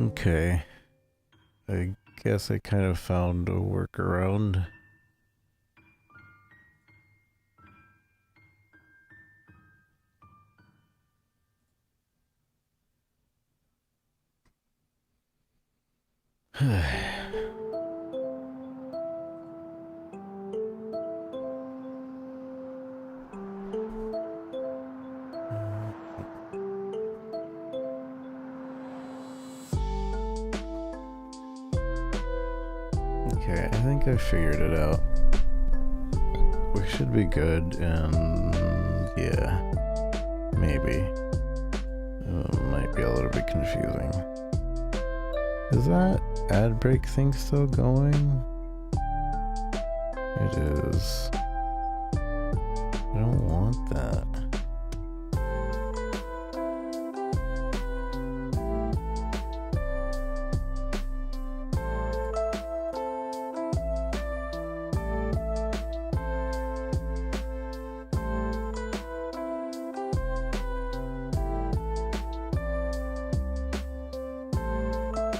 Okay. I guess I kind of found a workaround. Okay, I think I figured it out. We should be good, and yeah, maybe. Might be a little bit confusing. Is that ad break thing still going? It is. I don't want that.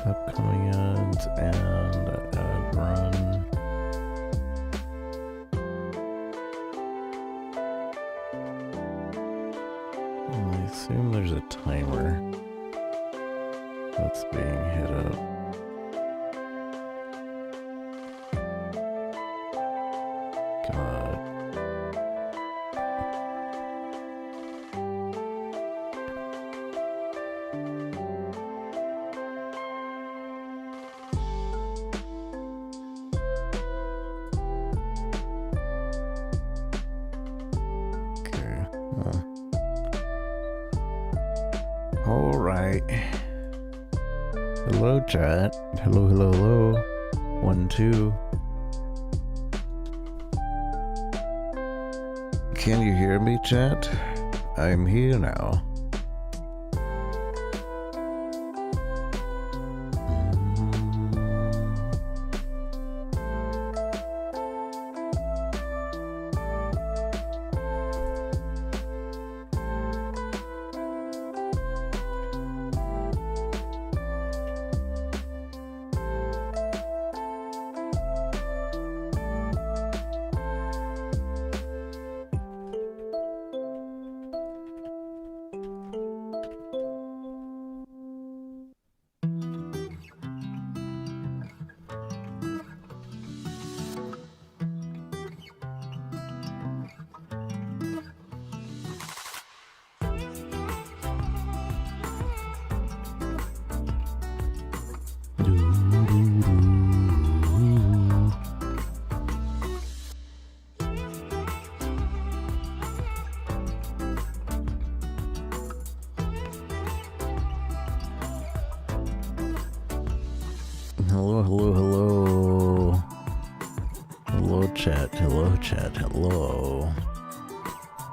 Upcoming ads and ad run. I assume there's a timer that's being hit up. God. All right. Hello, chat. Hello, hello, hello. 1, 2. Can you hear me, chat? I'm here now. Hello, hello, hello. Hello, chat. Hello, chat. Hello.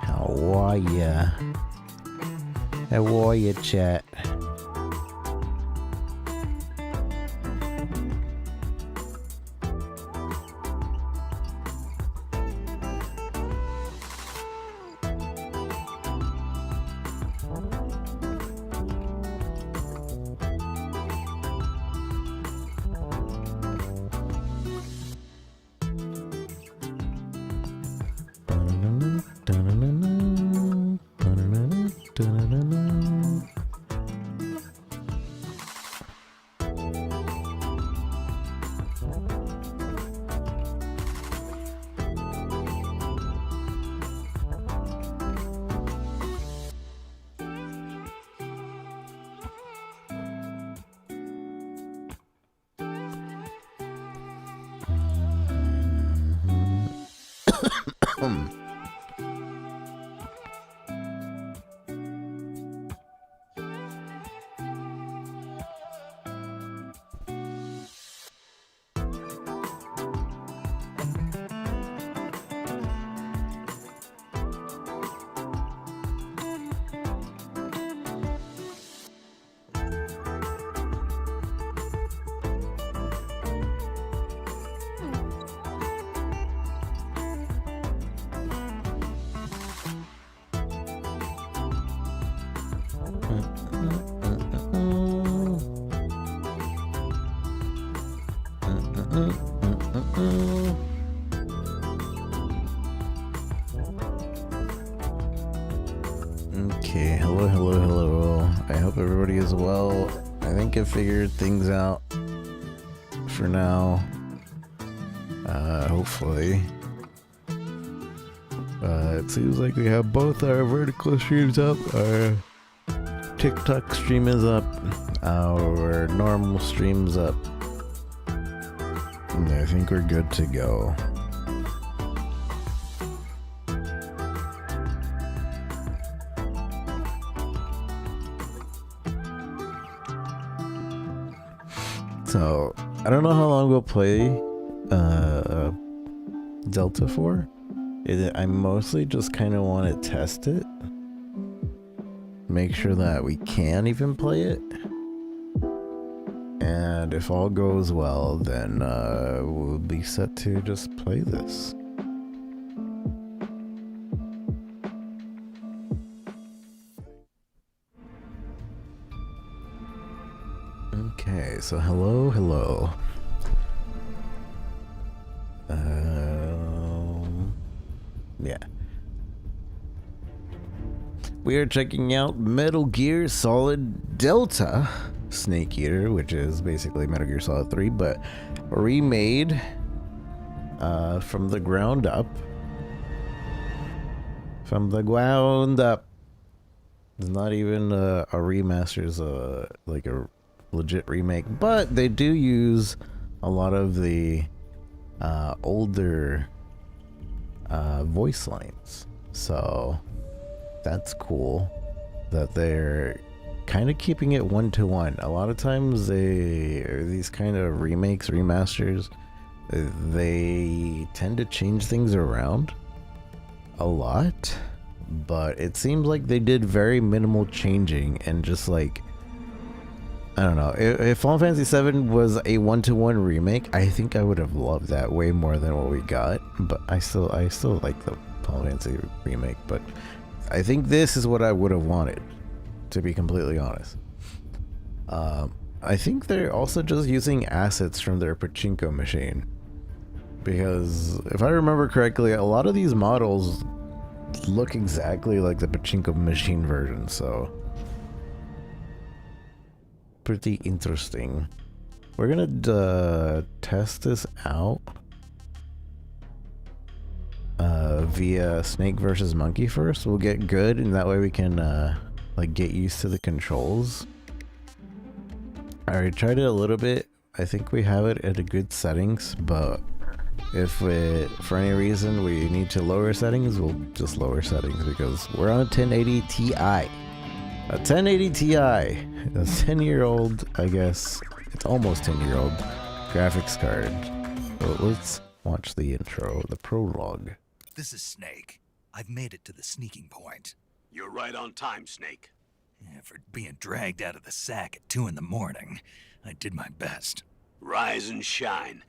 How are ya? How are ya, chat? Okay, hello. I hope everybody is well. I think I figured things out for now. Hopefully. It seems like we have both our vertical streams up. Our TikTok stream is up. Our normal stream's up. And I think we're good to go. So, I don't know how long we'll play Delta for. I mostly just kind of want to test it. Make sure that we can even play it. And if all goes well, then we'll be set to just play this. Okay, so hello. Yeah. We are checking out Metal Gear Solid Delta Snake Eater, which is basically Metal Gear Solid 3, but remade from the ground up. It's not even a remaster, it's like a legit remake, but they do use a lot of the older voice lines, so that's cool that they're kind of keeping it one-to-one. A lot of times these kind of remakes, remasters, they tend to change things around a lot, but it seems like they did very minimal changing and just like, I don't know. If Final Fantasy VII was a one-to-one remake, I think I would have loved that way more than what we got. But I still like the Final Fantasy remake. But I think this is what I would have wanted, to be completely honest. I think they're also just using assets from their pachinko machine, because if I remember correctly, a lot of these models look exactly like the pachinko machine version. So. Pretty interesting. We're gonna test this out via Snake versus Monkey first. We'll get good, and that way we can like get used to the controls. I already tried it a little bit. I think we have it at a good settings, but if for any reason we need to lower settings, we'll just lower settings, because we're on a 1080 Ti. A 1080 Ti, a 10-year-old, I guess, it's almost 10-year-old graphics card. So let's watch the intro, the prologue. This is Snake. I've made it to the sneaking point. You're right on time, Snake. Yeah, for being dragged out of the sack at 2 in the morning, I did my best. Rise and shine.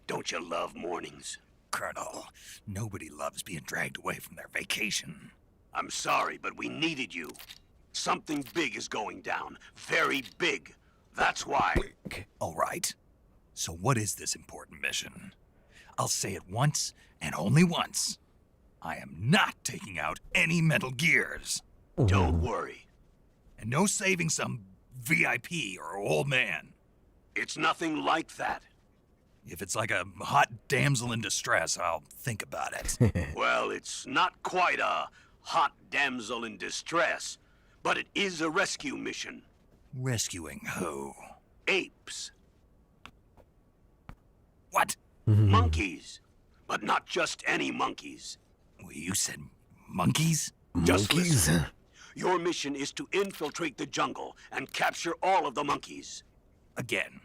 Don't you love mornings? Colonel, nobody loves being dragged away from their vacation. I'm sorry, but we needed you. Something big is going down. Very big. That's why. All right. So what is this important mission? I'll say it once, and only once. I am not taking out any Metal Gears. Don't worry. And no saving some VIP or old man. It's nothing like that. If it's like a hot damsel in distress, I'll think about it. Well, it's not quite a hot damsel in distress, but it is a rescue mission. Rescuing who? Apes. What? Monkeys. But not just any monkeys. Well, you said monkeys? Just listen. Your mission is to infiltrate the jungle and capture all of the monkeys. Again.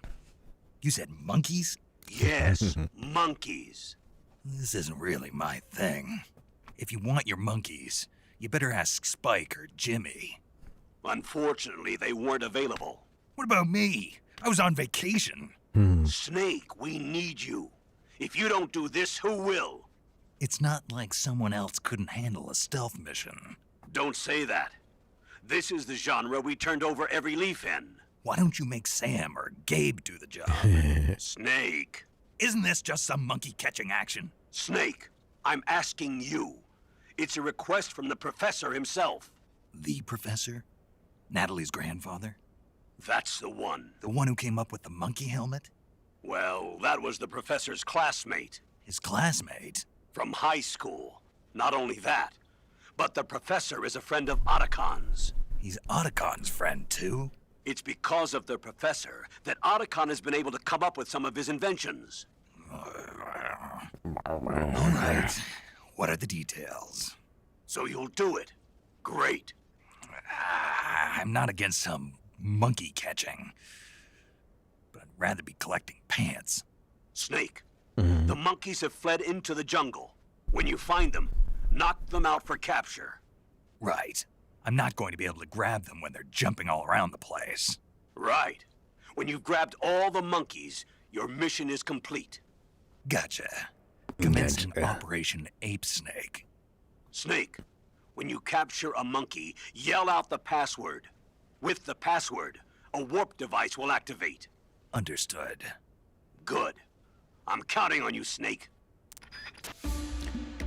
You said monkeys? Yes, monkeys. This isn't really my thing. If you want your monkeys, you better ask Spike or Jimmy. Unfortunately, they weren't available. What about me? I was on vacation. Snake, we need you. If you don't do this, who will? It's not like someone else couldn't handle a stealth mission. Don't say that. This is the genre we turned over every leaf in. Why don't you make Sam or Gabe do the job? Snake. Isn't this just some monkey catching action? Snake, I'm asking you. It's a request from the professor himself. The professor? Natalie's grandfather? That's the one. The one who came up with the monkey helmet? Well, that was the professor's classmate. His classmate? From high school. Not only that, but the professor is a friend of Otacon's. He's Otacon's friend, too? It's because of the professor that Otacon has been able to come up with some of his inventions. All right. What are the details? So you'll do it. Great. I'm not against some monkey catching, but I'd rather be collecting pants. Snake, the monkeys have fled into the jungle. When you find them, knock them out for capture. Right. I'm not going to be able to grab them when they're jumping all around the place. Right. When you've grabbed all the monkeys, your mission is complete. Gotcha. Commencing Operation Ape Snake. Snake, when you capture a monkey, yell out the password. With the password, a warp device will activate. Understood. Good. I'm counting on you, Snake.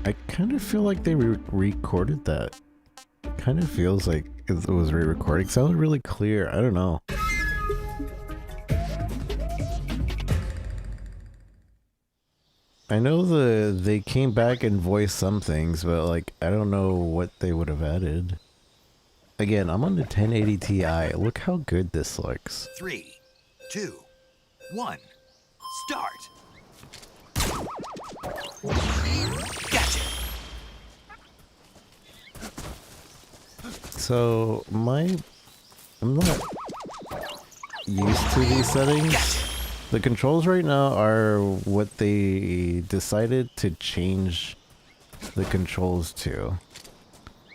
I kind of feel like they recorded that. Kind of feels like it was re-recording. Sounded really clear. I don't know. I know they came back and voiced some things, but like I don't know what they would have added. Again, I'm on the 1080 Ti. Look how good this looks. 3, 2, 1, start. Gotcha. So I'm not used to these settings. Gotcha. The controls right now are what they decided to change the controls to.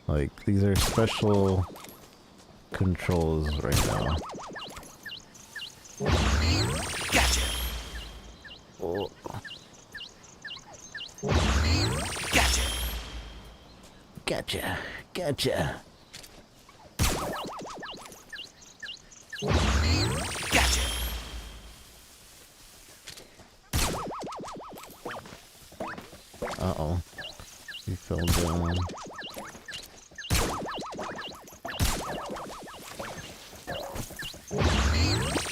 Like, these are special controls right now. Gotcha. Oh. Gotcha. Gotcha. Gotcha. Gotcha. Uh-oh. He fell down.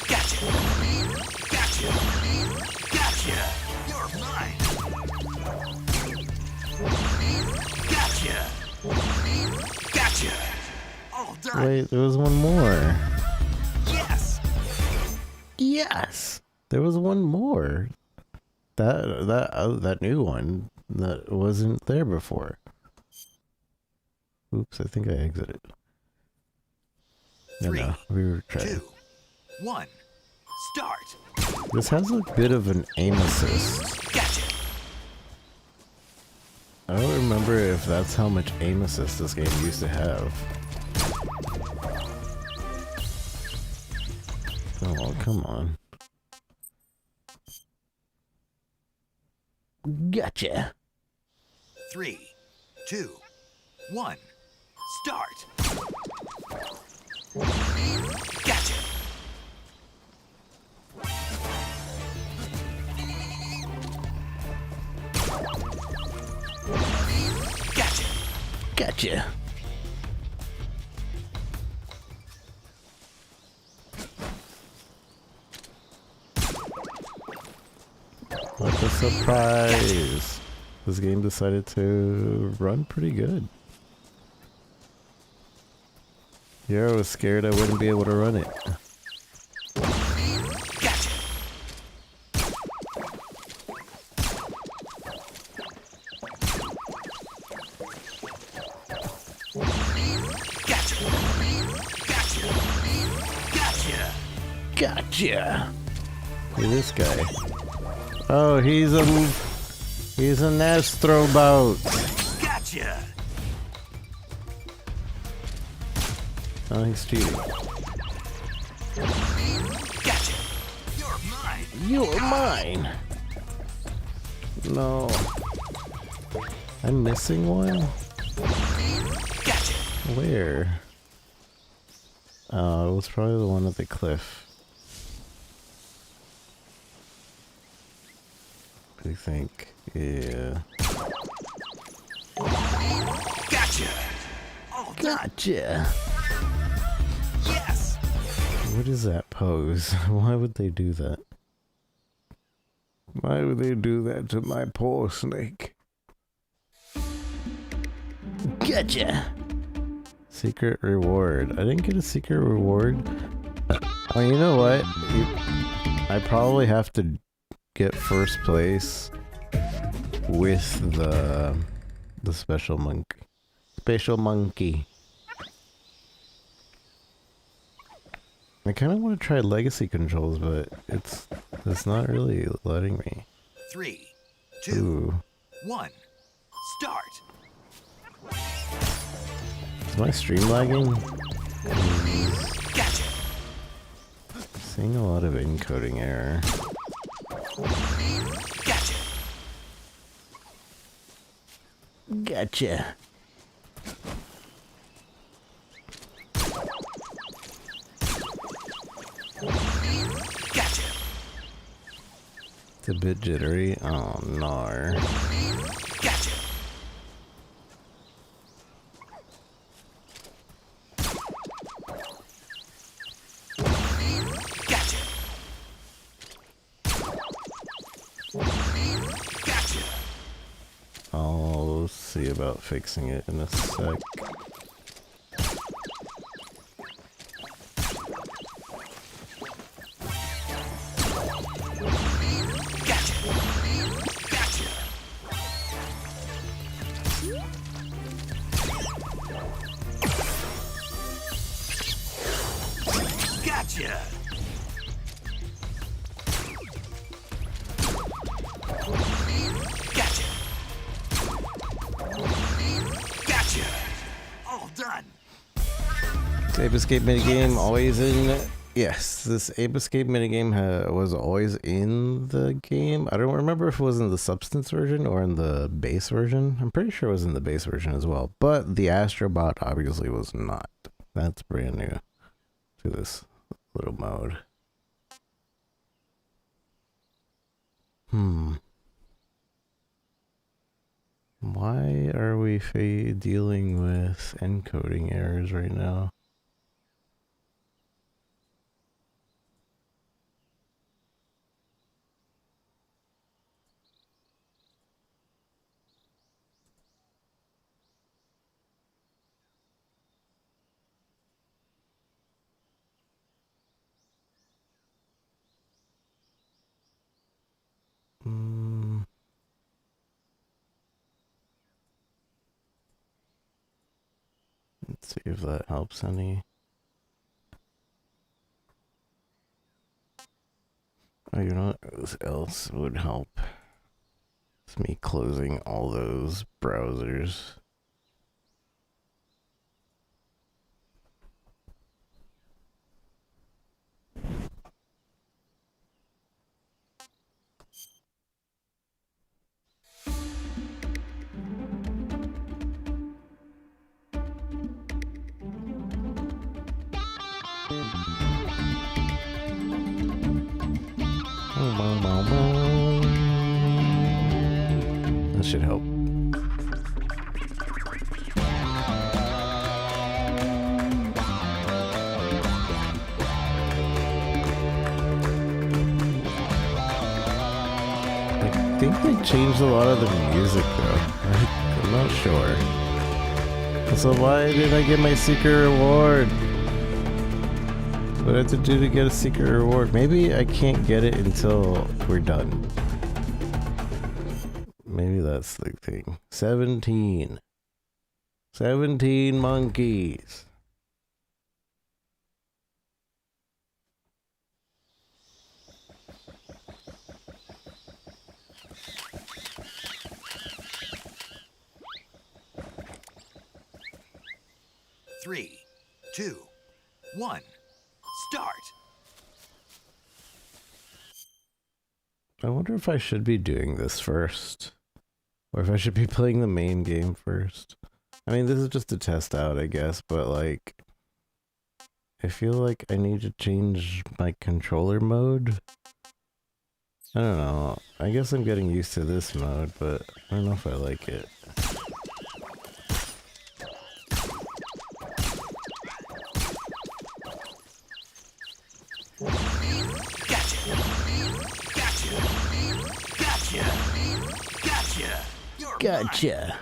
Gotcha. Gotcha. Gotcha. You're mine. Gotcha. Gotcha. All done. Wait, there was one more. Yes. Yes! There was one more. That new one that wasn't there before. Oops, I think I exited. No, 3, no, we were trying. 2, 1, start. This has a bit of an aim assist. Gotcha. I don't remember if that's how much aim assist this game used to have. Oh, come on. Gotcha. 3, 2, 1, start. Gotcha. Gotcha. Gotcha. What a surprise! This game decided to run pretty good. Yeah, I was scared I wouldn't be able to run it. Gotcha. Gotcha. Gotcha. Gotcha. Gotcha! Look at this guy. Oh, he's an astrobout. Gotcha. Oh, he's cheating. Gotcha. You're mine. You're mine. No. I'm missing one? Gotcha. Where? Oh, it was probably the one at the cliff. I think. Yeah. Gotcha. All Gotcha! Yes! What is that pose? Why would they do that? Why would they do that to my poor snake? Gotcha! Secret reward. I didn't get a secret reward. Oh, you know what? I probably have to get first place with the special monkey. Special monkey. I kind of want to try legacy controls, but it's not really letting me. 3, 2, Ooh. 1, start! Is my stream lagging? Gotcha! Seeing a lot of encoding error. Gotcha! Gotcha. Gotcha! It's a bit jittery. Oh no. Gotcha! Gotcha! Gotcha! I'll see about fixing it in a sec. Gotcha! Gotcha! Gotcha! All done! Ape Escape minigame always in. Yes, this Ape Escape minigame was always in the game. I don't remember if it was in the Substance version or in the base version. I'm pretty sure it was in the base version as well. But the Astrobot obviously was not. That's brand new to this little mode. Why are we dealing with encoding errors right now? Let's see if that helps any. Oh, you know what else would help? It's me closing all those browsers. That should help. I think they changed a lot of the music though. I'm not sure. So why did I get my secret reward? What do I have to do to get a secret reward? Maybe I can't get it until we're done. Maybe that's the thing. 17. 17 monkeys. Three, 2, 1, start! I wonder if I should be doing this first. Or if I should be playing the main game first. I mean, this is just a test out, I guess, but like... I feel like I need to change my controller mode. I don't know. I guess I'm getting used to this mode, but I don't know if I like it. Gotcha.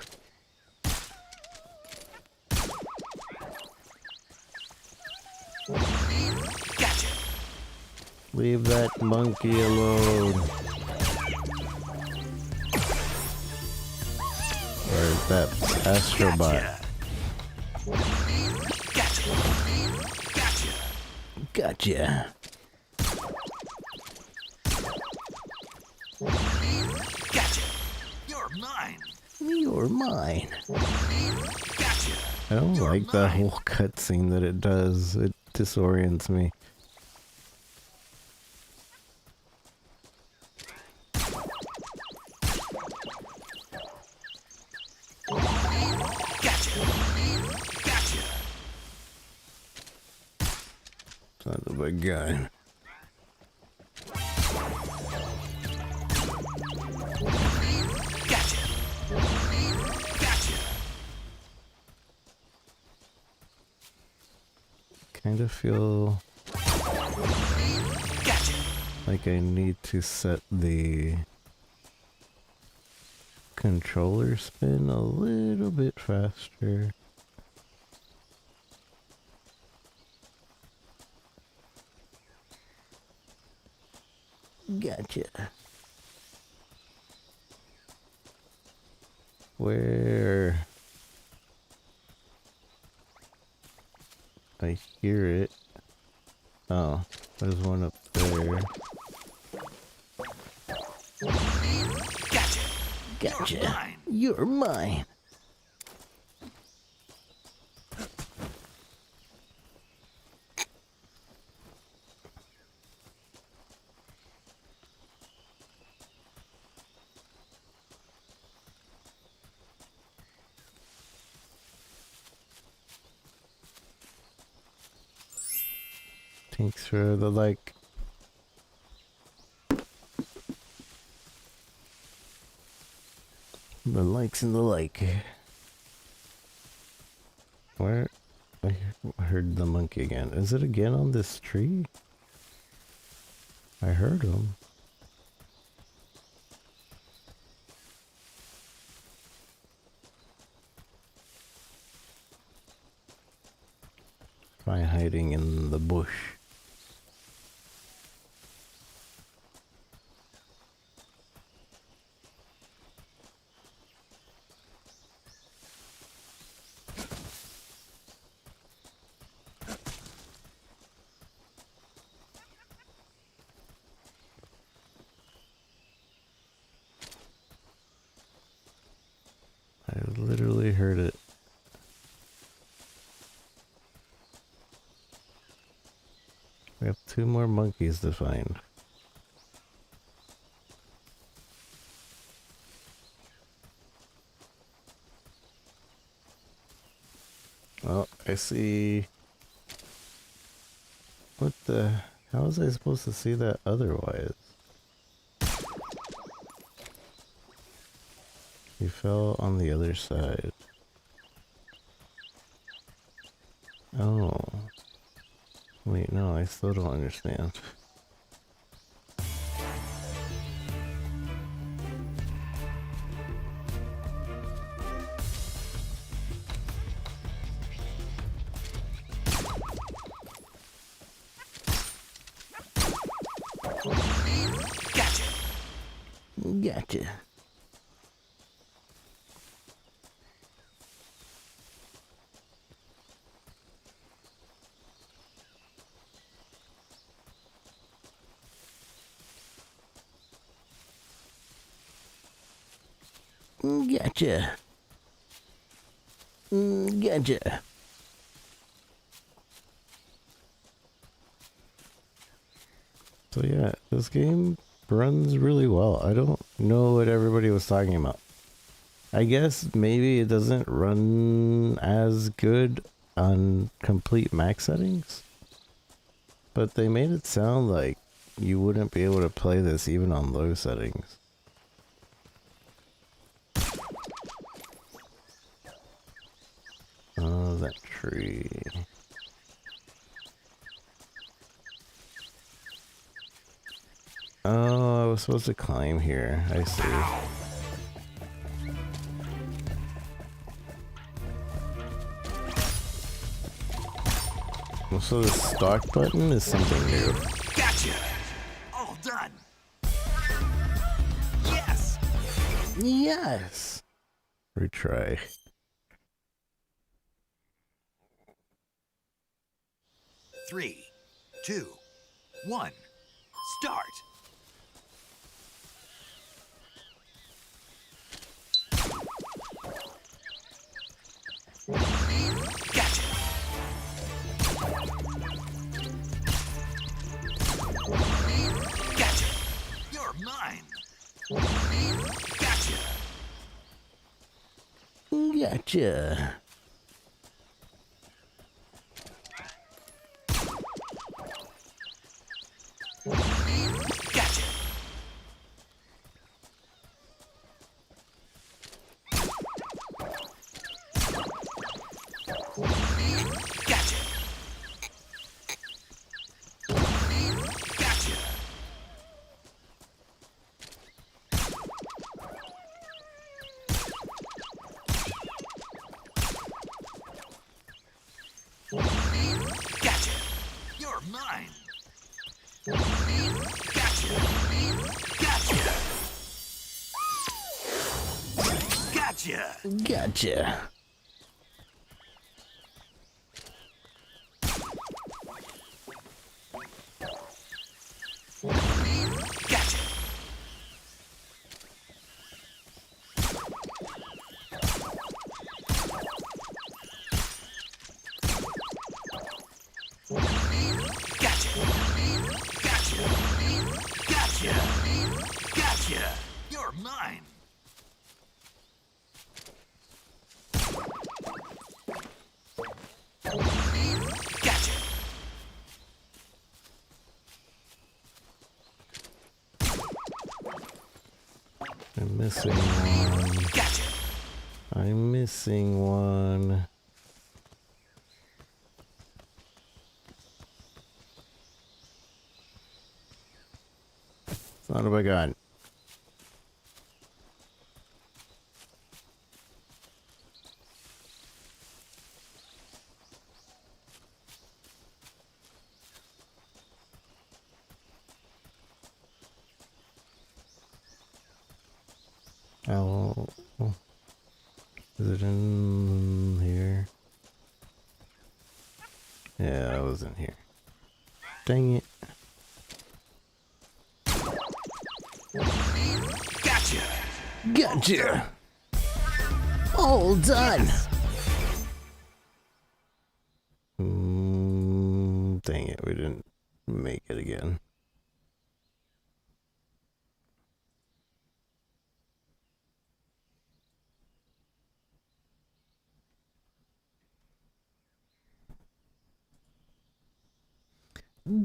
Gotcha. Leave that monkey alone. Where's that astrobot? Gotcha. Gotcha. Gotcha. Gotcha. You're mine. You're mine. Gotcha. I don't You're like that mine. whole cutscene that it does. It disorients me. Gotcha. Gotcha. Son of a gun. Gotcha. Gotcha. Kind of feel Gotcha. like I need to set the controller spin a little bit faster. Gotcha. Where? I hear it. Oh, there's one up there. Gotcha. Gotcha. You're mine. You're mine. Thanks for the like. The likes and the like. Where? I heard the monkey again. Is it again on this tree? I heard him. Try hiding in the bush. I literally heard it. We have 2 more monkeys to find. Oh, I see. What the? How was I supposed to see that otherwise? He fell on the other side. Oh. Wait, no, I still don't understand. Gotcha. Gotcha. Gotcha. Gotcha. So yeah, this game runs really well. I don't know what everybody was talking about. I guess maybe it doesn't run as good on complete max settings, but they made it sound like you wouldn't be able to play this even on low settings. Oh, that tree. Oh, I was supposed to climb here. I see. So the stock button is something new. Gotcha! All done! Yes! Yes! Retry. Three, two, one, start! Gotcha! Gotcha! You're mine! Gotcha! Gotcha. Gotcha! Gotcha! Gotcha! Gotcha! You're mine! Gotcha! Gotcha! Gotcha! Gotcha. Gotcha! Gotcha! Gotcha! Gotcha! Gotcha! You're mine! Gotcha! I'm missing one. Gotcha! I'm missing one. Son of a gun. Oh, is it in here? Yeah, I was in here. Dang it. Gotcha! Gotcha! All done! Dang it, we didn't make it again.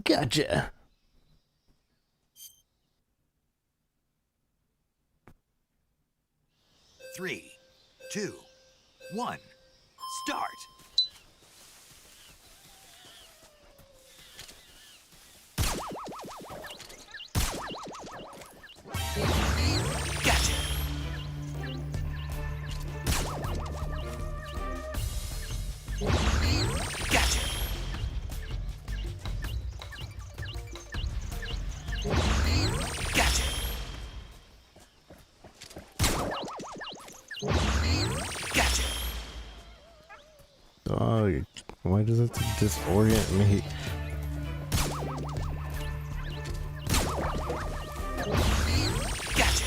Gotcha! Three, two, one, start! Gotcha! Gotcha! Gotcha! Gotcha! Dog, why does it disorient me? Gotcha!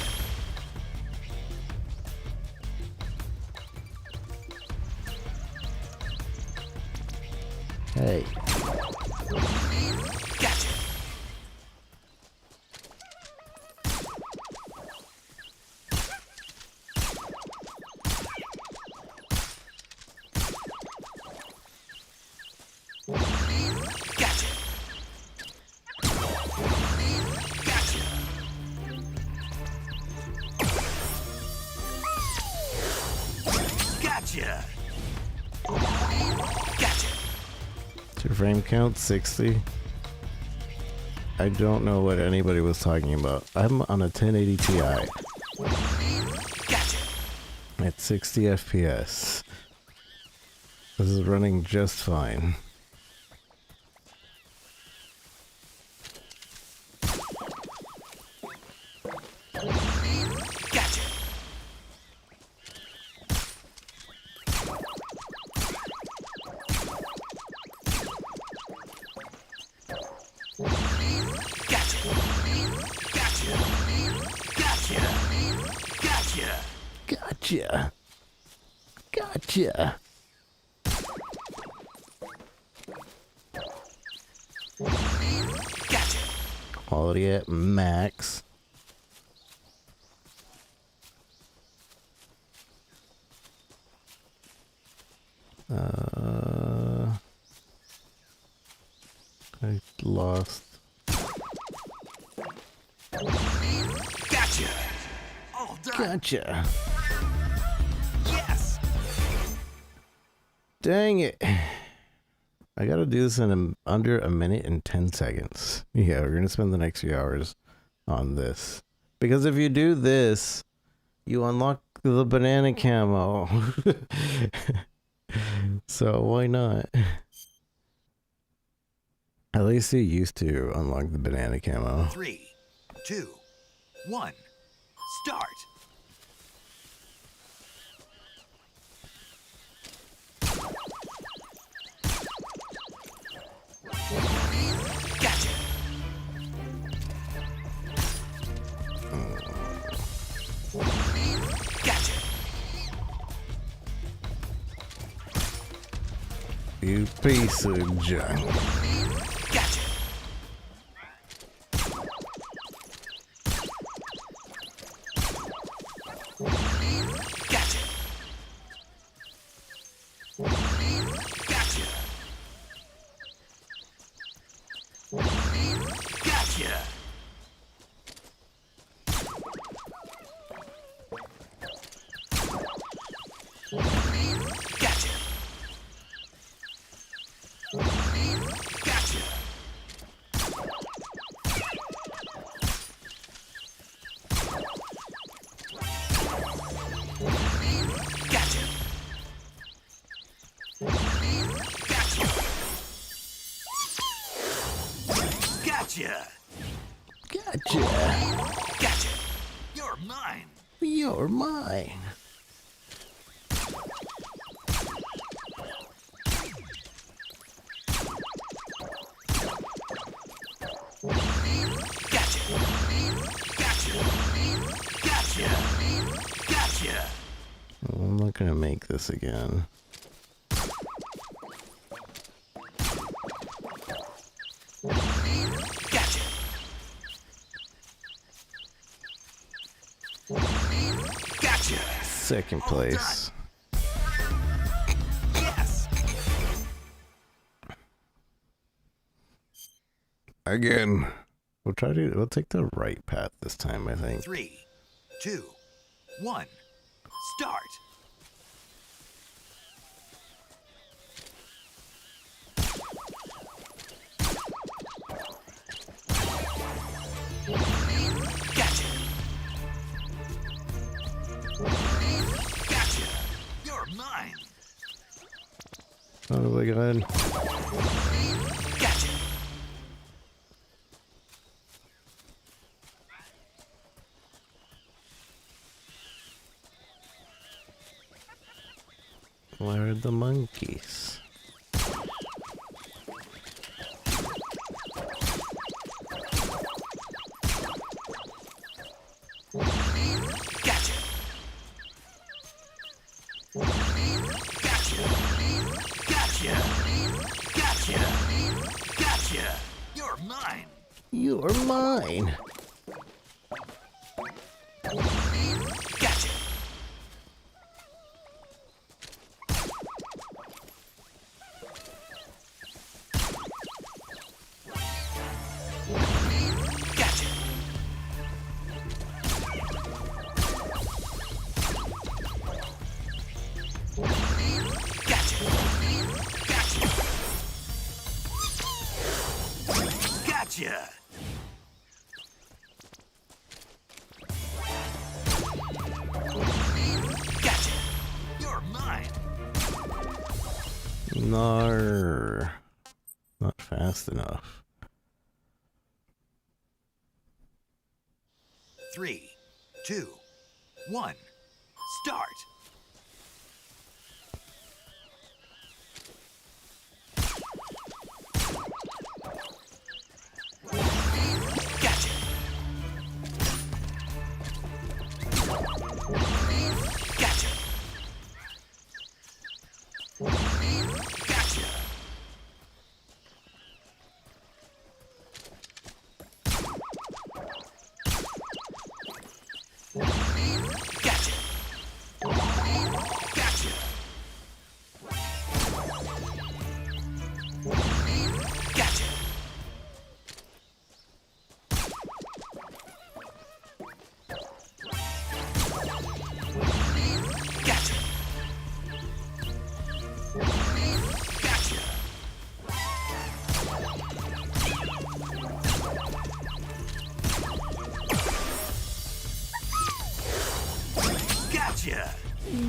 Hey. Gotcha! Gotcha! Gotcha! Gotcha! Gotcha! Is your frame count 60? I don't know what anybody was talking about. I'm on a 1080 Ti Gotcha! at 60 FPS. This is running just fine. Gotcha. Gotcha. Gotcha. Quality at max. I lost. Gotcha. All done. Gotcha. Yes. Dang it. I gotta do this in under a minute and 10 seconds. Yeah, we're gonna spend the next few hours on this. Because if you do this, you unlock the banana camo. So why not? At least you used to unlock the banana camo. 3, 2, 1. Start. Gotcha. Gotcha. You piece of junk. Gotcha. Gotcha. Gotcha. Gotcha. Gotcha. Gotcha. Gotcha. Gotcha. Gotcha. Gotcha. You're mine. You're mine. Gotcha. Gotcha. Gotcha. Gotcha. I'm not gonna make this again. Gotcha. Gotcha. Second place. Yes. Again. We'll take the right path this time, I think. 3, 2, 1. Start. Gotcha. Gotcha. You're mine. Oh my god. Gotcha. Where are the monkeys? Gotcha. Gotcha. Gotcha. Gotcha. Gotcha. You're mine. You're mine. Gotcha. Gotcha. Gotcha. Gotcha. Gotcha. Gotcha. You're mine. No. Not fast enough. 3, 2, 1. Start. Gotcha. Gotcha.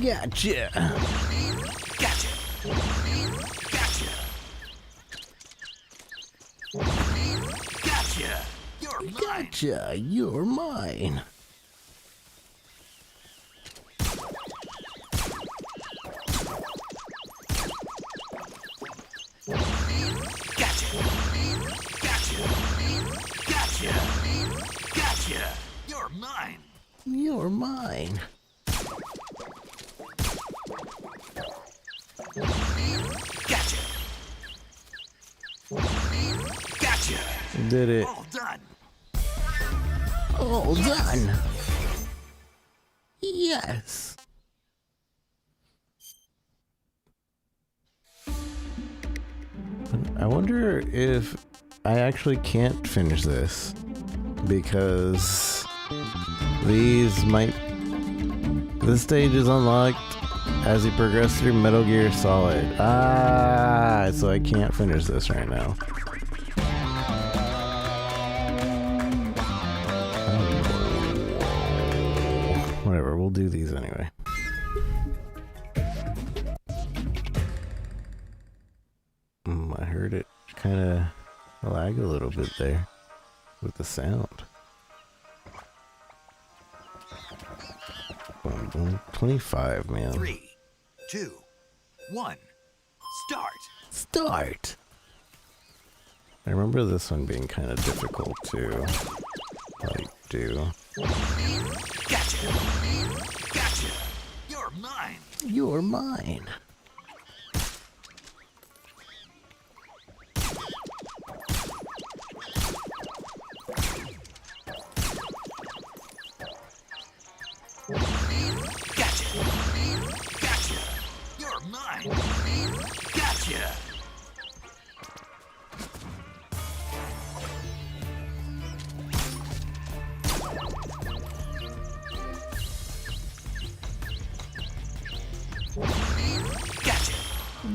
Gotcha. Gotcha. Gotcha. Gotcha. You're mine. Gotcha. You're mine. Gotcha. Gotcha. Gotcha. Gotcha. You're mine. You're mine. Gotcha. Gotcha. Did it. All done. All done. Yes. I wonder if I actually can't finish this because this stage is unlocked as you progress through Metal Gear Solid. So I can't finish this right now. Whatever, we'll do these anyway. I heard it kind of lag a little bit there with the sound. 25, man. 3, 2, 1. Start. Start. I remember this one being kind of difficult to do. Gotcha. Gotcha. You're mine. You're mine. Gotcha. Gotcha. You're mine. Gotcha.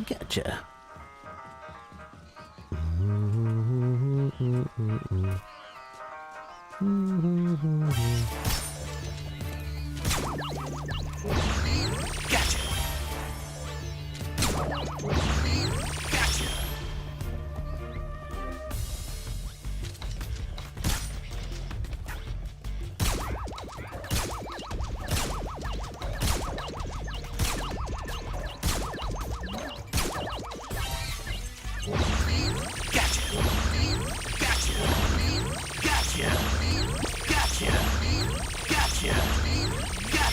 Gotcha. Gotcha.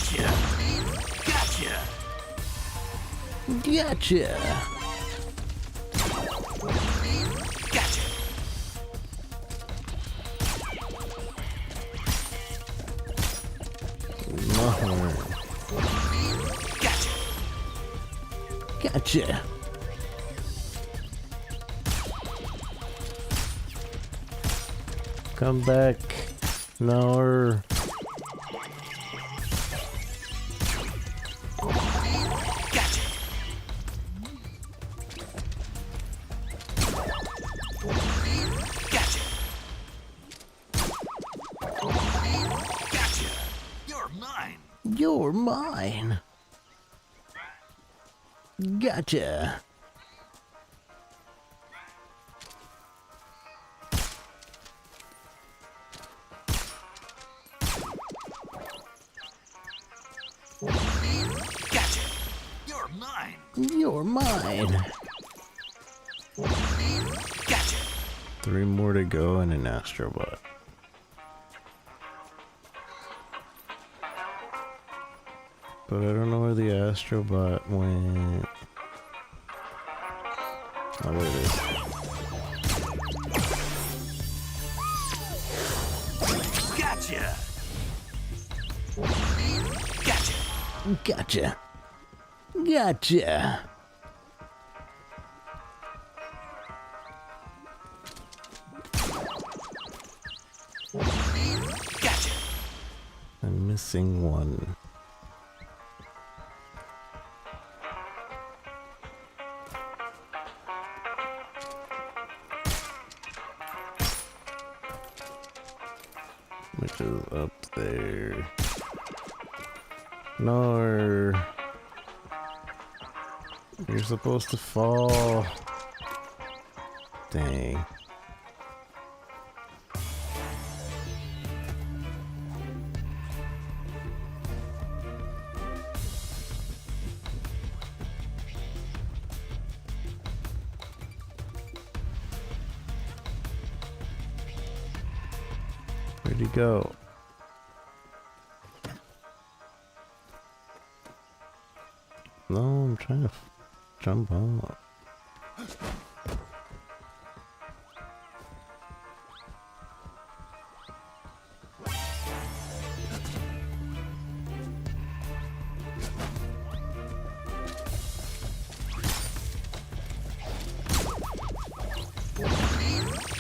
Gotcha. Gotcha. Gotcha. Come back. No. You're mine. Gotcha. Gotcha. You're mine. You're mine. Gotcha. 3 more to go and an astrobot. But I don't know where the astrobot went. Oh, there it is. Gotcha. Gotcha. Gotcha. Gotcha. Gotcha. I'm missing one. Which is up there. No. You're supposed to fall. Dang. Where'd he go? No, I'm trying to jump up.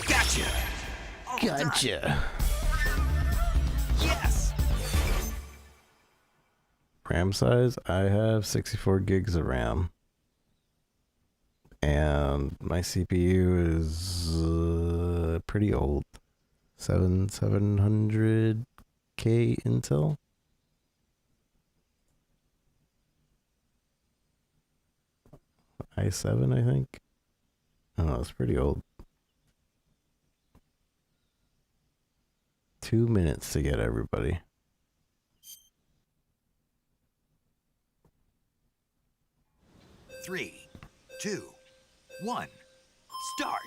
Gotcha! All done. Gotcha. Yes! RAM size? I have 64 gigs of RAM. And my CPU is pretty old. 700K Intel. i7, I think. Oh, it's pretty old. 2 minutes to get everybody. Three, two, one, start!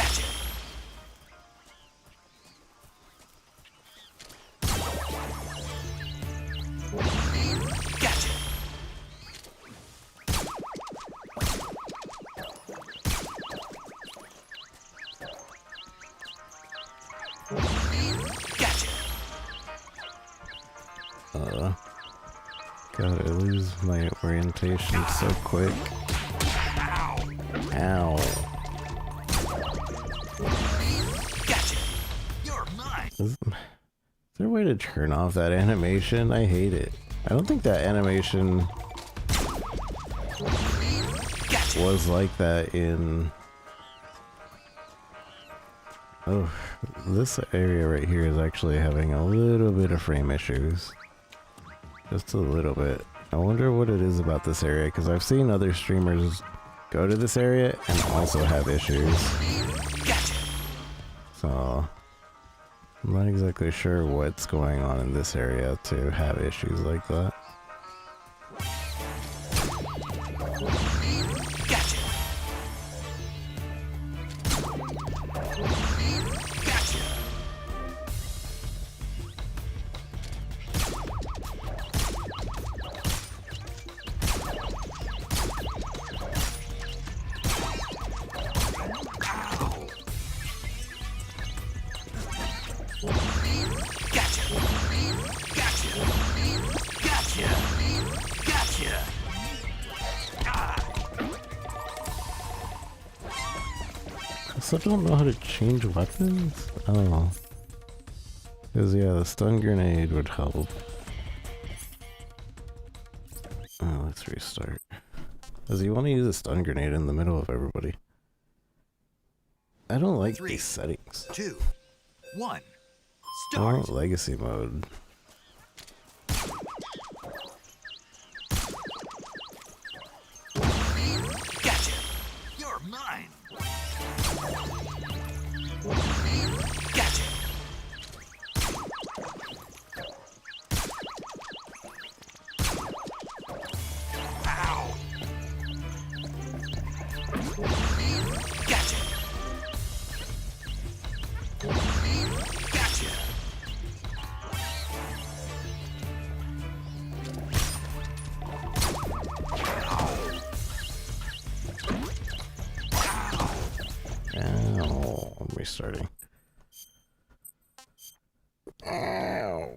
Gotcha! Gotcha! Gotcha! God, I lose my orientation so quick. Ow! Ow. Gotcha! You're mine! Is there a way to turn off that animation? I hate it. I don't think that animation Gotcha! was like that in... Oh, this area right here is actually having a little bit of frame issues. Just a little bit. I wonder what it is about this area, because I've seen other streamers go to this area and also have issues. Gotcha! So, I'm not exactly sure what's going on in this area to have issues like that. Gotcha! Gotcha! Ow! Gotcha! Gotcha! Gotcha! Gotcha! Ah! I still don't know how to change weapons? Oh. Because, yeah, the stun grenade would help. Oh, let's restart. Does he want to use a stun grenade in the middle of everybody? I don't like Three, these settings. 2, 1, I start! want legacy mode. Gotcha! You're mine! Gotcha! Ow! Gotcha! Gotcha! Ow. I'm restarting. Ow.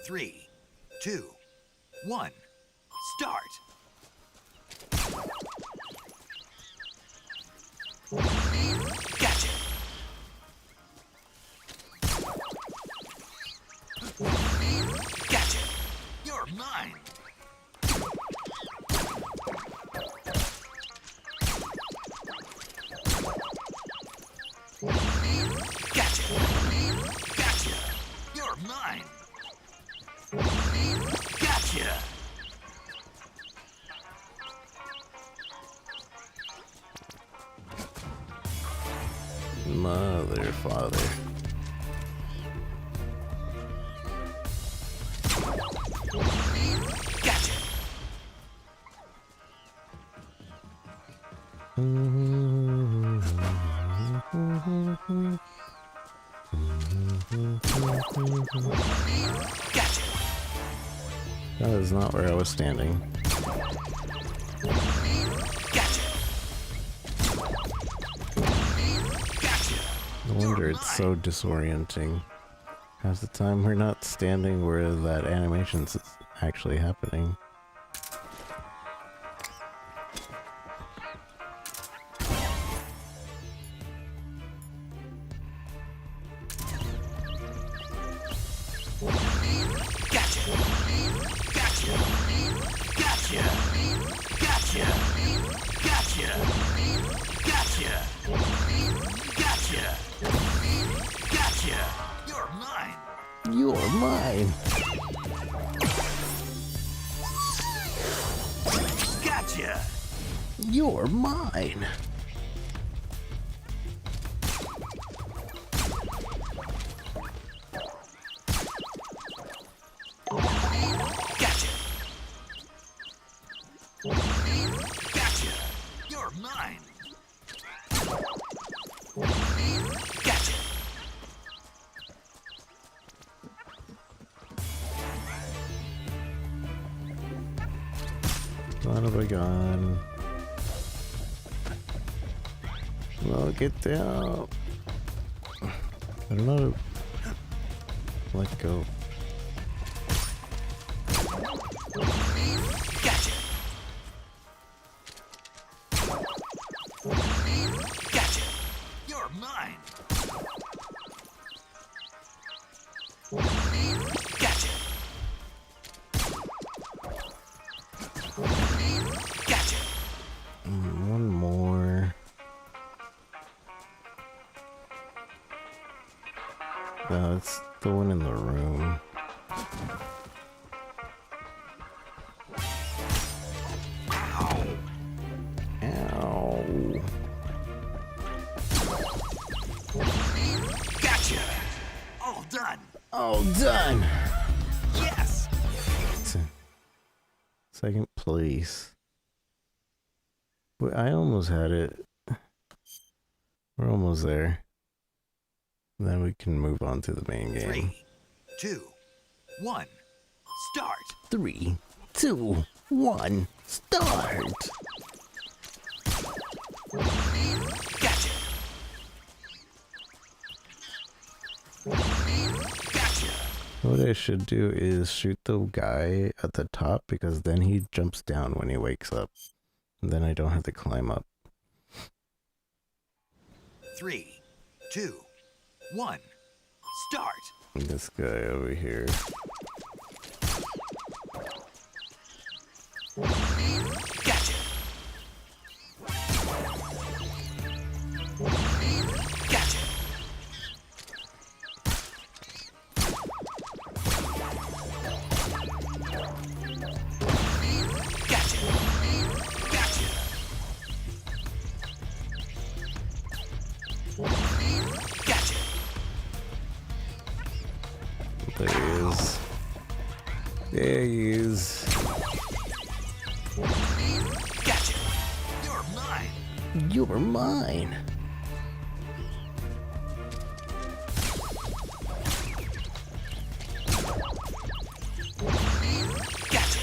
3, 2, 1, start! Gotcha! Gotcha! You're mine! Gotcha! Gotcha! Mother, father. Gotcha. Gotcha. That is not where I was standing. Gotcha. Gotcha. No wonder it's so disorienting. Half the time we're not standing where that animation's actually happening. Gotcha. Gotcha. Gotcha. Gotcha. Gotcha. Gotcha. Gotcha. Gotcha. You're mine. You're mine! Gotcha. You're mine! Gotcha. Gotcha. You're mine. Gotcha. Son of a gun. No, get down. I don't know. Let go. Gotcha. Gotcha. You're mine. Gotcha. Gotcha. One more. No, it's the one in the room. Ow. Gotcha. All done. All done! Yes. Second place. Wait, I almost had it. We're almost there. Then we can move on to the main game. 3, 2, 1. Start. 3, 2, 1, start! Gotcha. Gotcha. What I should do is shoot the guy at the top because then he jumps down when he wakes up. And then I don't have to climb up. 3, 2, 1. Start. This guy over here. Gotcha. Gotcha. Gotcha. Gotcha. Gotcha. There he is. There he is. Gotcha. You're mine. You're mine. Gotcha.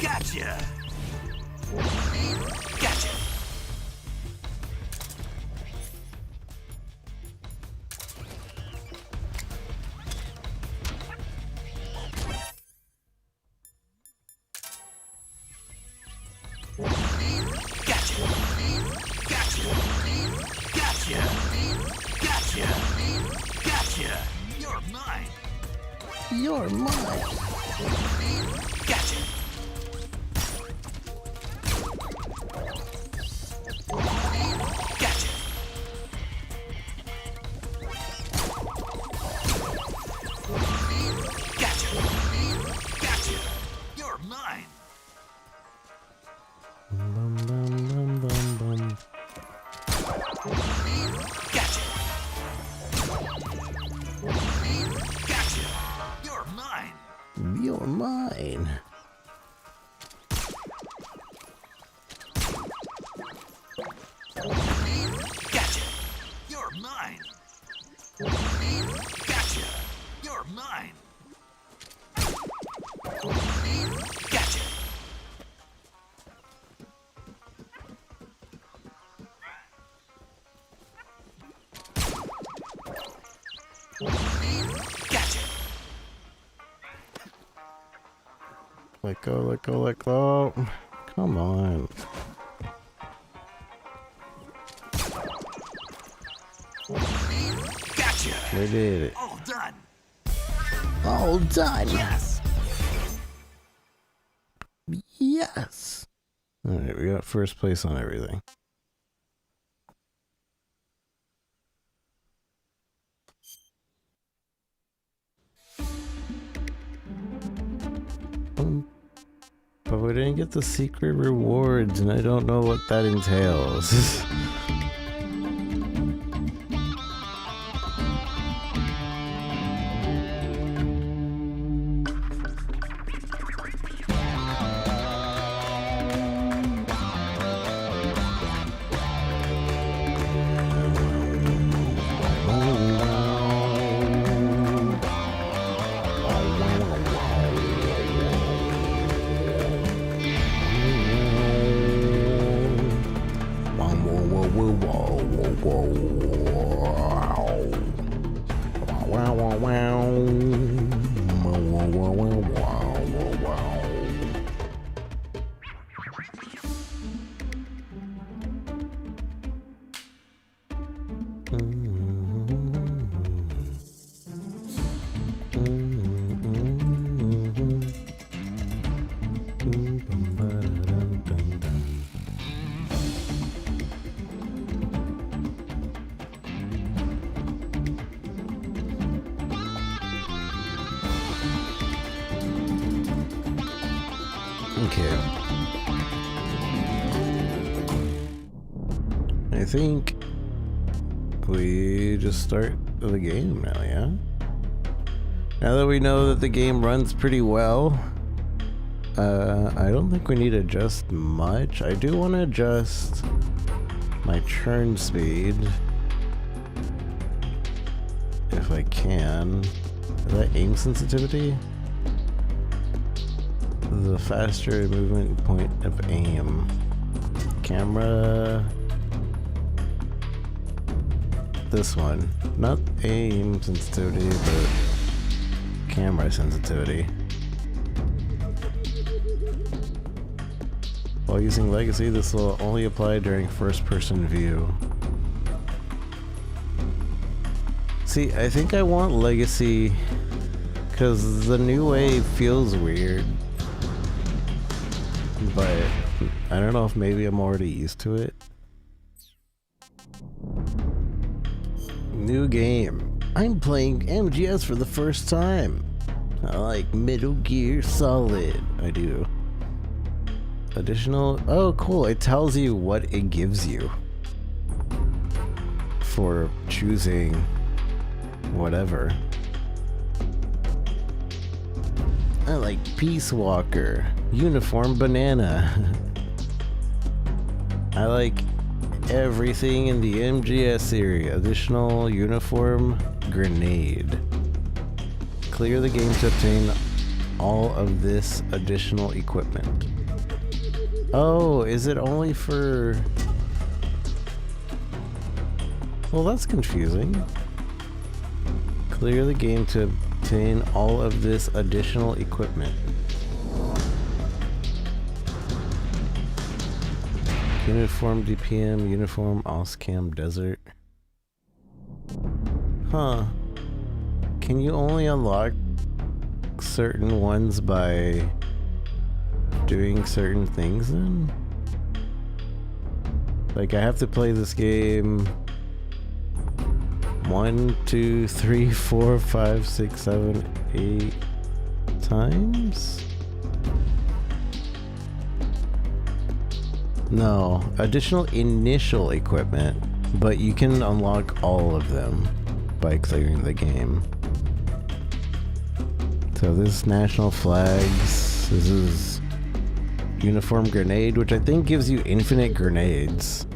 Gotcha. Gotcha. Gotcha. Gotcha. Gotcha. Gotcha. Gotcha. Gotcha. You're mine. You're mine. Gotcha. Gotcha. mine. Gotcha. Gotcha. Let go, let go, let go. Come on. Gotcha. We did it. All done. All done. Yes. Yes. Alright, we got first place on everything. But we didn't get the secret rewards, and I don't know what that entails. Okay. I think we just start the game now, yeah? Now that we know that the game runs pretty well, I don't think we need to adjust much. I do want to adjust my churn speed, if I can. Is that aim sensitivity? The faster movement point of aim. Camera. This one. Not aim sensitivity, but camera sensitivity. While using Legacy, this will only apply during first-person view. See, I think I want Legacy because the new way feels weird. But I don't know if maybe I'm already used to it. New game. I'm playing MGS for the first time. I like Metal Gear Solid. I do. Additional. Oh, cool. It tells you what it gives you for choosing whatever. I like Peace Walker. Uniform Banana. I like everything in the MGS series. Additional Uniform Grenade. Clear the game to obtain all of this additional equipment. Oh, is it only for... Well, that's confusing. Clear the game to obtain all of this additional equipment. Uniform DPM, Uniform Oscam Desert. Huh. Can you only unlock certain ones by doing certain things then? Like, I have to play this game 1, 2, 3, 4, 5, 6, 7, 8 times? No, additional initial equipment, but you can unlock all of them by clearing the game. So this is national flags, this is uniform grenade, which I think gives you infinite grenades.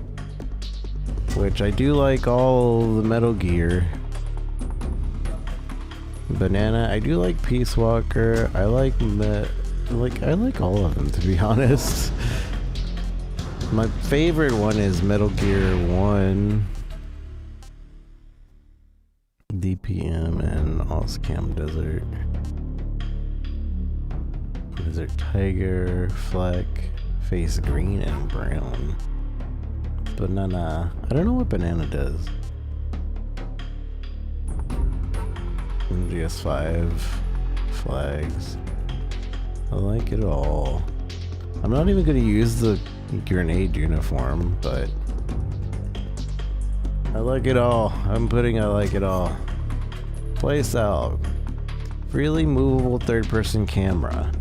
Which I do like all the Metal Gear. Banana. I do like Peace Walker. I like I like all of them, to be honest. My favorite one is Metal Gear 1, DPM, and Oscam Desert. Desert Tiger, Fleck, Face Green and Brown. Banana. I don't know what Banana does. GS5 flags. I like it all. I'm not even gonna use the grenade uniform, but I like it all. I'm putting I like it all. Playstyle. Freely movable third-person camera.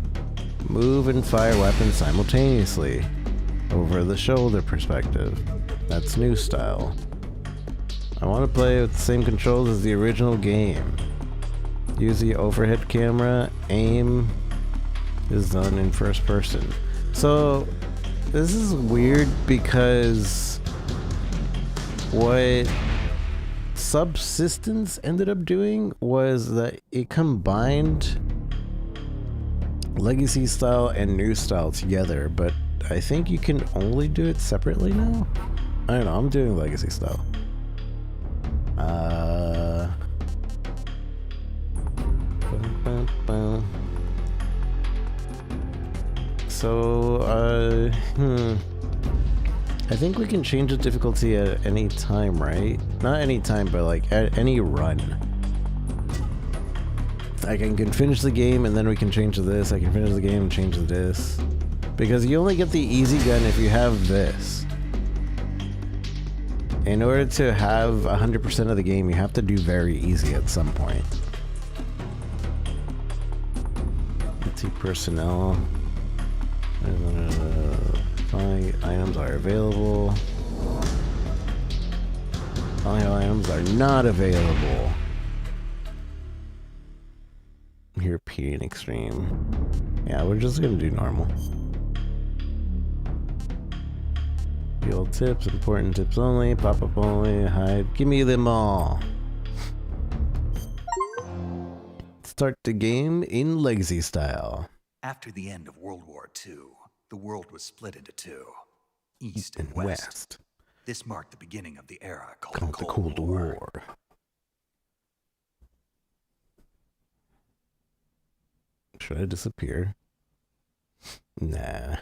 Move and fire weapons simultaneously. Over the shoulder perspective. That's new style. I want to play with the same controls as the original game. Use the overhead camera. Aim is done in first person. So this is weird because what Subsistence ended up doing was that it combined legacy style and new style together, but I think you can only do it separately now. I don't know, I'm doing legacy style. So, I think we can change the difficulty at any time, right? Not any time, but like at any run. I can finish the game and then we can change to this. I can finish the game and change to this. Because you only get the easy gun if you have this. In order to have 100% of the game, you have to do very easy at some point. Personnel. Following items are available. Following items are not available. European Extreme. Yeah, we're just gonna do normal. Fuel tips, important tips only, pop-up only, hide. Give me them all. Start the game in legacy style. After the end of World War II, the world was split into two, East and West. This marked the beginning of the era called the Cold War. Should I disappear? Nah.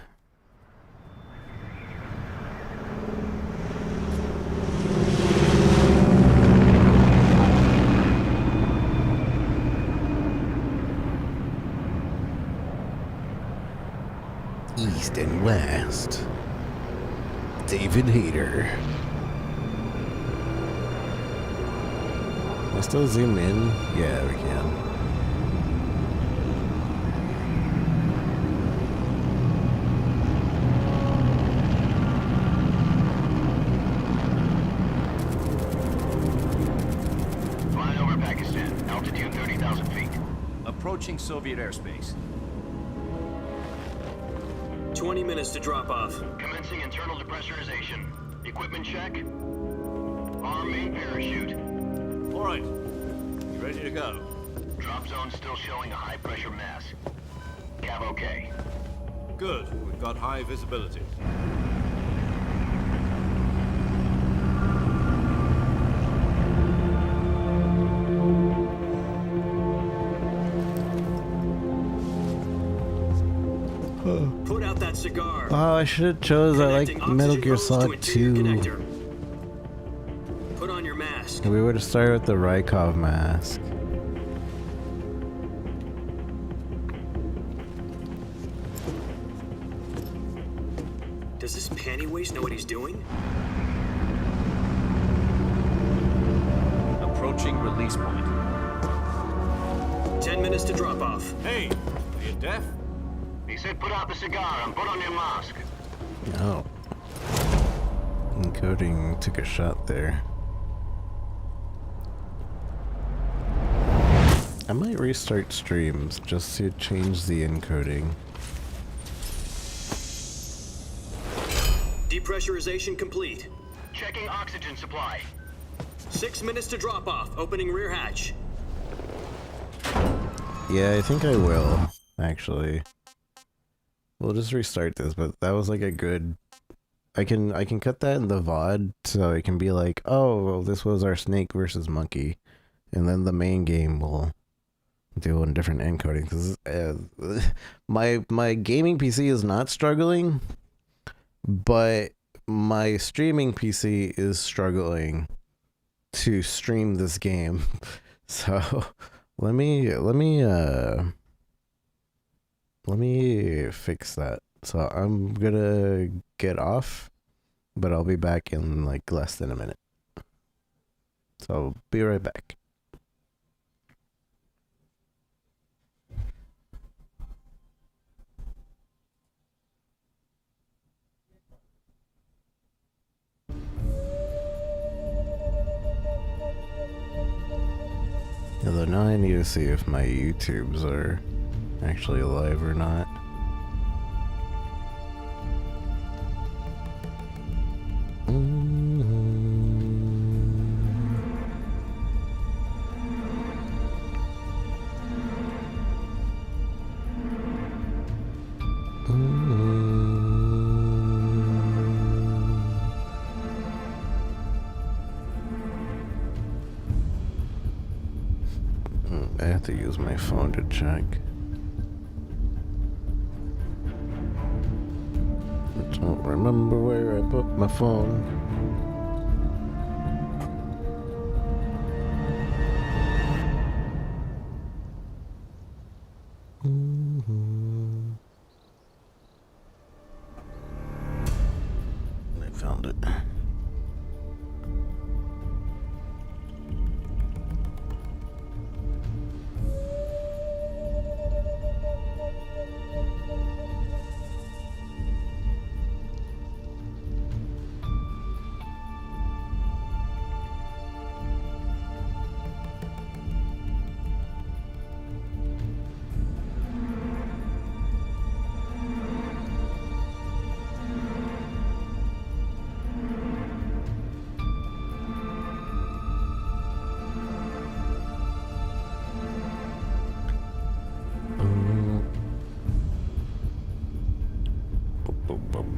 East and West. David Hayter. Can I still zoom in? Yeah, we can. Flying over Pakistan, altitude 30,000 feet. Approaching Soviet airspace. 20 minutes to drop off. Commencing internal depressurization. Equipment check. Arm main parachute. All right. Ready to go. Drop zone still showing a high pressure mass. Cav okay. Good. We've got high visibility. Put out that cigar. Oh, I should have chose. I like Metal Gear Solid 2. Put on your mask. We would have started with the Rykov mask. Does this panty waste know what he's doing? Approaching release point. 10 minutes to drop off. Hey, are you deaf? He said put out the cigar and put on your mask. Oh. Encoding took a shot there. I might restart streams just to change the encoding. Depressurization complete. Checking oxygen supply. 6 minutes to drop off. Opening rear hatch. Yeah, I think I will, actually. We'll just restart this, but that was like a good... I can cut that in the VOD, so it can be like, oh, well, this was our snake versus monkey. And then the main game will do a different encoding. Because my gaming PC is not struggling, but my streaming PC is struggling to stream this game. So let me fix that. So I'm gonna get off, but I'll be back in like less than a minute. So I'll be right back. Although now I need to see if my YouTubes are actually live or not. I have to use my phone to check. I don't remember where I put my phone. I found it.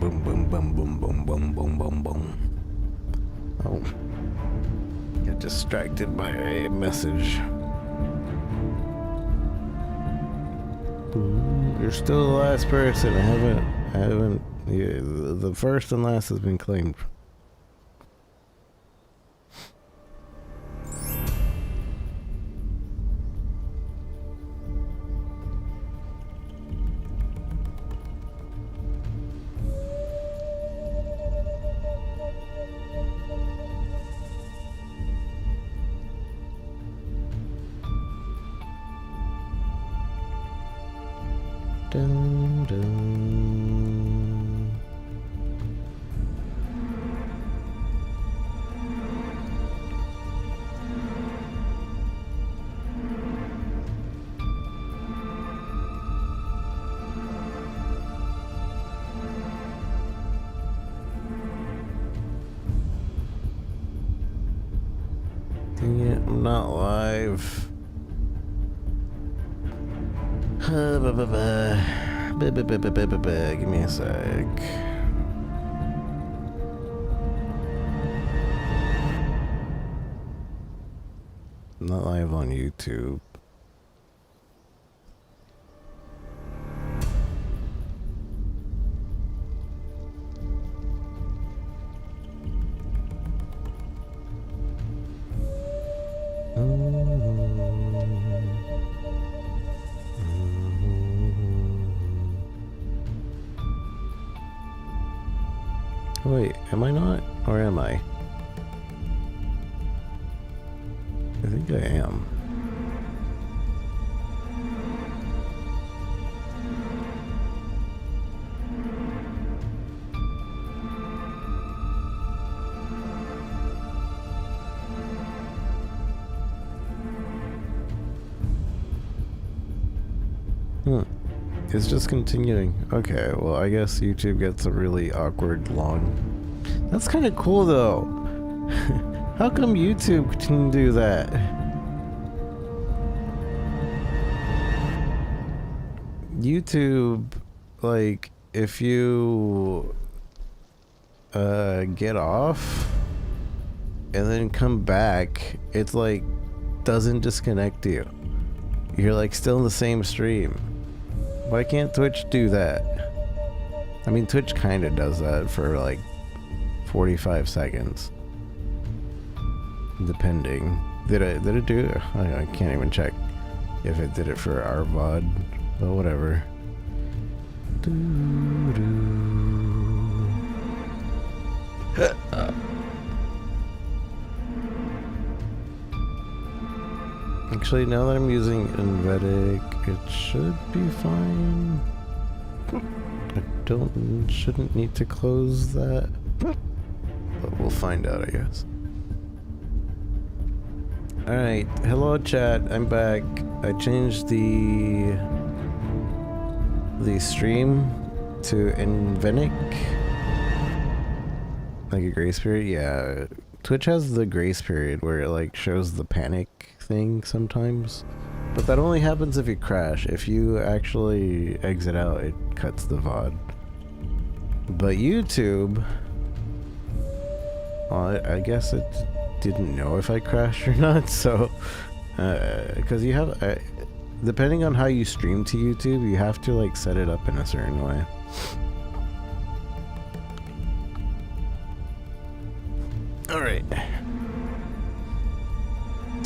Boom, boom, boom, boom, boom, boom, boom, boom, boom. Oh. Get distracted by a message. You're still the last person. I haven't, yeah, the first and last has been claimed. Dun, dun. Dang it, I'm not live. Give me a sec. I'm not live on YouTube. Wait, am I not? Or am I? I think I am. It's just continuing. Okay, well, I guess YouTube gets a really awkward long... That's kind of cool, though. How come YouTube can do that? YouTube, like, if you get off and then come back, it's like doesn't disconnect you. You're like still in the same stream. Why can't Twitch do that? I mean, Twitch kind of does that for like 45 seconds, depending. Did it do it? I can't even check if it did it for our VOD, but whatever. Actually, now that I'm using Envetic, it should be fine. I shouldn't need to close that, but we'll find out, I guess. Alright, hello chat, I'm back. I changed the stream to Envetic. Like a grace period? Yeah. Twitch has the grace period where it like shows the panic thing sometimes. But that only happens if you crash. If you actually exit out, it cuts the VOD. But YouTube, well, I guess it didn't know if I crashed or not, so because you have depending on how you stream to YouTube, you have to like set it up in a certain way. Alright.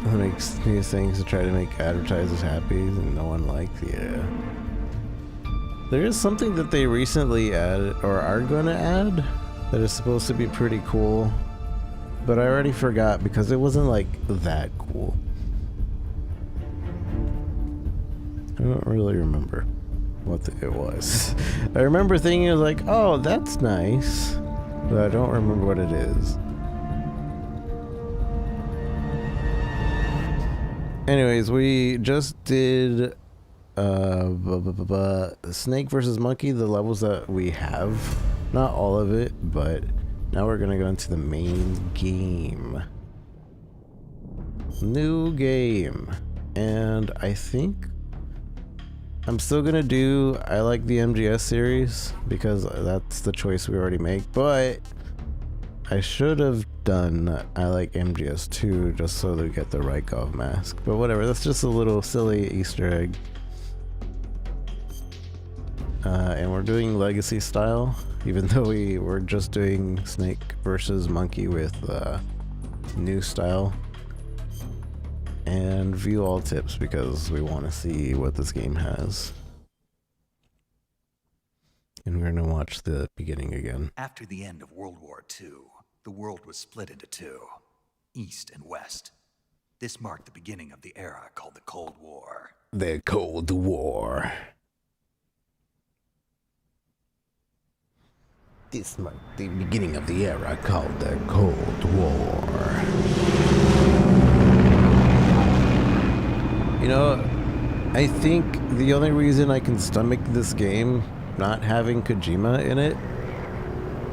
That makes these things to try to make advertisers happy and no one likes. Yeah. There is something that they recently added, or are going to add, that is supposed to be pretty cool. But I already forgot because it wasn't like that cool. I don't really remember what it was. I remember thinking it was like, oh, that's nice. But I don't remember what it is. Anyways, we just did Snake versus Monkey, the levels that we have. Not all of it, but now we're gonna go into the main game. New game. And I think I'm still gonna do I like the MGS series because that's the choice we already make, but I should have done I like MGS 2 just so to get the Rykov mask. But whatever, that's just a little silly Easter egg. And we're doing Legacy style, even though we were just doing Snake versus Monkey with new style. And view all tips because we want to see what this game has. And we're gonna watch the beginning again. After the end of World War II, the world was split into two, East and West. This marked the beginning of the era called the Cold War. The Cold War. This marked the beginning of the era called the Cold War. You know, I think the only reason I can stomach this game not having Kojima in it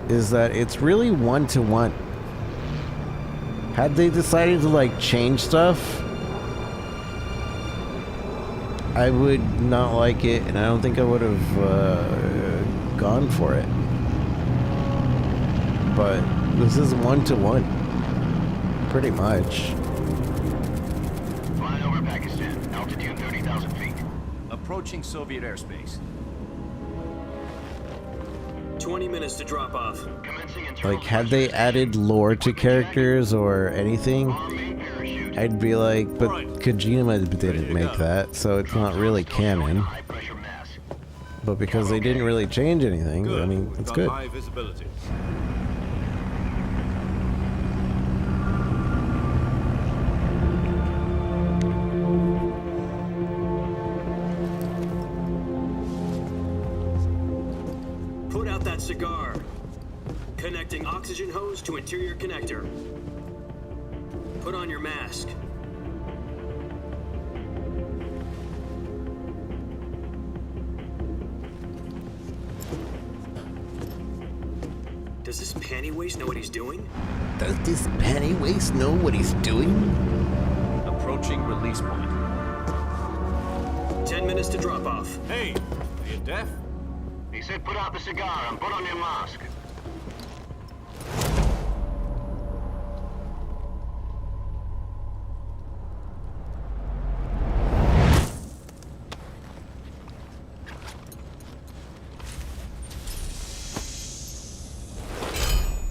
is that it's really one-to-one. Had they decided to like change stuff, I would not like it, and I don't think I would have gone for it. But this is one-to-one, pretty much. Flying over Pakistan, altitude 30,000 feet. Approaching Soviet airspace. 20 minutes to drop off. Like, had they added lore to characters or anything, I'd be like, but Kojima didn't make that, so it's not really canon. But because they didn't really change anything, I mean, it's good. High visibility. Put out that cigar. Connecting oxygen hose to interior connector. Put on your mask. Does this panty waste know what he's doing? Does this panty waste know what he's doing? Approaching release point. 10 minutes to drop off. Hey, Are you deaf? He said put out the cigar and put on your mask.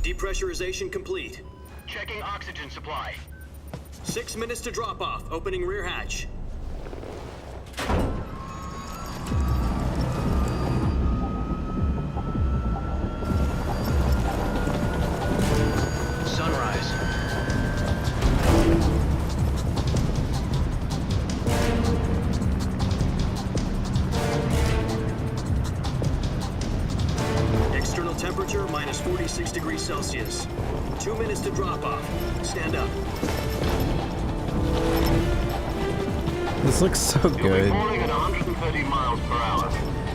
Depressurization complete. Checking oxygen supply. 6 minutes to drop off. Opening rear hatch. Sunrise. External temperature minus 46 degrees Celsius. 2 minutes to drop off. Stand up. This looks so You'll be good. falling at 130 miles per hour.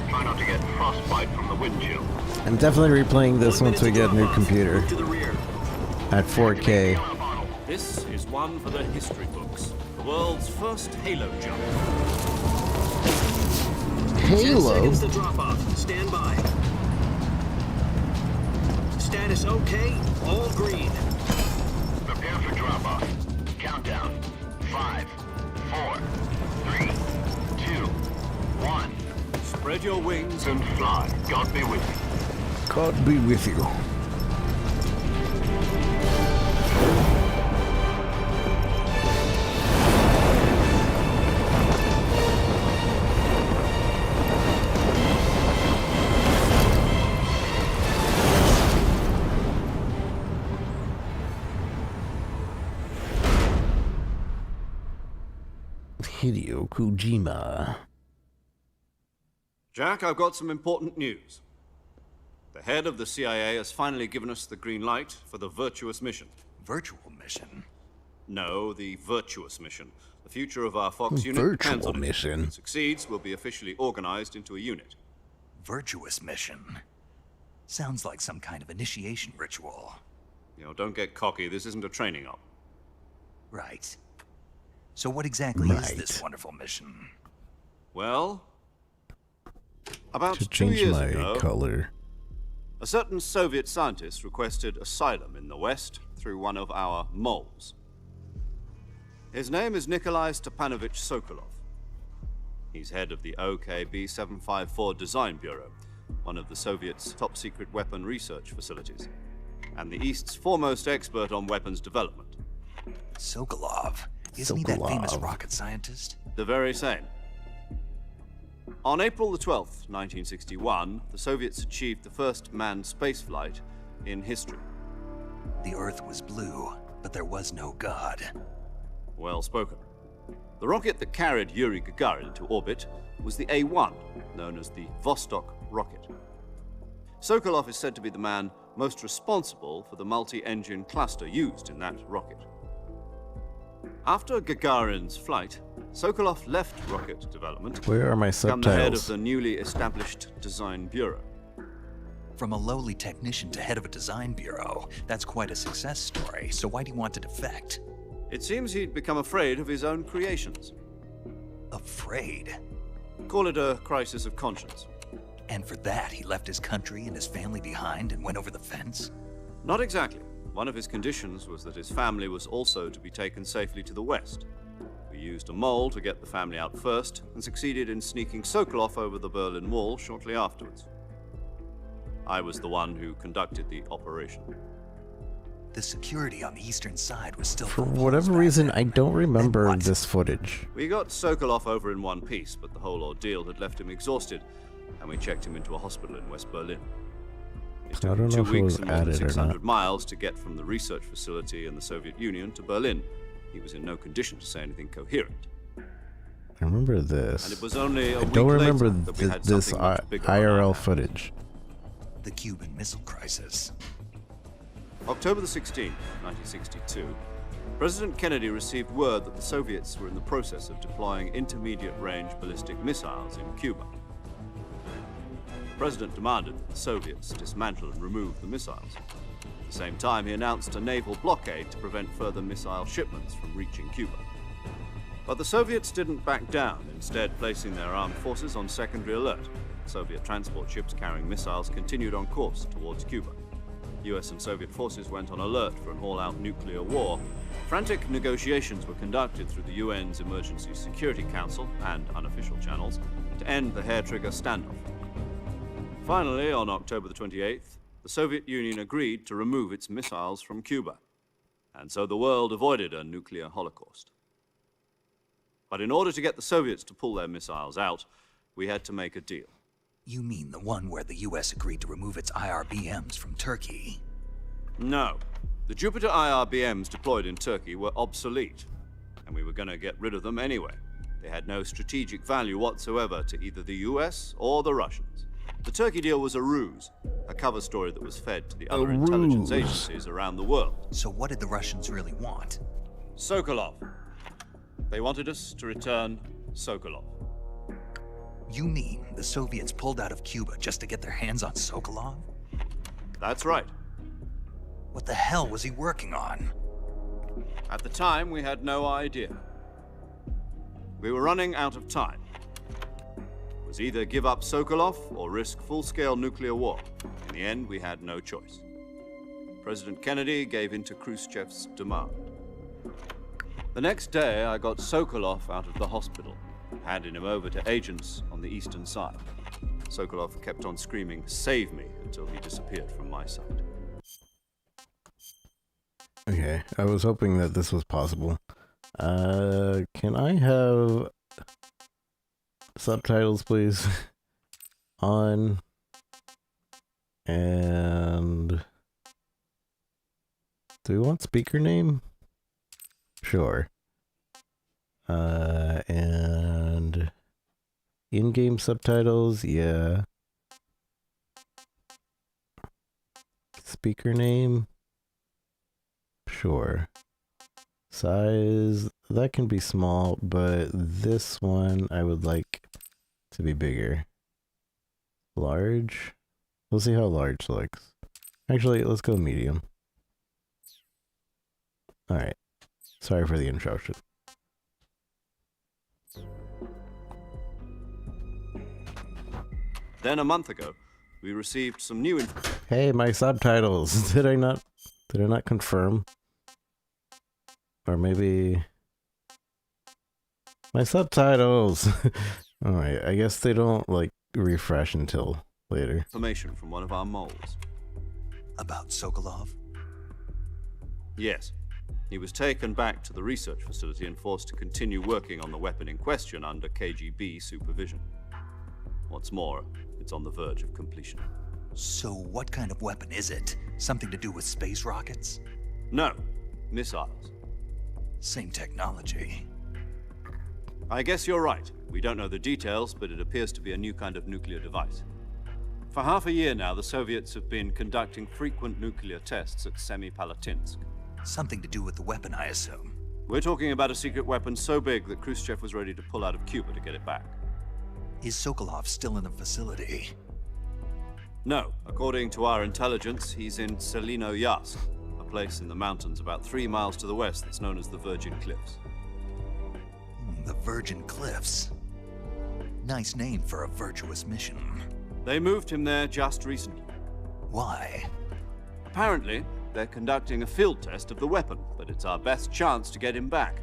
Try not to get frostbite from the wind chill. I'm definitely replaying this 1 once we minute to get a new drop off. computer Move to the rear. at 4K. This is one for the history books. The world's first Halo jump. 10 Halo? seconds to drop off. Stand by. Status okay. All green. Prepare for drop-off. Countdown. 5, 4, 3, 2, 1. Spread your wings And fly. God be with you. God be with you. Hideo Kojima. Jack, I've got some important news. The head of the CIA has finally given us the green light for the virtuous mission. Virtual mission? No, the virtuous mission. The future of our Fox unit depends Virtual on it. mission. If it succeeds, we'll be officially organized into a unit. Virtuous mission? Sounds like some kind of initiation ritual. You know, don't get cocky. This isn't a training op. Right. So what exactly is Right. this wonderful mission? Well, about To 2 change years my ago, color. a certain Soviet scientist requested asylum in the West through one of our moles. His name is Nikolai Stepanovich Sokolov. He's head of the OKB 754 Design Bureau, one of the Soviets' top-secret weapon research facilities, and the East's foremost expert on weapons development. Sokolov. Isn't he that famous Sokolov. rocket scientist? The very same. On April the 12th, 1961, the Soviets achieved the first manned spaceflight in history. The Earth was blue, but there was no God. Well spoken. The rocket that carried Yuri Gagarin into orbit was the A-1, known as the Vostok rocket. Sokolov is said to be the man most responsible for the multi-engine cluster used in that rocket. After Gagarin's flight, Sokolov left rocket development Where are my to become the head of subtitles? the newly established Design Bureau. From a lowly technician to head of a design bureau, that's quite a success story. So why do you want to defect? It seems he'd become afraid of his own creations. Afraid. Call it a crisis of conscience. And for that, he left his country and his family behind and went over the fence? Not exactly. One of his conditions was that his family was also to be taken safely to the West. We used a mole to get the family out first and succeeded in sneaking Sokolov over the Berlin Wall shortly afterwards. I was the one who conducted the operation. The security on the eastern side was still For full of whatever holes reason, back I then. don't remember what? this footage. We got Sokolov over in one piece, but the whole ordeal had left him exhausted, and we checked him into a hospital in West Berlin. It I took don't know 2 if it weeks was and more than added or 600 not. miles to get from the research facility in the Soviet Union to Berlin. He was in no condition to say anything coherent. I remember this. And it was only a I week don't remember later that we had this something much bigger on our IRL hands. footage. The Cuban Missile Crisis. October the 16th, 1962, President Kennedy received word that the Soviets were in the process of deploying intermediate-range ballistic missiles in Cuba. The President demanded that the Soviets dismantle and remove the missiles. At the same time, he announced a naval blockade to prevent further missile shipments from reaching Cuba. But the Soviets didn't back down, instead placing their armed forces on secondary alert. Soviet transport ships carrying missiles continued on course towards Cuba. US and Soviet forces went on alert for an all-out nuclear war. Frantic negotiations were conducted through the UN's Emergency Security Council and unofficial channels to end the hair-trigger standoff. Finally, on October the 28th, the Soviet Union agreed to remove its missiles from Cuba, and so the world avoided a nuclear holocaust. But in order to get the Soviets to pull their missiles out, we had to make a deal. You mean the one where the US agreed to remove its IRBMs from Turkey? No. The Jupiter IRBMs deployed in Turkey were obsolete, and we were going to get rid of them anyway. They had no strategic value whatsoever to either the US or the Russians. The Turkey deal was a ruse, a cover story that was fed to the other intelligence agencies around the world. So what did the Russians really want? Sokolov. They wanted us to return Sokolov. You mean the Soviets pulled out of Cuba just to get their hands on Sokolov? That's right. What the hell was he working on? At the time, we had no idea. We were running out of time. It was either give up Sokolov or risk full-scale nuclear war. In the end, we had no choice. President Kennedy gave in to Khrushchev's demand. The next day, I got Sokolov out of the hospital, handing him over to agents on the eastern side. Sokolov kept on screaming, "Save me," until he disappeared from my sight. Okay, I was hoping that this was possible. Can I have subtitles, please? On. And do we want speaker name? Sure. And in-game subtitles, yeah. Speaker name, sure. Size, that can be small, but this one I would like to be bigger. Large? We'll see how large looks. Actually, let's go medium. Alright. Sorry for the interruption. Then a month ago, we received some new information. Hey, my subtitles. Did I not confirm? Or maybe my subtitles. Alright, I guess they don't like refresh until later. Information from one of our moles. About Sokolov? Yes. He was taken back to the research facility and forced to continue working on the weapon in question under KGB supervision. What's more, it's on the verge of completion. So what kind of weapon is it? Something to do with space rockets? No, missiles. Same technology. I guess you're right. We don't know the details, but it appears to be a new kind of nuclear device. For half a year now, the Soviets have been conducting frequent nuclear tests at Semipalatinsk. Something to do with the weapon, I assume. We're talking about a secret weapon so big that Khrushchev was ready to pull out of Cuba to get it back. Is Sokolov still in the facility? No. According to our intelligence, he's in Selino-Yarsk, a place in the mountains about 3 miles to the west that's known as the Virgin Cliffs. The Virgin Cliffs. Nice name for a virtuous mission. They moved him there just recently. Why? Apparently, they're conducting a field test of the weapon, but it's our best chance to get him back.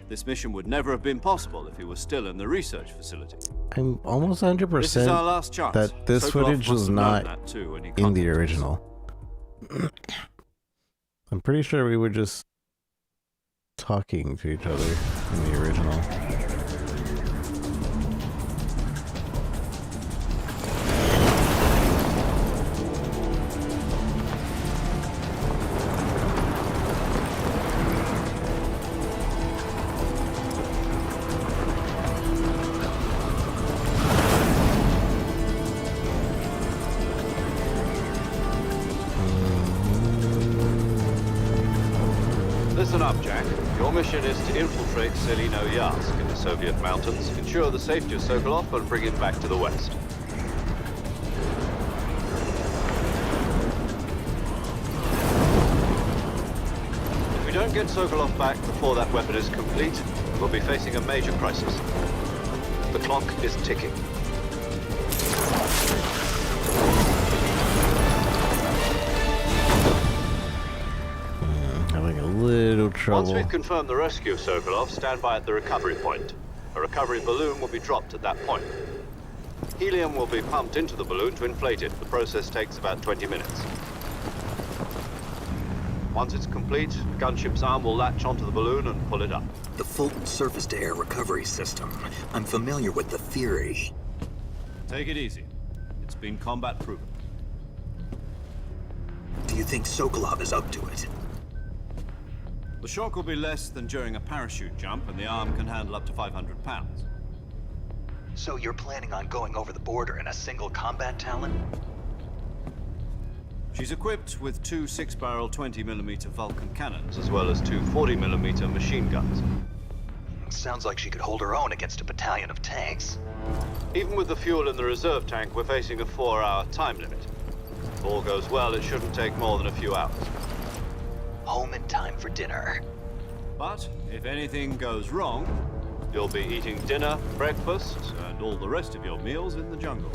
This mission would never have been possible if he was still in the research facility. I'm almost 100% This is our last chance. that this Sokolov footage must was have known not that too when he in the contacted us. original. I'm pretty sure we were just talking to each other in the original. Listen up, Jack. Your mission is to infiltrate Selino-Yarsk in the Soviet mountains, ensure the safety of Sokolov, and bring him back to the west. If we don't get Sokolov back before that weapon is complete, we'll be facing a major crisis. The clock is ticking. Having a little trouble. Once we've confirmed the rescue of Sokolov, stand by at the recovery point. A recovery balloon will be dropped at that point. Helium will be pumped into the balloon to inflate it. The process takes about 20 minutes. Once it's complete, the gunship's arm will latch onto the balloon and pull it up. The Fulton surface-to-air recovery system. I'm familiar with the theory. Take it easy. It's been combat proven. Do you think Sokolov is up to it? The shock will be less than during a parachute jump, and the arm can handle up to 500 pounds. So you're planning on going over the border in a single combat Talon? She's equipped with two 6-barrel 20mm Vulcan cannons, as well as two 40mm machine guns. Sounds like she could hold her own against a battalion of tanks. Even with the fuel in the reserve tank, we're facing a 4-hour time limit. If all goes well, it shouldn't take more than a few hours. Home in time for dinner. But if anything goes wrong, you'll be eating dinner, breakfast, and all the rest of your meals in the jungle.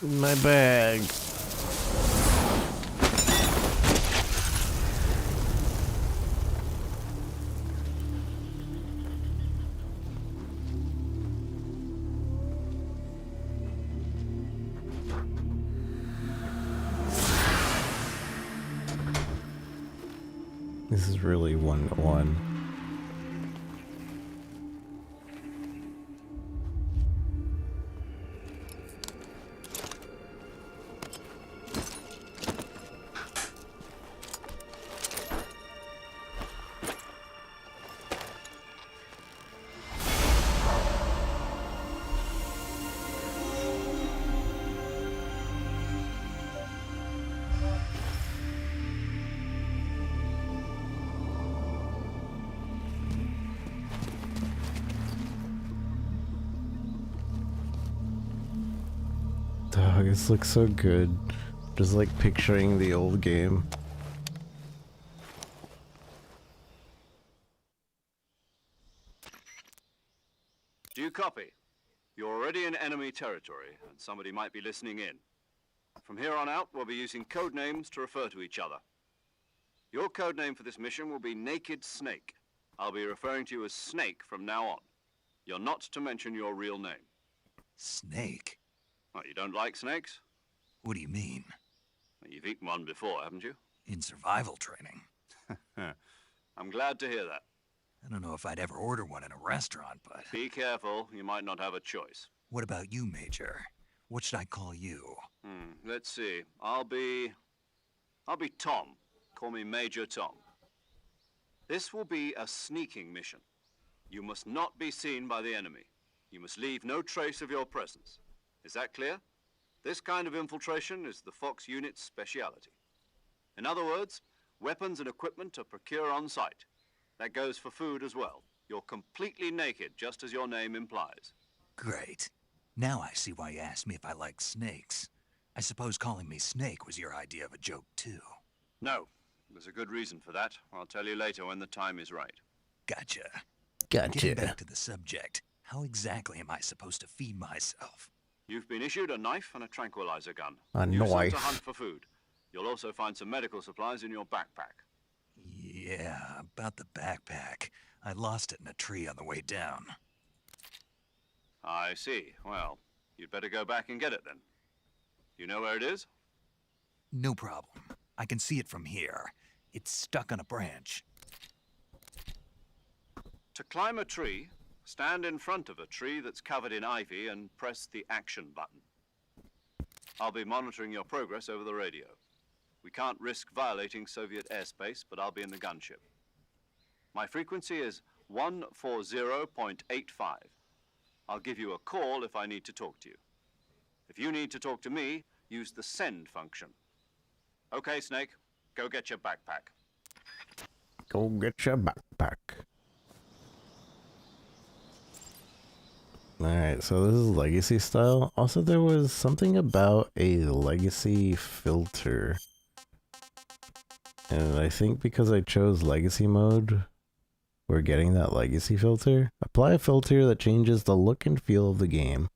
My bag. This is really 1-1. Oh, this looks so good. Just like picturing the old game. Do you copy? You're already in enemy territory, and somebody might be listening in. From here on out, we'll be using code names to refer to each other. Your code name for this mission will be Naked Snake. I'll be referring to you as Snake from now on. You're not to mention your real name. Snake? Well, you don't like snakes? What do you mean? Well, you've eaten one before, haven't you? In survival training. I'm glad to hear that. I don't know if I'd ever order one in a restaurant, but... Be careful, you might not have a choice. What about you, Major? What should I call you? Let's see. I'll be Tom. Call me Major Tom. This will be a sneaking mission. You must not be seen by the enemy. You must leave no trace of your presence. Is that clear? This kind of infiltration is the Fox unit's speciality. In other words, weapons and equipment are procured on site. That goes for food as well. You're completely naked, just as your name implies. Great. Now I see why you asked me if I like snakes. I suppose calling me Snake was your idea of a joke, too. No, there's a good reason for that. I'll tell you later when the time is right. Gotcha. Gotcha. Getting back to the subject, how exactly am I supposed to feed myself? You've been issued a knife and a tranquilizer gun. A Use them knife. to hunt for food. You'll also find some medical supplies in your backpack. Yeah, about the backpack. I lost it in a tree on the way down. I see. Well, you'd better go back and get it then. You know where it is? No problem. I can see it from here. It's stuck on a branch. To climb a tree, stand in front of a tree that's covered in ivy and press the action button. I'll be monitoring your progress over the radio. We can't risk violating Soviet airspace, but I'll be in the gunship. My frequency is 140.85. I'll give you a call if I need to talk to you. If you need to talk to me, use the send function. Okay, Snake, go get your backpack. Go get your backpack. Alright, so this is legacy style. Also, there was something about a legacy filter. And I think because I chose legacy mode, we're getting that legacy filter. Apply a filter that changes the look and feel of the game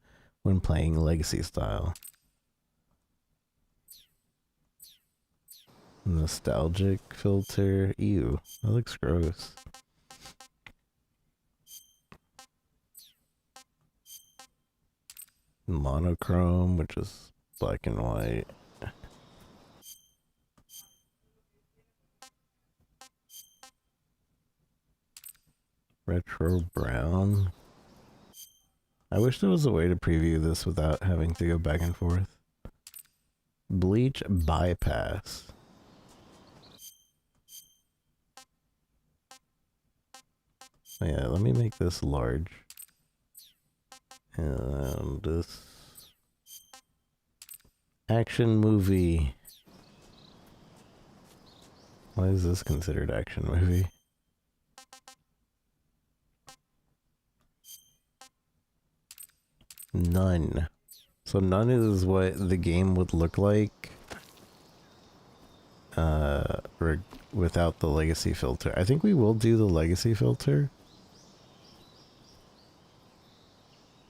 when playing legacy style. Nostalgic filter. Ew, that looks gross. Monochrome, which is black and white. Retro brown. I wish there was a way to preview this without having to go back and forth. Bleach bypass. Yeah, let me make this large. And this action movie. Why is this considered action movie? None. So none is what the game would look like without the legacy filter. I think we will do the legacy filter,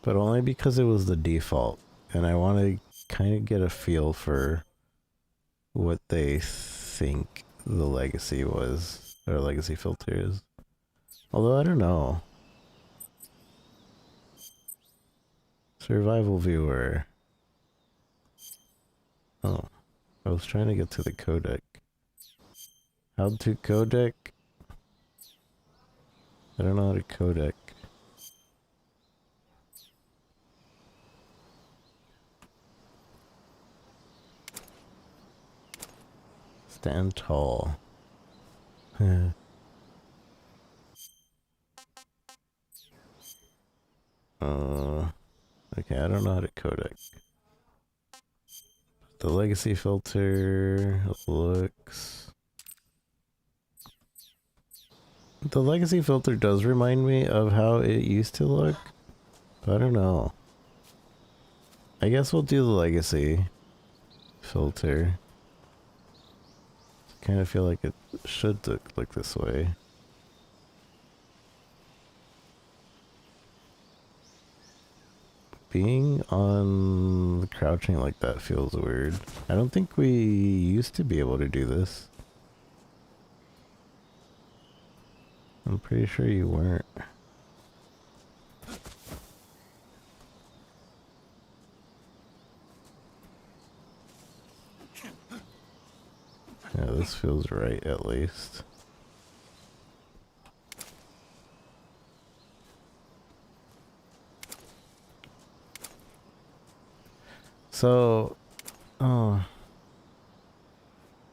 but only because it was the default, and I want to kind of get a feel for what they think the legacy was, or legacy filter is. Although I don't know. Survival viewer. Oh, I was trying to get to the codec. How to codec? I don't know how to codec. Stand tall. Okay, I don't know how to codec. The legacy filter looks... The legacy filter does remind me of how it used to look, but I don't know. I guess we'll do the legacy filter. I kind of feel like it should look this way. Being on crouching like that feels weird. I don't think we used to be able to do this. I'm pretty sure you weren't. Yeah, this feels right at least. So, oh,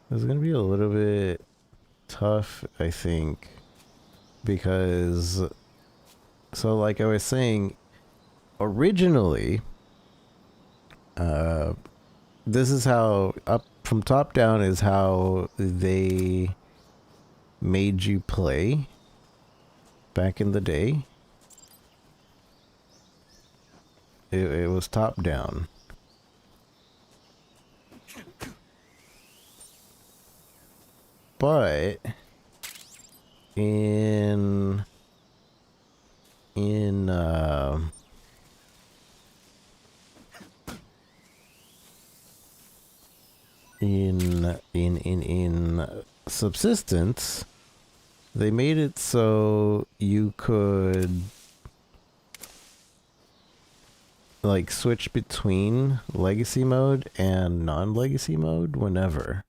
it's gonna be a little bit tough, I think, because, so like I was saying, originally, this is how, up from top down is how they made you play back in the day. It was top down. But in subsistence, they made it so you could like switch between legacy mode and non-legacy mode whenever.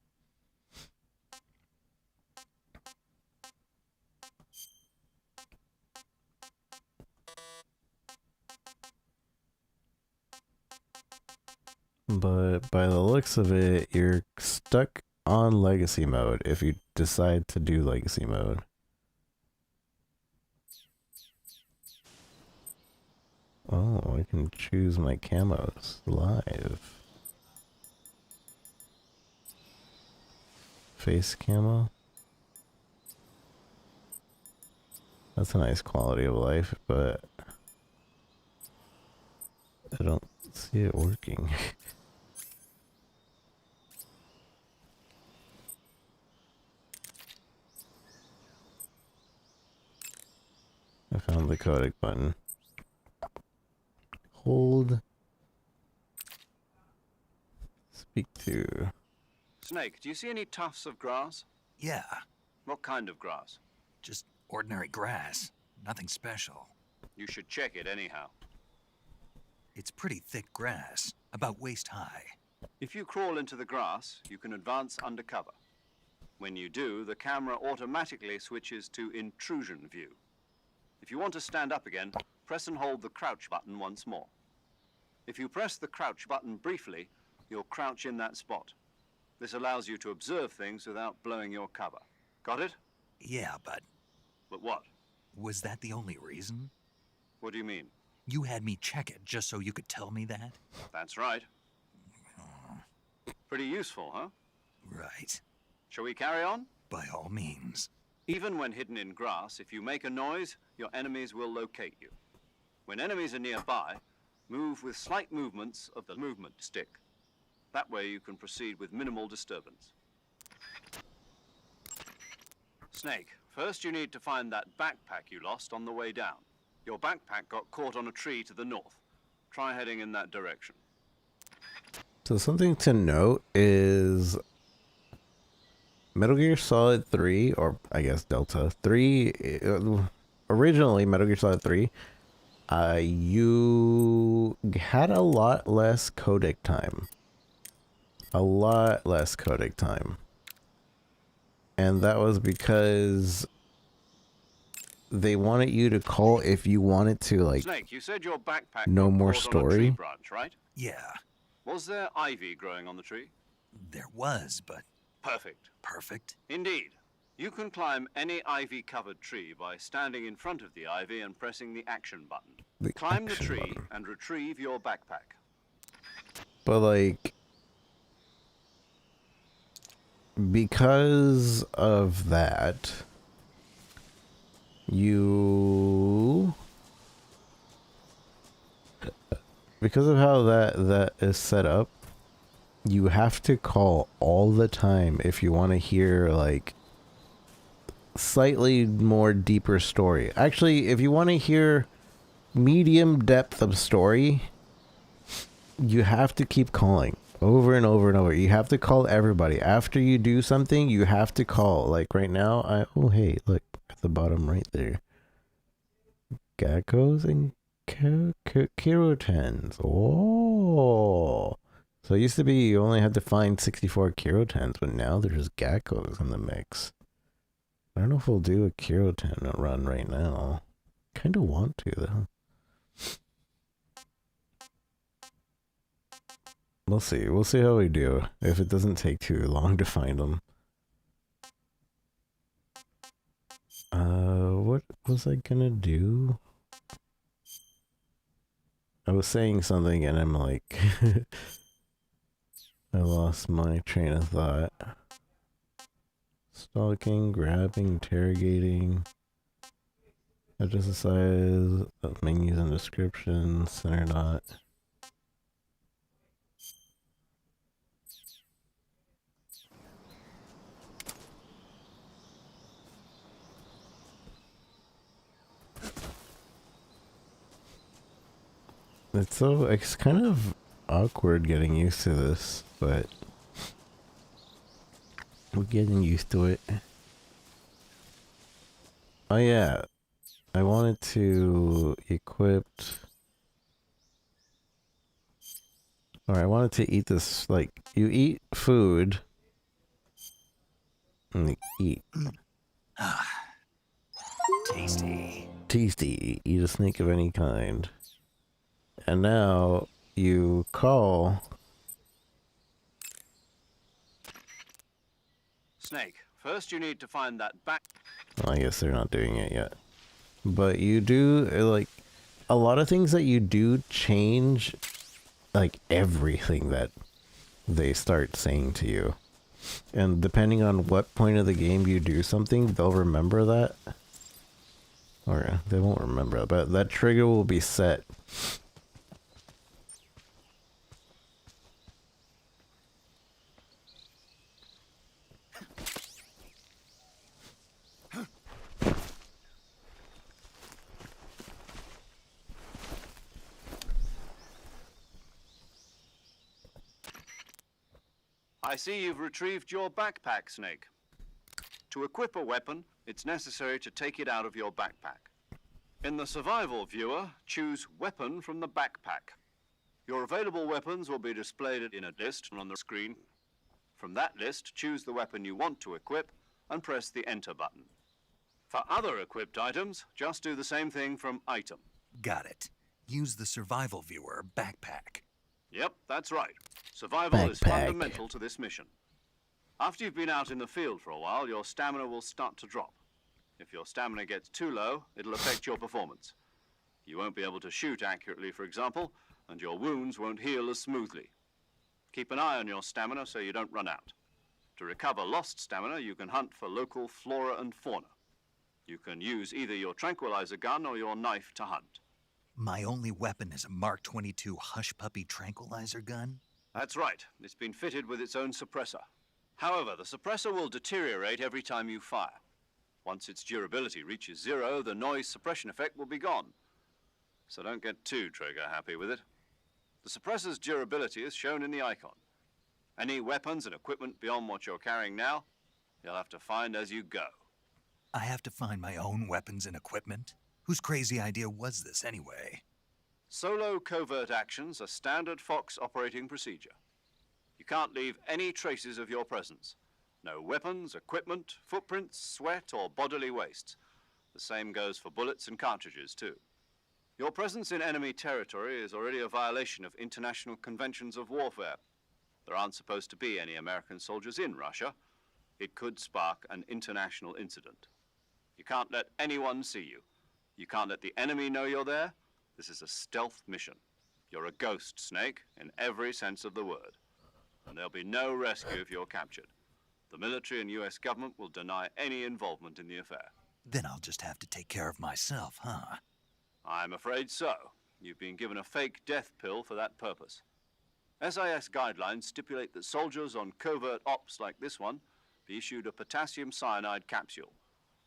But by the looks of it, you're stuck on legacy mode if you decide to do legacy mode. Oh, I can choose my camos live. Face camo. That's a nice quality of life, but I don't see it working. I found the codec button. Hold. Speak to. Snake, do you see any tufts of grass? Yeah, What kind of grass? just ordinary grass. Nothing special. You should check it anyhow. It's pretty thick grass, about waist high. If you crawl into the grass, you can advance undercover. When you do, the camera automatically switches to intrusion view. If you want to stand up again, press and hold the crouch button once more. If you press the crouch button briefly, you'll crouch in that spot. This allows you to observe things without blowing your cover. Got it? Yeah, but But what? was that the only reason? What do you mean? You had me check it just so you could tell me that? That's right. Pretty useful, huh? Right. Shall we carry on? By all means. Even when hidden in grass, if you make a noise, your enemies will locate you. When enemies are nearby, move with slight movements of the movement stick. That way you can proceed with minimal disturbance. Snake, first you need to find that backpack you lost on the way down. Your backpack got caught on a tree to the north. Try heading in that direction. So something to note is Metal Gear Solid 3, or I guess Delta 3, originally Metal Gear Solid 3, you had a lot less codec time. A lot less codec time. And that was because they wanted you to call if you wanted to, like, Snake, you said your backpack no got more caught on a story? tree branch, right? Yeah, Was there ivy growing on the tree? there was, but Perfect. perfect. Indeed. You can climb any ivy-covered tree by standing in front of the ivy and pressing the action button. The Climb the action tree button. and retrieve your backpack. But like, because of that, because of how that is set up, you have to call all the time if you want to hear like slightly more deeper story. Actually, if you want to hear medium depth of story, you have to keep calling over and over and over. You have to call everybody. After you do something, you have to call. Like right now, oh hey, look at the bottom right there. Geckos and Kirotens. Oh. So it used to be you only had to find 64 Kirotens, but now there's geckos in the mix. I don't know if we'll do a Kiroten run right now. Kind of want to, though. We'll see. We'll see how we do. If it doesn't take too long to find them. What was I gonna do? I was saying something and I'm like... I lost my train of thought. Stalking, grabbing, interrogating. Adjust the size of menus and descriptions, center dot. It's kind of awkward getting used to this, but we're getting used to it. Oh yeah, I wanted to equip, or I wanted to eat this, like, you eat food, and you eat. Tasty. Tasty, eat a snake of any kind. And now you call. Snake, first you need to find that back... Well, I guess they're not doing it yet. But you do, like, a lot of things that you do change, like, everything that they start saying to you. And depending on what point of the game you do something, they'll remember that. Or they won't remember it, but that trigger will be set. I see you've retrieved your backpack, Snake. To equip a weapon, it's necessary to take it out of your backpack. In the survival viewer, choose Weapon from the backpack. Your available weapons will be displayed in a list on the screen. From that list, choose the weapon you want to equip and press the Enter button. For other equipped items, just do the same thing from Item. Got it. Use the survival viewer backpack. Yep, that's right. Survival is Backpack. fundamental to this mission. After you've been out in the field for a while, your stamina will start to drop. If your stamina gets too low, it'll affect your performance. You won't be able to shoot accurately, for example, and your wounds won't heal as smoothly. Keep an eye on your stamina so you don't run out. To recover lost stamina, you can hunt for local flora and fauna. You can use either your tranquilizer gun or your knife to hunt. My only weapon is a Mark 22 Hush Puppy tranquilizer gun? That's right. It's been fitted with its own suppressor. However, the suppressor will deteriorate every time you fire. Once its durability reaches 0, the noise suppression effect will be gone. So don't get too trigger-happy with it. The suppressor's durability is shown in the icon. Any weapons and equipment beyond what you're carrying now, you'll have to find as you go. I have to find my own weapons and equipment? Whose crazy idea was this anyway? Solo covert actions are standard Fox operating procedure. You can't leave any traces of your presence. No weapons, equipment, footprints, sweat, or bodily waste. The same goes for bullets and cartridges, too. Your presence in enemy territory is already a violation of international conventions of warfare. There aren't supposed to be any American soldiers in Russia. It could spark an international incident. You can't let anyone see you. You can't let the enemy know you're there. This is a stealth mission. You're a ghost, Snake, in every sense of the word. And there'll be no rescue if you're captured. The military and US government will deny any involvement in the affair. Then I'll just have to take care of myself, huh? I'm afraid so. You've been given a fake death pill for that purpose. SIS guidelines stipulate that soldiers on covert ops like this one be issued a potassium cyanide capsule.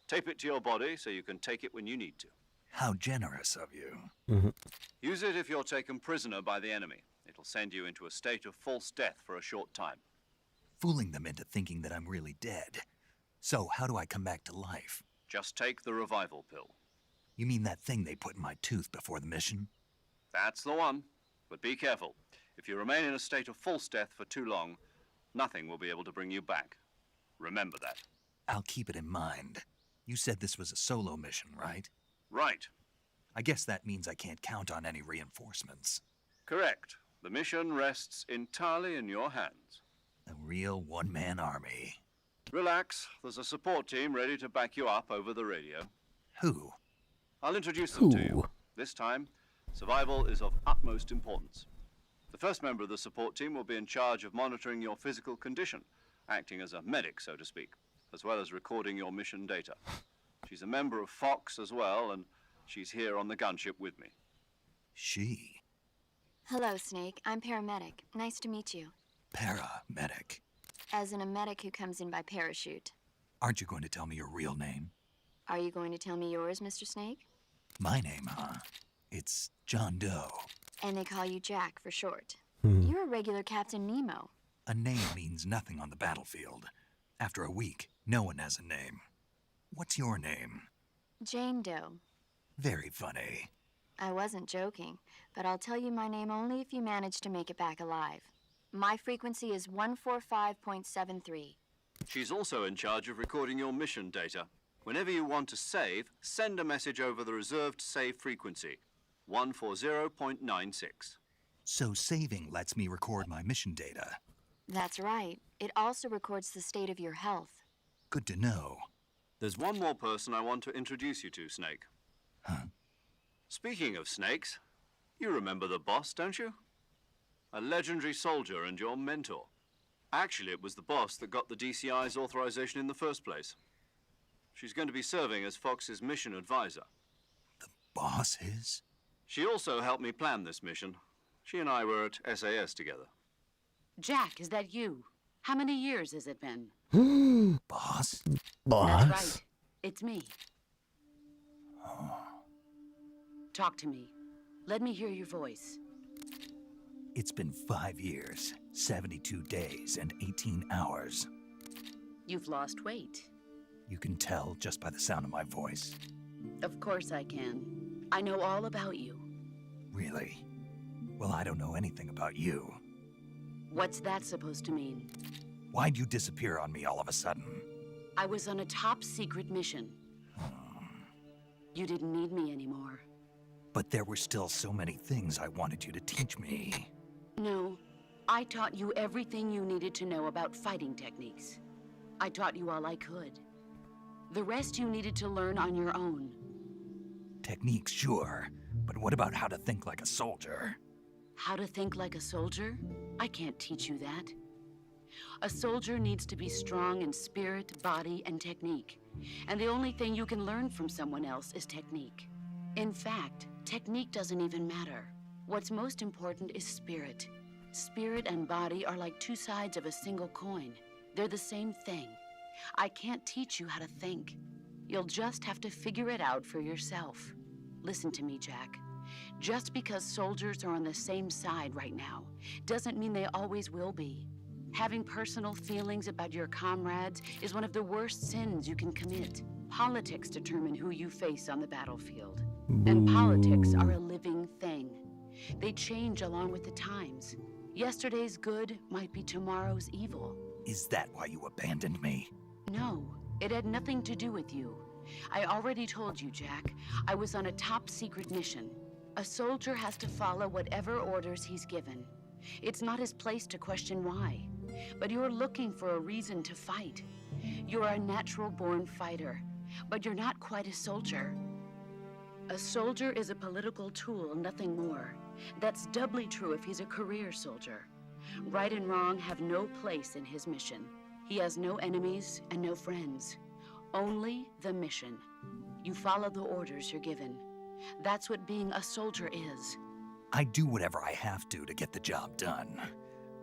Tape it to your body so you can take it when you need to. How generous of you. Use it if you're taken prisoner by the enemy. It'll send you into a state of false death for a short time. Fooling them into thinking that I'm really dead. So how do I come back to life? Just take the revival pill. You mean that thing they put in my tooth before the mission? That's the one. But be careful. If you remain in a state of false death for too long, nothing will be able to bring you back. Remember that. I'll keep it in mind. You said this was a solo mission, right? Right. I guess that means I can't count on any reinforcements. Correct. The mission rests entirely in your hands. A real one-man army. Relax. There's a support team ready to back you up over the radio. Who? I'll introduce them to Who? you. This time, survival is of utmost importance. The first member of the support team will be in charge of monitoring your physical condition, acting as a medic, so to speak, as well as recording your mission data. She's a member of Fox as well, and she's here on the gunship with me. She. Hello, Snake. I'm paramedic. Nice to meet you. Paramedic. As in a medic who comes in by parachute. Aren't you going to tell me your real name? Are you going to tell me yours, Mr. Snake? My name, huh? It's John Doe. And they call you Jack for short. Hmm. You're a regular Captain Nemo. A name means nothing on the battlefield. After a week, no one has a name. What's your name? Jane Doe. Very funny. I wasn't joking, but I'll tell you my name only if you manage to make it back alive. My frequency is 145.73. She's also in charge of recording your mission data. Whenever you want to save, send a message over the reserved save frequency, 140.96. So saving lets me record my mission data. That's right. It also records the state of your health. Good to know. There's one more person I want to introduce you to, Snake. Huh? Speaking of snakes, you remember the boss, don't you? A legendary soldier and your mentor. Actually, it was the boss that got the DCI's authorization in the first place. She's going to be serving as Fox's mission advisor. Boss is? She also helped me plan this mission. She and I were at SAS together. Jack, is that you? How many years has it been? Boss? Boss? That's right. It's me. Talk to me. Let me hear your voice. It's been 5 years, 72 days, and 18 hours. You've lost weight. You can tell just by the sound of my voice. Of course I can. I know all about you. Really? Well, I don't know anything about you. What's that supposed to mean? Why'd you disappear on me all of a sudden? I was on a top secret mission. You didn't need me anymore. But there were still so many things I wanted you to teach me. No, I taught you everything you needed to know about fighting techniques. I taught you all I could. The rest you needed to learn on your own. Techniques, sure. But what about how to think like a soldier? How to think like a soldier? I can't teach you that. A soldier needs to be strong in spirit, body, and technique. And the only thing you can learn from someone else is technique. In fact, technique doesn't even matter. What's most important is spirit. Spirit and body are like two sides of a single coin. They're the same thing. I can't teach you how to think. You'll just have to figure it out for yourself. Listen to me, Jack. Just because soldiers are on the same side right now doesn't mean they always will be. Having personal feelings about your comrades is one of the worst sins you can commit. Politics determine who you face on the battlefield. And politics are a living thing. They change along with the times. Yesterday's good might be tomorrow's evil. Is that why you abandoned me? No, it had nothing to do with you. I already told you, Jack. I was on a top secret mission. A soldier has to follow whatever orders he's given. It's not his place to question why. But you're looking for a reason to fight. You're a natural-born fighter, but you're not quite a soldier. A soldier is a political tool, nothing more. That's doubly true if he's a career soldier. Right and wrong have no place in his mission. He has no enemies and no friends. Only the mission. You follow the orders you're given. That's what being a soldier is. I do whatever I have to get the job done.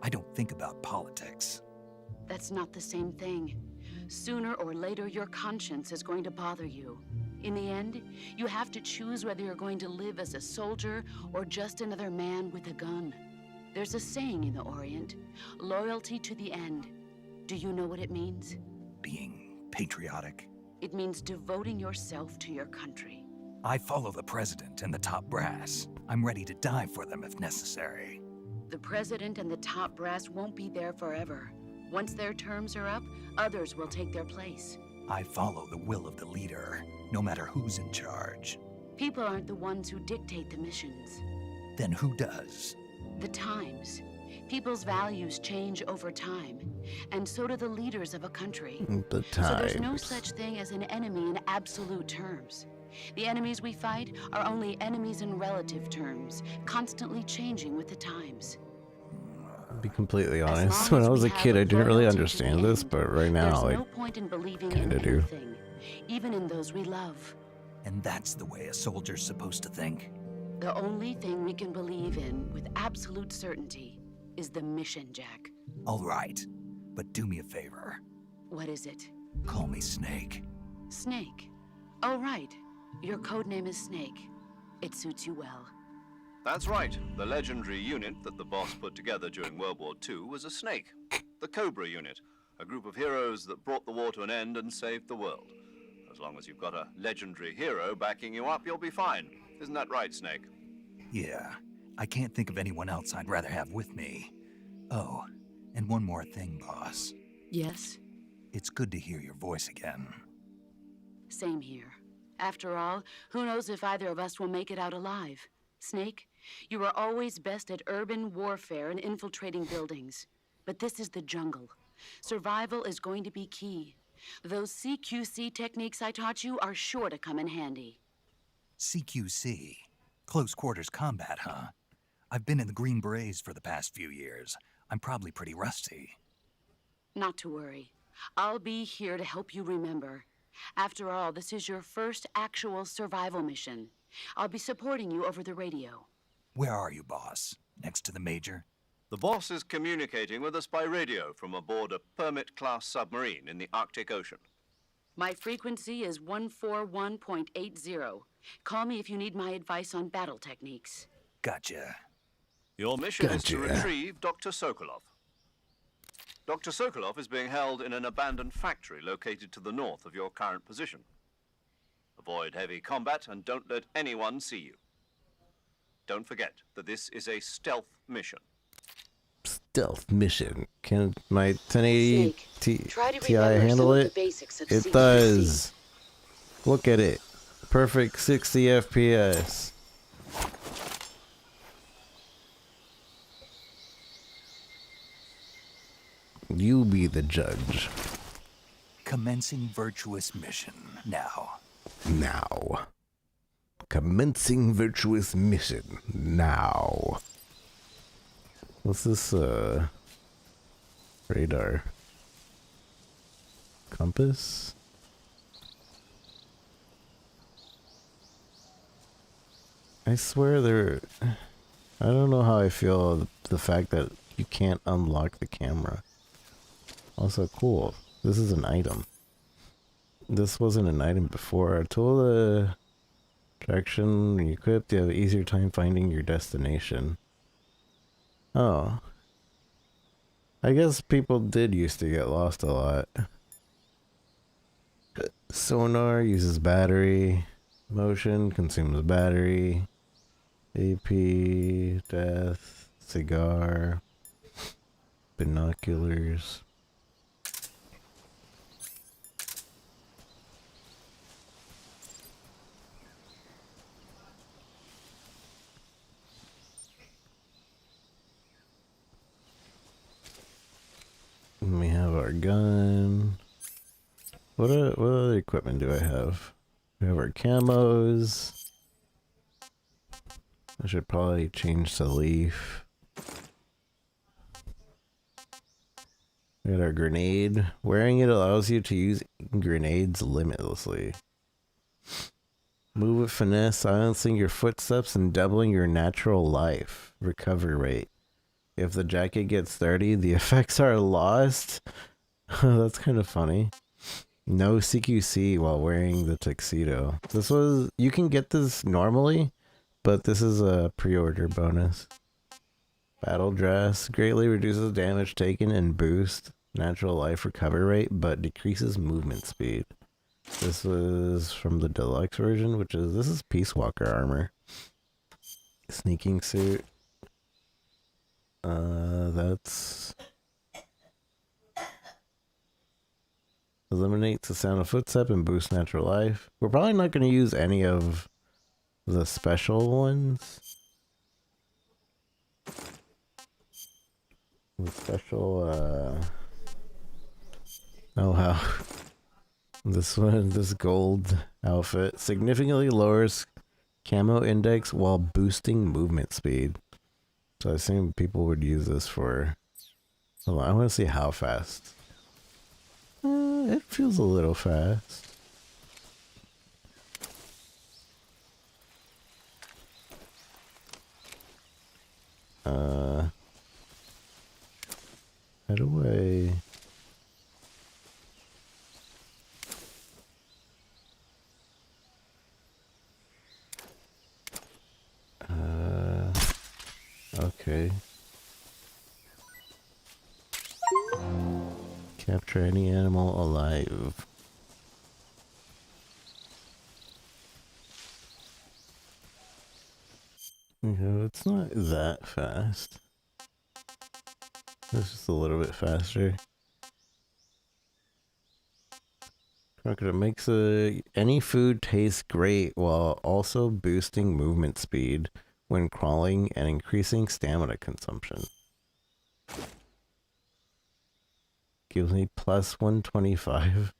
I don't think about politics. That's not the same thing. Sooner or later, your conscience is going to bother you. In the end, you have to choose whether you're going to live as a soldier or just another man with a gun. There's a saying in the Orient, loyalty to the end. Do you know what it means? Being patriotic. It means devoting yourself to your country. I follow the president and the top brass. I'm ready to die for them if necessary. The president and the top brass won't be there forever. Once their terms are up, others will take their place. I follow the will of the leader, no matter who's in charge. People aren't the ones who dictate the missions. Then who does? The times. People's values change over time, and so do the leaders of a country. The So there's no times. such thing as an enemy in absolute terms. The enemies we fight are only enemies in relative terms, constantly changing with the times. To be completely As honest, long when as I was we a have kid, I didn't really loyalty to the understand this, end, but right now, There's like, no point in believing in kinda do. anything, even in those we love. And that's the way a soldier's supposed to think. The only thing we can believe in with absolute certainty is the mission, Jack. All right, but do me a favor. What is it? Call me Snake. Snake. Oh, right. Your code name is Snake. It suits you well. That's right. The legendary unit that the boss put together during World War II was a snake. The Cobra unit, a group of heroes that brought the war to an end and saved the world. As long as you've got a legendary hero backing you up, you'll be fine. Isn't that right, Snake? Yeah, I can't think of anyone else I'd rather have with me. Oh, and one more thing, boss. Yes? It's good to hear your voice again. Same here. After all, who knows if either of us will make it out alive? Snake, you are always best at urban warfare and infiltrating buildings. But this is the jungle. Survival is going to be key. Those CQC techniques I taught you are sure to come in handy. CQC. Close quarters combat, huh? I've been in the Green Berets for the past few years. I'm probably pretty rusty. Not to worry. I'll be here to help you remember. After all, this is your first actual survival mission. I'll be supporting you over the radio. Where are you, boss? Next to the Major? The boss is communicating with us by radio from aboard a Permit-class submarine in the Arctic Ocean. My frequency is 141.80. Call me if you need my advice on battle techniques. Gotcha. Your mission is to Gotcha. retrieve Dr. Sokolov. Dr. Sokolov is being held in an abandoned factory located to the north of your current position. Avoid heavy combat and don't let anyone see you. Don't forget that this is a stealth mission. Stealth mission. Can my 1080 Snake, try to Ti remember handle some of it? the basics of It CQC. does. Look at it. Perfect 60 FPS. You be the judge. Commencing virtuous mission now. Now. Commencing virtuous mission. Now. What's this, radar? Compass? I swear there... I don't know how I feel the fact that you can't unlock the camera. Also cool. This is an item. This wasn't an item before. Tool attraction when you equipped, you have an easier time finding your destination. Oh. I guess people did used to get lost a lot. Sonar uses battery. Motion consumes battery. AP, death, cigar, binoculars. And we have our gun. What other equipment do I have? We have our camos. I should probably change to leaf. We got our grenade. Wearing it allows you to use grenades limitlessly. Move with finesse, silencing your footsteps and doubling your natural life recovery rate. If the jacket gets dirty, the effects are lost. That's kind of funny. No CQC while wearing the tuxedo. You can get this normally, but this is a pre-order bonus. Battle dress greatly reduces damage taken and boosts natural life recovery rate, but decreases movement speed. This was from the deluxe version, this is Peace Walker armor. Sneaking suit. That's... Eliminates the sound of footstep and boosts natural life. We're probably not going to use any of the special ones. The special, oh wow. This gold outfit significantly lowers camo index while boosting movement speed. So I assume people would use this for... Hold on, I want to see how fast. It feels a little fast. How do I... Okay. Capture any animal alive. No, it's not that fast. It's just a little bit faster. Okay, it makes any food taste great while also boosting movement speed when crawling and increasing stamina consumption. Gives me plus 125.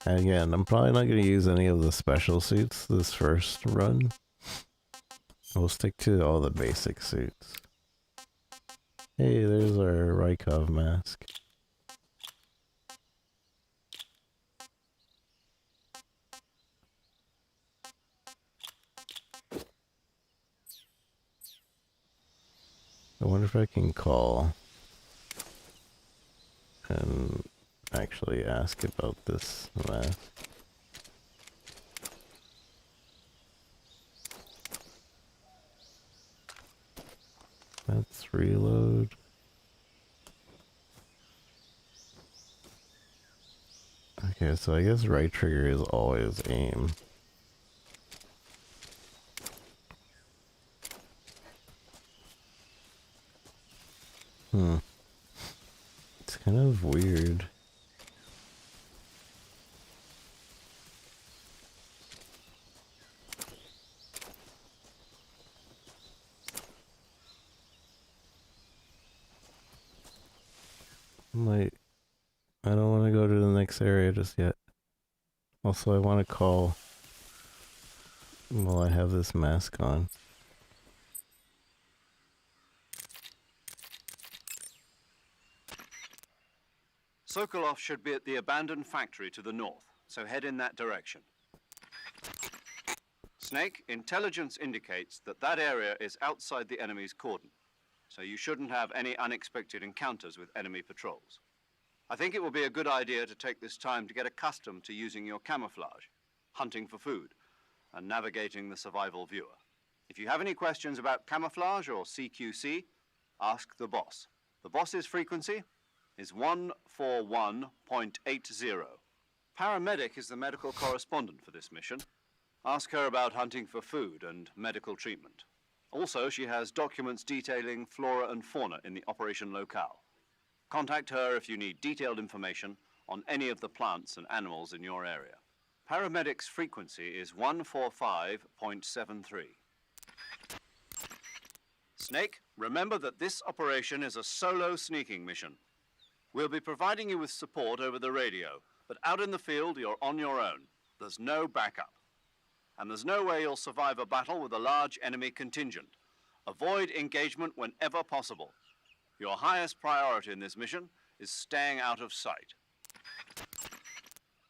Again, I'm probably not going to use any of the special suits this first run. We'll stick to all the basic suits. Hey, there's our Rykov mask. I wonder if I can call and actually ask about this mask. Let's reload. Okay, so I guess right trigger is always aim. It's kind of weird. I don't want to go to the next area just yet. Also, I want to call while I have this mask on. Sokolov should be at the abandoned factory to the north, so head in that direction. Snake, intelligence indicates that that area is outside the enemy's cordon, so you shouldn't have any unexpected encounters with enemy patrols. I think it will be a good idea to take this time to get accustomed to using your camouflage, hunting for food, and navigating the survival viewer. If you have any questions about camouflage or CQC, ask the boss. The boss's frequency is 141.80. Paramedic is the medical correspondent for this mission. Ask her about hunting for food and medical treatment. Also, she has documents detailing flora and fauna in the operation locale. Contact her if you need detailed information on any of the plants and animals in your area. Paramedic's frequency is 145.73. Snake, remember that this operation is a solo sneaking mission. We'll be providing you with support over the radio, but out in the field, you're on your own. There's no backup. And there's no way you'll survive a battle with a large enemy contingent. Avoid engagement whenever possible. Your highest priority in this mission is staying out of sight.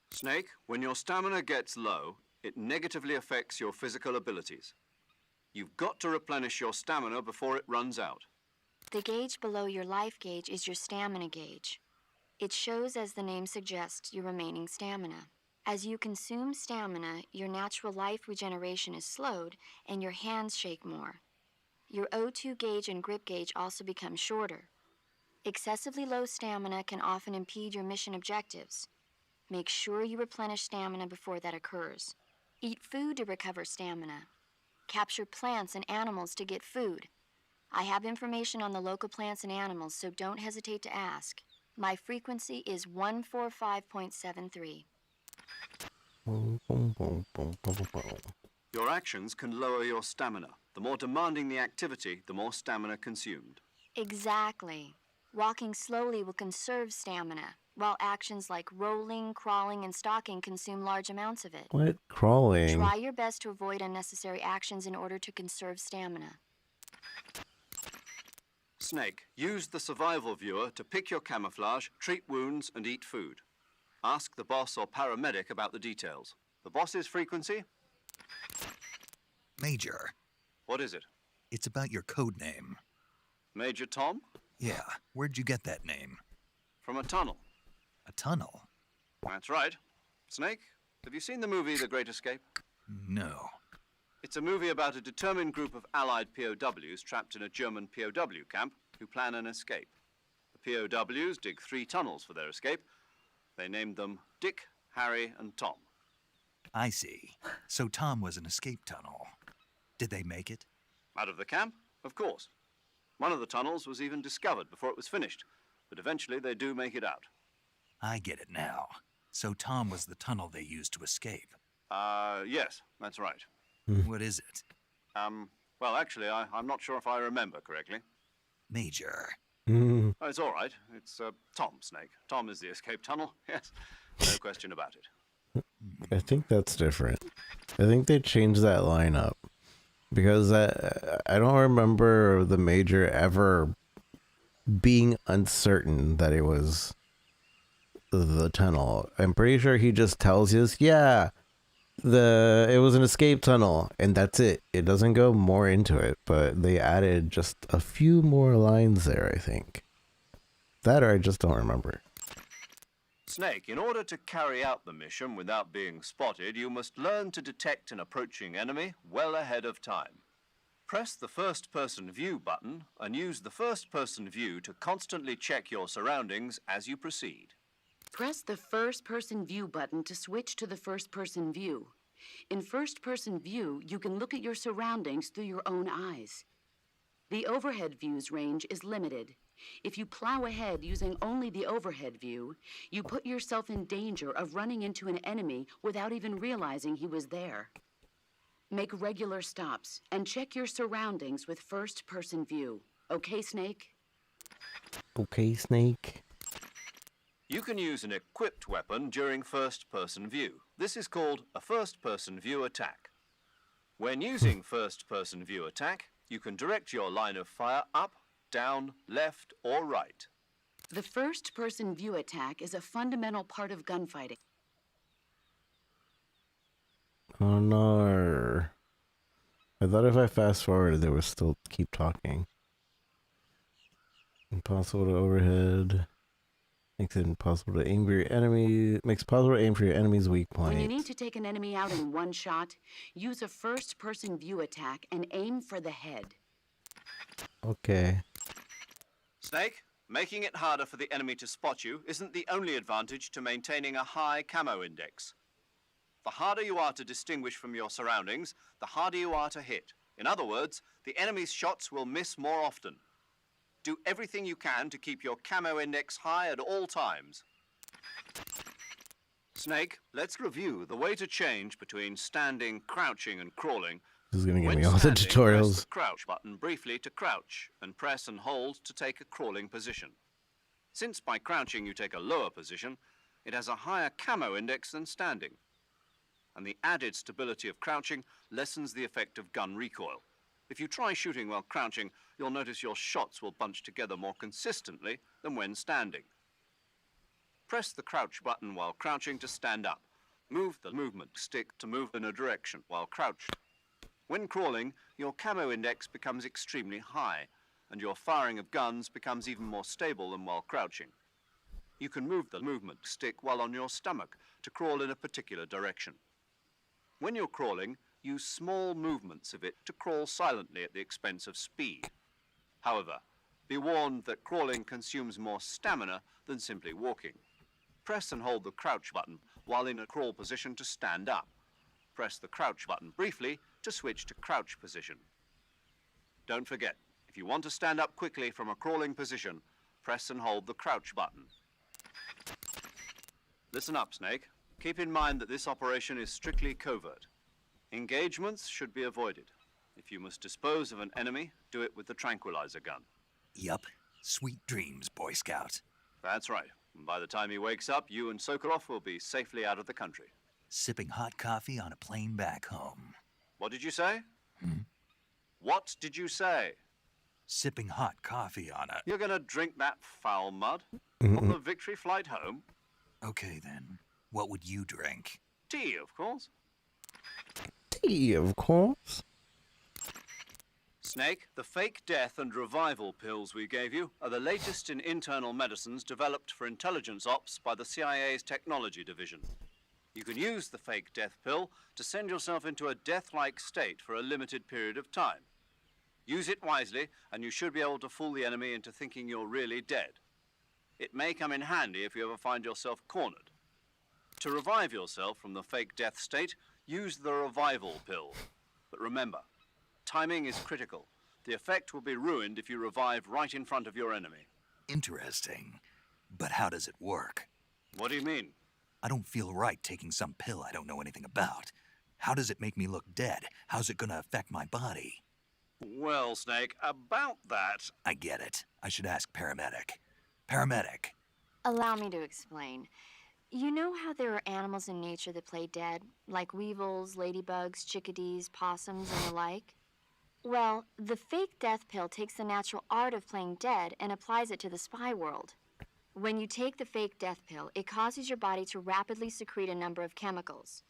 Snake, when your stamina gets low, it negatively affects your physical abilities. You've got to replenish your stamina before it runs out. The gauge below your life gauge is your stamina gauge. It shows, as the name suggests, your remaining stamina. As you consume stamina, your natural life regeneration is slowed and your hands shake more. Your O2 gauge and grip gauge also become shorter. Excessively low stamina can often impede your mission objectives. Make sure you replenish stamina before that occurs. Eat food to recover stamina. Capture plants and animals to get food. I have information on the local plants and animals, so don't hesitate to ask. My frequency is 145.73. Your actions can lower your stamina. The more demanding the activity, the more stamina consumed. Exactly. Walking slowly will conserve stamina, while actions like rolling, crawling, and stalking consume large amounts of it. What? Crawling? Try your best to avoid unnecessary actions in order to conserve stamina. Snake, use the survival viewer to pick your camouflage, treat wounds, and eat food. Ask the boss or paramedic about the details. The boss's frequency? Major, What is it? it's about your code name. Major Tom? Yeah, where'd you get that name? From a tunnel. A tunnel? That's right. Snake, have you seen the movie The Great Escape? No. It's a movie about a determined group of Allied POWs trapped in a German POW camp who plan an escape. The POWs dig 3 tunnels for their escape. They named them Dick, Harry, and Tom. I see. So Tom was an escape tunnel. Did they make it? Out of the camp? Of course. One of the tunnels was even discovered before it was finished, but eventually they do make it out. I get it now. So Tom was the tunnel they used to escape. Yes, that's right. What is it? Well, actually, I'm not sure if I remember correctly. Major. Oh, it's all right. It's Tom, Snake. Tom is the escape tunnel. Yes, no question about it. I think that's different. I think they changed that line up. Because I don't remember the Major ever being uncertain that it was the tunnel. I'm pretty sure he just tells us, yeah, it was an escape tunnel, and that's it. It doesn't go more into it, but they added just a few more lines there, I think. That or I just don't remember. Snake, in order to carry out the mission without being spotted, you must learn to detect an approaching enemy well ahead of time. Press the first-person view button and use the first-person view to constantly check your surroundings as you proceed. Press the first-person view button to switch to the first-person view. In first-person view, you can look at your surroundings through your own eyes. The overhead view's range is limited. If you plow ahead using only the overhead view, you put yourself in danger of running into an enemy without even realizing he was there. Make regular stops and check your surroundings with first-person view. Okay, Snake? Okay, Snake. You can use an equipped weapon during first-person view. This is called a first-person view attack. When using first-person view attack, you can direct your line of fire up, down, left, or right. The first-person view attack is a fundamental part of gunfighting. Oh no. I thought if I fast forwarded, they would still keep talking. Impossible to overhead. Makes it impossible to aim for your enemy. Makes it possible to aim for your enemy's weak point. When you need to take an enemy out in one shot, use a first-person view attack and aim for the head. Okay. Snake, making it harder for the enemy to spot you isn't the only advantage to maintaining a high camo index. The harder you are to distinguish from your surroundings, the harder you are to hit. In other words, the enemy's shots will miss more often. Do everything you can to keep your camo index high at all times. Snake, let's review the way to change between standing, crouching, and crawling. This is gonna give When me all the standing, press tutorials. the crouch button briefly to crouch, and press and hold to take a crawling position. Since by crouching you take a lower position, it has a higher camo index than standing. And the added stability of crouching lessens the effect of gun recoil. If you try shooting while crouching, you'll notice your shots will bunch together more consistently than when standing. Press the crouch button while crouching to stand up. Move the movement stick to move in a direction while crouched. When crawling, your camo index becomes extremely high, and your firing of guns becomes even more stable than while crouching. You can move the movement stick while on your stomach to crawl in a particular direction. When you're crawling, use small movements of it to crawl silently at the expense of speed. However, be warned that crawling consumes more stamina than simply walking. Press and hold the crouch button while in a crawl position to stand up. Press the crouch button briefly to switch to crouch position. Don't forget, if you want to stand up quickly from a crawling position, press and hold the crouch button. Listen up, Snake. Keep in mind that this operation is strictly covert. Engagements should be avoided. If you must dispose of an enemy, do it with the tranquilizer gun. Yup. Sweet dreams, Boy Scout. That's right. And by the time he wakes up, you and Sokolov will be safely out of the country. Sipping hot coffee on a plane back home. What did you say? What did you say? Sipping hot coffee on a... You're gonna drink that foul mud? On the victory flight home? Okay, then. What would you drink? Tea, of course. Tea, of course. Snake, the fake death and revival pills we gave you are the latest in internal medicines developed for intelligence ops by the CIA's technology division. You can use the fake death pill to send yourself into a death-like state for a limited period of time. Use it wisely, and you should be able to fool the enemy into thinking you're really dead. It may come in handy if you ever find yourself cornered. To revive yourself from the fake death state, use the revival pill. But remember, timing is critical. The effect will be ruined if you revive right in front of your enemy. Interesting. But how does it work? What do you mean? I don't feel right taking some pill I don't know anything about. How does it make me look dead? How's it gonna affect my body? Well, Snake, about that... I get it. I should ask paramedic. Paramedic. Allow me to explain. You know how there are animals in nature that play dead, like weevils, ladybugs, chickadees, possums, and the like? Well, the fake death pill takes the natural art of playing dead and applies it to the spy world. When you take the fake death pill, it causes your body to rapidly secrete a number of chemicals.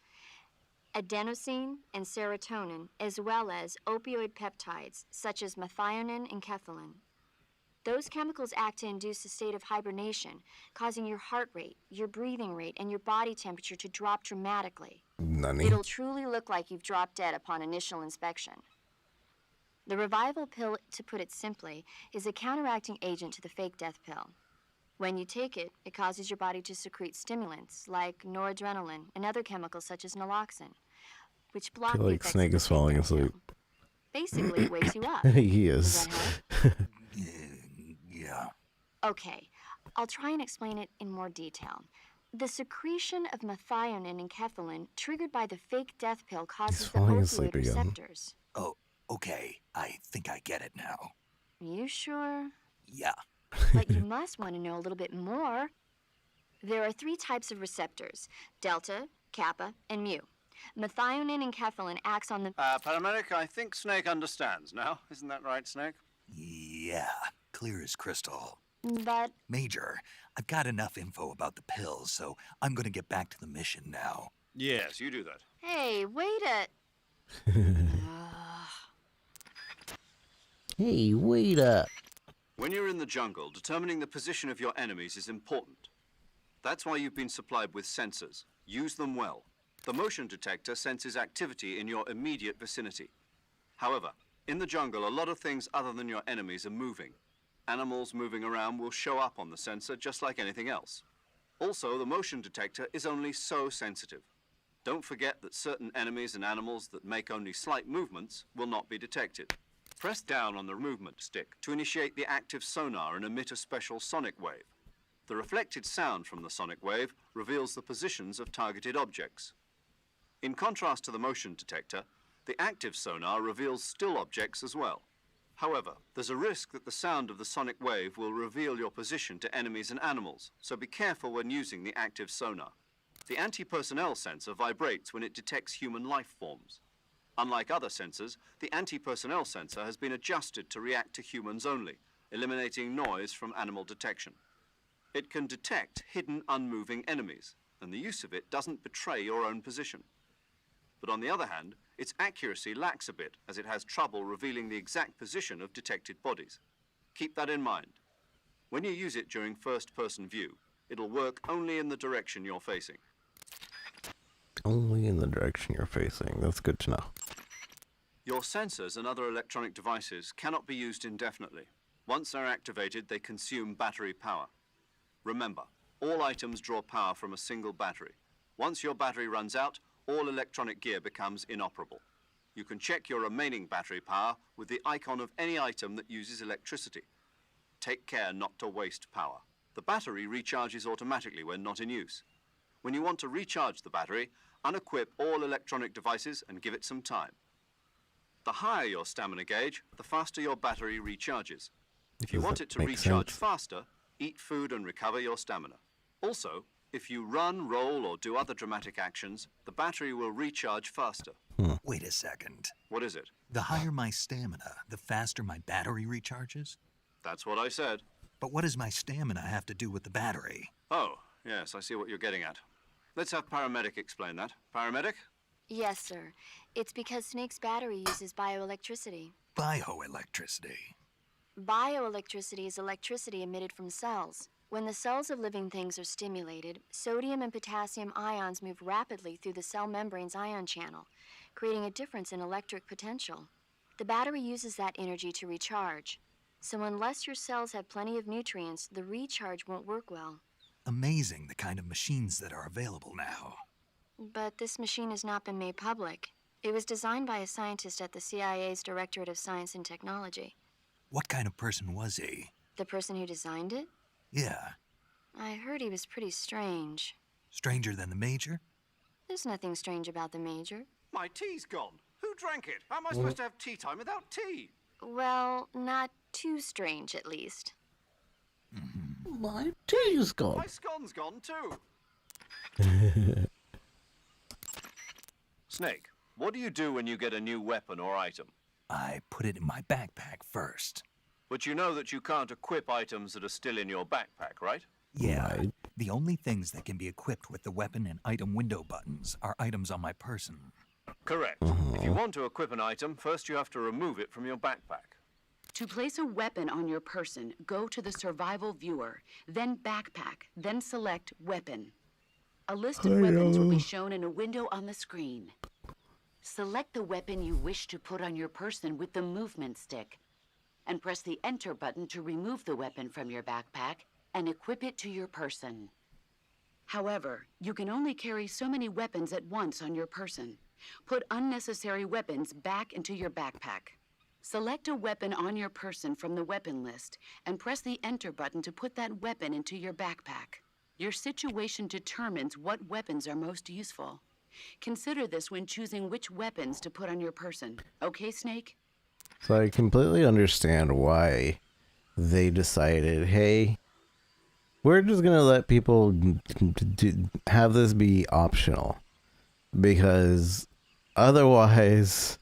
Adenosine and serotonin, as well as opioid peptides, such as methionine and kethylene. Those chemicals act to induce a state of hibernation, causing your heart rate, your breathing rate, and your body temperature to drop dramatically. Nani? It'll truly look like you've dropped dead upon initial inspection. The revival pill, to put it simply, is a counteracting agent to the fake death pill. When you take it, it causes your body to secrete stimulants like noradrenaline and other chemicals such as naloxone, which I block feel the like effects Snake of the is fake falling death pill. asleep. Basically, it wakes you up. He Does is. that help? Yeah. Okay, I'll try and explain it in more detail. The secretion of methionine and kethylene triggered by the fake death pill causes the falling opioid asleep again. receptors. Oh, okay. I think I get it now. You sure? Yeah. But you must want to know a little bit more. There are 3 types of receptors: delta, kappa, and mu. Methionine and kethylene acts on the... Paramedic, I think Snake understands now. Isn't that right, Snake? Yeah. Clear as crystal. But Major, I've got enough info about the pills, so I'm gonna get back to the mission now. Yes, you do that. hey, wait a... Hey, wait up. When you're in the jungle, determining the position of your enemies is important. That's why you've been supplied with sensors. Use them well. The motion detector senses activity in your immediate vicinity. However, in the jungle, a lot of things other than your enemies are moving. Animals moving around will show up on the sensor just like anything else. Also, the motion detector is only so sensitive. Don't forget that certain enemies and animals that make only slight movements will not be detected. Press down on the movement stick to initiate the active sonar and emit a special sonic wave. The reflected sound from the sonic wave reveals the positions of targeted objects. In contrast to the motion detector, the active sonar reveals still objects as well. However, there's a risk that the sound of the sonic wave will reveal your position to enemies and animals, so be careful when using the active sonar. The anti-personnel sensor vibrates when it detects human life forms. Unlike other sensors, the anti-personnel sensor has been adjusted to react to humans only, eliminating noise from animal detection. It can detect hidden, unmoving enemies, and the use of it doesn't betray your own position. But on the other hand, its accuracy lacks a bit, as it has trouble revealing the exact position of detected bodies. Keep that in mind. When you use it during first-person view, it'll work only in the direction you're facing. Only in the direction you're facing. That's good to know. Your sensors and other electronic devices cannot be used indefinitely. Once they're activated, they consume battery power. Remember, all items draw power from a single battery. Once your battery runs out, all electronic gear becomes inoperable. You can check your remaining battery power with the icon of any item that uses electricity. Take care not to waste power. The battery recharges automatically when not in use. When you want to recharge the battery, unequip all electronic devices and give it some time. The higher your stamina gauge, the faster your battery recharges. If you Does want that it to make recharge sense? faster, eat food and recover your stamina. Also, if you run, roll, or do other dramatic actions, the battery will recharge faster. Wait a second. What is it? The higher my stamina, the faster my battery recharges? That's what I said. But what does my stamina have to do with the battery? Oh, yes, I see what you're getting at. Let's have Paramedic explain that. Paramedic? Yes, sir. It's because Snake's battery uses bioelectricity. Bioelectricity. Bioelectricity is electricity emitted from cells. When the cells of living things are stimulated, sodium and potassium ions move rapidly through the cell membrane's ion channel, creating a difference in electric potential. The battery uses that energy to recharge. So unless your cells have plenty of nutrients, the recharge won't work well. Amazing the kind of machines that are available now. But this machine has not been made public. It was designed by a scientist at the CIA's Directorate of Science and Technology. What kind of person was he? The person who designed it? Yeah. I heard he was pretty strange. Stranger than the Major? There's nothing strange about the Major. My tea's gone. Who drank it? How am I supposed to have tea time without tea? Well, not too strange, at least. My tea's gone. My scone's gone too. Snake, what do you do when you get a new weapon or item? I put it in my backpack first. But you know that you can't equip items that are still in your backpack, right? Yeah, Right. the only things that can be equipped with the weapon and item window buttons are items on my person. Correct. If you want to equip an item, first you have to remove it from your backpack. To place a weapon on your person, go to the survival viewer, then backpack, then select weapon. A list of weapons will be shown in a window on the screen. Select the weapon you wish to put on your person with the movement stick, and press the enter button to remove the weapon from your backpack and equip it to your person. However, you can only carry so many weapons at once on your person. Put unnecessary weapons back into your backpack. Select a weapon on your person from the weapon list and press the enter button to put that weapon into your backpack. Your situation determines what weapons are most useful. Consider this when choosing which weapons to put on your person. Okay, Snake? So I completely understand why they decided, hey, we're just going to let people have this be optional. Because otherwise,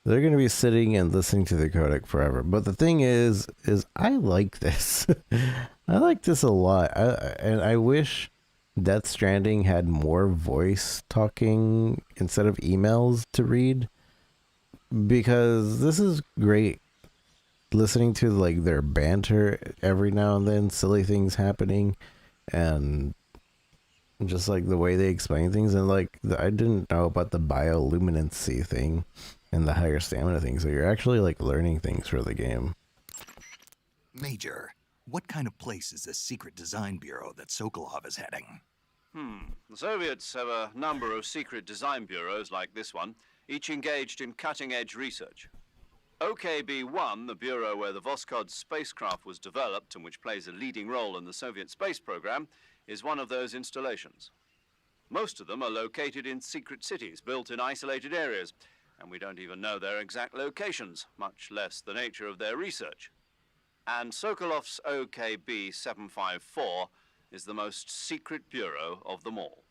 they're going to be sitting and listening to the codec forever. But the thing is I like this. I like this a lot. And I wish Death Stranding had more voice talking instead of emails to read. Because this is great. Listening to like their banter every now and then, silly things happening, and just like the way they explain things. And like I didn't know about the bioluminescency thing and the higher stamina thing, so you're actually like learning things for the game. Major, what kind of place is this secret design bureau that Sokolov is heading? The Soviets have a number of secret design bureaus like this one, each engaged in cutting-edge research. OKB-1, the bureau where the Voskhod spacecraft was developed and which plays a leading role in the Soviet space program, is one of those installations. Most of them are located in secret cities built in isolated areas, and we don't even know their exact locations, much less the nature of their research. And Sokolov's OKB-754 is the most secret bureau of them all.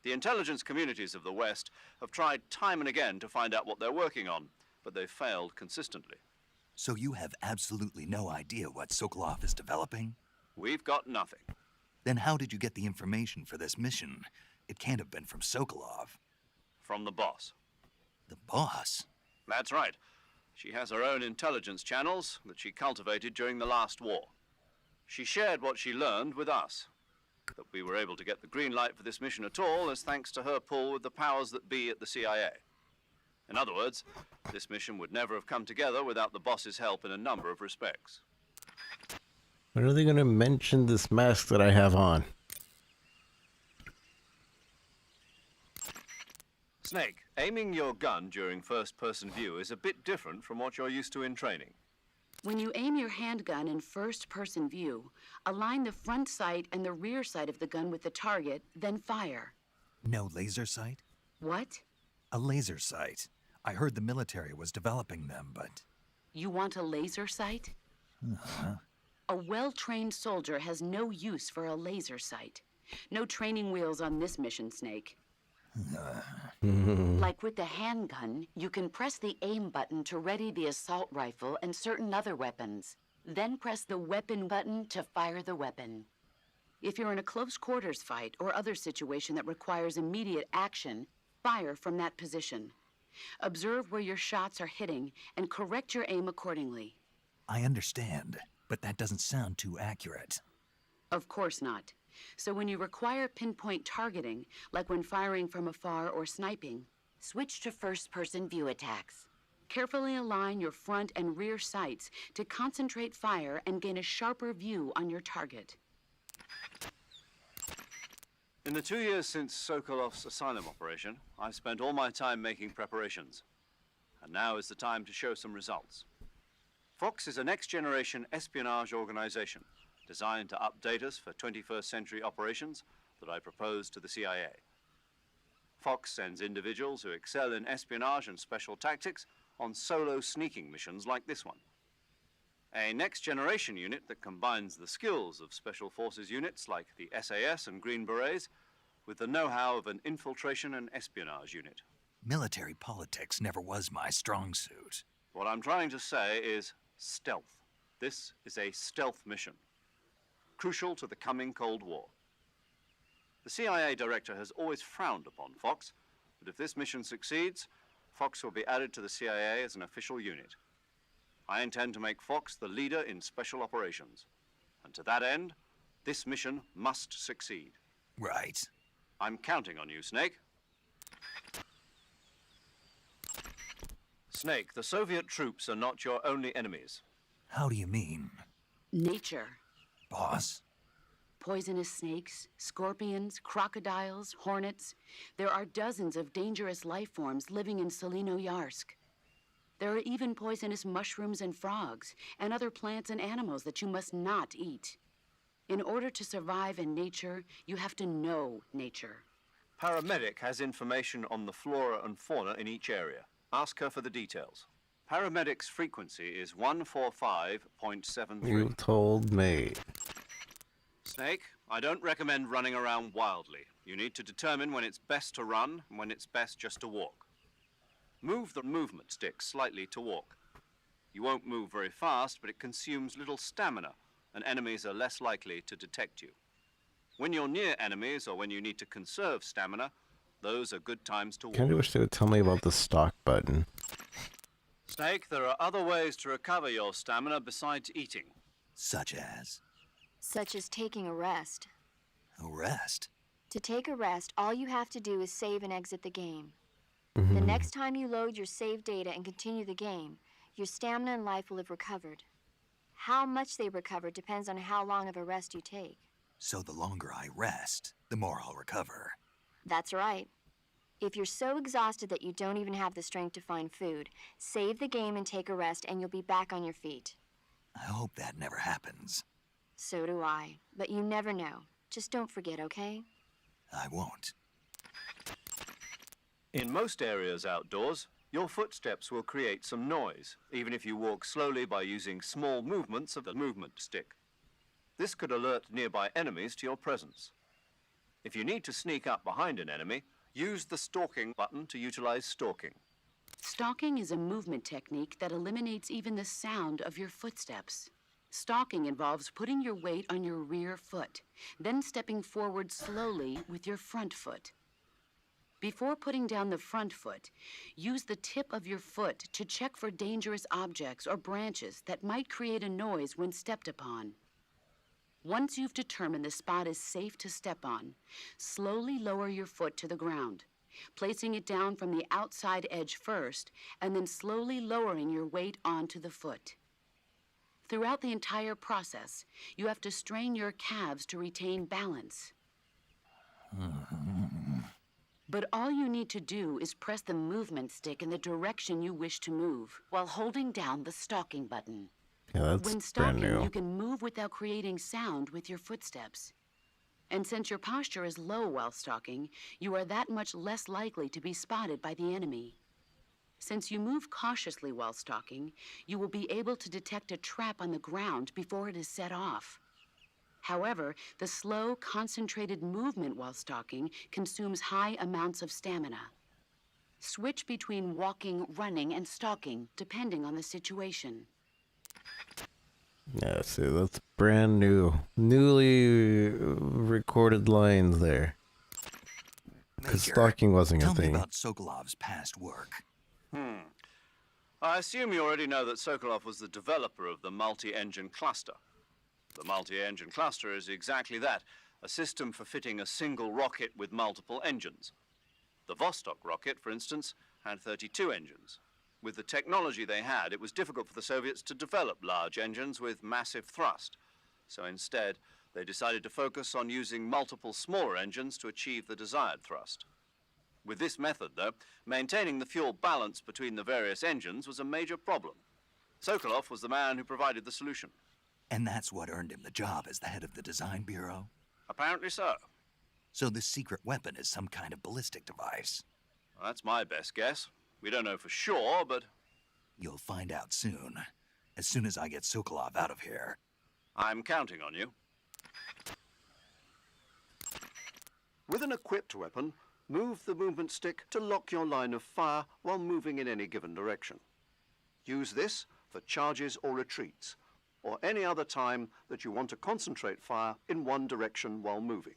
The intelligence communities of the West have tried time and again to find out what they're working on, but they've failed consistently. So you have absolutely no idea what Sokolov is developing? We've got nothing. Then how did you get the information for this mission? It can't have been from Sokolov. From the boss. The boss? That's right. She has her own intelligence channels that she cultivated during the last war. She shared what she learned with us. That we were able to get the green light for this mission at all is thanks to her pull with the powers that be at the CIA. In other words, this mission would never have come together without the boss's help in a number of respects. When are they going to mention this mask that I have on? Snake, aiming your gun during first-person view is a bit different from what you're used to in training. When you aim your handgun in first-person view, align the front sight and the rear sight of the gun with the target, then fire. No laser sight? What? A laser sight. I heard the military was developing them, but... You want a laser sight? A well-trained soldier has no use for a laser sight. No training wheels on this mission, Snake. Like with the handgun, you can press the aim button to ready the assault rifle and certain other weapons. Then press the weapon button to fire the weapon. If you're in a close quarters fight or other situation that requires immediate action, fire from that position. Observe where your shots are hitting and correct your aim accordingly. I understand, but that doesn't sound too accurate. Of course not. So when you require pinpoint targeting, like when firing from afar or sniping, switch to first-person view attacks. Carefully align your front and rear sights to concentrate fire and gain a sharper view on your target. In the 2 years since Sokolov's asylum operation, I've spent all my time making preparations. And now is the time to show some results. Fox is a next-generation espionage organization designed to update us for 21st century operations that I propose to the CIA. Fox sends individuals who excel in espionage and special tactics on solo sneaking missions like this one. A next-generation unit that combines the skills of special forces units like the SAS and Green Berets with the know-how of an infiltration and espionage unit. Military politics never was my strong suit. What I'm trying to say is stealth. This is a stealth mission, crucial to the coming Cold War. The CIA director has always frowned upon Fox, but if this mission succeeds, Fox will be added to the CIA as an official unit. I intend to make Fox the leader in special operations. And to that end, this mission must succeed. Right. I'm counting on you, Snake. Snake, the Soviet troops are not your only enemies. How do you mean, Nature. boss? Poisonous snakes, scorpions, crocodiles, hornets. There are dozens of dangerous life forms living in Selino-Yarsk. There are even poisonous mushrooms and frogs, and other plants and animals that you must not eat. In order to survive in nature, you have to know nature. Paramedic has information on the flora and fauna in each area. Ask her for the details. Paramedic's frequency is 145.73. You told me. Snake, I don't recommend running around wildly. You need to determine when it's best to run and when it's best just to walk. Move the movement stick slightly to walk. You won't move very fast, but it consumes little stamina, and enemies are less likely to detect you. When you're near enemies or when you need to conserve stamina, those are good times to walk. Kinda wish they would tell me about the stock button. Snake, there are other ways to recover your stamina besides eating. Such as? Such as taking a rest. A rest? To take a rest, all you have to do is save and exit the game. The next time you load your save data and continue the game, your stamina and life will have recovered. How much they recover depends on how long of a rest you take. So the longer I rest, the more I'll recover. That's right. If you're so exhausted that you don't even have the strength to find food, save the game and take a rest and you'll be back on your feet. I hope that never happens. So do I. But you never know. Just don't forget, okay? I won't. In most areas outdoors, your footsteps will create some noise, even if you walk slowly by using small movements of the movement stick. This could alert nearby enemies to your presence. If you need to sneak up behind an enemy, use the stalking button to utilize stalking. Stalking is a movement technique that eliminates even the sound of your footsteps. Stalking involves putting your weight on your rear foot, then stepping forward slowly with your front foot. Before putting down the front foot, use the tip of your foot to check for dangerous objects or branches that might create a noise when stepped upon. Once you've determined the spot is safe to step on, slowly lower your foot to the ground, placing it down from the outside edge first, and then slowly lowering your weight onto the foot. Throughout the entire process, you have to strain your calves to retain balance. But all you need to do is press the movement stick in the direction you wish to move, while holding down the stalking button. Yeah, When that's brand stalking, new. you can move without creating sound with your footsteps. And since your posture is low while stalking, you are that much less likely to be spotted by the enemy. Since you move cautiously while stalking, you will be able to detect a trap on the ground before it is set off. However, the slow, concentrated movement while stalking consumes high amounts of stamina. Switch between walking, running, and stalking, depending on the situation. Yeah, see, that's brand new. Newly recorded lines there. Because Major, stalking wasn't a tell me thing. about Sokolov's past work. I assume you already know that Sokolov was the developer of the multi-engine cluster. The multi-engine cluster is exactly that, a system for fitting a single rocket with multiple engines. The Vostok rocket, for instance, had 32 engines. With the technology they had, it was difficult for the Soviets to develop large engines with massive thrust. So instead, they decided to focus on using multiple smaller engines to achieve the desired thrust. With this method, though, maintaining the fuel balance between the various engines was a major problem. Sokolov was the man who provided the solution. And that's what earned him the job as the head of the design bureau? Apparently so. So this secret weapon is some kind of ballistic device? Well, that's my best guess. We don't know for sure, but You'll find out soon as I get Sokolov out of here. I'm counting on you. With an equipped weapon, move the movement stick to lock your line of fire while moving in any given direction. Use this for charges or retreats, or any other time that you want to concentrate fire in one direction while moving.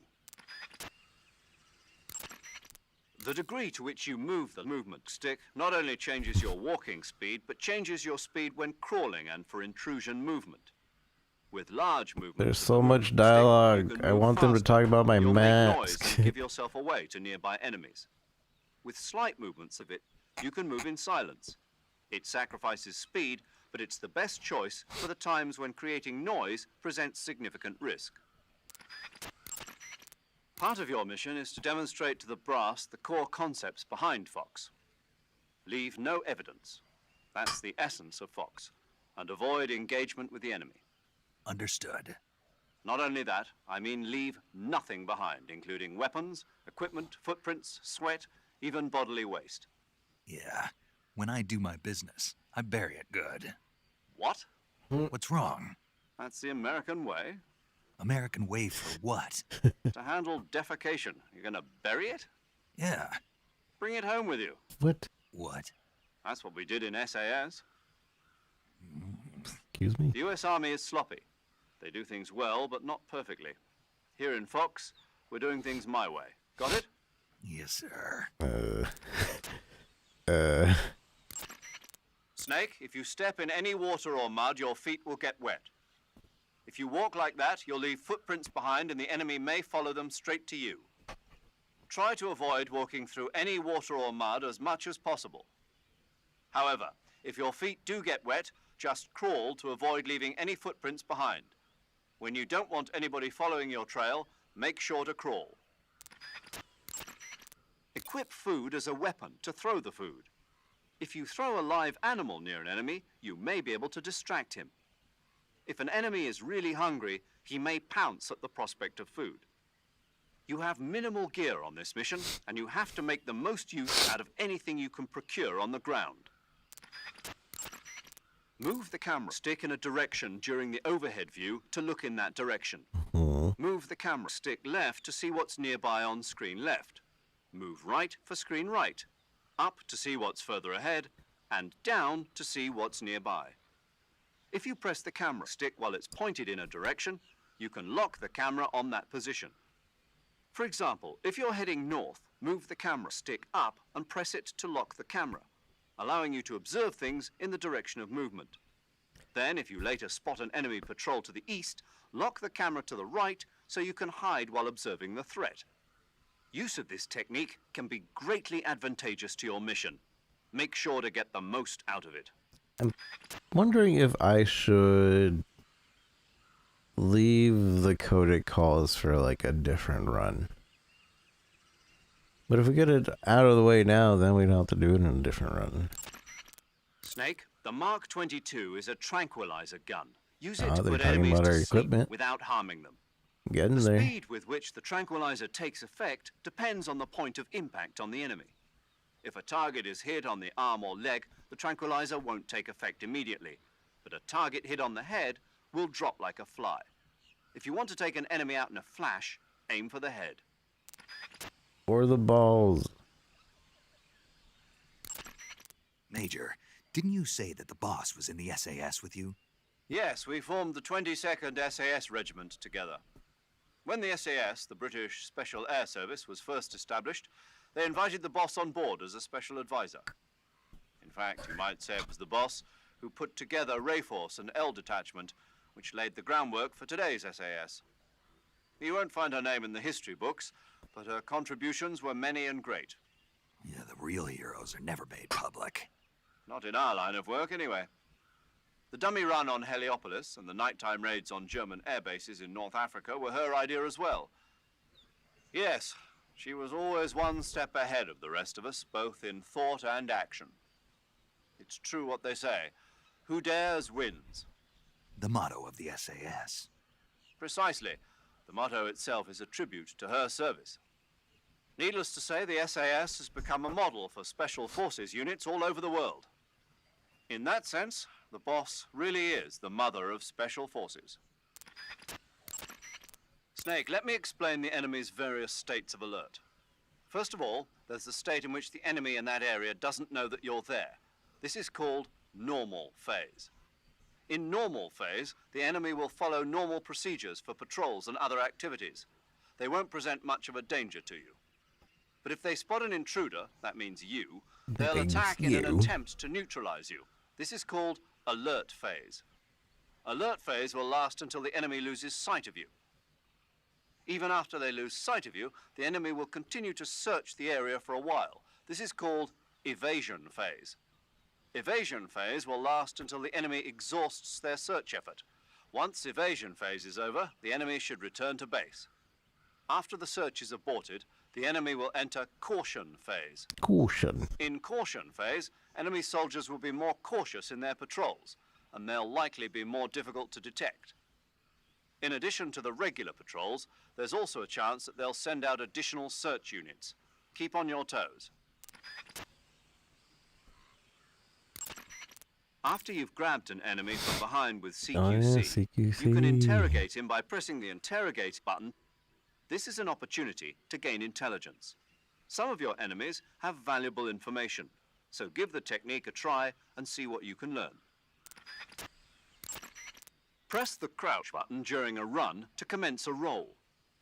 The degree to which you move the movement stick not only changes your walking speed, but changes your speed when crawling and for intrusion movement. With large movements, There's so much dialogue. I want them to talk about my You'll make noise mask. and give yourself away to nearby enemies. With slight movements of it, you can move in silence. It sacrifices speed, but it's the best choice for the times when creating noise presents significant risk. Part of your mission is to demonstrate to the brass the core concepts behind Fox. Leave no evidence. That's the essence of Fox. And avoid engagement with the enemy. Understood. Not only that, I mean leave nothing behind, including weapons, equipment, footprints, sweat, even bodily waste. Yeah, when I do my business, I bury it good. What? What's wrong? That's the American way. American way for what? To handle defecation. You're gonna bury it? Yeah. Bring it home with you. What? What? That's what we did in SAS. Excuse me? The US Army is sloppy. They do things well, but not perfectly. Here in Fox, we're doing things my way. Got it? Yes, sir. Snake, if you step in any water or mud, your feet will get wet. If you walk like that, you'll leave footprints behind and the enemy may follow them straight to you. Try to avoid walking through any water or mud as much as possible. However, if your feet do get wet, just crawl to avoid leaving any footprints behind. When you don't want anybody following your trail, make sure to crawl. Equip food as a weapon to throw the food. If you throw a live animal near an enemy, you may be able to distract him. If an enemy is really hungry, he may pounce at the prospect of food. You have minimal gear on this mission, and you have to make the most use out of anything you can procure on the ground. Move the camera stick in a direction during the overhead view to look in that direction. Move the camera stick left to see what's nearby on screen left. Move right for screen right. Up to see what's further ahead, and down to see what's nearby. If you press the camera stick while it's pointed in a direction, you can lock the camera on that position. For example, if you're heading north, move the camera stick up and press it to lock the camera, allowing you to observe things in the direction of movement. Then, if you later spot an enemy patrol to the east, lock the camera to the right so you can hide while observing the threat. Use of this technique can be greatly advantageous to your mission. Make sure to get the most out of it. I'm wondering if I should leave the code it calls for like a different run. But if we get it out of the way now, then we don't have to do it in a different run. Snake, the Mark 22 is a tranquilizer gun. Use it Ah, to they're put talking enemies about to our sleep equipment. without harming them. Getting The there. speed with which the tranquilizer takes effect depends on the point of impact on the enemy. If a target is hit on the arm or leg, the tranquilizer won't take effect immediately, but a target hit on the head will drop like a fly. If you want to take an enemy out in a flash, aim for the head. Or the balls. Major, didn't you say that the boss was in the SAS with you? Yes, we formed the 22nd SAS Regiment together. When the SAS, the British Special Air Service, was first established, they invited the boss on board as a special advisor. In fact, you might say it was the boss who put together Rayforce and L Detachment, which laid the groundwork for today's SAS. You won't find her name in the history books, but her contributions were many and great. Yeah, the real heroes are never made public. Not in our line of work, anyway. The dummy run on Heliopolis and the nighttime raids on German air bases in North Africa were her idea as well. Yes, she was always one step ahead of the rest of us, both in thought and action. It's true what they say. Who dares wins. The motto of the SAS. Precisely. The motto itself is a tribute to her service. Needless to say, the SAS has become a model for special forces units all over the world. In that sense, the boss really is the mother of special forces. Snake, let me explain the enemy's various states of alert. First of all, there's the state in which the enemy in that area doesn't know that you're there. This is called normal phase. In normal phase, the enemy will follow normal procedures for patrols and other activities. They won't present much of a danger to you. But if they spot an intruder, that means you, they'll means attack in an you. attempt to neutralize you. This is called alert phase. Alert phase will last until the enemy loses sight of you. Even after they lose sight of you, the enemy will continue to search the area for a while. This is called evasion phase. Evasion phase will last until the enemy exhausts their search effort. Once evasion phase is over, the enemy should return to base. After the search is aborted, the enemy will enter caution phase. Caution. In caution phase, enemy soldiers will be more cautious in their patrols, and they'll likely be more difficult to detect. In addition to the regular patrols, there's also a chance that they'll send out additional search units. Keep on your toes. After you've grabbed an enemy from behind with CQC, Oh, yeah, CQC. you can interrogate him by pressing the interrogate button. This is an opportunity to gain intelligence. Some of your enemies have valuable information, so give the technique a try and see what you can learn. Press the crouch button during a run to commence a roll.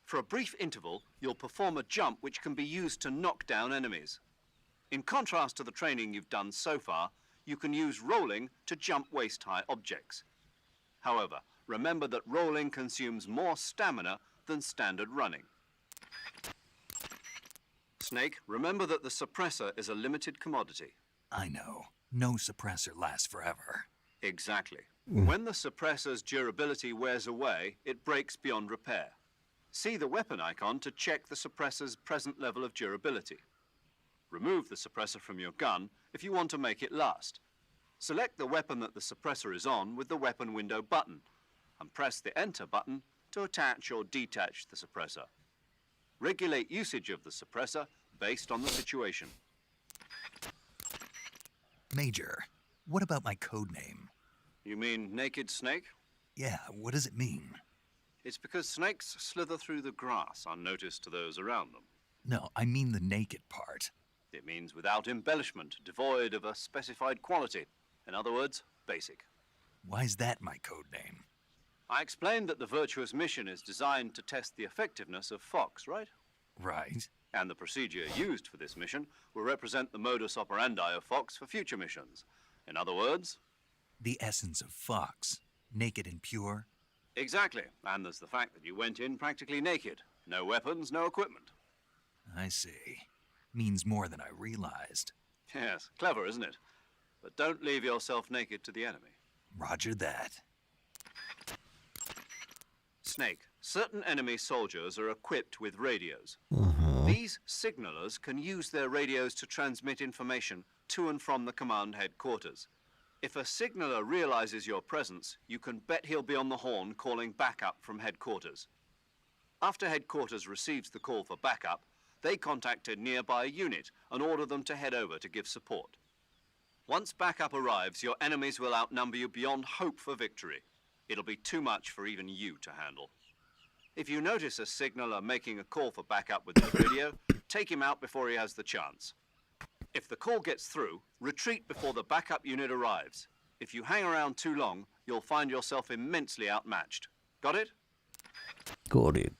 For a brief interval, you'll perform a jump which can be used to knock down enemies. In contrast to the training you've done so far, you can use rolling to jump waist-high objects. However, remember that rolling consumes more stamina than standard running. Snake, remember that the suppressor is a limited commodity. I know. No suppressor lasts forever. Exactly. When the suppressor's durability wears away, it breaks beyond repair. See the weapon icon to check the suppressor's present level of durability. Remove the suppressor from your gun if you want to make it last. Select the weapon that the suppressor is on with the weapon window button, and press the Enter button to attach or detach the suppressor. Regulate usage of the suppressor based on the situation. Major, what about my code name? You mean Naked Snake? Yeah, what does it mean? It's because snakes slither through the grass unnoticed to those around them. No, I mean the naked part. It means without embellishment, devoid of a specified quality. In other words, basic. Why's that my code name? I explained that the virtuous mission is designed to test the effectiveness of Fox, right? Right. And the procedure used for this mission will represent the modus operandi of Fox for future missions. In other words, The essence of Fox. Naked and pure. exactly. And there's the fact that you went in practically naked. No weapons, no equipment. I see. Means more than I realized. Yes, clever, isn't it? But don't leave yourself naked to the enemy. Roger that. Snake, certain enemy soldiers are equipped with radios. These signalers can use their radios to transmit information to and from the command headquarters. If a signaler realizes your presence, you can bet he'll be on the horn calling backup from headquarters. After headquarters receives the call for backup, they contact a nearby unit and order them to head over to give support. Once backup arrives, your enemies will outnumber you beyond hope for victory. It'll be too much for even you to handle. If you notice a signaler making a call for backup with his radio, take him out before he has the chance. If the call gets through, retreat before the backup unit arrives. If you hang around too long, you'll find yourself immensely outmatched. Got it? Got it.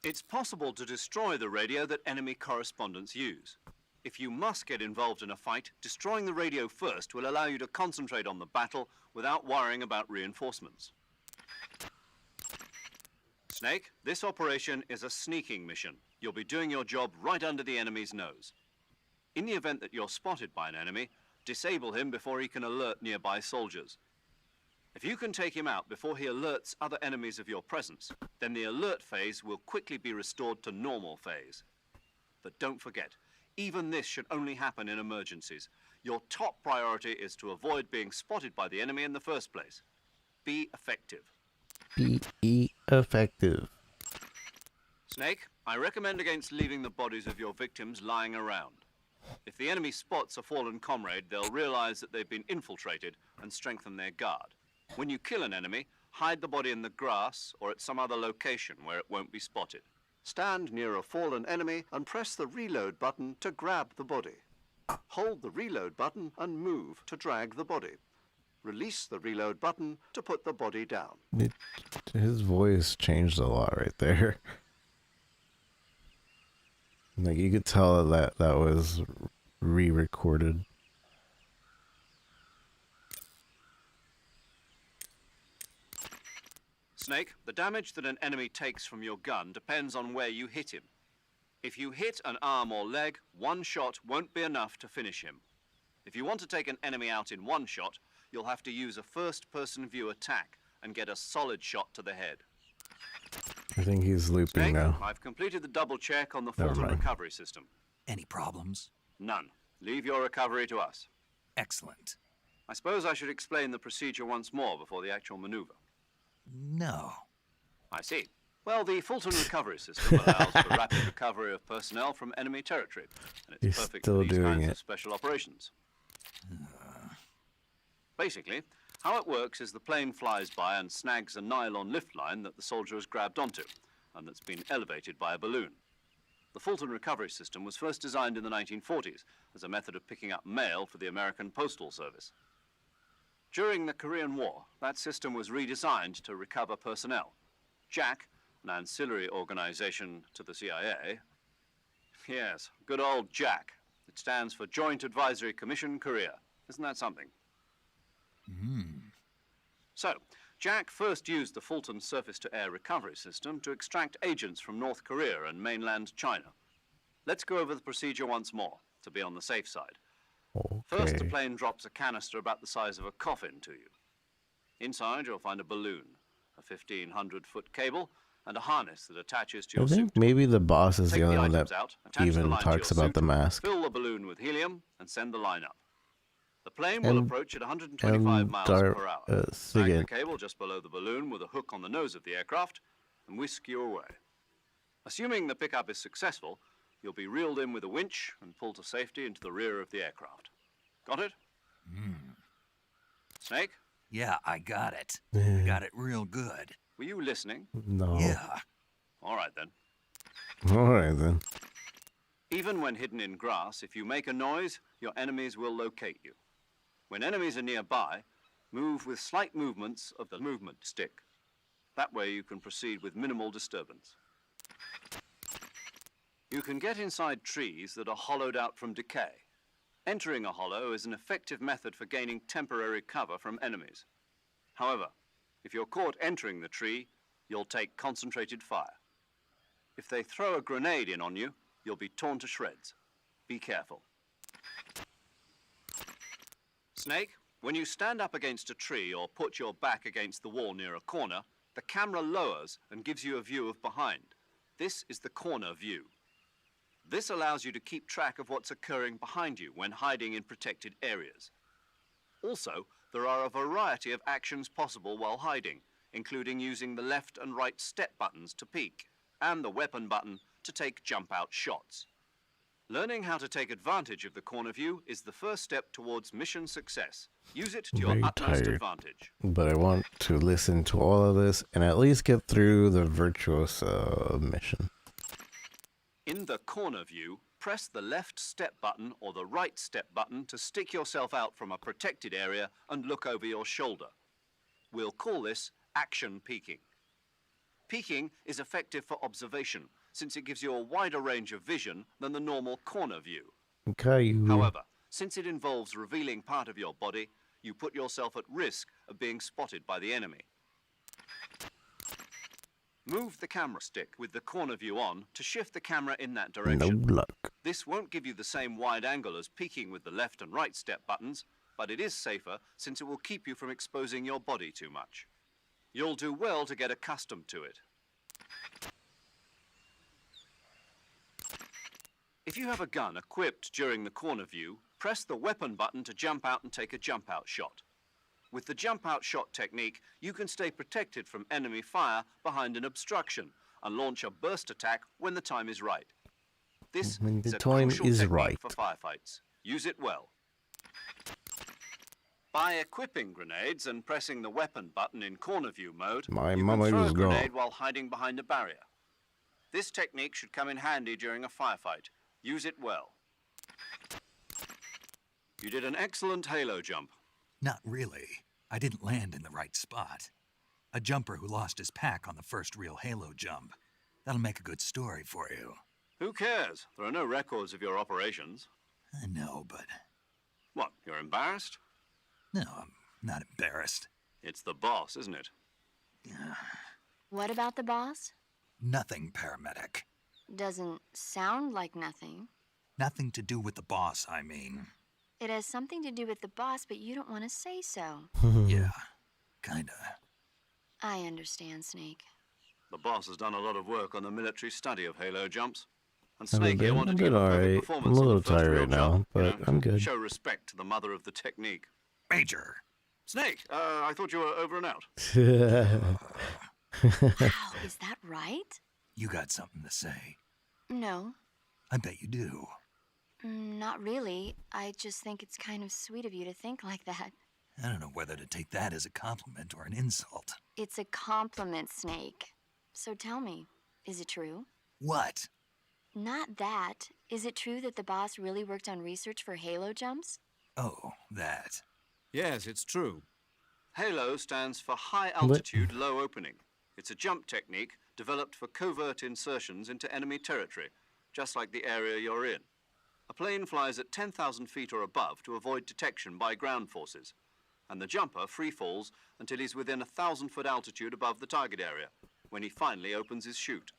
It's possible to destroy the radio that enemy correspondents use. If you must get involved in a fight, destroying the radio first will allow you to concentrate on the battle without worrying about reinforcements. Snake, this operation is a sneaking mission. You'll be doing your job right under the enemy's nose. In the event that you're spotted by an enemy, disable him before he can alert nearby soldiers. If you can take him out before he alerts other enemies of your presence, then the alert phase will quickly be restored to normal phase. But don't forget, even this should only happen in emergencies. Your top priority is to avoid being spotted by the enemy in the first place. Be effective. Be effective. Snake, I recommend against leaving the bodies of your victims lying around. If the enemy spots a fallen comrade, they'll realize that they've been infiltrated and strengthen their guard. When you kill an enemy, hide the body in the grass or at some other location where it won't be spotted. Stand near a fallen enemy and press the reload button to grab the body. Hold the reload button and move to drag the body. Release the reload button to put the body down. His voice changed a lot right there. Like, you could tell that was re-recorded. Snake, the damage that an enemy takes from your gun depends on where you hit him. If you hit an arm or leg, one shot won't be enough to finish him. If you want to take an enemy out in one shot, you'll have to use a first-person view attack and get a solid shot to the head. I think he's looping Snake, now. I've completed the double check on the Never Fulton mind. recovery system. Any problems? None. Leave your recovery to us. Excellent. I suppose I should explain the procedure once more before the actual maneuver. No. I see. Well, the Fulton recovery system allows for rapid recovery of personnel from enemy territory, and it's He's perfect still for these doing kinds it. of special operations. Basically, how it works is the plane flies by and snags a nylon lift line that the soldier has grabbed onto, and that's been elevated by a balloon. The Fulton recovery system was first designed in the 1940s as a method of picking up mail for the American Postal Service. During the Korean War, that system was redesigned to recover personnel. JAC, an ancillary organization to the CIA. Yes, good old JAC. It stands for Joint Advisory Commission Korea. Isn't that something? So, JAC first used the Fulton surface-to-air recovery system to extract agents from North Korea and mainland China. Let's go over the procedure once more, to be on the safe side. First, the Okay. plane drops a canister about the size of a coffin to you. Inside, you'll find a balloon, a 1,500-foot cable, and a harness that attaches to I your think suit. maybe the boss is Take the only one items that out, attach the even line to talks your about suit, the mask. Fill the balloon with helium, and send the line up. The plane will approach at 125 And miles per hour. Snag the again, cable just below the balloon with a hook on the nose of the aircraft, and whisk you away. Assuming the pickup is successful, you'll be reeled in with a winch and pulled to safety into the rear of the aircraft. Got it? Snake, Yeah, I got it. I got it real good. were you listening? no. Yeah. All right then. All right then. Even when hidden in grass, if you make a noise, your enemies will locate you. When enemies are nearby, move with slight movements of the movement stick. That way you can proceed with minimal disturbance. You can get inside trees that are hollowed out from decay. Entering a hollow is an effective method for gaining temporary cover from enemies. However, if you're caught entering the tree, you'll take concentrated fire. If they throw a grenade in on you, you'll be torn to shreds. Be careful. Snake, when you stand up against a tree or put your back against the wall near a corner, the camera lowers and gives you a view of behind. This is the corner view. This allows you to keep track of what's occurring behind you when hiding in protected areas. Also, there are a variety of actions possible while hiding, including using the left and right step buttons to peek, and the weapon button to take jump-out shots. Learning how to take advantage of the corner view is the first step towards mission success. Use it to your Very utmost tired. advantage. But I want to listen to all of this and at least get through the Virtuosa mission. In the corner view, press the left step button or the right step button to stick yourself out from a protected area and look over your shoulder. We'll call this action peeking. Peeking is effective for observation, since it gives you a wider range of vision than the normal corner view. Caillou. However, since it involves revealing part of your body, you put yourself at risk of being spotted by the enemy. Move the camera stick with the corner view on to shift the camera in that No direction. luck. This won't give you the same wide angle as peeking with the left and right step buttons, but it is safer since it will keep you from exposing your body too much. You'll do well to get accustomed to it. If you have a gun equipped during the corner view, press the weapon button to jump out and take a jump-out shot. With the jump-out shot technique, you can stay protected from enemy fire behind an obstruction and launch a burst attack when the time is right. This When is the a time crucial is technique right. for firefights. Use it well. By equipping grenades and pressing the weapon button in corner view mode, My you mama can throw is a gone. grenade while hiding behind a barrier. This technique should come in handy during a firefight. Use it well. You did an excellent halo jump. Not really. I didn't land in the right spot. A jumper who lost his pack on the first real Halo jump. That'll make a good story for you. Who cares? There are no records of your operations. I know, but What, you're embarrassed? no, I'm not embarrassed. It's the boss, isn't it? What about the boss? Nothing, paramedic. Doesn't sound like nothing. Nothing to do with the boss, I mean. It has something to do with the boss, but you don't want to say so. Yeah, kinda. I understand, Snake. The boss has done a lot of work on the military study of halo jumps. And I'm a Snake bit- here wanted I'm to a give bit a perfect alright. performance I'm a on the little first tired real right now, jump, you but know, I'm good. Show respect to the mother of the technique. Major, Snake, I thought you were over and out. Wow, is that right? you got something to say. No, I bet you do. not really. I just think it's kind of sweet of you to think like that. I don't know whether to take that as a compliment or an insult. It's a compliment, Snake. So tell me, is it true? What? Not that. Is it true that the boss really worked on research for Halo jumps? Oh, that. Yes, it's true. Halo stands for High Altitude Low Opening. It's a jump technique developed for covert insertions into enemy territory, just like the area you're in. A plane flies at 10,000 feet or above to avoid detection by ground forces, and the jumper free falls until he's within 1,000-foot altitude above the target area, when he finally opens his chute.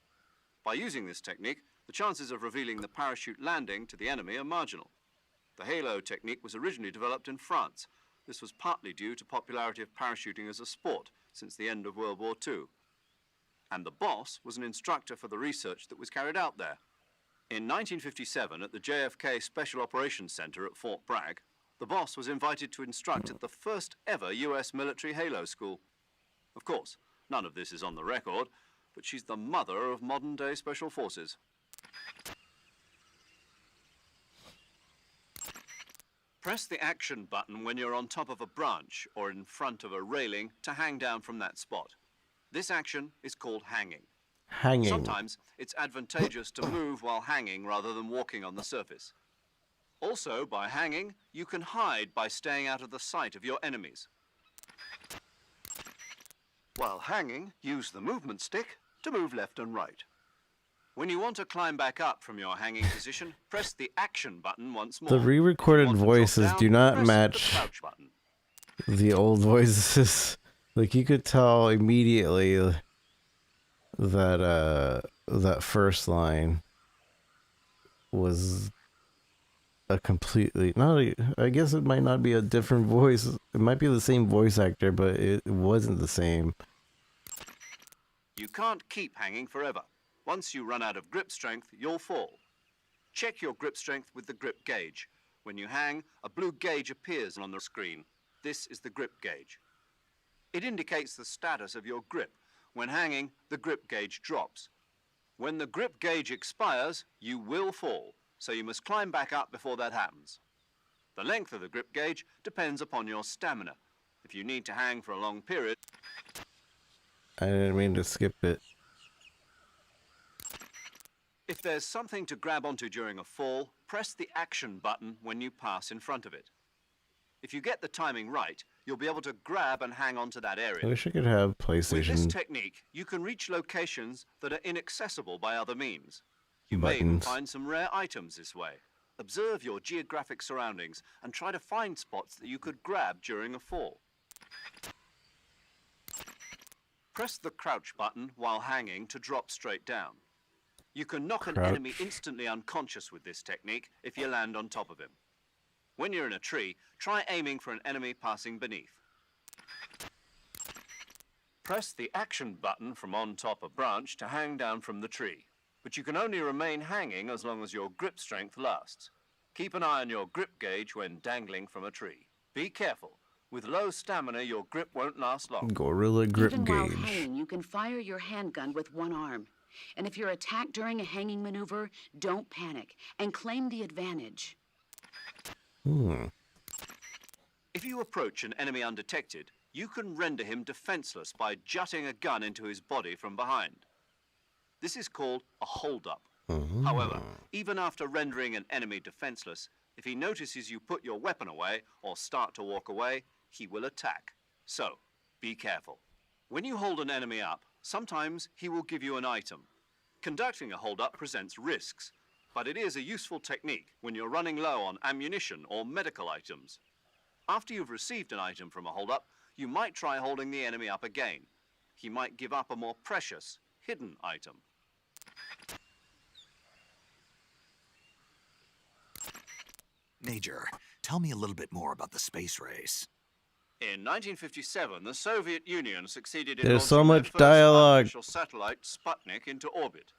By using this technique, the chances of revealing the parachute landing to the enemy are marginal. The Halo technique was originally developed in France. This was partly due to popularity of parachuting as a sport since the end of World War II. And the boss was an instructor for the research that was carried out there. In 1957, at the JFK Special Operations Center at Fort Bragg, the boss was invited to instruct at the first ever US military Halo school. Of course, none of this is on the record, but she's the mother of modern-day special forces. Press the action button when you're on top of a branch or in front of a railing to hang down from that spot. This action is called hanging. Hanging. Sometimes it's advantageous to move while hanging rather than walking on the surface. Also, by hanging, you can hide by staying out of the sight of your enemies. While hanging, use the movement stick to move left and right. When you want to climb back up from your hanging position, press the action button once more. The re-recorded If you want to drop voices down, do not press match the crouch button. the old voices. Like, you could tell immediately that that first line was a completely I guess it might not be a different voice. It might be the same voice actor, but it wasn't the same. You can't keep hanging forever. Once you run out of grip strength, you'll fall. Check your grip strength with the grip gauge. When you hang, a blue gauge appears on the screen. This is the grip gauge. It indicates the status of your grip. When hanging, the grip gauge drops. When the grip gauge expires, you will fall, so you must climb back up before that happens. The length of the grip gauge depends upon your stamina. If you need to hang for a long period, I didn't mean to skip it. if there's something to grab onto during a fall, press the action button when you pass in front of it. If you get the timing right, you'll be able to grab and hang onto that I area. wish I could have With this PlayStation technique, you can reach locations that are inaccessible by other means. You may even buttons. find some rare items this way. Observe your geographic surroundings and try to find spots that you could grab during a fall. Press the crouch button while hanging to drop straight down. You can knock an enemy Crouch. instantly unconscious with this technique if you land on top of him. When you're in a tree, try aiming for an enemy passing beneath. Press the action button from on top a branch to hang down from the tree. But you can only remain hanging as long as your grip strength lasts. Keep an eye on your grip gauge when dangling from a tree. Be careful. With low stamina, your grip won't last long. Gorilla Grip Even while Gauge. hanging, you can fire your handgun with one arm. And if you're attacked during a hanging maneuver, don't panic and claim the advantage. If you approach an enemy undetected, you can render him defenseless by jutting a gun into his body from behind. This is called a hold-up. However, even after rendering an enemy defenseless, If he notices you put your weapon away or start to walk away, he will attack. So, be careful. When you hold an enemy up, sometimes he will give you an item. Conducting a hold-up presents risks, but it is a useful technique when you're running low on ammunition or medical items. After you've received an item from a hold-up, you might try holding the enemy up again. He might give up a more precious, hidden item. Major, tell me a little bit more about the space race. In 1957, the Soviet Union succeeded in There's so launching their much first dialogue. artificial satellite, Sputnik, into orbit.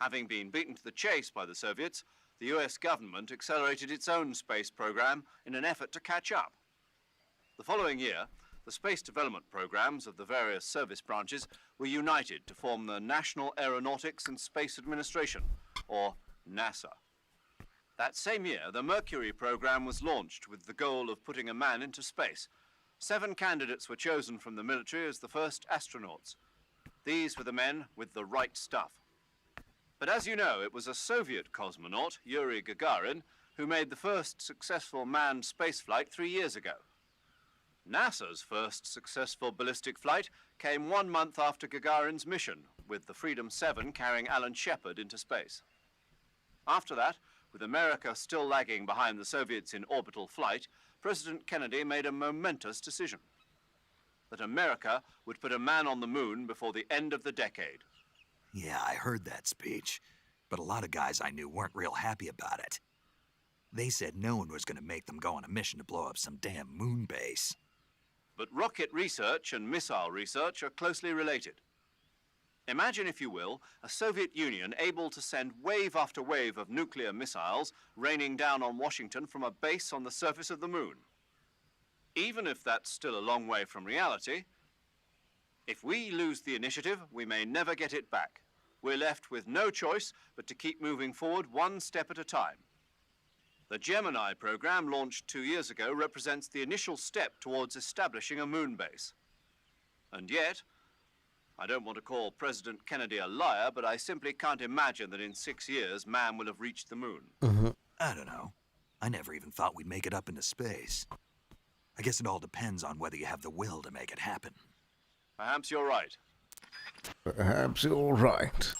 Having been beaten to the chase by the Soviets, the US government accelerated its own space program in an effort to catch up. The following year, the space development programs of the various service branches were united to form the National Aeronautics and Space Administration, or NASA. That same year, the Mercury program was launched with the goal of putting a man into space. 7 candidates were chosen from the military as the first astronauts. These were the men with the right stuff. But as you know, it was a Soviet cosmonaut, Yuri Gagarin, who made the first successful manned spaceflight 3 years ago. NASA's first successful ballistic flight came 1 month after Gagarin's mission, with the Freedom 7 carrying Alan Shepard into space. After that, with America still lagging behind the Soviets in orbital flight, President Kennedy made a momentous decision: that America would put a man on the moon before the end of the decade. Yeah, I heard that speech, but a lot of guys I knew weren't real happy about it. They said no one was going to make them go on a mission to blow up some damn moon base. But rocket research and missile research are closely related. Imagine, if you will, a Soviet Union able to send wave after wave of nuclear missiles raining down on Washington from a base on the surface of the moon. Even if that's still a long way from reality, if we lose the initiative, we may never get it back. We're left with no choice but to keep moving forward 1 step at a time. The Gemini program, launched 2 years ago, represents the initial step towards establishing a moon base. And yet, I don't want to call President Kennedy a liar, but I simply can't imagine that in 6 years, man will have reached the moon. I don't know. I never even thought we'd make it up into space. I guess it all depends on whether you have the will to make it happen. Perhaps you're right. Perhaps you're right.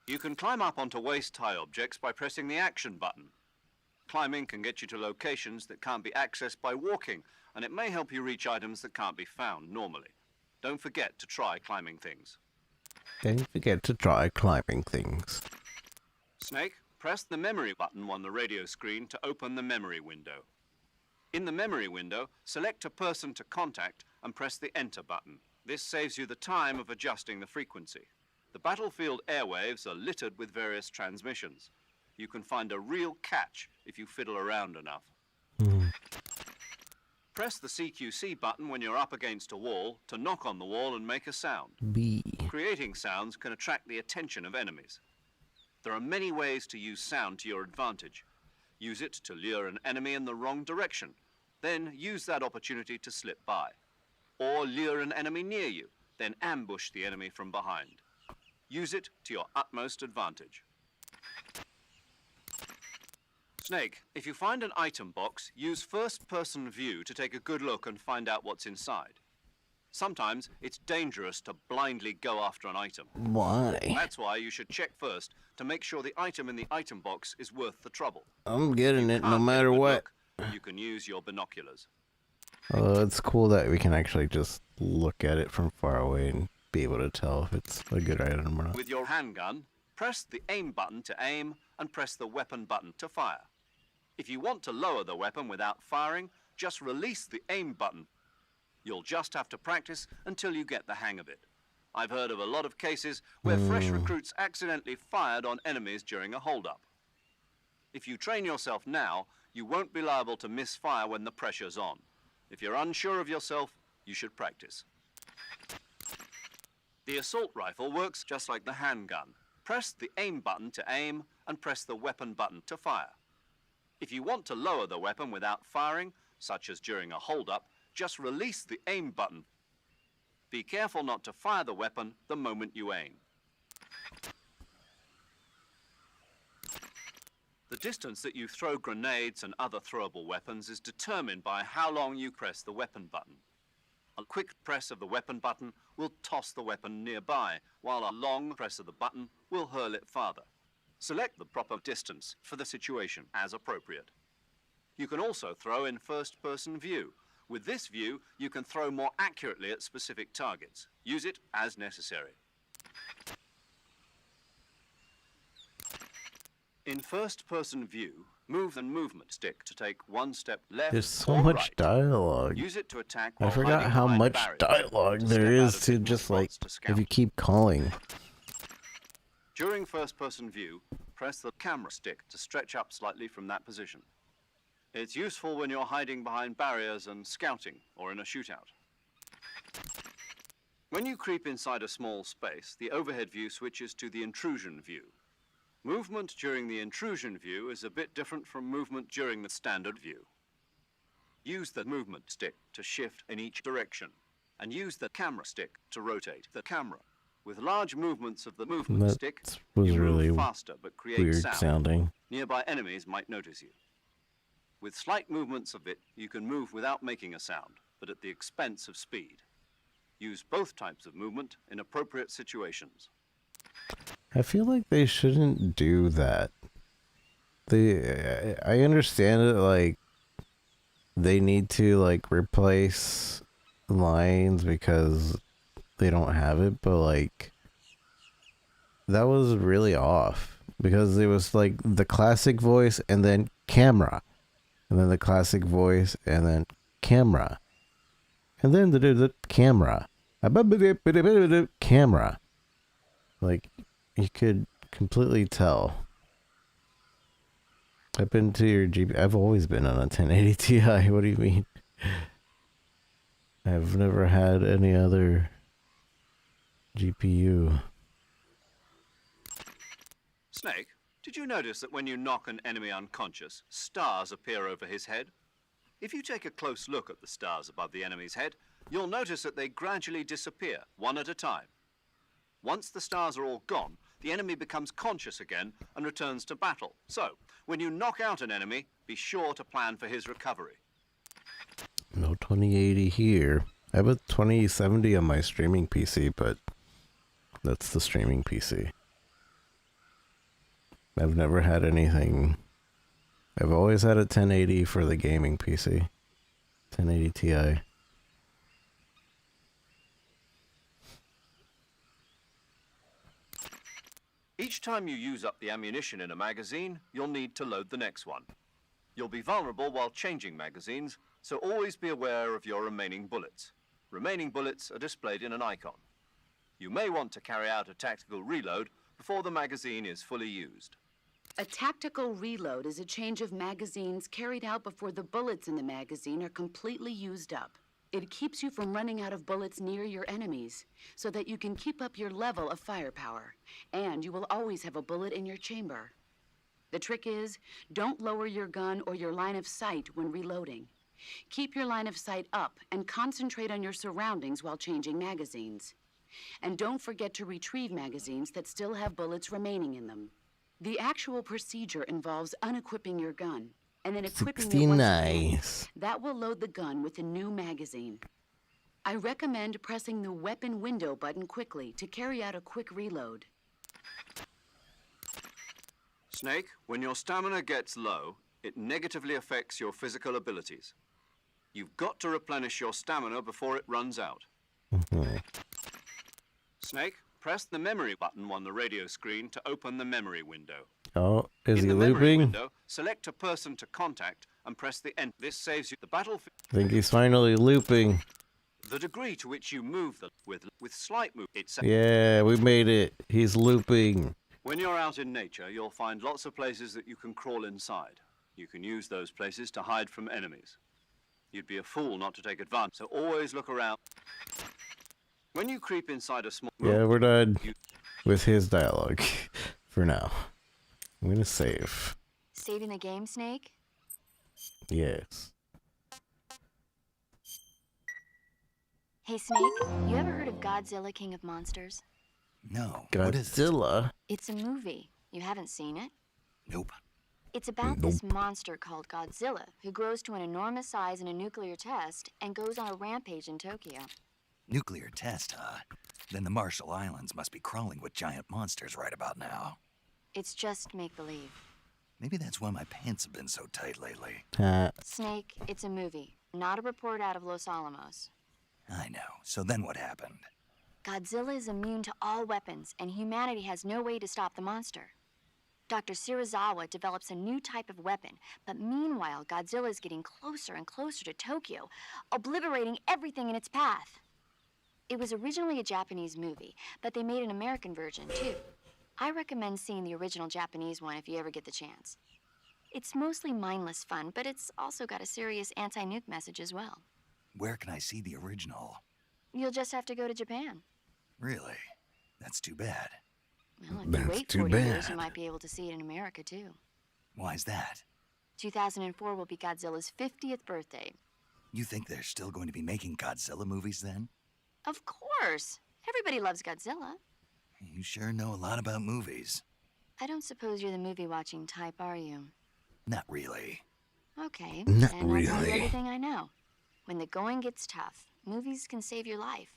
You can climb up onto waist-high objects by pressing the action button. Climbing can get you to locations that can't be accessed by walking, and it may help you reach items that can't be found normally. Don't forget to try climbing things. Don't forget to try climbing things. Snake, press the memory button on the radio screen to open the memory window. In the memory window, select a person to contact and press the enter button. This saves you the time of adjusting the frequency. The battlefield airwaves are littered with various transmissions. You can find a real catch if you fiddle around enough. Press the CQC button when you're up against a wall to knock on the wall and make a sound. B. Creating sounds can attract the attention of enemies. There are many ways to use sound to your advantage. Use it to lure an enemy in the wrong direction. Then use that opportunity to slip by. Or lure an enemy near you, then ambush the enemy from behind. Use it to your utmost advantage. Snake, if you find an item box, use first-person view to take a good look and find out what's inside. Sometimes it's dangerous to blindly go after an item. Why? That's why you should check first to make sure the item in the item box is worth the trouble. I'm getting it no Can't get a matter good what. look, you can use your binoculars. It's cool that we can actually just look at it from far away and be able to tell if it's a good item or not. With your handgun, press the aim button to aim and press the weapon button to fire. If you want to lower the weapon without firing, just release the aim button. You'll just have to practice until you get the hang of it. I've heard of a lot of cases where fresh recruits accidentally fired on enemies during a hold-up. If you train yourself now, you won't be liable to misfire when the pressure's on. If you're unsure of yourself, you should practice. The assault rifle works just like the handgun. Press the aim button to aim and press the weapon button to fire. If you want to lower the weapon without firing, such as during a hold-up, just release the aim button. Be careful not to fire the weapon the moment you aim. The distance that you throw grenades and other throwable weapons is determined by how long you press the weapon button. A quick press of the weapon button will toss the weapon nearby, while a long press of the button will hurl it farther. Select the proper distance for the situation as appropriate. You can also throw in first-person view. With this view, you can throw more accurately at specific targets. Use it as necessary. In first-person view, move the movement stick to take one step left There's so or much right. dialogue. Use it to attack I while forgot hiding how behind much barriers, dialogue to there step out is of to hidden just like, spots to scout. if you keep calling. During first-person view, press the camera stick to stretch up slightly from that position. It's useful when you're hiding behind barriers and scouting or in a shootout. When you creep inside a small space, the overhead view switches to the intrusion view. Movement during the intrusion view is a bit different from movement during the standard view. Use the movement stick to shift in each direction, and use the camera stick to rotate the camera. With large movements of the movement stick, was you really move faster but create weird sound. sounding. Nearby enemies might notice you. With slight movements of it, you can move without making a sound, but at the expense of speed. Use both types of movement in appropriate situations. I feel like they shouldn't do that. I understand it, like, they need to, like, replace lines because they don't have it, but, like, that was really off. Because it was, like, the classic voice and then camera. And then the classic voice and then camera. And then the camera. Camera. Like, you could completely tell. I've been to your GP. I've always been on a 1080 Ti. What do you mean? I've never had any other GPU. Snake, did you notice that when you knock an enemy unconscious, stars appear over his head? If you take a close look at the stars above the enemy's head, you'll notice that they gradually disappear, one at a time. Once the stars are all gone, the enemy becomes conscious again and returns to battle. So, when you knock out an enemy, be sure to plan for his recovery. No 2080 here. I have a 2070 on my streaming PC, but that's the streaming PC. I've never had anything. I've always had a 1080 for the gaming PC. 1080 Ti. Each time you use up the ammunition in a magazine, you'll need to load the next one. You'll be vulnerable while changing magazines, so always be aware of your remaining bullets. Remaining bullets are displayed in an icon. You may want to carry out a tactical reload before the magazine is fully used. A tactical reload is a change of magazines carried out before the bullets in the magazine are completely used up. It keeps you from running out of bullets near your enemies, so that you can keep up your level of firepower, and you will always have a bullet in your chamber. The trick is, don't lower your gun or your line of sight when reloading. Keep your line of sight up and concentrate on your surroundings while changing magazines. And don't forget to retrieve magazines that still have bullets remaining in them. The actual procedure involves unequipping your gun, and then equipping it once again. Nice. That will load the gun with a new magazine. I recommend pressing the weapon window button quickly to carry out a quick reload. Snake, when your stamina gets low, it negatively affects your physical abilities. You've got to replenish your stamina before it runs out. Snake, press the memory button on the radio screen to open the memory window. Oh, is In he the memory looping? window, select a person to contact and press the Enter. This saves you the battlefield. I think he's finally looping. The degree to which you move with slight move, Yeah, we made it. He's looping. When you're out in nature, you'll find lots of places that you can crawl inside. You can use those places to hide from enemies. You'd be a fool not to take advantage, so always look around. When you creep inside a small room, Yeah, we're done with his dialogue for now. I'm gonna save. Saving the game, Snake? Yes. Hey, Snake, you ever heard of Godzilla, King of Monsters? No. What is it? Godzilla. It's a movie. You haven't seen it? Nope. It's about this monster called Godzilla, who grows to an enormous size in a nuclear test and goes on a rampage in Tokyo. Nuclear test, huh? Then the Marshall Islands must be crawling with giant monsters right about now. It's just make-believe. Maybe that's why my pants have been so tight lately. Snake, it's a movie, not a report out of Los Alamos. I know. So then what happened? Godzilla is immune to all weapons, and humanity has no way to stop the monster. Dr. Shirazawa develops a new type of weapon, but meanwhile, Godzilla is getting closer and closer to Tokyo, obliterating everything in its path. It was originally a Japanese movie, but they made an American version, too. I recommend seeing the original Japanese one if you ever get the chance. It's mostly mindless fun, but it's also got a serious anti-nuke message as well. Where can I see the original? You'll just have to go to Japan. Really? That's too bad. Well, if you That's wait too 40 years, bad. you might be able to see it in America, too. Why's that? 2004 will be Godzilla's 50th birthday. You think they're still going to be making Godzilla movies then? Of course! Everybody loves Godzilla. You sure know a lot about movies. I don't suppose you're the movie-watching type, are you? Not really. Okay, Not then I'll tell you really. everything I know. When the going gets tough, movies can save your life.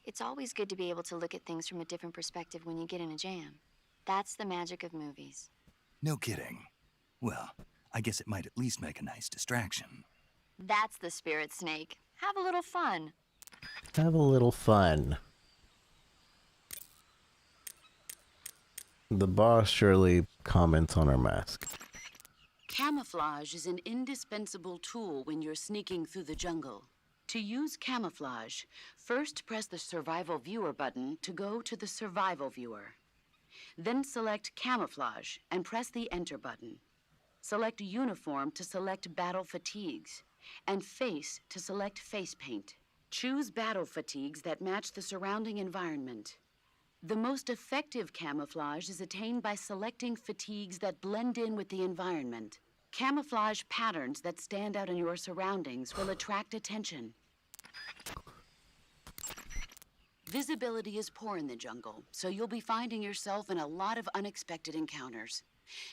It's always good to be able to look at things from a different perspective when you get in a jam. That's the magic of movies. No kidding. Well, I guess it might at least make a nice distraction. That's the spirit, Snake. Have a little fun. Have a little fun. The boss surely comments on our mask. Camouflage is an indispensable tool when you're sneaking through the jungle. To use camouflage, first press the Survival Viewer button to go to the Survival Viewer. Then select Camouflage and press the Enter button. Select Uniform to select Battle Fatigues, and Face to select Face Paint. Choose battle fatigues that match the surrounding environment. The most effective camouflage is attained by selecting fatigues that blend in with the environment. Camouflage patterns that stand out in your surroundings will attract attention. Visibility is poor in the jungle, so you'll be finding yourself in a lot of unexpected encounters.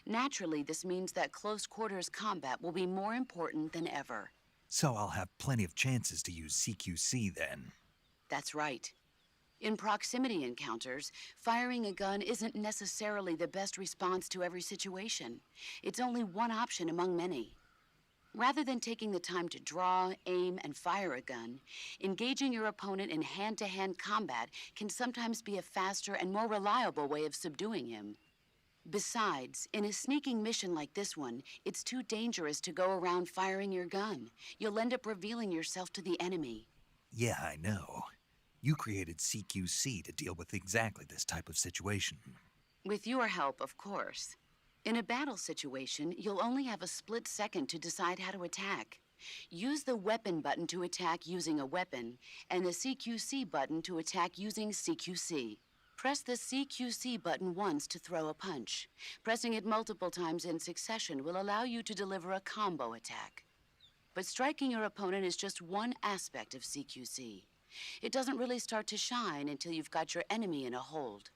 Naturally, this means that close quarters combat will be more important than ever. So I'll have plenty of chances to use CQC then. That's right. In proximity encounters, firing a gun isn't necessarily the best response to every situation. It's only one option among many. Rather than taking the time to draw, aim, and fire a gun, engaging your opponent in hand-to-hand combat can sometimes be a faster and more reliable way of subduing him. Besides, in a sneaking mission like this one, it's too dangerous to go around firing your gun. You'll end up revealing yourself to the enemy. Yeah, I know. You created CQC to deal with exactly this type of situation. With your help, of course. In a battle situation, you'll only have a split second to decide how to attack. Use the weapon button to attack using a weapon, and the CQC button to attack using CQC. Press the CQC button once to throw a punch. Pressing it multiple times in succession will allow you to deliver a combo attack. But striking your opponent is just one aspect of CQC. It doesn't really start to shine until you've got your enemy in a hold.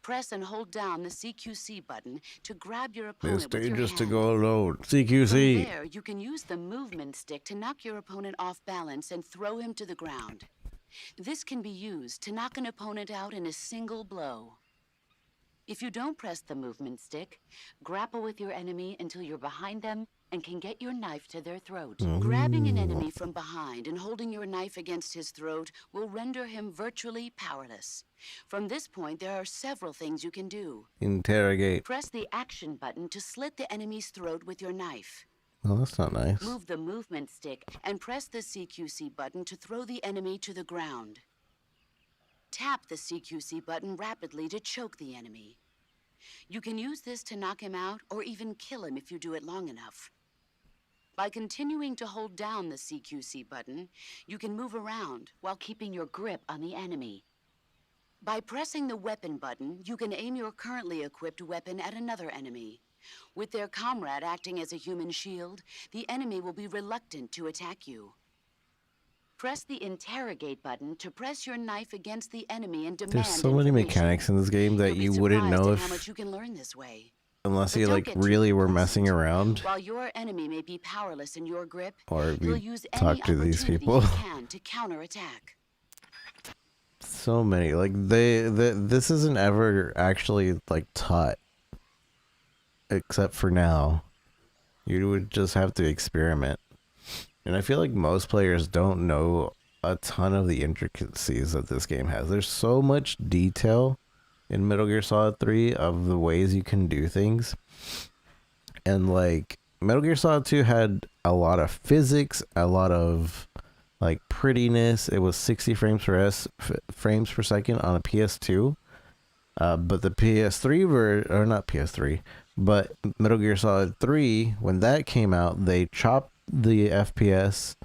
Press and hold down the CQC button to grab your opponent It's with your dangerous to hand. go alone. From CQC. there, you can use the movement stick to knock your opponent off balance and throw him to the ground. This can be used to knock an opponent out in a single blow. If you don't press the movement stick, grapple with your enemy until you're behind them and can get your knife to their throat. Grabbing an enemy from behind and holding your knife against his throat will render him virtually powerless. From this point, there are several things you can do. Interrogate. Press the action button to slit the enemy's throat with your knife. Well, that's not nice. Move the movement stick and press the CQC button to throw the enemy to the ground. Tap the CQC button rapidly to choke the enemy. You can use this to knock him out or even kill him if you do it long enough. By continuing to hold down the CQC button, you can move around while keeping your grip on the enemy. By pressing the weapon button, you can aim your currently equipped weapon at another enemy. With their comrade acting as a human shield, the enemy will be reluctant to attack you. Press the interrogate button to press your knife against the enemy and demand There's so many information. mechanics in this game that You'll be you wouldn't surprised know at how if much you can learn this way. Unless But you don't like get too really were messing complacent. around, While your enemy may be powerless in your grip, or he'll you use talk any to these opportunity people. he can to counterattack. So many. Like this isn't ever actually like taught, except for now. You would just have to experiment. And I feel like most players don't know a ton of the intricacies that this game has. There's so much detail in Metal Gear Solid 3 of the ways you can do things. And like Metal Gear Solid 2 had a lot of physics, a lot of like prettiness. It was 60 frames per second on a PS2. But the PS3 or not PS3, but Metal Gear Solid 3, when that came out, they chopped the FPS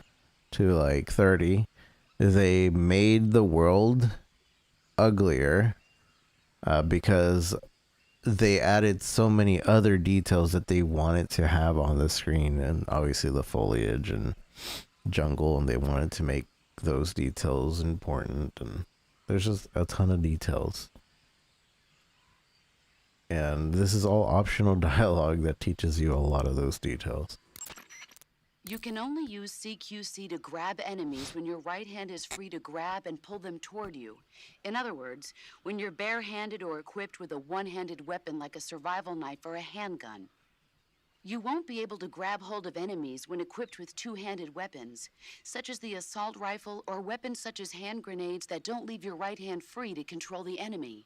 to like 30. They made the world uglier because they added so many other details that they wanted to have on the screen, and obviously the foliage and jungle, and they wanted to make those details important, and there's just a ton of details. And this is all optional dialogue that teaches you a lot of those details. You can only use CQC to grab enemies when your right hand is free to grab and pull them toward you. In other words, when you're barehanded or equipped with a one-handed weapon like a survival knife or a handgun. You won't be able to grab hold of enemies when equipped with two-handed weapons, such as the assault rifle or weapons such as hand grenades that don't leave your right hand free to control the enemy.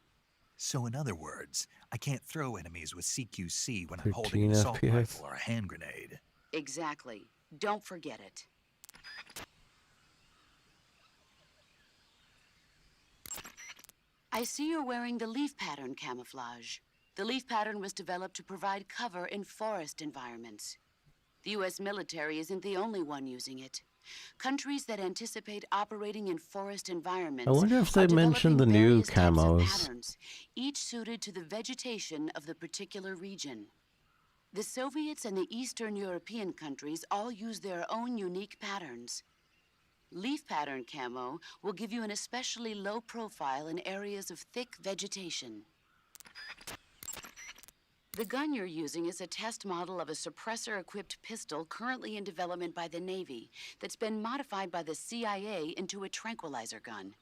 So in other words, I can't throw enemies with CQC when I'm 13 holding an assault FPS. rifle or a hand grenade. Exactly. Don't forget it. I see you're wearing the leaf pattern camouflage. The leaf pattern was developed to provide cover in forest environments. The U.S. military isn't the only one using it. Countries that anticipate operating in forest environments I wonder if are they mentioned the developing new various types of camos. patterns, each suited to the vegetation of the particular region. The Soviets and the Eastern European countries all use their own unique patterns. Leaf pattern camo will give you an especially low profile in areas of thick vegetation. The gun you're using is a test model of a suppressor-equipped pistol currently in development by the Navy that's been modified by the CIA into a tranquilizer gun.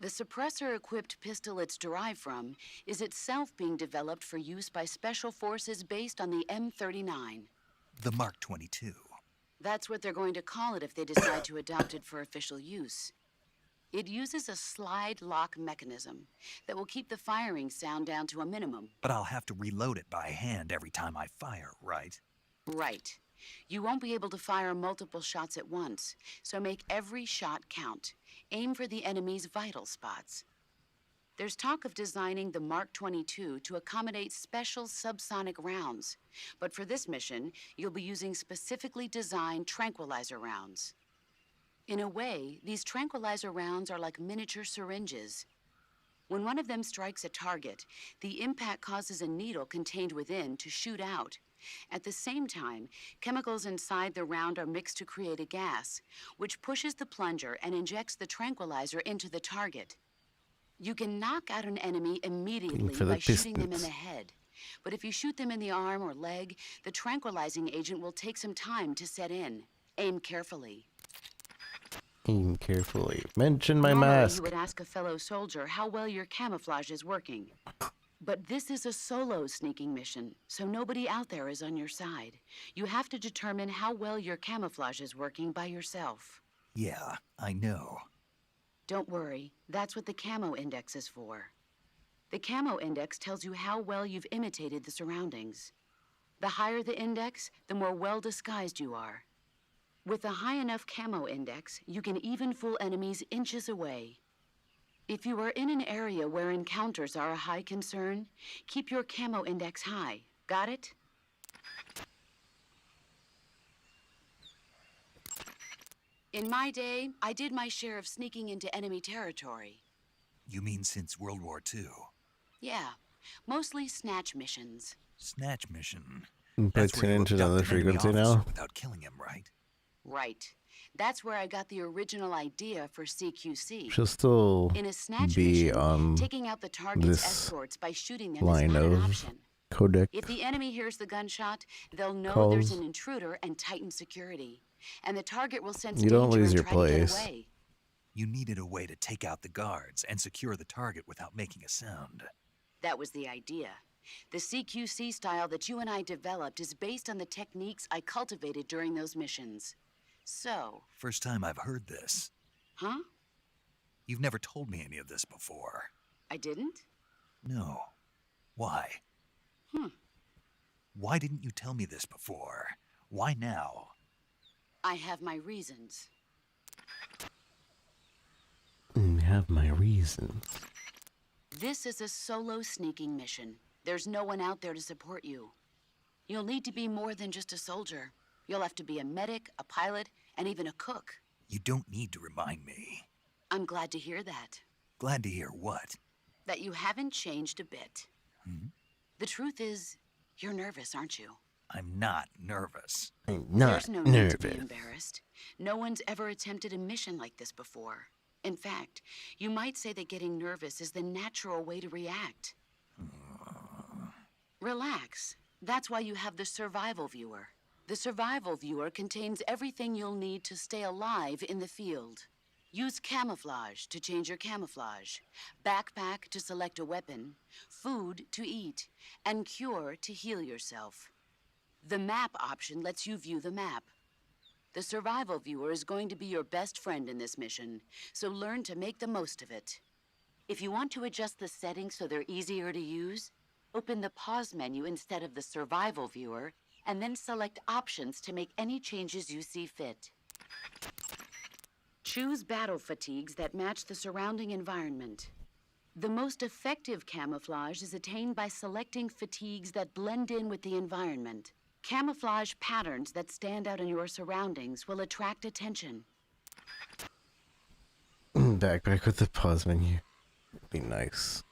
The suppressor-equipped pistol it's derived from is itself being developed for use by special forces based on the M39. The Mark 22. That's what they're going to call it if they decide to adopt it for official use. It uses a slide lock mechanism that will keep the firing sound down to a minimum. But I'll have to reload it by hand every time I fire, right? Right. You won't be able to fire multiple shots at once, so make every shot count. Aim for the enemy's vital spots. There's talk of designing the Mark 22 to accommodate special subsonic rounds, but for this mission, you'll be using specifically designed tranquilizer rounds. In a way, these tranquilizer rounds are like miniature syringes. When one of them strikes a target, the impact causes a needle contained within to shoot out. At the same time, chemicals inside the round are mixed to create a gas, which pushes the plunger and injects the tranquilizer into the target. You can knock out an enemy immediately For the by shooting them in distance. the head. But if you shoot them in the arm or leg, the tranquilizing agent will take some time to set in. Aim carefully. Aim carefully. Mention my Normally, mask. you would ask a fellow soldier how well your camouflage is working. But this is a solo sneaking mission, so nobody out there is on your side. You have to determine how well your camouflage is working by yourself. Yeah, I know. Don't worry, that's what the camo index is for. The camo index tells you how well you've imitated the surroundings. The higher the index, the more well disguised you are. With a high enough camo index, you can even fool enemies inches away. If you are in an area where encounters are a high concern, keep your camo index high. Got it? In my day, I did my share of sneaking into enemy territory. You mean since World War II? Yeah, mostly snatch missions. Snatch mission. But That's where you into abduct another an enemy frequency officer now. without killing him, right? Right. That's where I got the original idea for CQC. She'll still In a snatch be mission, on taking out the target's this escorts by shooting them is line not an of option. Codec If the enemy hears the gunshot, they'll know calls. there's an intruder and tighten security. And the target will sense You don't danger lose and your try to get place. away. You needed a way to take out the guards and secure the target without making a sound. That was the idea. The CQC style that you and I developed is based on the techniques I cultivated during those missions. So... First time I've heard this. Huh? You've never told me any of this before. I didn't? No. Why? Why didn't you tell me this before? Why now? I have my reasons. Have my reasons. This is a solo sneaking mission. There's no one out there to support you. You'll need to be more than just a soldier. You'll have to be a medic, a pilot, and even a cook. You don't need to remind me. I'm glad to hear that. Glad to hear what? That you haven't changed a bit. The truth is, you're nervous, aren't you? I'm not nervous. I'm not There's no need to be nervous. embarrassed. No one's ever attempted a mission like this before. In fact, you might say that getting nervous is the natural way to react. Relax. That's why you have the survival viewer. The survival viewer contains everything you'll need to stay alive in the field. Use camouflage to change your camouflage, backpack to select a weapon, food to eat, and cure to heal yourself. The map option lets you view the map. The survival viewer is going to be your best friend in this mission, so learn to make the most of it. If you want to adjust the settings so they're easier to use, open the pause menu instead of the survival viewer, and then select options to make any changes you see fit. Choose battle fatigues that match the surrounding environment. The most effective camouflage is attained by selecting fatigues that blend in with the environment. Camouflage patterns that stand out in your surroundings will attract attention. Backpack with the pause menu. Be nice.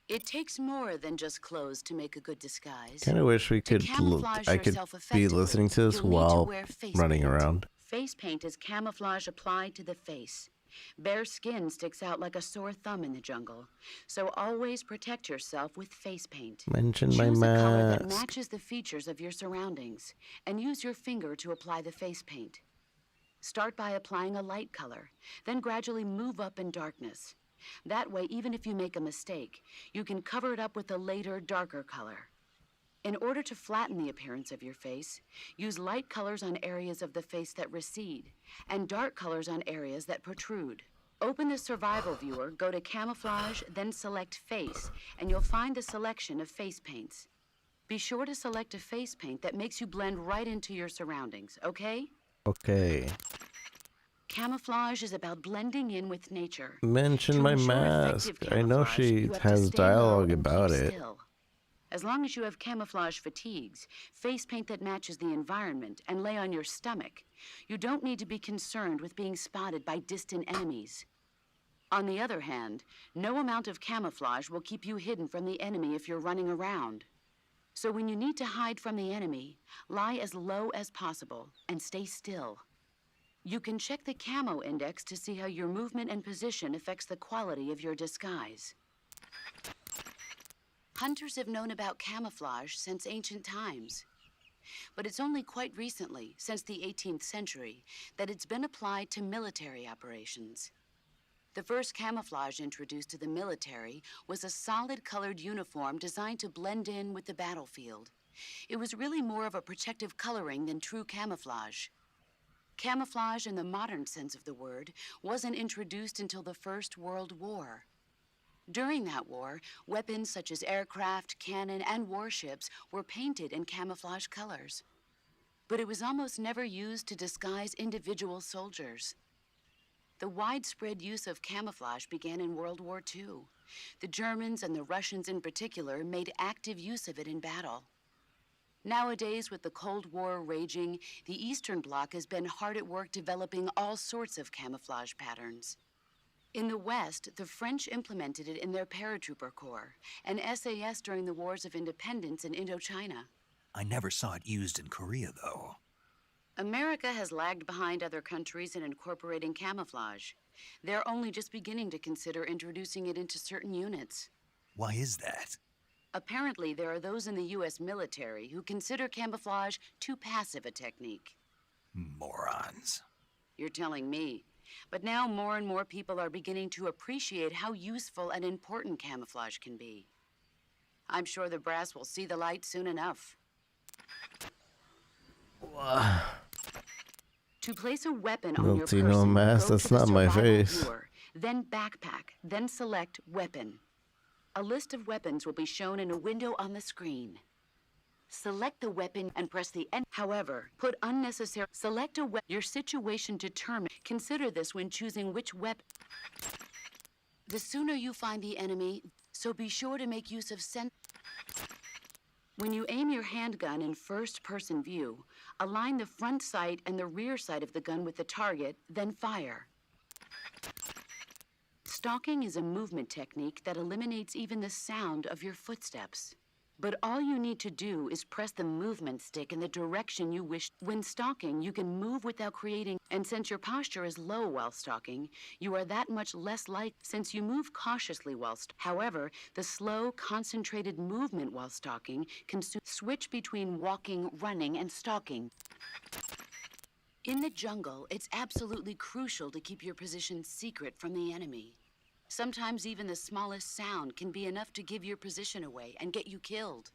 It takes more than just clothes to make a good disguise. Kind of wish we To could. camouflage I could yourself be effectively, listening to this you'll need to while wear face running paint. around. Face paint is camouflage applied to the face. Bare skin sticks out like a sore thumb in the jungle, so always protect yourself with face paint. Mention Choose my a color that mask. matches the features of your surroundings, and use your finger to apply the face paint. Start by applying a light color, then gradually move up in darkness. That way, even if you make a mistake, you can cover it up with a later, darker color. In order to flatten the appearance of your face, use light colors on areas of the face that recede, and dark colors on areas that protrude. Open the survival viewer, go to camouflage, then select face, and you'll find the selection of face paints. Be sure to select a face paint that makes you blend right into your surroundings, okay? Okay. Camouflage is about blending in with nature. Mention To my ensure mask. effective I know camouflage, she you have to has stay low dialogue and about keep it. still. As long as you have camouflage fatigues, face paint that matches the environment, and lay on your stomach, you don't need to be concerned with being spotted by distant enemies. On the other hand, no amount of camouflage will keep you hidden from the enemy if you're running around. So when you need to hide from the enemy, lie as low as possible and stay still. You can check the camo index to see how your movement and position affects the quality of your disguise. Hunters have known about camouflage since ancient times. But it's only quite recently, since the 18th century, that it's been applied to military operations. The first camouflage introduced to the military was a solid-colored uniform designed to blend in with the battlefield. It was really more of a protective coloring than true camouflage. Camouflage in the modern sense of the word wasn't introduced until the First World War. During that war, weapons such as aircraft, cannon, and warships were painted in camouflage colors. But it was almost never used to disguise individual soldiers. The widespread use of camouflage began in World War II. The Germans and the Russians in particular made active use of it in battle. Nowadays, with the Cold War raging, the Eastern Bloc has been hard at work developing all sorts of camouflage patterns. In the West, the French implemented it in their paratrooper corps, and SAS during the Wars of Independence in Indochina. I never saw it used in Korea, though. America has lagged behind other countries in incorporating camouflage. They're only just beginning to consider introducing it into certain units. Why is that? Apparently, there are those in the U.S. military who consider camouflage too passive a technique. Morons. You're telling me. But now more and more people are beginning to appreciate how useful and important camouflage can be. I'm sure the brass will see the light soon enough. To place a weapon on your Latino person, mask, go that's to the not my survival face. viewer, then backpack, then select weapon. A list of weapons will be shown in a window on the screen. Select the weapon and press the N. However, put unnecessary. Select a weapon. Your situation determined. Consider this when choosing which weapon. The sooner you find the enemy, so be sure to make use of When you aim your handgun in first-person view, align the front sight and the rear sight of the gun with the target, then fire. Stalking is a movement technique that eliminates even the sound of your footsteps. But all you need to do is press the movement stick in the direction you wish. When stalking, you can move without creating, and since your posture is low while stalking, you are that much less likely since you move cautiously However, the slow, concentrated movement while stalking can switch between walking, running, and stalking. In the jungle, it's absolutely crucial to keep your position secret from the enemy. Sometimes even the smallest sound can be enough to give your position away and get you killed.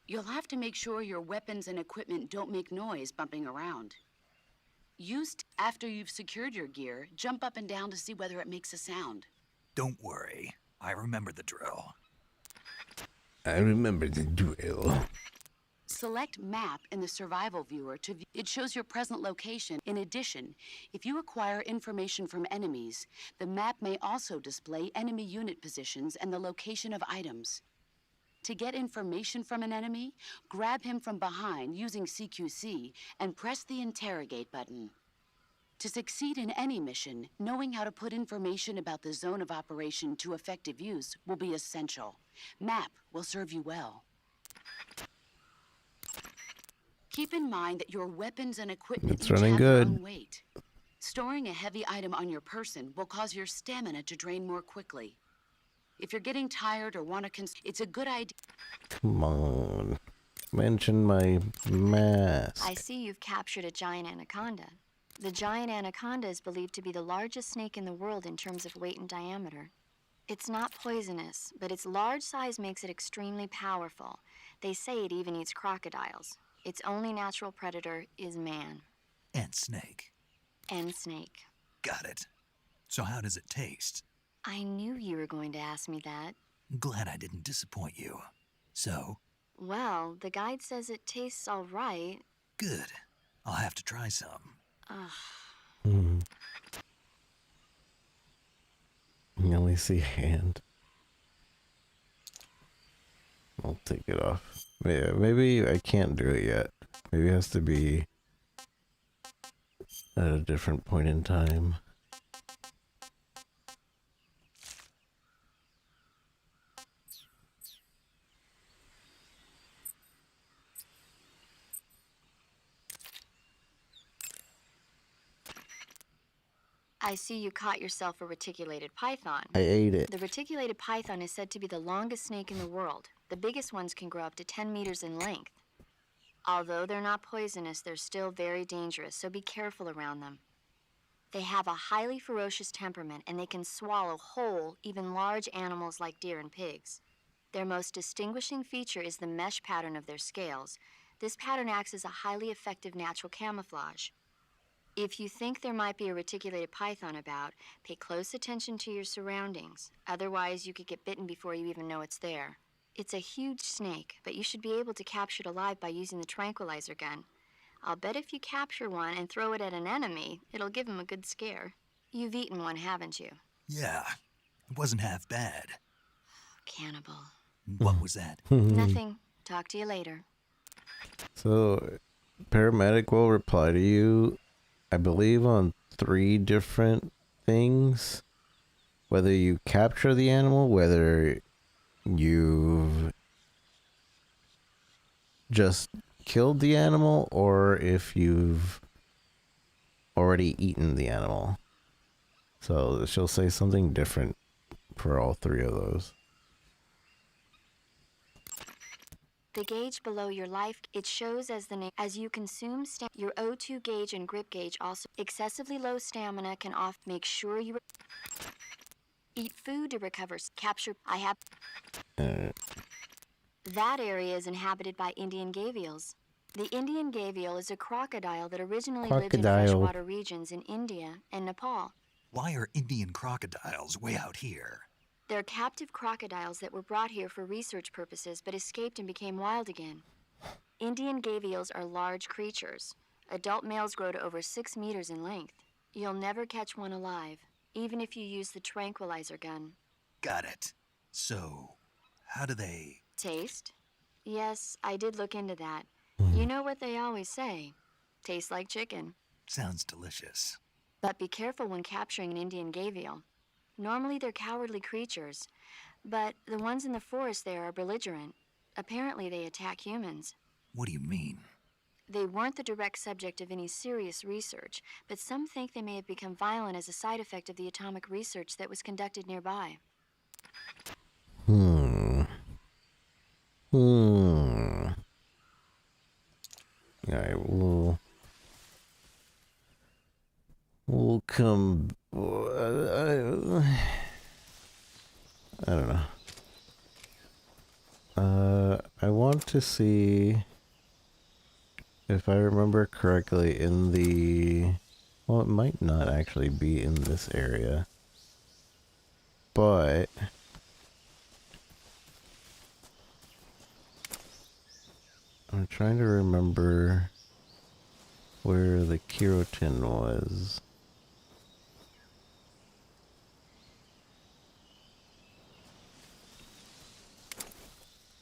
You'll have to make sure your weapons and equipment don't make noise bumping around. After you've secured your gear, jump up and down to see whether it makes a sound. Don't worry. I remember the drill. I remember the drill. Select Map in the survival viewer to view. It shows your present location. In addition, if you acquire information from enemies, the map may also display enemy unit positions and the location of items. To get information from an enemy, grab him from behind using CQC and press the interrogate button. To succeed in any mission, knowing how to put information about the zone of operation to effective use will be essential. Map will serve you well. Keep in mind that your weapons and equipment It's each running have their good. own weight. Storing a heavy item on your person will cause your stamina to drain more quickly. If you're getting tired or want to it's a good idea. Come on. Mention my mask. I see you've captured a giant anaconda. The giant anaconda is believed to be the largest snake in the world in terms of weight and diameter. It's not poisonous, but its large size makes it extremely powerful. They say it even eats crocodiles. Its only natural predator is man. And snake. And snake. Got it. So how does it taste? I knew you were going to ask me that. Glad I didn't disappoint you. So? Well, the guide says it tastes all right. Good. I'll have to try some. You only see hand. I'll take it off. Yeah, maybe I can't do it yet. Maybe it has to be at a different point in time. I see you caught yourself a reticulated python. I ate it. The reticulated python is said to be the longest snake in the world. The biggest ones can grow up to 10 meters in length. Although they're not poisonous, they're still very dangerous, so be careful around them. They have a highly ferocious temperament, and they can swallow whole, even large animals like deer and pigs. Their most distinguishing feature is the mesh pattern of their scales. This pattern acts as a highly effective natural camouflage. If you think there might be a reticulated python about, pay close attention to your surroundings. Otherwise, you could get bitten before you even know it's there. It's a huge snake, but you should be able to capture it alive by using the tranquilizer gun. I'll bet if you capture one and throw it at an enemy, it'll give him a good scare. You've eaten one, haven't you? Yeah. It wasn't half bad. Cannibal. What was that? Nothing. Talk to you later. So, paramedic will reply to you, I believe, on 3 different things. Whether you capture the animal, whether you've just killed the animal, or if you've already eaten the animal. So she'll say something different for all 3 of those. The gauge below your life, it shows as the name. As you consume your O2 gauge and grip gauge also. Excessively low stamina can make sure you eat food to recover. Capture. I have. That area is inhabited by Indian gavials. The Indian gavial is a crocodile that originally lived in freshwater regions in India and Nepal. Why are Indian crocodiles way out here? They're captive crocodiles that were brought here for research purposes but escaped and became wild again. Indian gavials are large creatures. Adult males grow to over 6 meters in length. You'll never catch one alive, even if you use the tranquilizer gun. Got it. So, how do they... Taste? Yes, I did look into that. You know what they always say. Tastes like chicken. Sounds delicious. But be careful when capturing an Indian gavial. Normally they're cowardly creatures, but the ones in the forest there are belligerent. Apparently they attack humans. What do you mean? They weren't the direct subject of any serious research, but some think they may have become violent as a side effect of the atomic research that was conducted nearby. Alright, we'll come... I don't know. I want to see if I remember correctly in the... Well, it might not actually be in this area. But... I'm trying to remember where the keratin was.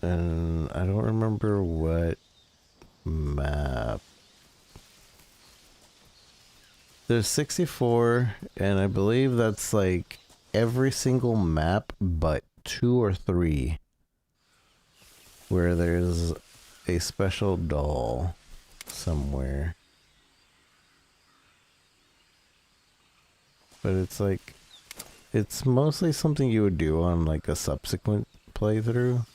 And I don't remember what map. There's 64, and I believe that's like every single map but 2 or 3 where there's a special doll somewhere. But it's like, it's mostly something you would do on like a subsequent playthrough.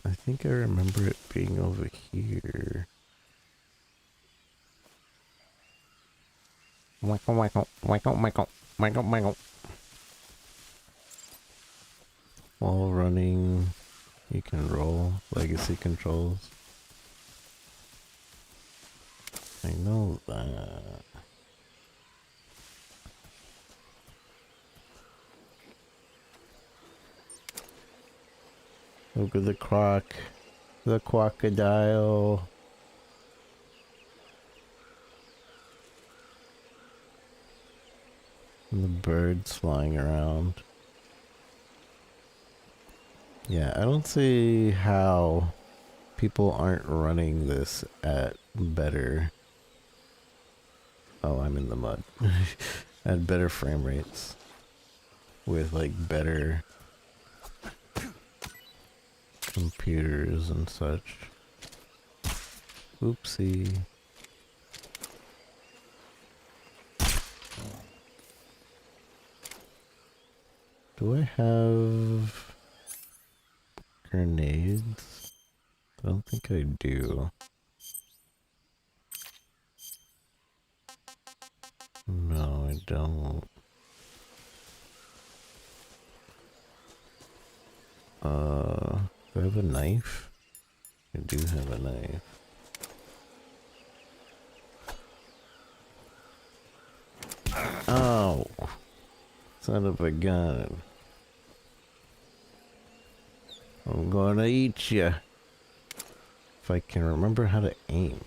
I think I remember it being over here. Michael, Michael, Michael, Michael, Michael, Michael. While running, you can roll legacy controls. I know that. Look at the crocodile. And the birds flying around. Yeah, I don't see how people aren't running this at better... Oh, I'm in the mud. At better frame rates. With like better computers and such. Oopsie. Do I have grenades? I don't think I do. No, I don't. Do I have a knife? I do have a knife. Oh! Son of a gun. I'm gonna eat ya. If I can remember how to aim.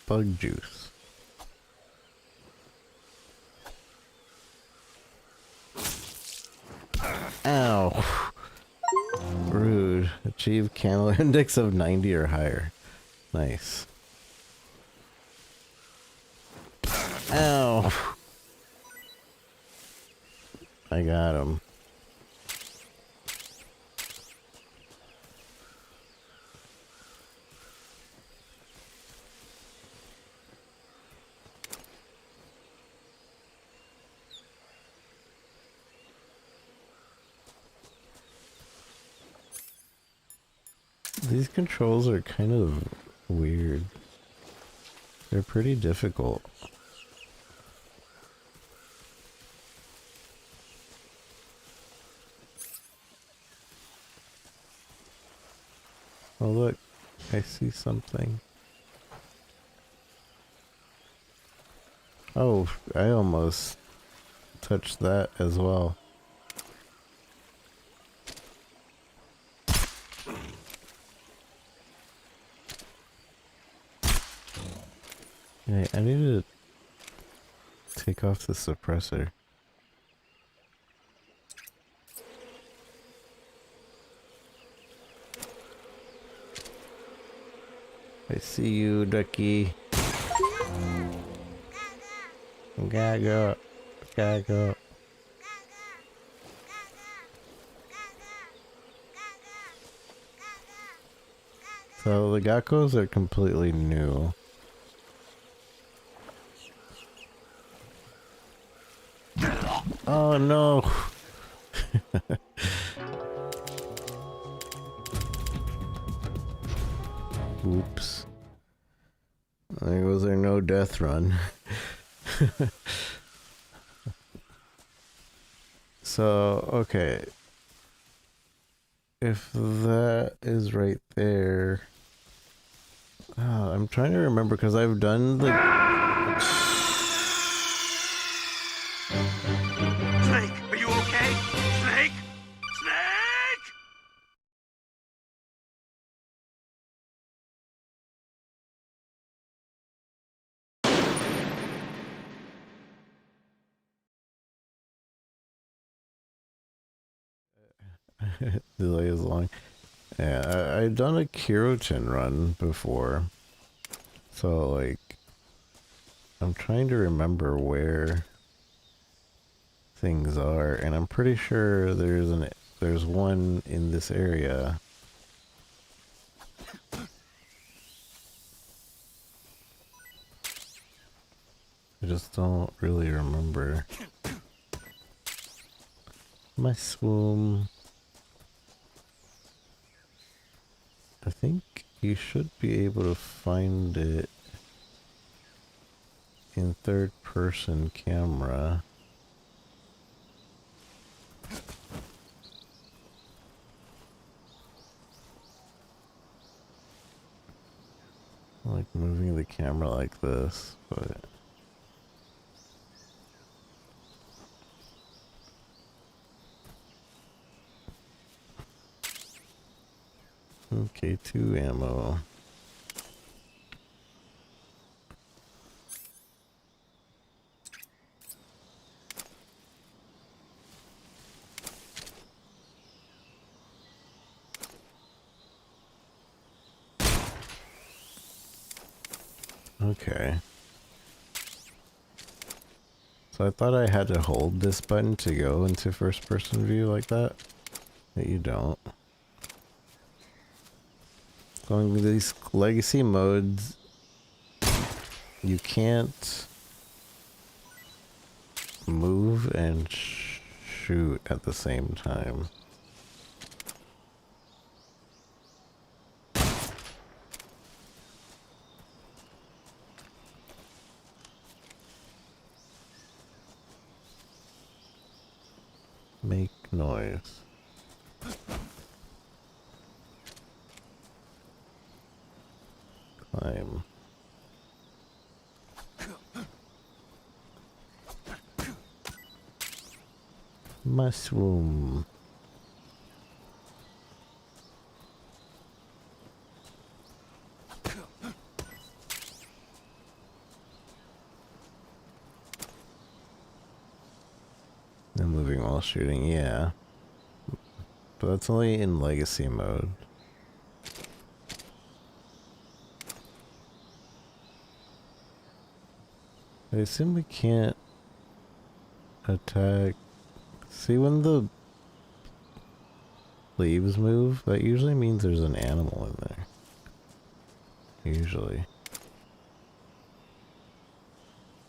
Bug juice. Ow. Rude. It Achieve camo index of 90 or higher. Nice. Ow! I got him. These controls are kind of weird. They're pretty difficult. Oh look, I see something. Oh, I almost touched that as well. Yeah, I need to take off the suppressor. I see you, ducky. Gaga. Gaga. So the geckos are completely new. Oh no! Oops. There goes our no death run. So, okay. If that is right there... Oh, I'm trying to remember because I've done the... Snake, are you okay? Snake? Snake! delay is long. Yeah, I've done a keratin run before. So, like... I'm trying to remember where things are, and I'm pretty sure there's one in this area. I just don't really remember. My swoon. I think you should be able to find it in third person camera. I like moving the camera like this, but okay, 2 ammo. Okay. So I thought I had to hold this button to go into first person view like that. But you don't. Going to these legacy modes, you can't move and shoot at the same time. Make noise. Climb. Mushroom. And moving while shooting, yeah. But that's only in legacy mode. I assume we can't attack. See, when the leaves move, that usually means there's an animal in there. Usually.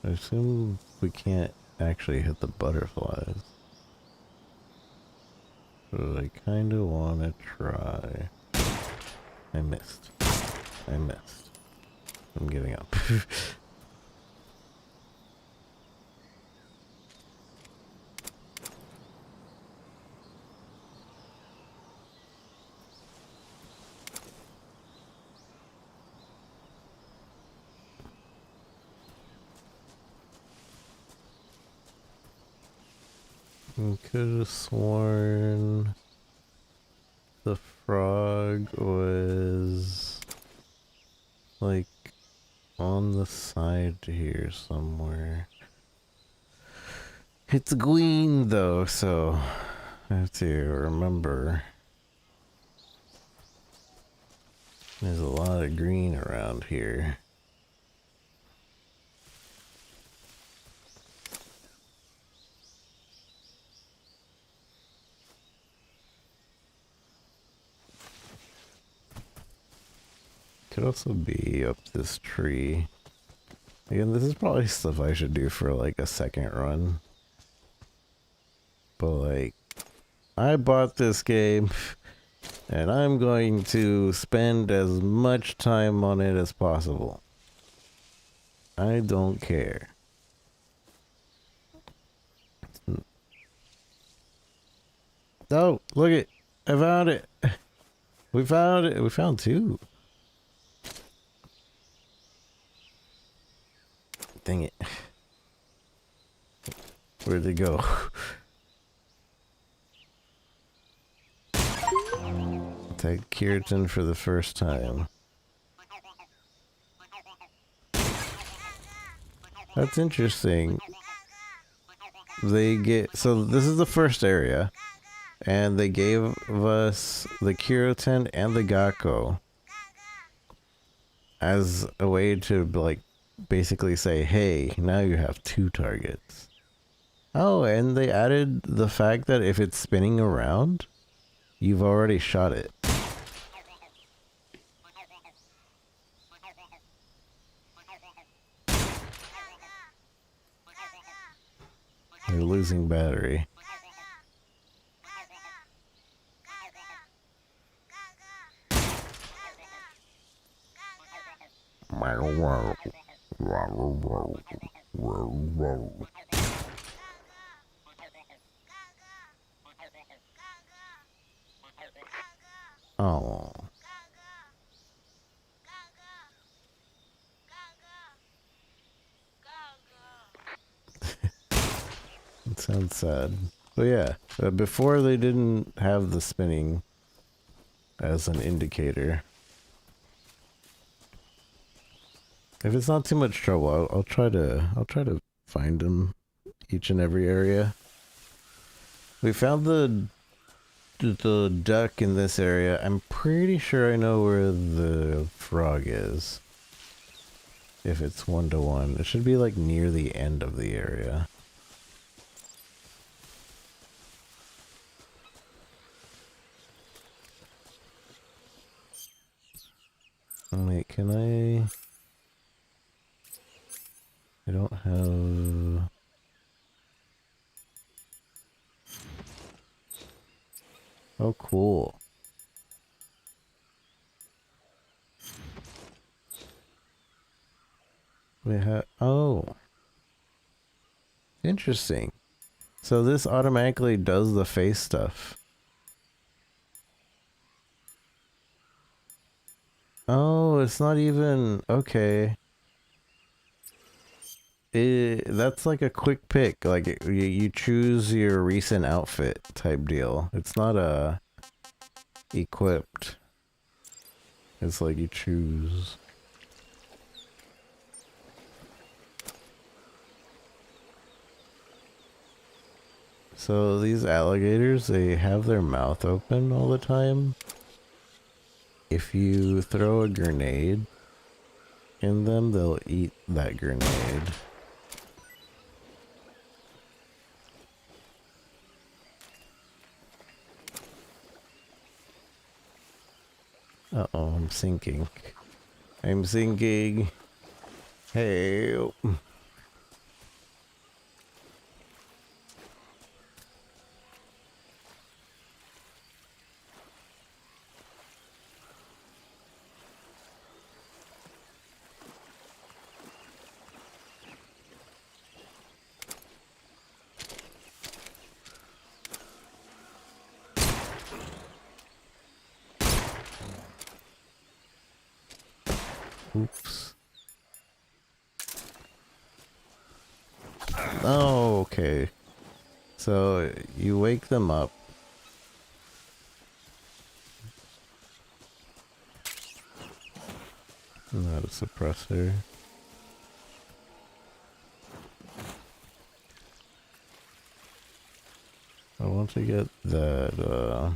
I assume we can't actually hit the butterflies. But I kinda wanna try. I missed. I missed. I'm giving up. I could have sworn the frog was like on the side here somewhere. It's green though, so I have to remember. There's a lot of green around here. Could also be up this tree. Again, this is probably stuff I should do for like a second run. But like, I bought this game and I'm going to spend as much time on it as possible. I don't care. Oh, look it. I found it. We found it. We found two. Dang it. Where'd they go? Attack Keratin for the first time. That's interesting. They get, so this is the first area, and they gave us the Keratin and the Gakko as a way to like basically say, hey, now you have two targets. Oh, and they added the fact that if it's spinning around, you've already shot it. You're losing battery. Oh. It sounds sad. But yeah, before they didn't have the spinning as an indicator. If it's not too much trouble, I'll try to find them each and every area. We found the duck in this area. I'm pretty sure I know where the frog is. If it's 1-to-1, it should be like near the end of the area. Wait, can I don't have... Oh, cool. We have... Oh. Interesting. So this automatically does the face stuff. Oh, it's not even... Okay. That's like a quick pick. Like, you choose your recent outfit type deal. It's not a... equipped. It's like you choose. So these alligators, they have their mouth open all the time. If you throw a grenade in them, they'll eat that grenade. I'm sinking. I'm sinking. Help. Oops. Oh, okay. So you wake them up. Not a suppressor. I want to get that,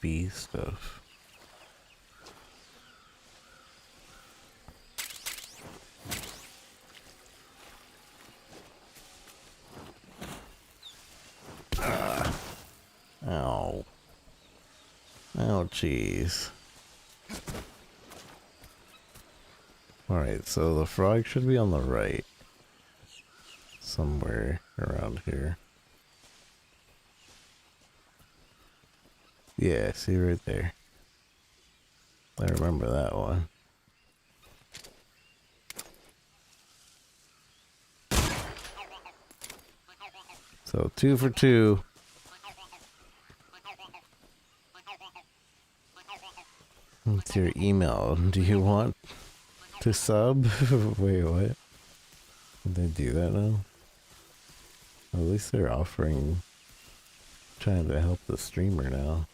B stuff. Ow. Oh, jeez. Alright, so the frog should be on the right. Somewhere around here. Yeah, see right there. I remember that one. So 2 for 2. What's your email? Do you want to sub? Wait, what? Did they do that now? At least they're offering, trying to help the streamer now.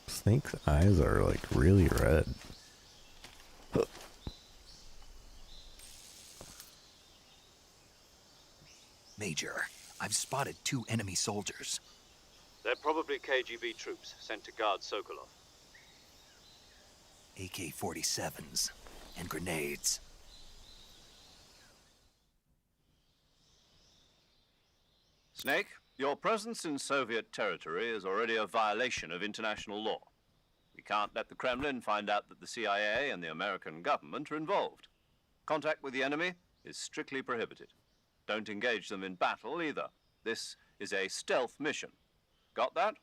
Snake's eyes are like really red. Major, I've spotted 2 enemy soldiers. They're probably KGB troops sent to guard Sokolov. AK-47s and grenades. Snake, your presence in Soviet territory is already a violation of international law. We can't let the Kremlin find out that the CIA and the American government are involved. Contact with the enemy is strictly prohibited. Don't engage them in battle either. This is a stealth mission. Got that?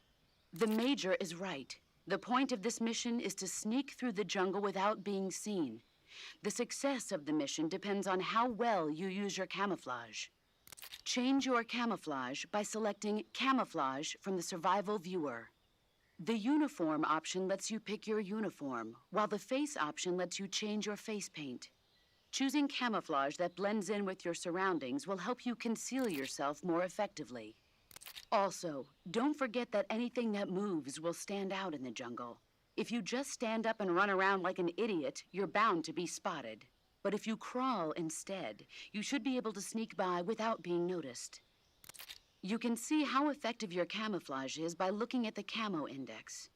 The Major is right. The point of this mission is to sneak through the jungle without being seen. The success of the mission depends on how well you use your camouflage. Change your camouflage by selecting Camouflage from the Survival Viewer. The Uniform option lets you pick your uniform, while the Face option lets you change your face paint. Choosing camouflage that blends in with your surroundings will help you conceal yourself more effectively. Also, don't forget that anything that moves will stand out in the jungle. If you just stand up and run around like an idiot, you're bound to be spotted. But if you crawl instead, you should be able to sneak by without being noticed. You can see how effective your camouflage is by looking at the Camo Index.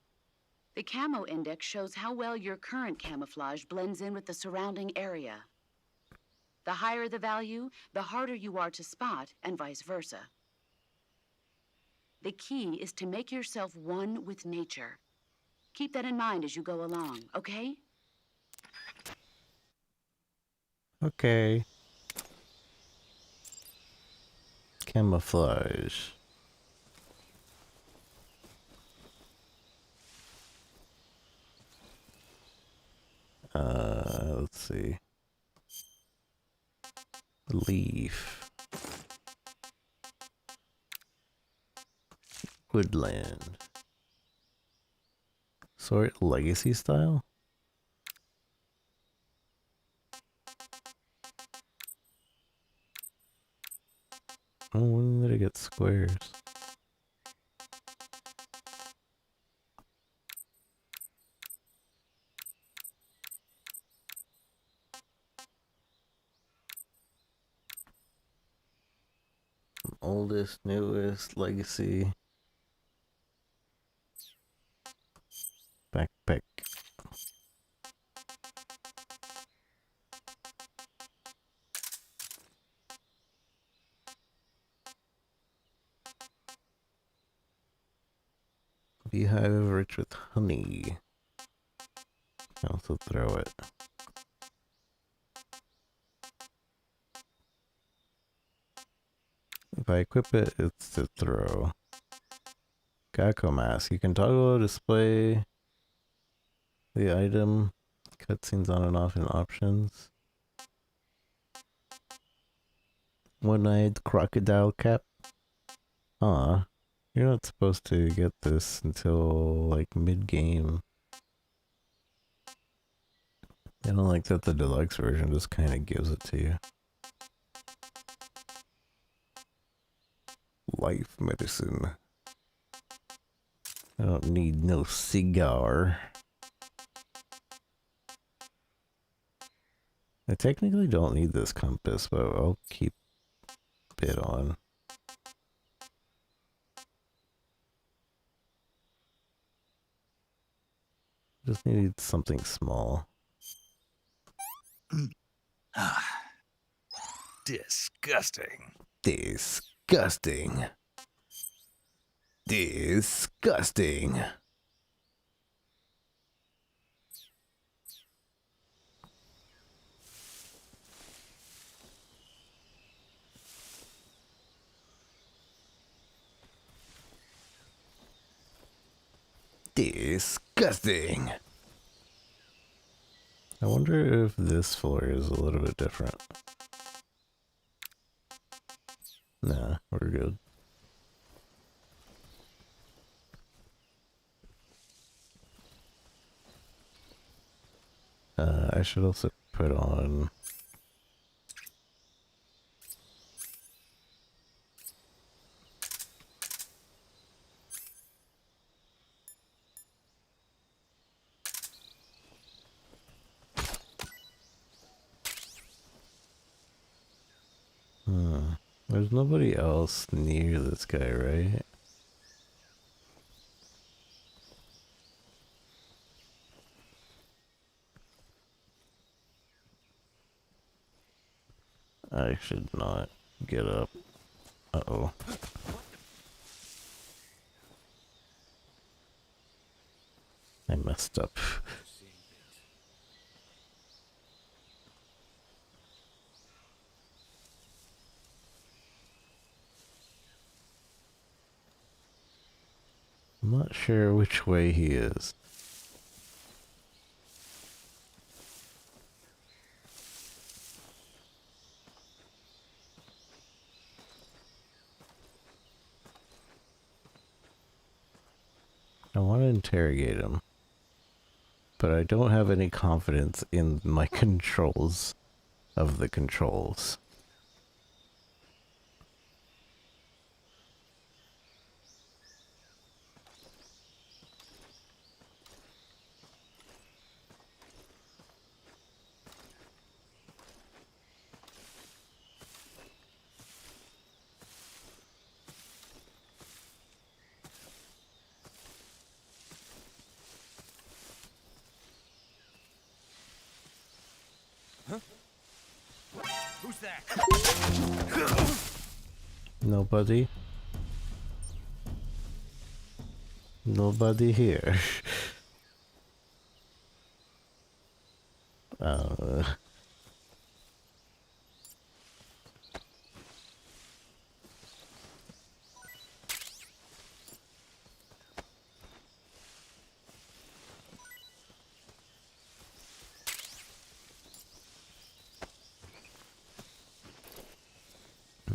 The Camo Index shows how well your current camouflage blends in with the surrounding area. The higher the value, the harder you are to spot, and vice versa. The key is to make yourself one with nature. Keep that in mind as you go along, okay? Okay. Camouflage. Let's see. Leaf. Woodland. sort legacy style? Oh, when did it get squares? Oldest, newest, legacy. Backpack. Beehive rich with honey. Can also throw it. If I equip it, it's to throw. Gakko mask. You can toggle display the item. Cutscenes on and off in options. One-eyed crocodile cap. Aw. You're not supposed to get this until like mid-game. I don't like that the deluxe version just kind of gives it to you. Life medicine. I don't need no cigar. I technically don't need this compass, but I'll keep it on. Just need something small. Disgusting. Disgusting. Disgusting. Disgusting. I wonder if this floor is a little bit different. Nah, we're good. I should also put on... There's nobody else near this guy, right? I should not get up. Uh-oh. I messed up. I'm not sure which way he is. I want to interrogate him, but I don't have any confidence in my controls of the controls. Who's that? Nobody? Nobody here.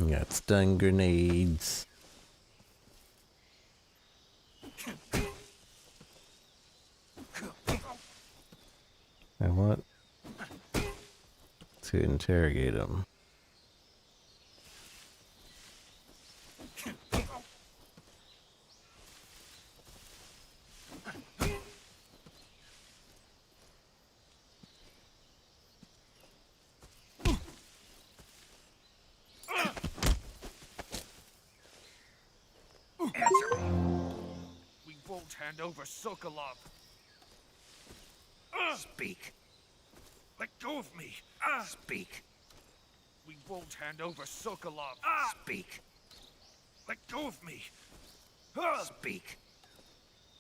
Got stun grenades. interrogate him. Answer me. We won't hand over Sokolov. Speak. Let go of me. Speak. We won't hand over Sokolov. Speak. Let go of me. Speak.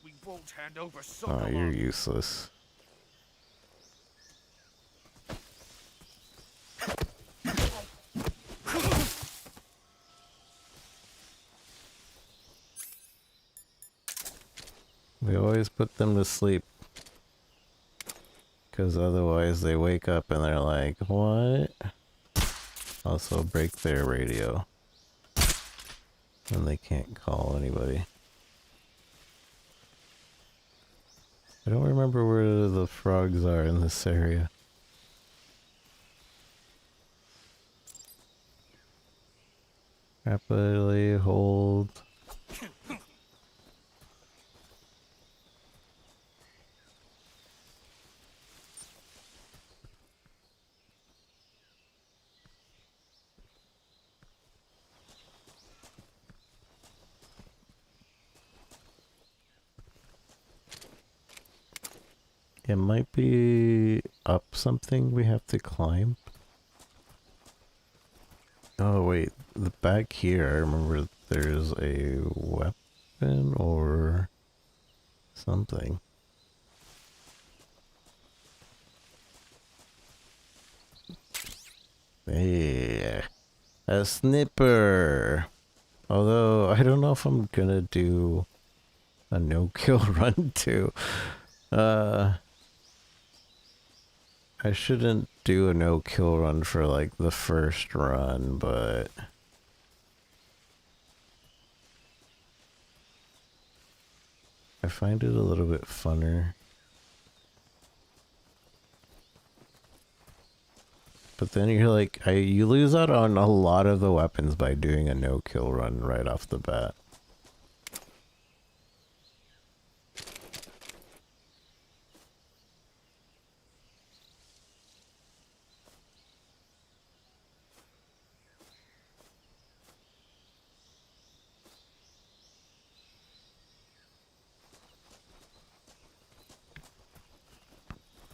We won't hand over Oh, Sokolov. you're useless. We always put them to sleep. Because otherwise they wake up and they're like, what? Also break their radio. And they can't call anybody. I don't remember where the frogs are in this area. Rapidly hold. It might be up something we have to climb. Oh wait, the back here, I remember there's a weapon or something. Hey, a snipper! Although, I don't know if I'm gonna do a no-kill run too. I shouldn't do a no-kill run for like the first run, but I find it a little bit funner. But then you're like, you lose out on a lot of the weapons by doing a no-kill run right off the bat.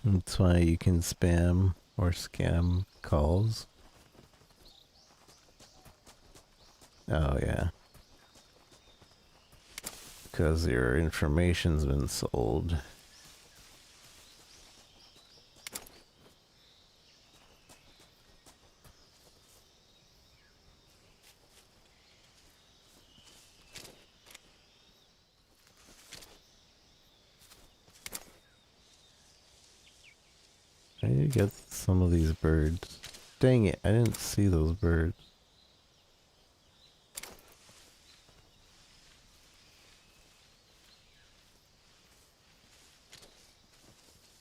That's why you can spam or scam calls. Oh yeah. Because your information's been sold. I need to get some of these birds. Dang it, I didn't see those birds.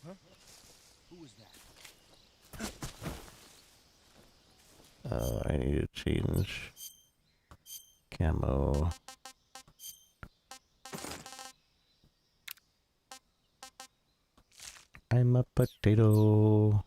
Huh? Who was that? I need to change camo. I'm a potato.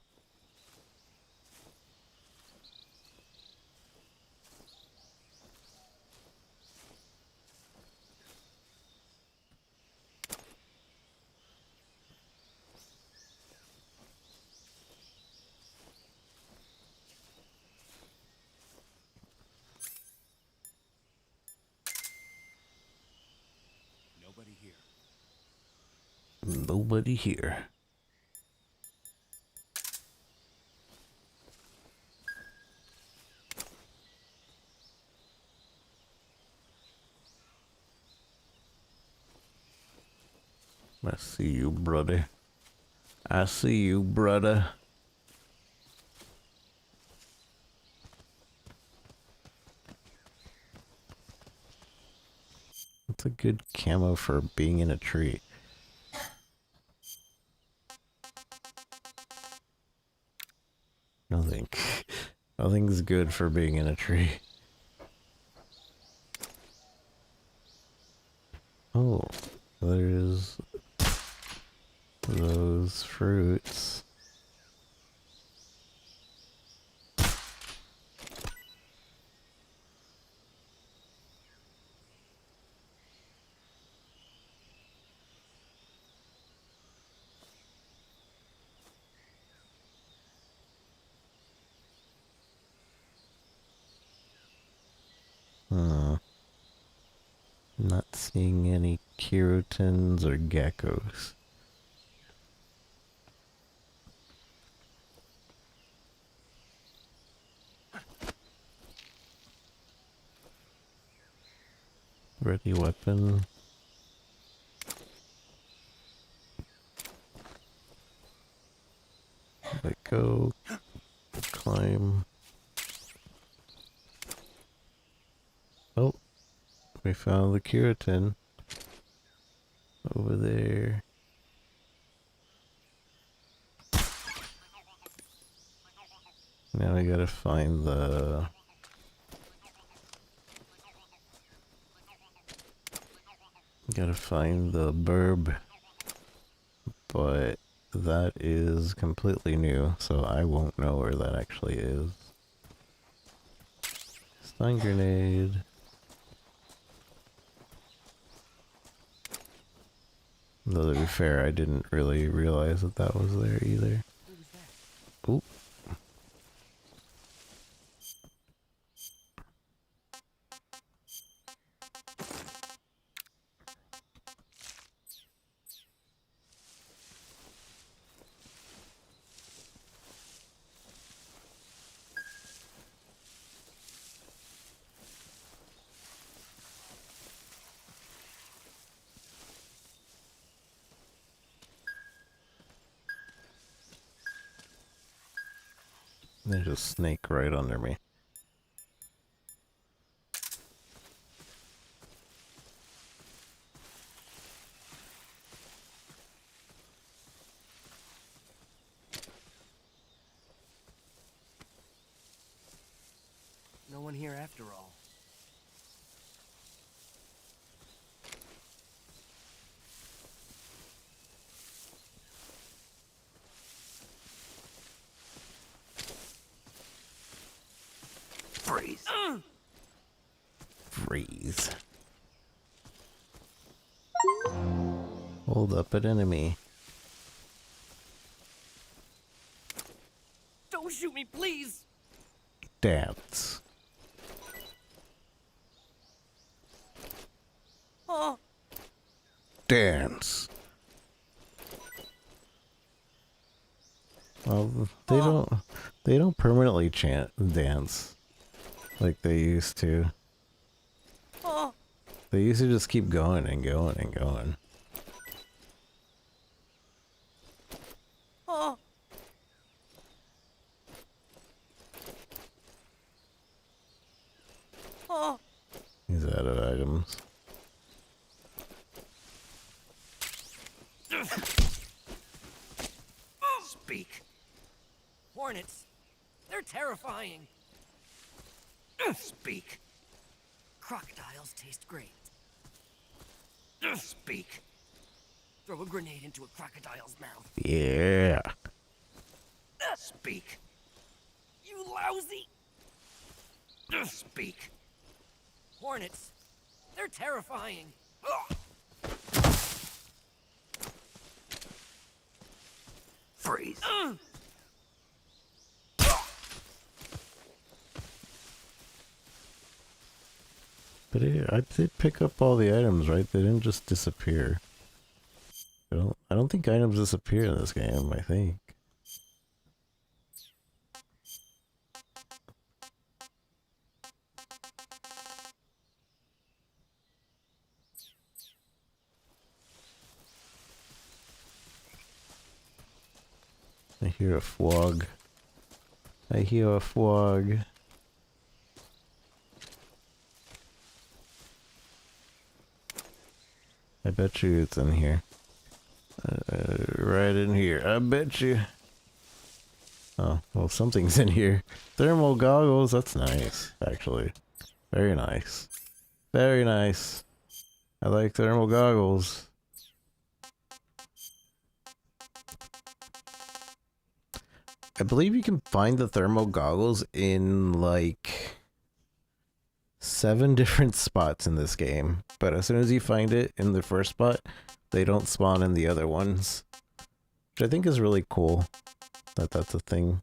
Nobody here. Nobody here. I see you, brother. I see you, brother. It's a good camo for being in a tree. Nothing. Nothing's good for being in a tree. Oh, there's those fruits. Not seeing any kerotins or geckos. Ready weapon. Let go. Climb. Oh, we found the keratin over there. Now we gotta find the... Gotta find the burb. But that is completely new, so I won't know where that actually is. Stun grenade. Though to be fair, I didn't really realize that that was there either. Oop. There's a snake right under me. No one here after all. Freeze. Freeze. Hold up at enemy. Don't shoot me, please! Dance. Oh! Dance. Well, they don't permanently dance like they used to. Oh! They used to just keep going and going and going. Oh! Oh! He's out of items. Speak. Hornets! They're terrifying! Speak. Crocodiles taste great. Speak. Throw a grenade into a crocodile's mouth. Yeah. Speak. You lousy! Speak. Hornets! They're terrifying! Freeze. But I did pick up all the items, right? They didn't just disappear. I don't think items disappear in this game, I think. I hear a flog. I hear a flog. I bet you it's in here. Right in here. I bet you. Oh, well, something's in here. Thermal goggles, that's nice, actually. Very nice. Very nice. I like thermal goggles. I believe you can find the thermal goggles in, like, 7 different spots in this game. But as soon as you find it in the first spot, they don't spawn in the other ones. Which I think is really cool. That that's a thing.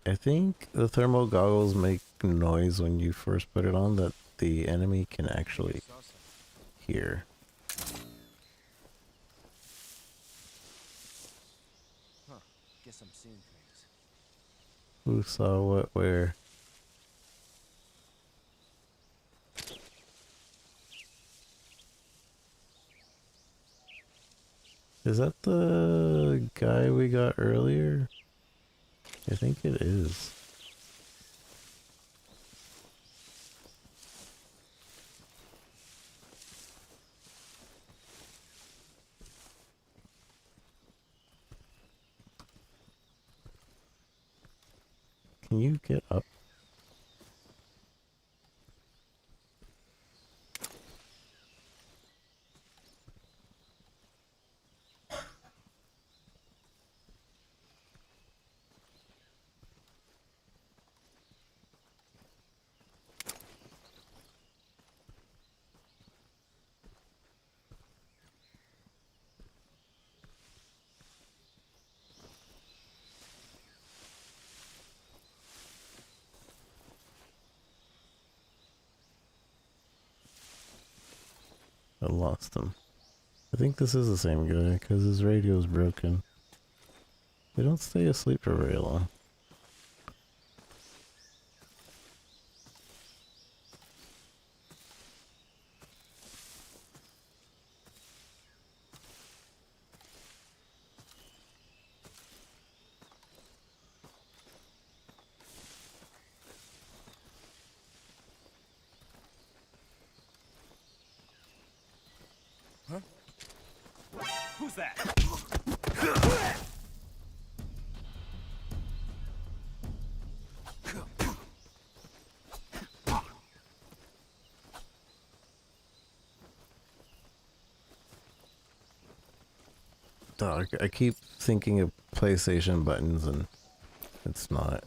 I think the thermal goggles make noise when you first put it on that the enemy can actually hear. Huh. Guess I'm seeing things. Who saw what where? Is that the guy we got earlier? I think it is. Can you get up? I lost him. I think this is the same guy because his radio's broken. They don't stay asleep for very long. Who's that? Dog, I keep thinking of PlayStation buttons and it's not.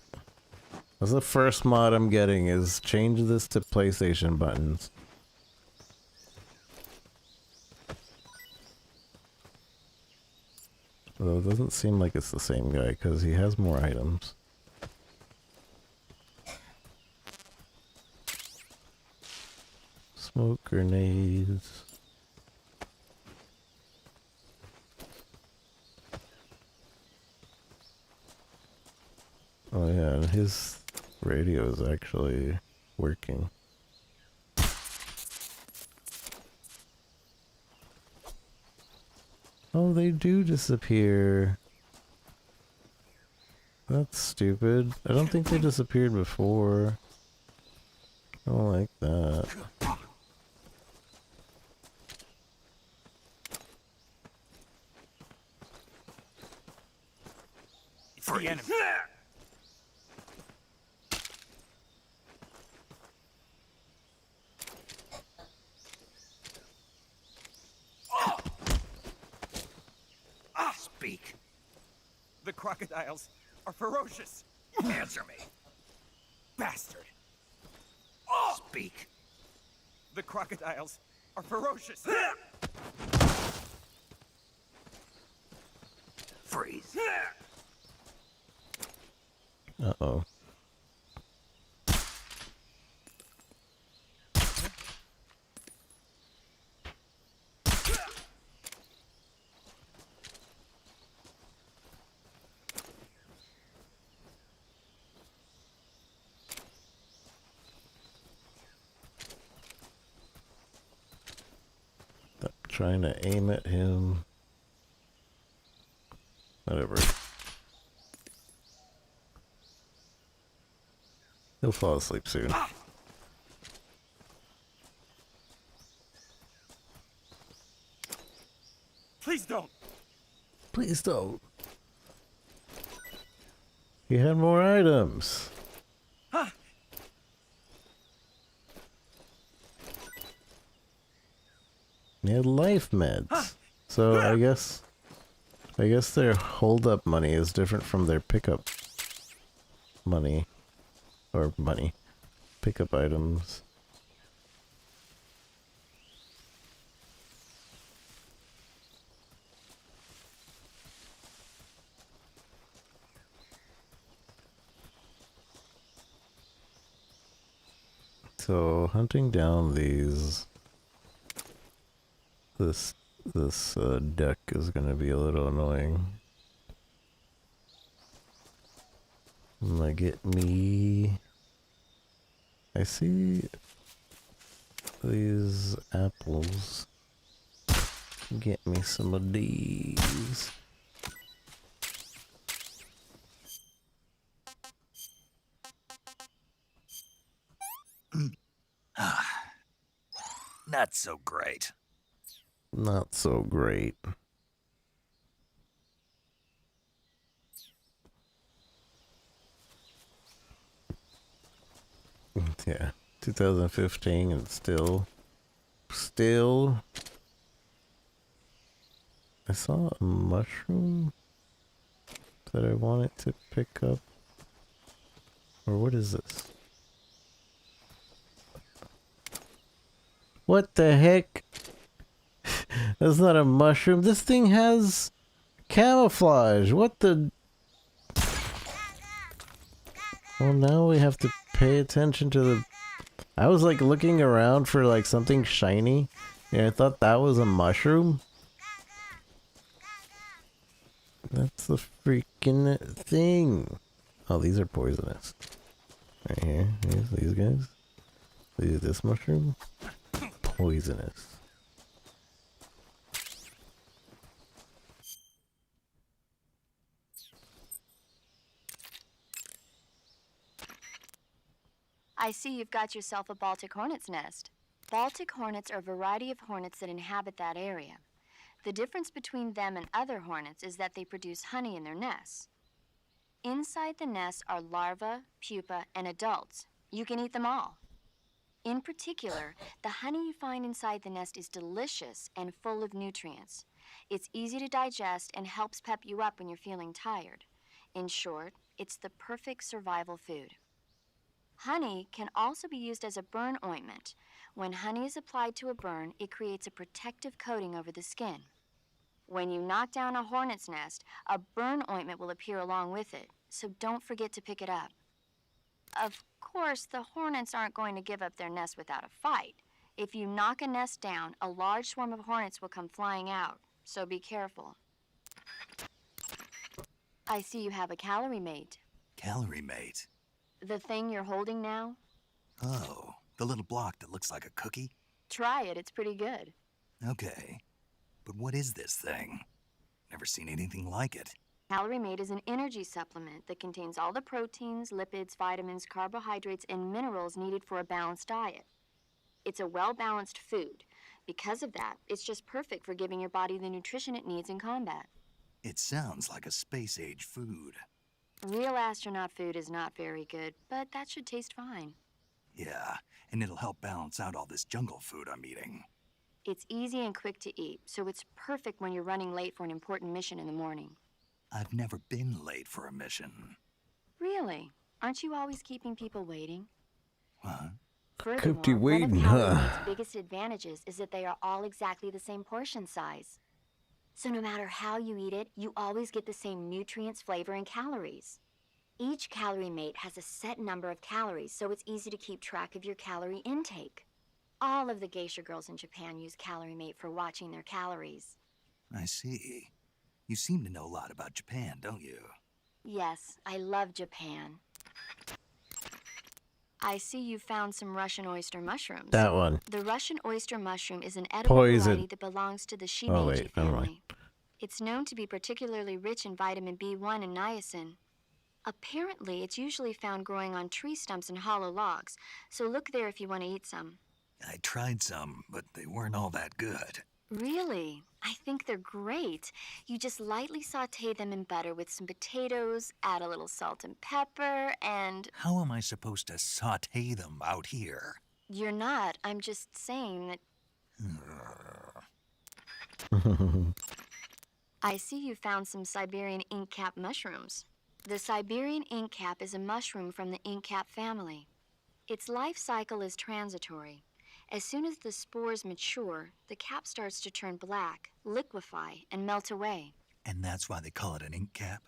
That's the first mod I'm getting is change this to PlayStation buttons. Though it doesn't seem like it's the same guy because he has more items. Smoke grenades. Oh yeah, and his radio is actually working. Oh, they do disappear. That's stupid. I don't think they disappeared before. I don't like that. It's the enemy. Speak. The crocodiles are ferocious. Answer me. Bastard. Speak. The crocodiles are ferocious. Freeze. Uh-oh. Trying to aim at him. Whatever. He'll fall asleep soon. Please don't. Please don't. He had more items. He had life meds. So I guess their hold-up money is different from their pickup money. Or money. Pickup items. So hunting down this duck is gonna be a little annoying. Gonna get me. I see these apples. Get me some of these. Not so great. Not so great. Yeah, 2015 and still. I saw a mushroom that I wanted to pick up. Or what is this? What the heck? That's not a mushroom. This thing has camouflage. What the? Well, now we have to pay attention to the... I was like looking around for like something shiny. And I thought that was a mushroom. That's the freaking thing. Oh, these are poisonous. Right here. Here's these guys. This mushroom. Poisonous. I see you've got yourself a Baltic hornet's nest. Baltic hornets are a variety of hornets that inhabit that area. The difference between them and other hornets is that they produce honey in their nests. Inside the nests are larvae, pupa, and adults. You can eat them all. In particular, the honey you find inside the nest is delicious and full of nutrients. It's easy to digest and helps pep you up when you're feeling tired. In short, it's the perfect survival food. Honey can also be used as a burn ointment. When honey is applied to a burn, it creates a protective coating over the skin. When you knock down a hornet's nest, a burn ointment will appear along with it, so don't forget to pick it up. Of course, the hornets aren't going to give up their nest without a fight. If you knock a nest down, a large swarm of hornets will come flying out, so be careful. I see you have a calorie mate. Calorie mate? The thing you're holding now? Oh, the little block that looks like a cookie? Try it, it's pretty good. Okay. But what is this thing? Never seen anything like it. Calorie Mate is an energy supplement that contains all the proteins, lipids, vitamins, carbohydrates, and minerals needed for a balanced diet. It's a well-balanced food. Because of that, it's just perfect for giving your body the nutrition it needs in combat. It sounds like a space-age food. Real astronaut food is not very good, but that should taste fine. Yeah, and it'll help balance out all this jungle food I'm eating. It's easy and quick to eat, so it's perfect when you're running late for an important mission in the morning. I've never been late for a mission. Really? Aren't you always keeping people waiting? What? Furthermore, Kept you waiting, one of Calorie huh? Mate's biggest advantages is that they are all exactly the same portion size. So no matter how you eat it, you always get the same nutrients, flavor, and calories. Each Calorie Mate has a set number of calories, so it's easy to keep track of your calorie intake. All of the geisha girls in Japan use Calorie Mate for watching their calories. I see. You seem to know a lot about Japan, don't you? Yes, I love Japan. I see you found some Russian oyster mushrooms. That one. The Russian oyster mushroom is an edible Poison. variety that belongs to the Shimeji Oh, wait, never mind. family. It's known to be particularly rich in vitamin B1 and niacin. Apparently, it's usually found growing on tree stumps and hollow logs, so look there if you want to eat some. I tried some, but they weren't all that good. Really? I think they're great. You just lightly saute them in butter with some potatoes, add a little salt and pepper, and... How am I supposed to saute them out here? You're not. I'm just saying that... I see you found some Siberian inkcap mushrooms. The Siberian inkcap is a mushroom from the inkcap family. Its life cycle is transitory. As soon as the spores mature, the cap starts to turn black, liquefy, and melt away. And that's why they call it an ink cap?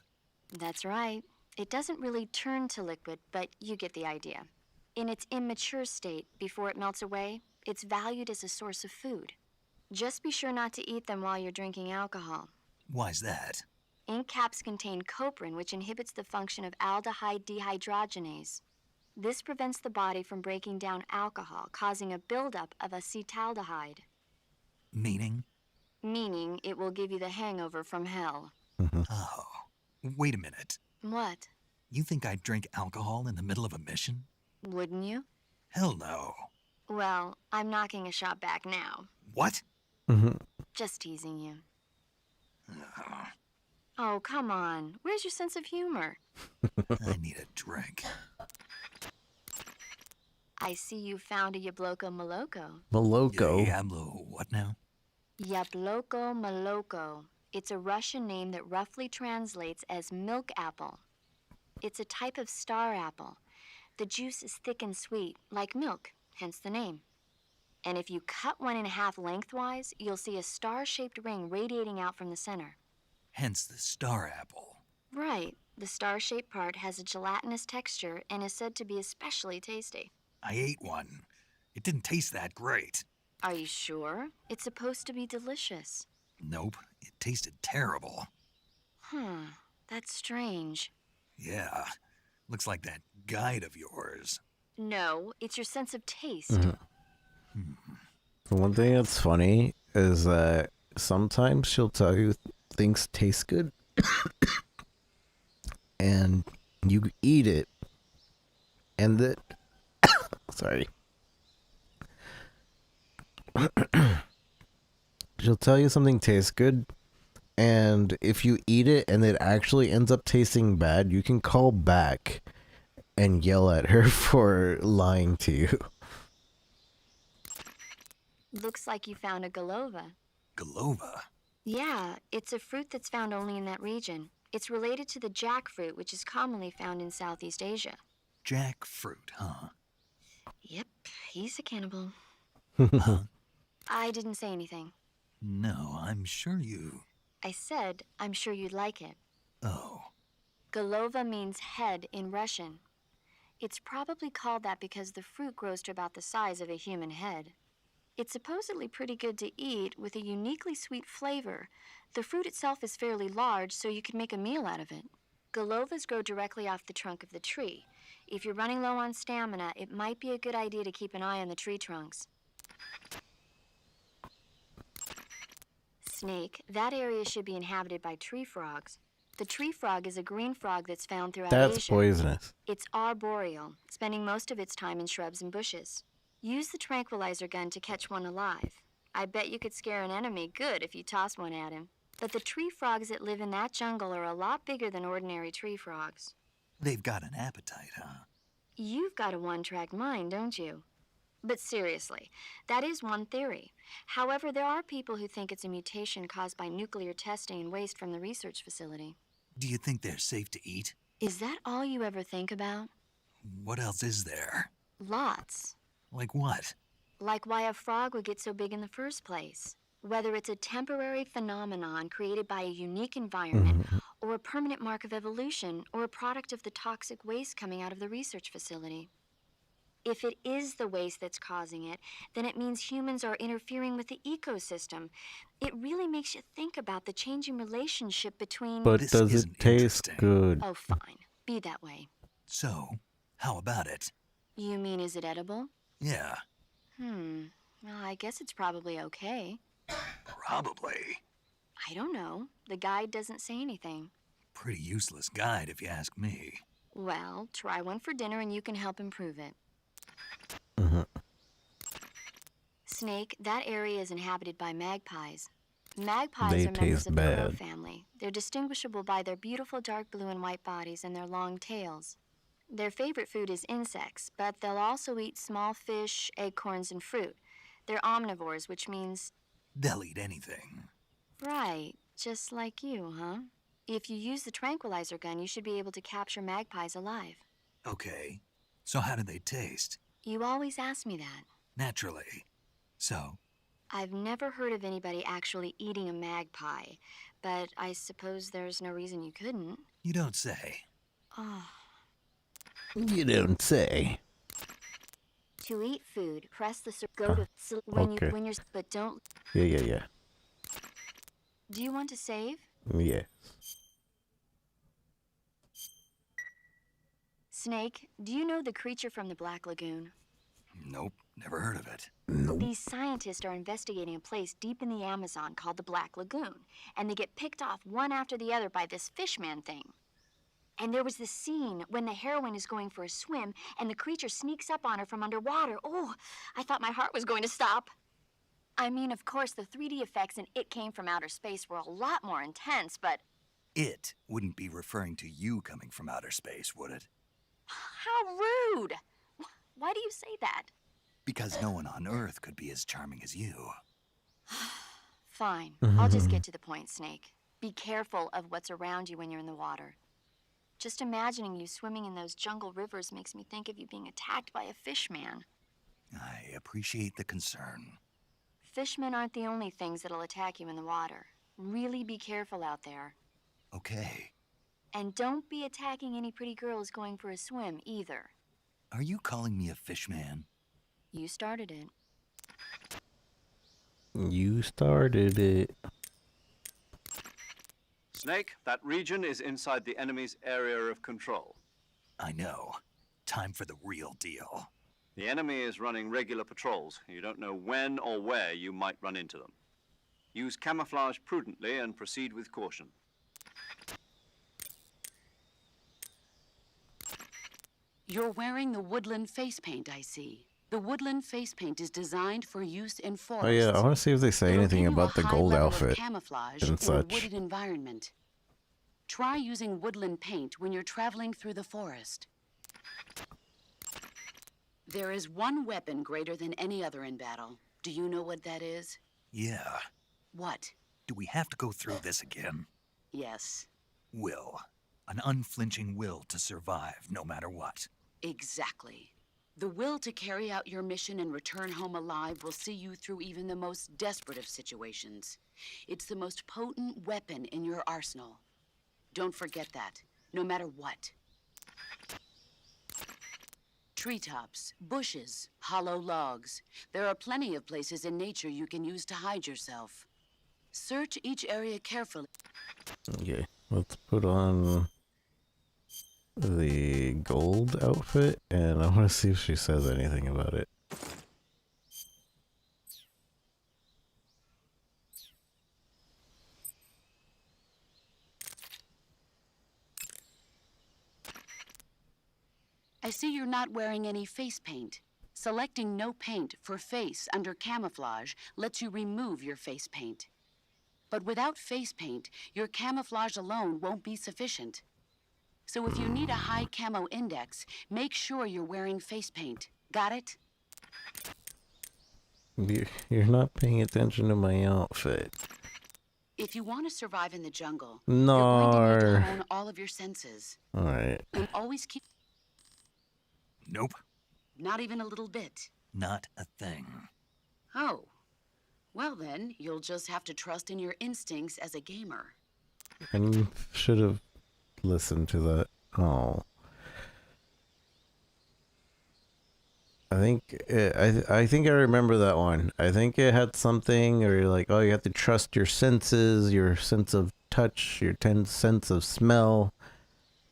That's right. It doesn't really turn to liquid, but you get the idea. In its immature state, before it melts away, it's valued as a source of food. Just be sure not to eat them while you're drinking alcohol. Why's that? Ink caps contain coprin, which inhibits the function of aldehyde dehydrogenase. This prevents the body from breaking down alcohol, causing a buildup of acetaldehyde. Meaning? Meaning it will give you the hangover from hell. Oh, wait a minute. What? You think I'd drink alcohol in the middle of a mission? Wouldn't you? Hell no. Well, I'm knocking a shot back now. What? Just teasing you. Oh, come on. Where's your sense of humor? I need a drink. I see you found a Yabloko Maloko. Maloko. Diablo, what now? Yabloko Maloko. It's a Russian name that roughly translates as milk apple. It's a type of star apple. The juice is thick and sweet, like milk, hence the name. And if you cut one in half lengthwise, you'll see a star-shaped ring radiating out from the center. Hence the star apple. Right. The star-shaped part has a gelatinous texture and is said to be especially tasty. I ate one. It didn't taste that great. Are you sure? It's supposed to be delicious. Nope, it tasted terrible. That's strange. Yeah, looks like that guide of yours. No, it's your sense of taste. The one thing that's funny is that sometimes she'll tell you things taste good and you eat it and that sorry. She'll tell you something tastes good, and if you eat it and it actually ends up tasting bad, you can call back and yell at her for lying to you. Looks like you found a Golova. Golova? Yeah, it's a fruit that's found only in that region. It's related to the jackfruit, which is commonly found in Southeast Asia. Jackfruit, huh? Yep, he's a cannibal. Huh? I didn't say anything. No, I'm sure you... I said, I'm sure you'd like it. Oh. Golova means head in Russian. It's probably called that because the fruit grows to about the size of a human head. It's supposedly pretty good to eat with a uniquely sweet flavor. The fruit itself is fairly large, so you can make a meal out of it. Golovas grow directly off the trunk of the tree. If you're running low on stamina, it might be a good idea to keep an eye on the tree trunks. Snake, that area should be inhabited by tree frogs. The tree frog is a green frog that's found throughout Asia. That's poisonous. It's arboreal, spending most of its time in shrubs and bushes. Use the tranquilizer gun to catch one alive. I bet you could scare an enemy good if you toss one at him. But the tree frogs that live in that jungle are a lot bigger than ordinary tree frogs. They've got an appetite, huh? You've got a one-track mind, don't you? But seriously, that is one theory. However, there are people who think it's a mutation caused by nuclear testing and waste from the research facility. Do you think they're safe to eat? Is that all you ever think about? What else is there? Lots. Like what? Like why a frog would get so big in the first place. Whether it's a temporary phenomenon created by a unique environment, or a permanent mark of evolution, or a product of the toxic waste coming out of the research facility. If it is the waste that's causing it, then it means humans are interfering with the ecosystem. It really makes you think about the changing relationship between... But This does isn't it taste interesting. good? Oh, fine. Be that way. So, how about it? You mean, is it edible? Yeah, Well, I guess it's probably okay. probably. I don't know. The guide doesn't say anything. Pretty useless guide, if you ask me. Well, try one for dinner and you can help improve it. Mm-hmm. Snake, that area is inhabited by magpies. Magpies They are members taste of the crow bad. family. They're distinguishable by their beautiful dark blue and white bodies and their long tails. Their favorite food is insects, but they'll also eat small fish, acorns, and fruit. They're omnivores, which means... They'll eat anything. Right, just like you, huh? If you use the tranquilizer gun, you should be able to capture magpies alive. Okay. So how do they taste? You always ask me that. Naturally. So? I've never heard of anybody actually eating a magpie, but I suppose there's no reason you couldn't. You don't say. Oh. You don't say. To eat food, press the go to when okay. when you're but don't. Yeah. Do you want to save? Yes. Snake, do you know the creature from the Black Lagoon? Nope, never heard of it. Nope. These scientists are investigating a place deep in the Amazon called the Black Lagoon, and they get picked off one after the other by this fishman thing. And there was this scene when the heroine is going for a swim and the creature sneaks up on her from underwater. Oh, I thought my heart was going to stop. I mean, of course, the 3D effects in It Came from Outer Space were a lot more intense, but... It wouldn't be referring to you coming from outer space, would it? How rude! Why do you say that? Because no one on Earth could be as charming as you. Fine. I'll just get to the point, Snake. Be careful of what's around you when you're in the water. Just imagining you swimming in those jungle rivers makes me think of you being attacked by a fishman. I appreciate the concern. Fishmen aren't the only things that'll attack you in the water. Really be careful out there. Okay. And don't be attacking any pretty girls going for a swim, either. Are you calling me a fishman? You started it. You started it. Snake, that region is inside the enemy's area of control. I know. Time for the real deal. The enemy is running regular patrols. You don't know when or where you might run into them. Use camouflage prudently and proceed with caution. You're wearing the woodland face paint, I see. The woodland face paint is designed for use in forests. Oh yeah, I want to see if they say It'll anything give you about a the high gold level of outfit camouflage and in a such. wooded environment. Try using woodland paint when you're traveling through the forest. There is one weapon greater than any other in battle. Do you know what that is? Yeah. What? Do we have to go through this again? Yes. Will. An unflinching will to survive no matter what. Exactly. The will to carry out your mission and return home alive will see you through even the most desperate of situations. It's the most potent weapon in your arsenal. Don't forget that, no matter what. Treetops, bushes, hollow logs. There are plenty of places in nature you can use to hide yourself. Search each area carefully. Okay, let's put on the gold outfit, and I want to see if she says anything about it. I see you're not wearing any face paint. Selecting no paint for face under camouflage lets you remove your face paint. But without face paint, your camouflage alone won't be sufficient. So if you need a high camo index, make sure you're wearing face paint. Got it? You're not paying attention to my outfit. If you want to survive in the jungle, No. you're going to need to hone all of your senses. Alright. And always keep... Nope. Not even a little bit. Not a thing. Oh. Well then, you'll just have to trust in your instincts as a gamer. I should have listened to that. Oh. I think I remember that one. I think it had something, or like, oh, you have to trust your senses, your sense of touch, your sense of smell,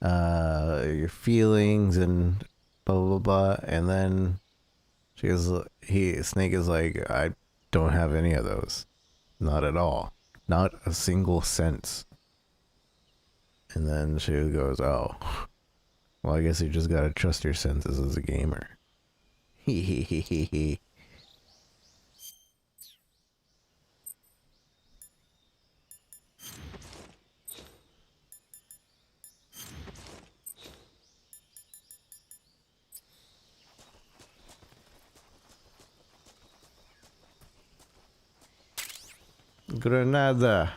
your feelings, and blah blah blah. And then Snake is like, I don't have any of those, not at all, not a single sense. And then she goes, oh, well, I guess you just gotta trust your senses as a gamer. Hee hee hee hee hee. Granada.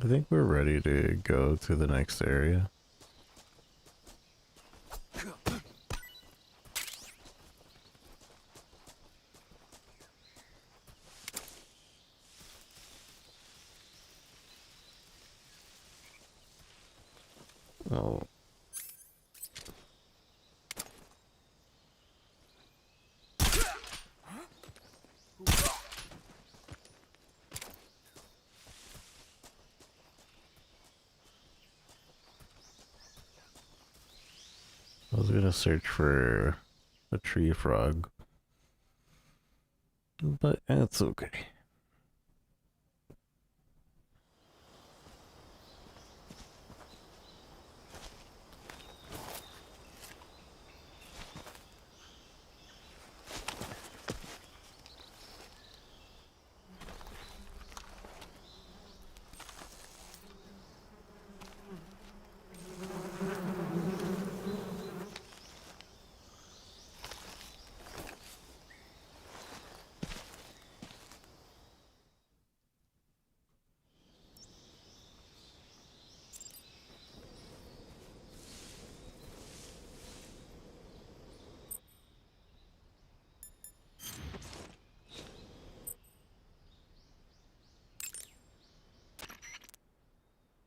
I think we're ready to go to the next area. Oh. I was gonna search for a tree frog, but that's okay.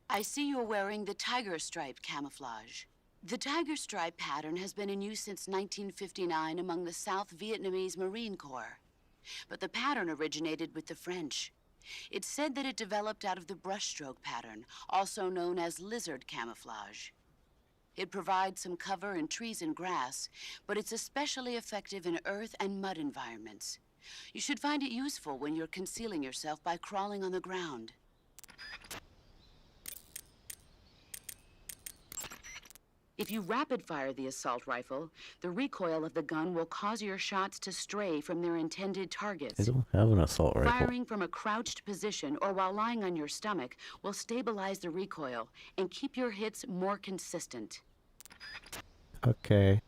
I see you're wearing the tiger stripe camouflage. The tiger stripe pattern has been in use since 1959 among the South Vietnamese Marine Corps. But the pattern originated with the French. It's said that it developed out of the brushstroke pattern, also known as lizard camouflage. It provides some cover in trees and grass, but it's especially effective in earth and mud environments. You should find it useful when you're concealing yourself by crawling on the ground. If you rapid-fire the assault rifle, the recoil of the gun will cause your shots to stray from their intended targets. I don't have an assault rifle. Firing from a crouched position or while lying on your stomach will stabilize the recoil and keep your hits more consistent. Okay.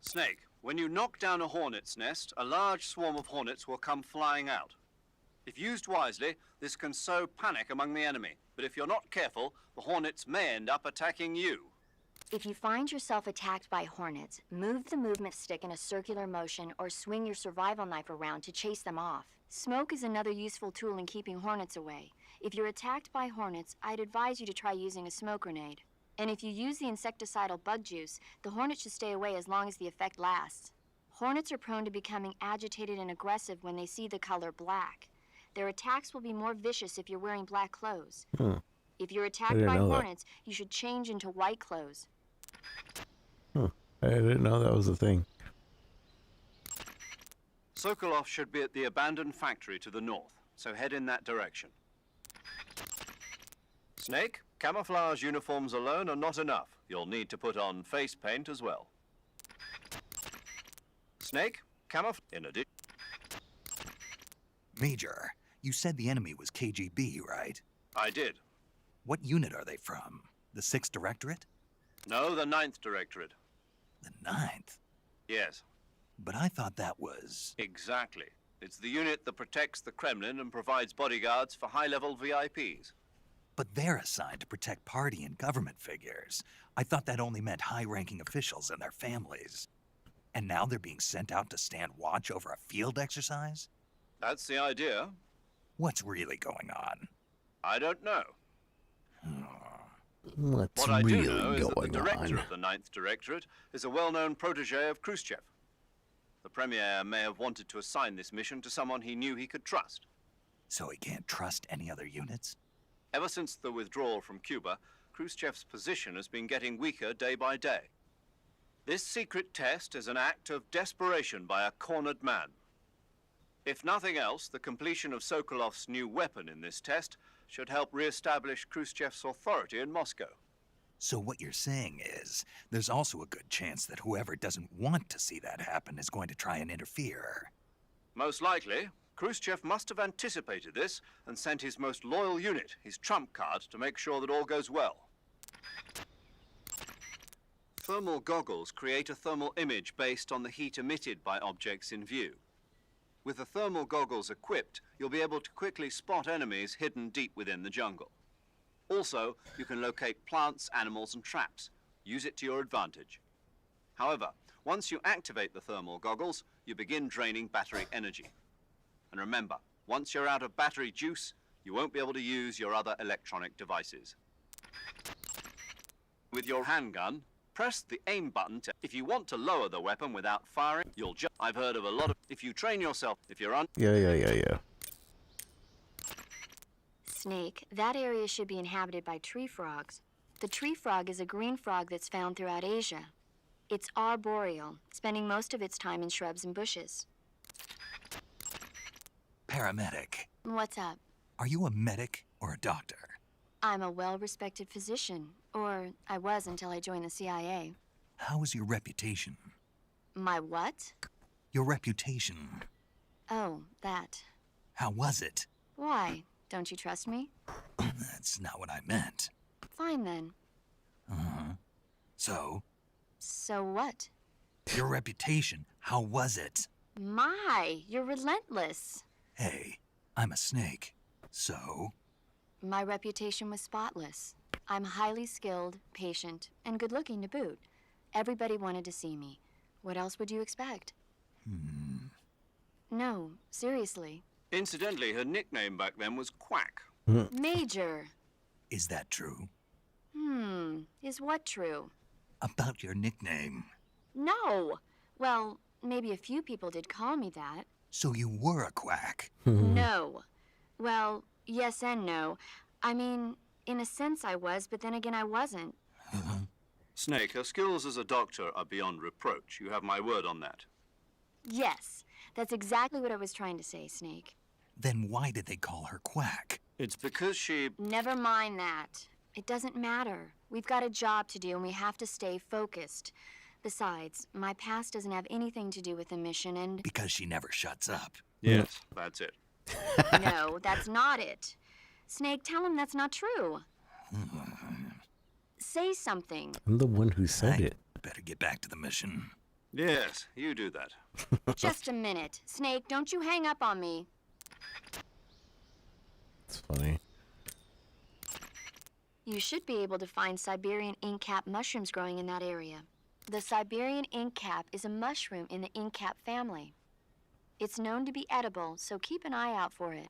Snake, when you knock down a hornet's nest, a large swarm of hornets will come flying out. If used wisely, this can sow panic among the enemy. But if you're not careful, the hornets may end up attacking you. If you find yourself attacked by hornets, move the movement stick in a circular motion or swing your survival knife around to chase them off. Smoke is another useful tool in keeping hornets away. If you're attacked by hornets, I'd advise you to try using a smoke grenade. And if you use the insecticidal bug juice, the hornets should stay away as long as the effect lasts. Hornets are prone to becoming agitated and aggressive when they see the color black. Their attacks will be more vicious if you're wearing black clothes. If you're attacked by hornets, you should change into white clothes. I didn't know that was a thing. Sokolov should be at the abandoned factory to the north, so head in that direction. Snake, camouflage uniforms alone are not enough. You'll need to put on face paint as well. Snake, camouflage in addition. Major, you said the enemy was KGB, right? I did. What unit are they from? The 6th Directorate? No, the 9th Directorate. The 9th? Yes. But I thought that was... Exactly. It's the unit that protects the Kremlin and provides bodyguards for high-level VIPs. But they're assigned to protect party and government figures. I thought that only meant high-ranking officials and their families. And now they're being sent out to stand watch over a field exercise? That's the idea. What's really going on? I don't know. What's What I really do know is that the going director on? of the 9th Directorate is a well-known protege of Khrushchev. The Premier may have wanted to assign this mission to someone he knew he could trust. So he can't trust any other units? Ever since the withdrawal from Cuba, Khrushchev's position has been getting weaker day by day. This secret test is an act of desperation by a cornered man. If nothing else, the completion of Sokolov's new weapon in this test should help re-establish Khrushchev's authority in Moscow. So what you're saying is, there's also a good chance that whoever doesn't want to see that happen is going to try and interfere. Most likely, Khrushchev must have anticipated this and sent his most loyal unit, his trump card, to make sure that all goes well. Thermal goggles create a thermal image based on the heat emitted by objects in view. With the thermal goggles equipped, you'll be able to quickly spot enemies hidden deep within the jungle. Also, you can locate plants, animals, and traps. Use it to your advantage. However, once you activate the thermal goggles, you begin draining battery energy. And remember, once you're out of battery juice, you won't be able to use your other electronic devices. With your handgun, press the aim button to... If you want to lower the weapon without firing, you'll just... I've heard of a lot of... If you train yourself, if you're Yeah. Snake, that area should be inhabited by tree frogs. The tree frog is a green frog that's found throughout Asia. It's arboreal, spending most of its time in shrubs and bushes. Paramedic. What's up? Are you a medic or a doctor? I'm a well-respected physician, or I was until I joined the CIA. How is your reputation? My what? Your reputation. Oh, that. How was it? Why? Don't you trust me? That's not what I meant. Fine then. Uh-huh. So? So what? Your reputation, how was it? My, you're relentless. Hey, I'm a snake. So? My reputation was spotless. I'm highly skilled, patient, and good-looking to boot. Everybody wanted to see me. What else would you expect? No, seriously. Incidentally, her nickname back then was Quack. Major. Is that true? Is what true? About your nickname. No. Well, maybe a few people did call me that. So you were a quack? No. Well, yes and no. I mean, in a sense I was, but then again I wasn't. Snake, her skills as a doctor are beyond reproach. You have my word on that. Yes, that's exactly what I was trying to say, Snake. Then why did they call her Quack? It's because she... Never mind that. It doesn't matter. We've got a job to do and we have to stay focused. Besides, my past doesn't have anything to do with the mission and... Because she never shuts up. Yes, that's it. No, that's not it. Snake, tell him that's not true. Say something. I'm the one who said it. Better get back to the mission. Yes, you do that. Just a minute. Snake, don't you hang up on me. It's funny. You should be able to find Siberian inkcap mushrooms growing in that area. The Siberian inkcap is a mushroom in the inkcap family. It's known to be edible, so keep an eye out for it.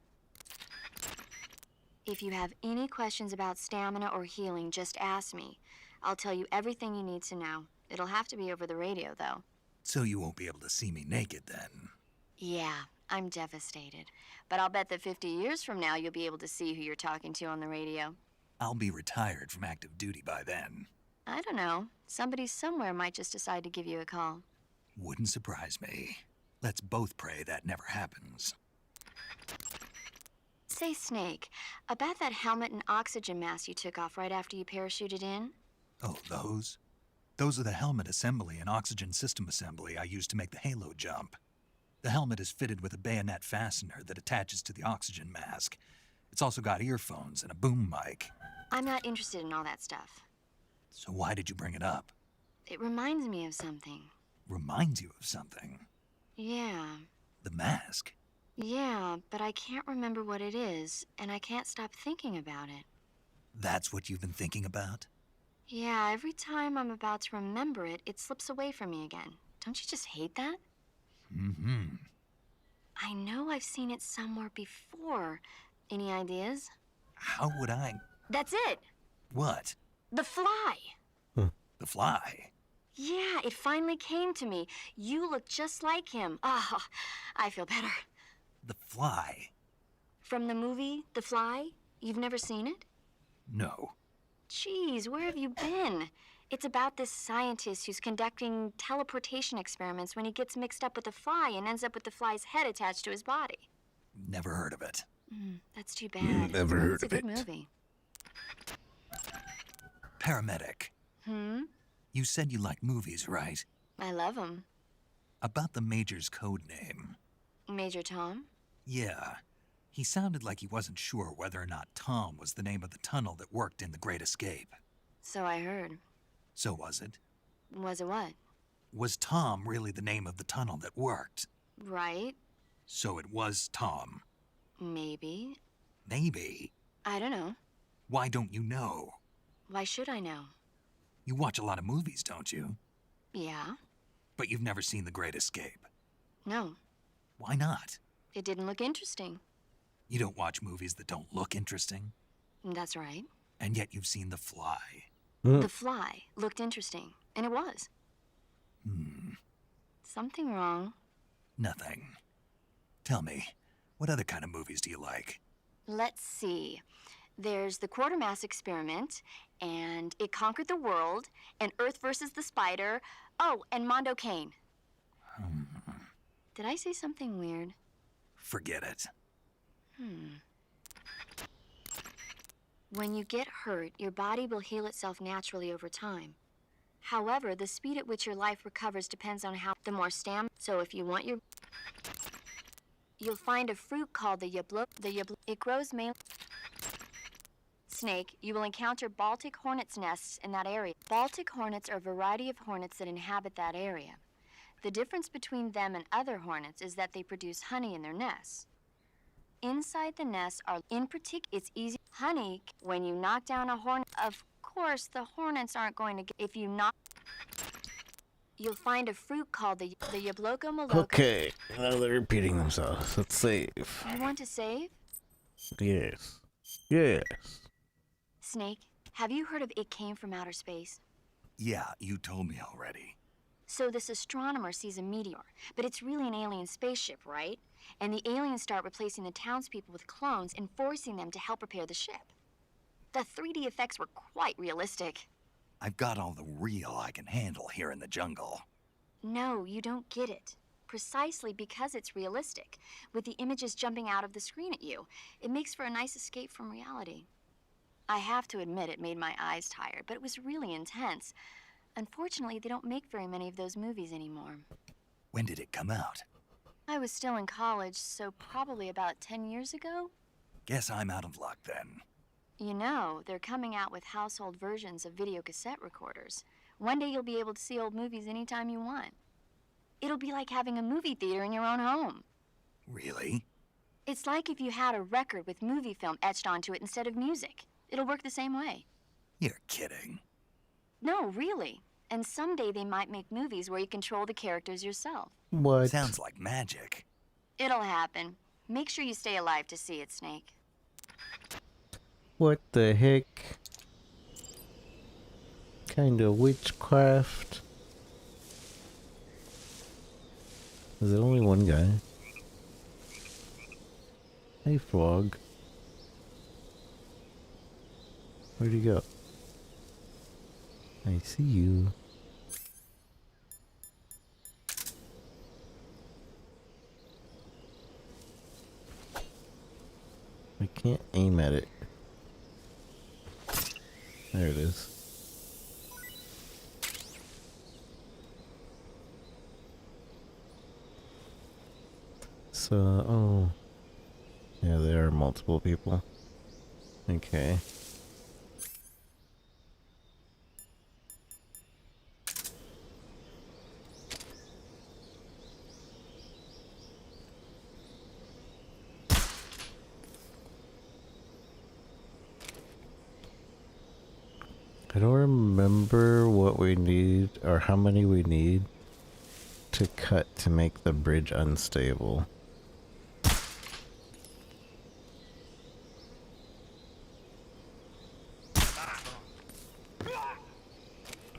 If you have any questions about stamina or healing, just ask me. I'll tell you everything you need to know. It'll have to be over the radio, though. So you won't be able to see me naked, then? Yeah, I'm devastated. But I'll bet that 50 years from now, you'll be able to see who you're talking to on the radio. I'll be retired from active duty by then. I don't know. Somebody somewhere might just decide to give you a call. Wouldn't surprise me. Let's both pray that never happens. Say, Snake, about that helmet and oxygen mask you took off right after you parachuted in? Oh, those? Those are the helmet assembly and oxygen system assembly I used to make the halo jump. The helmet is fitted with a bayonet fastener that attaches to the oxygen mask. It's also got earphones and a boom mic. I'm not interested in all that stuff. So why did you bring it up? It reminds me of something. Reminds you of something? Yeah. The mask? Yeah, but I can't remember what it is, and I can't stop thinking about it. That's what you've been thinking about? Yeah, every time I'm about to remember it, it slips away from me again. Don't you just hate that? Mm-hmm. I know I've seen it somewhere before. Any ideas? How would I... That's it! What? The fly! The fly? Yeah, it finally came to me. You look just like him. Ah, I feel better. The fly? From the movie, The Fly? You've never seen it? No. Jeez, where have you been? It's about this scientist who's conducting teleportation experiments when he gets mixed up with a fly and ends up with the fly's head attached to his body. Never heard of it. That's too bad. Never heard It's a of good it. movie. Paramedic. You said you like movies, right? I love him. About the Major's code name. Major Tom? Yeah. He sounded like he wasn't sure whether or not Tom was the name of the tunnel that worked in The Great Escape. So I heard. So was it? Was it what? Was Tom really the name of the tunnel that worked? Right? So it was Tom. Maybe. Maybe. I don't know. Why don't you know? Why should I know? You watch a lot of movies, don't you? Yeah? But you've never seen The Great Escape. No. Why not? It didn't look interesting. You don't watch movies that don't look interesting, That's right. and yet you've seen The Fly. The Fly looked interesting, and it was. Hmm, Something wrong. nothing. Tell me, what other kind of movies do you like? Let's see. There's the Quartermass Experiment, and It Conquered the World, and Earth versus the Spider. Oh, and Mondo Kane. Did I say something weird? Forget it. When you get hurt, your body will heal itself naturally over time. However, the speed at which your life recovers depends on how the more stamina. So if you want you'll find a fruit called the yablo. It grows mainly. Snake, you will encounter Baltic hornets' nests in that area. Baltic hornets are a variety of hornets that inhabit that area. The difference between them and other hornets is that they produce honey in their nests. Inside the nests are, in particular, it's easy. Honey, when you knock down a hornet, of course, the hornets aren't going to get, if you knock, you'll find a fruit called the Yabloko Maloka. Okay, now they're repeating themselves. Let's save. You want to save? Yes. Yes. Snake, have you heard of It Came from Outer Space? Yeah, you told me already. So this astronomer sees a meteor, but it's really an alien spaceship, right? And the aliens start replacing the townspeople with clones and forcing them to help repair the ship. The 3D effects were quite realistic. I've got all the real I can handle here in the jungle. No, you don't get it. Precisely because it's realistic, with the images jumping out of the screen at you. It makes for a nice escape from reality. I have to admit it made my eyes tired, but it was really intense. Unfortunately, they don't make very many of those movies anymore. When did it come out? I was still in college, so probably about 10 years ago. Guess I'm out of luck then. You know, they're coming out with household versions of video cassette recorders. One day you'll be able to see old movies anytime you want. It'll be like having a movie theater in your own home. Really? It's like if you had a record with movie film etched onto it instead of music. It'll work the same way. You're kidding. No, really. And someday they might make movies where you control the characters yourself. What? Sounds like magic. It'll happen. Make sure you stay alive to see it, Snake. What the heck? Kind of witchcraft? Is it only one guy? Hey, frog. Where'd he go? I see you. I can't aim at it. There it is. So, oh. Yeah, there are multiple people. Okay. I don't remember what we need or how many we need to cut to make the bridge unstable.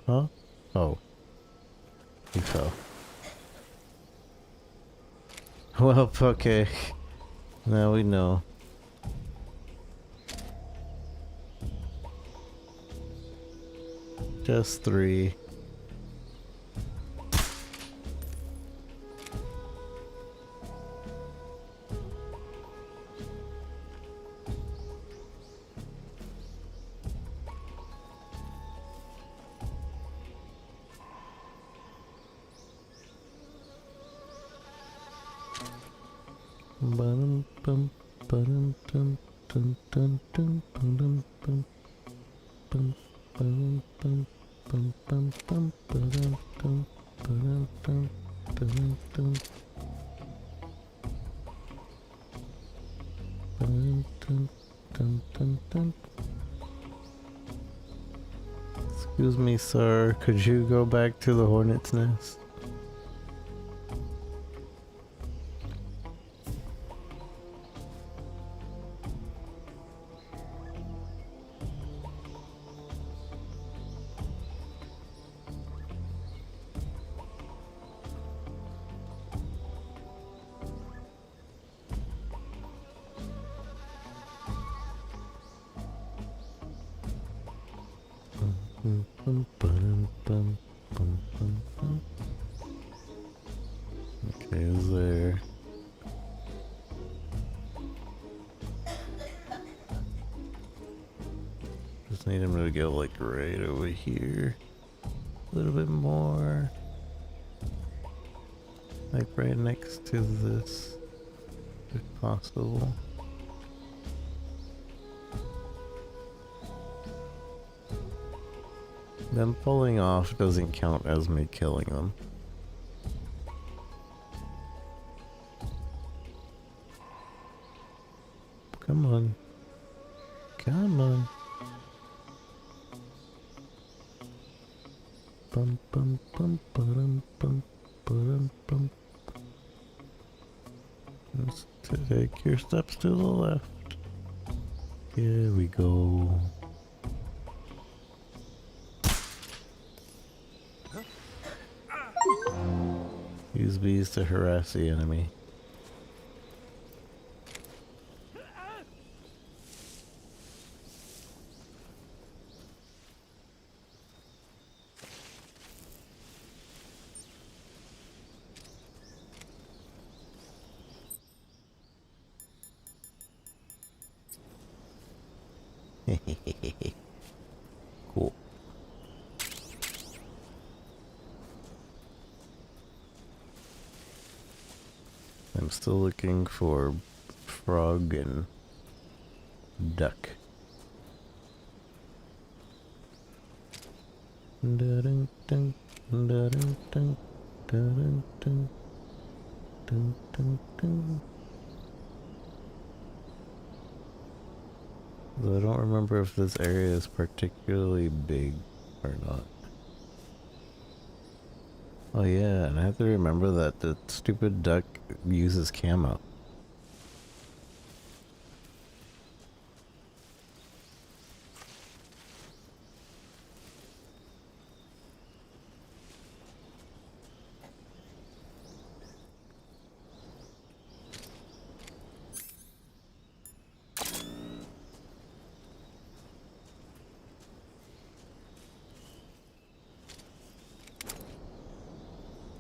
Huh? Oh. He fell. Well, okay. Now we know. Just 3. Bum bum bum dum dum dum dum bum bum bum bum bum bum bum bum bum dum bum dum dum dum bum dum dum dum dum. Excuse me, sir. Could you go back to the hornet's nest? Okay, is there... Just need him to go like right over here. A little bit more. Like right next to this, if possible. Them pulling off doesn't count as me killing them. Come on. Come on. Bum bum bum bum bum bum bum. Just take your steps to the left. Here we go. Use bees to harass the enemy. Cool. I'm still looking for frog and duck. Dun dun dun dun dun dun dun dun dun dun. I don't remember if this area is particularly big or not. Oh yeah, and I have to remember that the stupid duck uses camo.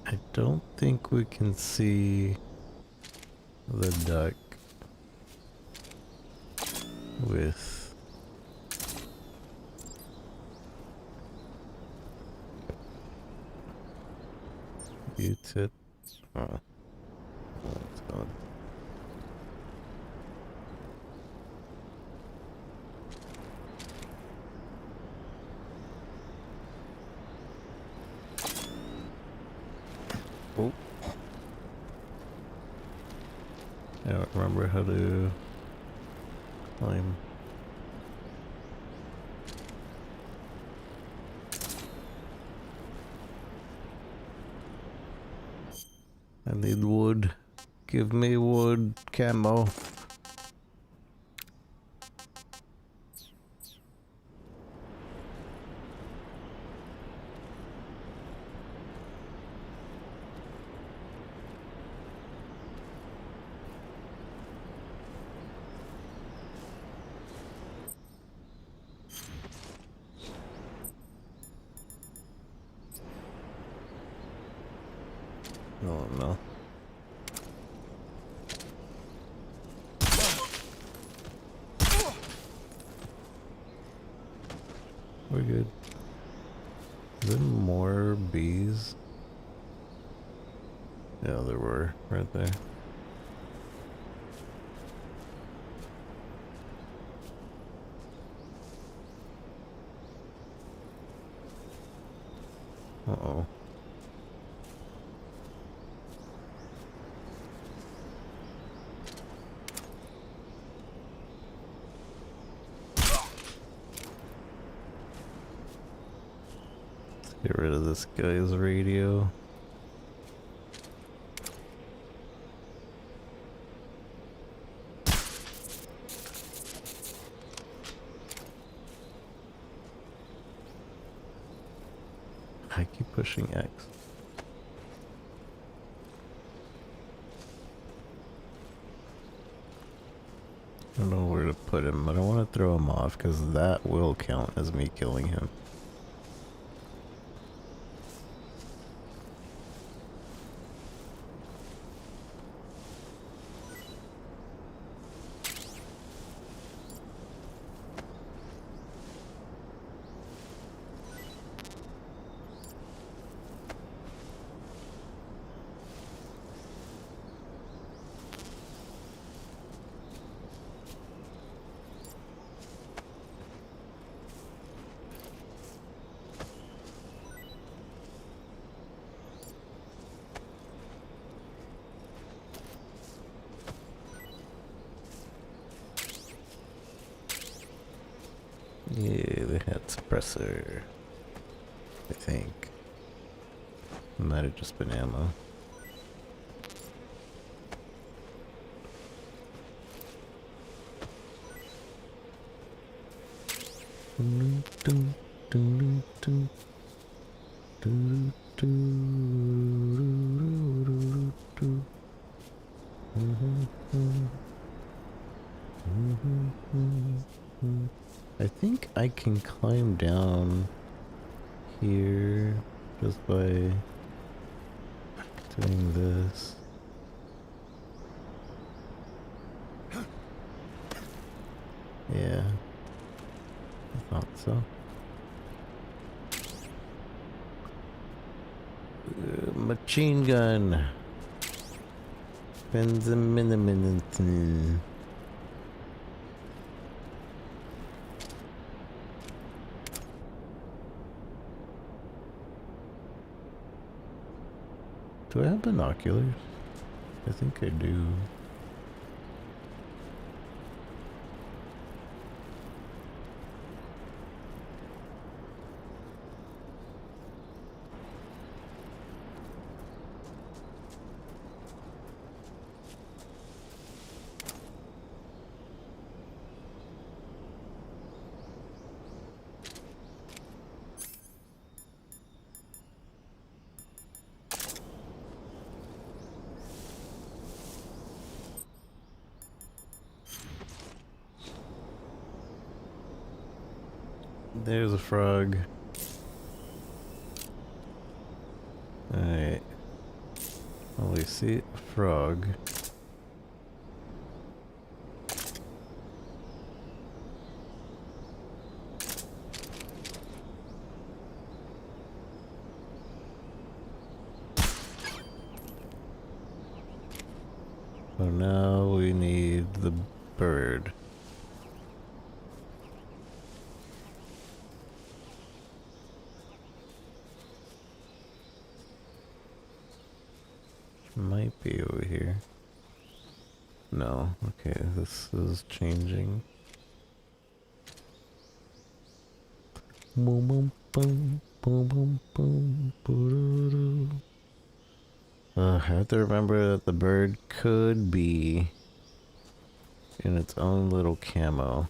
I don't think we can see the duck with U-tip. Oh, that's gone. Oh. I don't remember how to climb. I need wood. Give me wood, camo. ammo. We're good. Is there more bees? Yeah, there were right there. Uh-oh. Get rid of this guy's radio. I keep pushing X. I don't know where to put him, but I want to throw him off because that will count as me killing him. Yeah, they had suppressor. I think. It might have just been ammo. I think I can climb down here just by doing this. Yeah, I thought so. Machine gun. Spends a minute. Do I have binoculars? I think I do. There's a frog. Alright. Well, we see a frog. So now we need the bird. Might be over here. No. Okay, this is changing. Boom boom boom boom boom boom boom. I have to remember that the bird could be in its own little camo.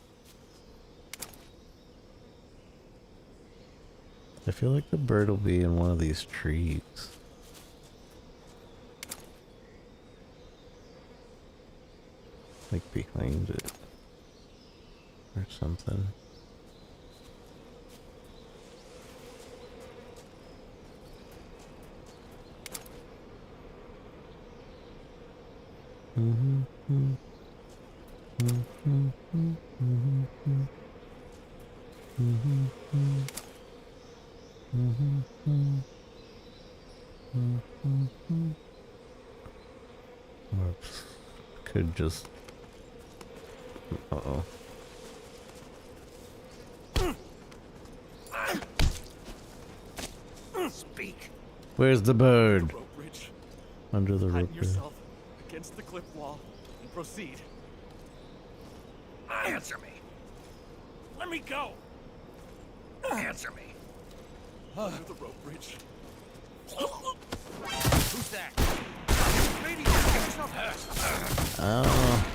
I feel like the bird will be in one of these trees. Like behind it. Or something. Oops. Could just. Uh-oh. Speak. Where's the bird? Rope bridge. Under the rope Heighten bridge. yourself against the cliff wall and proceed. Answer me. Let me go. Answer me. Under the rope bridge. Who's that? Lady, get yourself. Oh.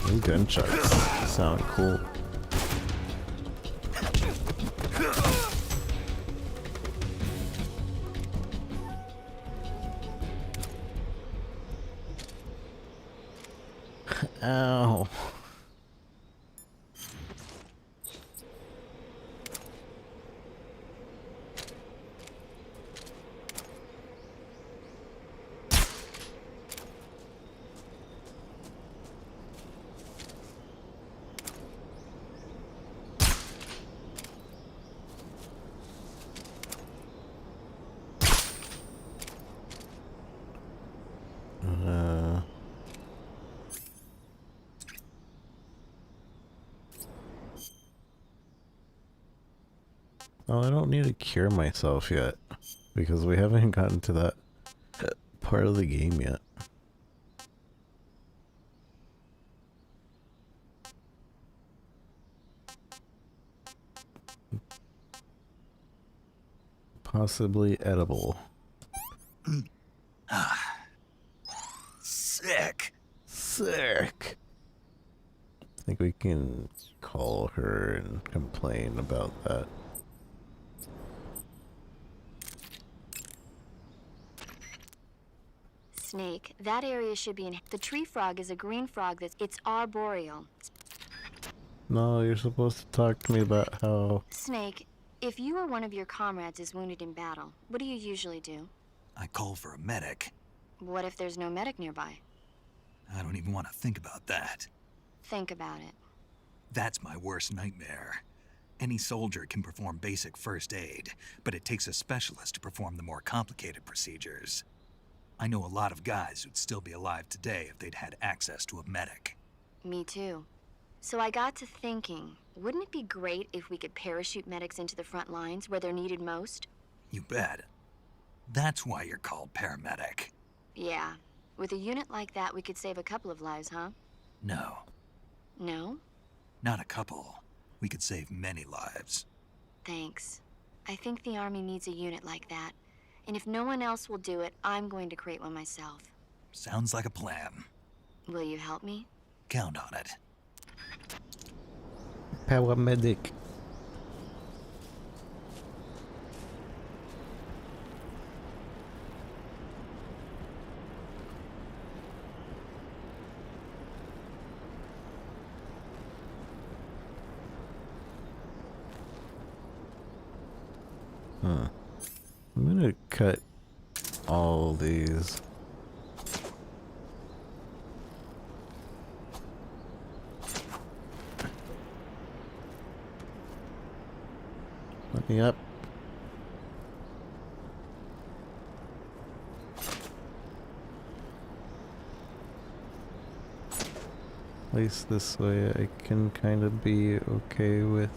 Them gunshots sound cool. Ow. Oh, I don't need to cure myself yet, because we haven't gotten to that part of the game yet. Possibly edible. Sick. Sick. I think we can call her and complain about that. Snake, that area should be in. The tree frog is a green frog it's arboreal. No, you're supposed to talk to me about how... Snake, if you or one of your comrades is wounded in battle, what do you usually do? I call for a medic. What if there's no medic nearby? I don't even want to think about that. Think about it. That's my worst nightmare. Any soldier can perform basic first aid, but it takes a specialist to perform the more complicated procedures. I know a lot of guys who'd still be alive today if they'd had access to a medic. Me too. So I got to thinking, wouldn't it be great if we could parachute medics into the front lines where they're needed most? You bet. That's why you're called paramedic. Yeah. With a unit like that, we could save a couple of lives, huh? No, No? not a couple. We could save many lives. Thanks. I think the Army needs a unit like that. And if no one else will do it, I'm going to create one myself. Sounds like a plan. Will you help me? Count on it. Paramedic. Huh. I'm gonna cut all these. Let me up. At least this way I can kind of be okay with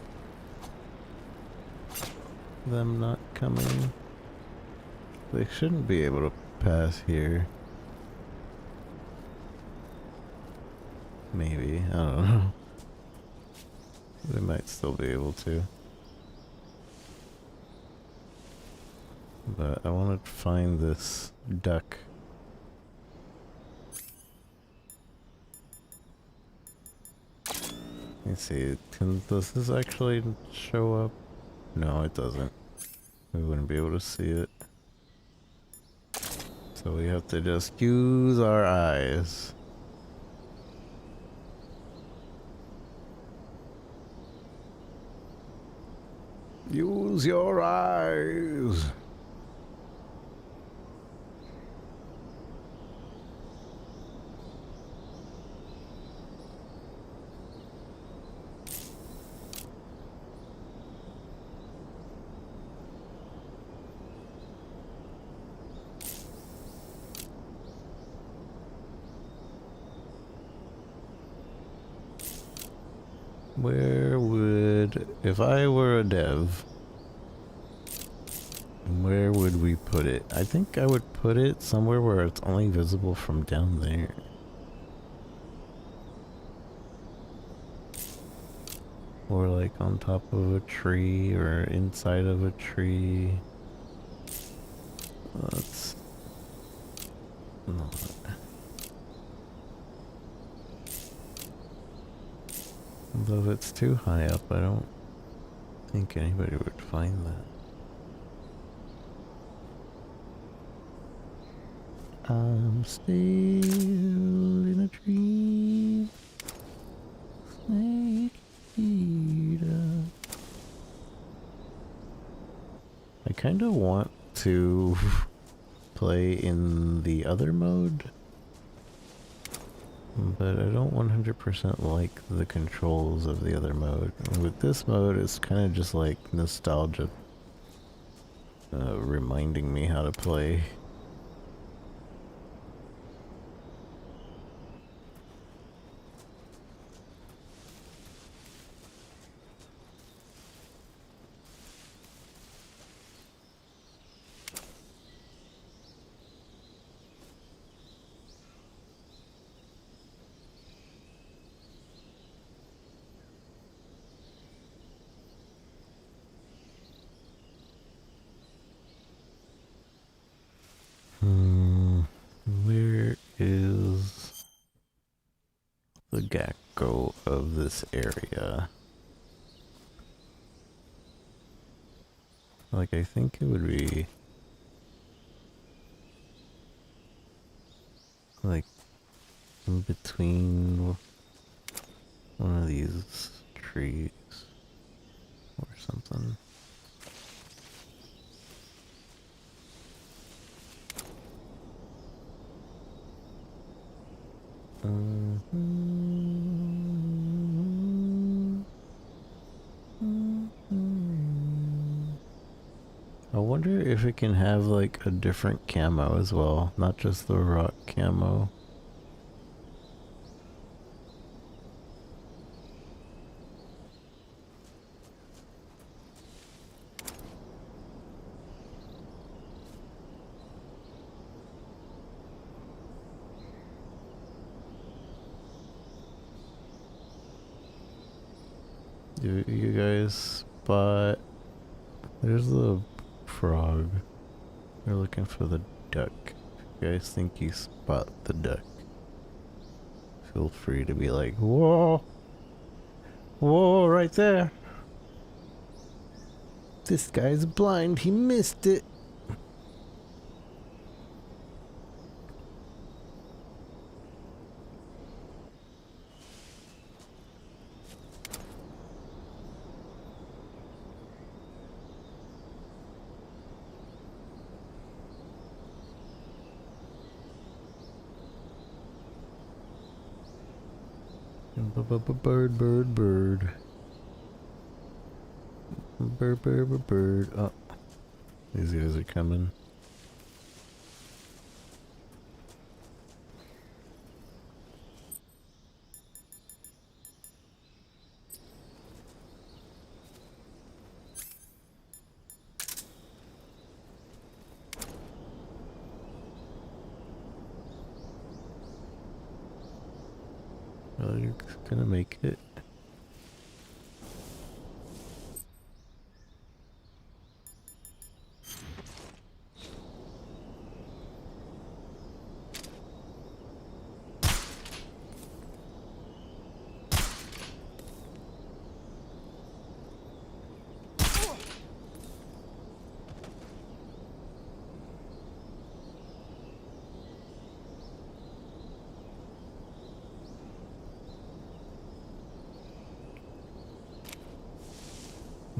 them not coming. They shouldn't be able to pass here. Maybe, I don't know. They might still be able to. But I want to find this duck. Let's see, does this actually show up? No, it doesn't. We wouldn't be able to see it. So we have to just use our eyes. Use your eyes. Where would, if I were a dev, where would we put it? I think I would put it somewhere where it's only visible from down there. Or like on top of a tree or inside of a tree. Let's not. Although if it's too high up, I don't think anybody would find that. I'm still in a tree. Snake eater. I kind of want to play in the other mode, but I don't 100% like the controls of the other mode. With this mode, it's kind of just like nostalgia, reminding me how to play. Where is the Gecko of this area? Like, I think it would be like in between one of these trees or something. I wonder if it can have like a different camo as well, not just the rock camo. Do you guys spot? There's the frog. We're looking for the duck. If you guys think you spot the duck, feel free to be like, whoa! Whoa, right there! This guy's blind, he missed it! Bird, bird, bird. Bird, bird, bird, bird. Oh, these guys are coming. Well, you're gonna make it.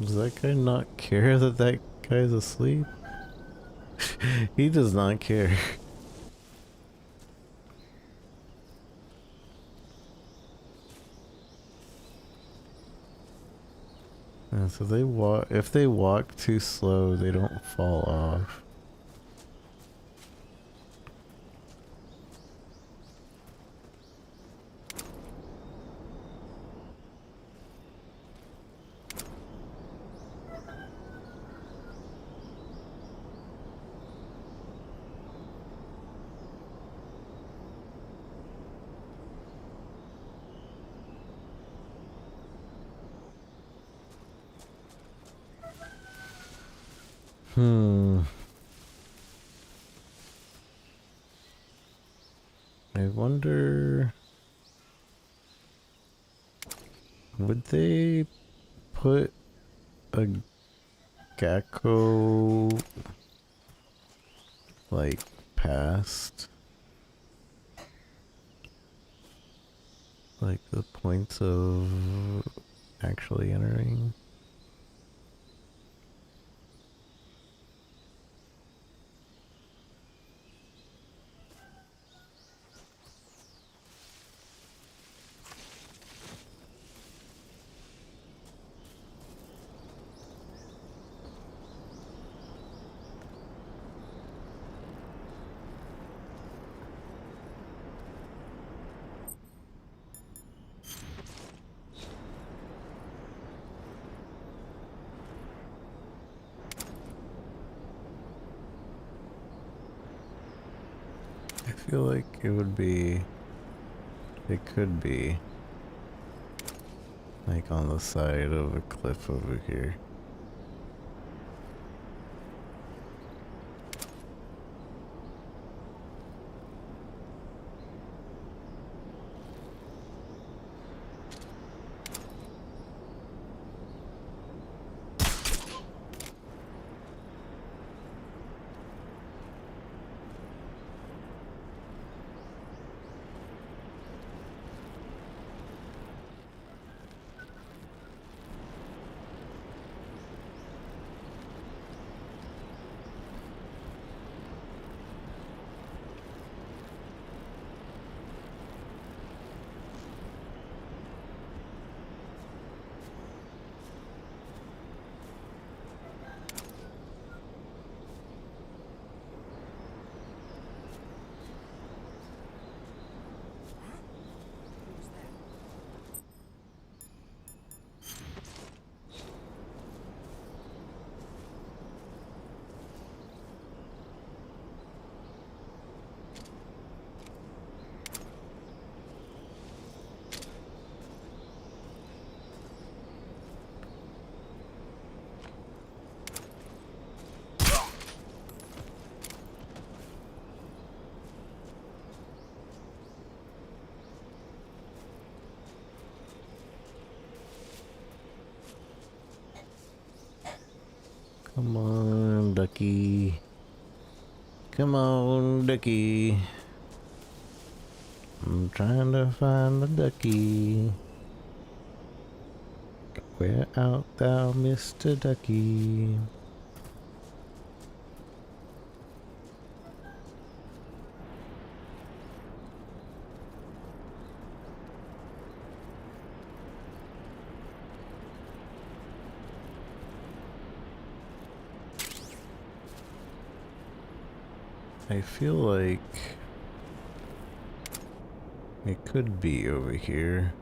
Does that guy not care that that guy's asleep? He does not care. Yeah, so they walk. If they walk too slow, they don't fall off. I wonder, would they put a gecko like past like the points of actually entering? I feel like it would be, it could be like on the side of a cliff over here. Come on, ducky. Come on, ducky. I'm trying to find the ducky. Where art thou, Mr. Ducky? I feel like it could be over here.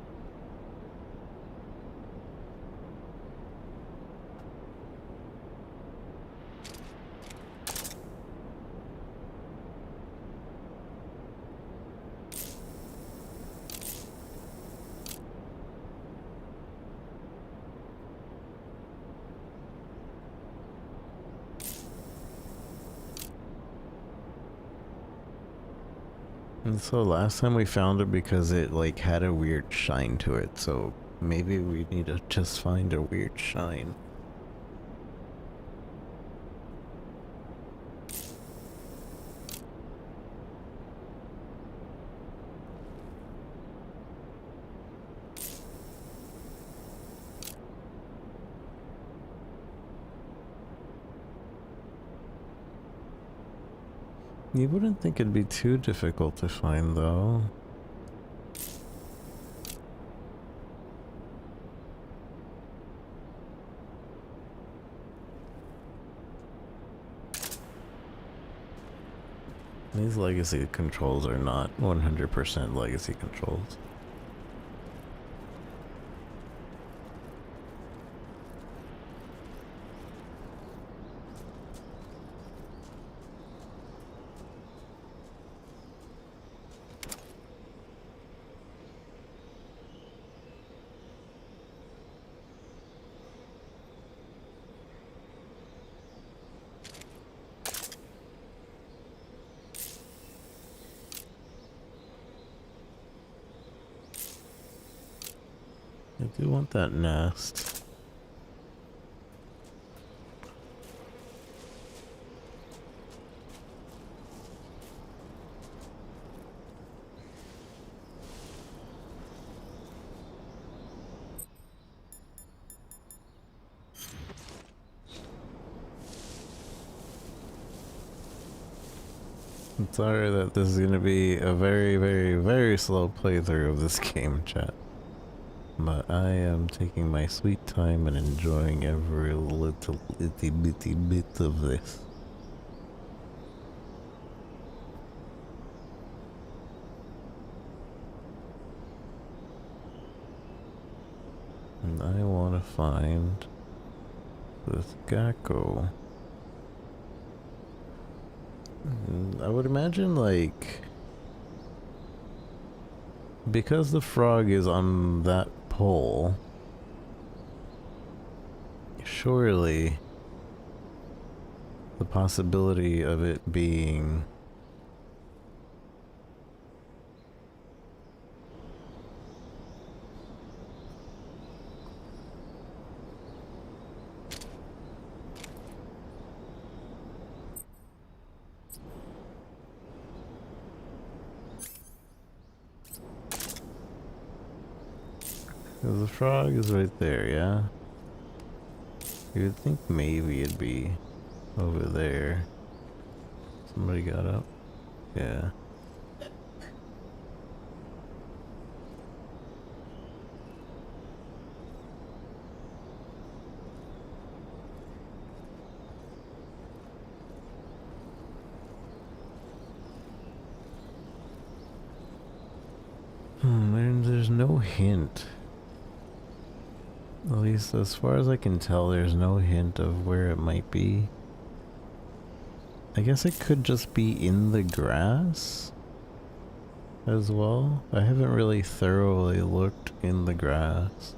And so last time we found it because it like had a weird shine to it, so maybe we need to just find a weird shine. You wouldn't think it'd be too difficult to find, though. These legacy controls are not 100% legacy controls. I do want that nest. I'm sorry that this is going to be a very, very, very slow playthrough of this game, chat. But I am taking my sweet time and enjoying every little itty bitty bit of this. And I want to find this gecko. I would imagine, like, because the frog is on that pole, surely the possibility of it being the frog is right there, yeah? You would think maybe it'd be over there. Somebody got up? Yeah. There's no hint. At least as far as I can tell, there's no hint of where it might be. I guess it could just be in the grass as well. I haven't really thoroughly looked in the grass.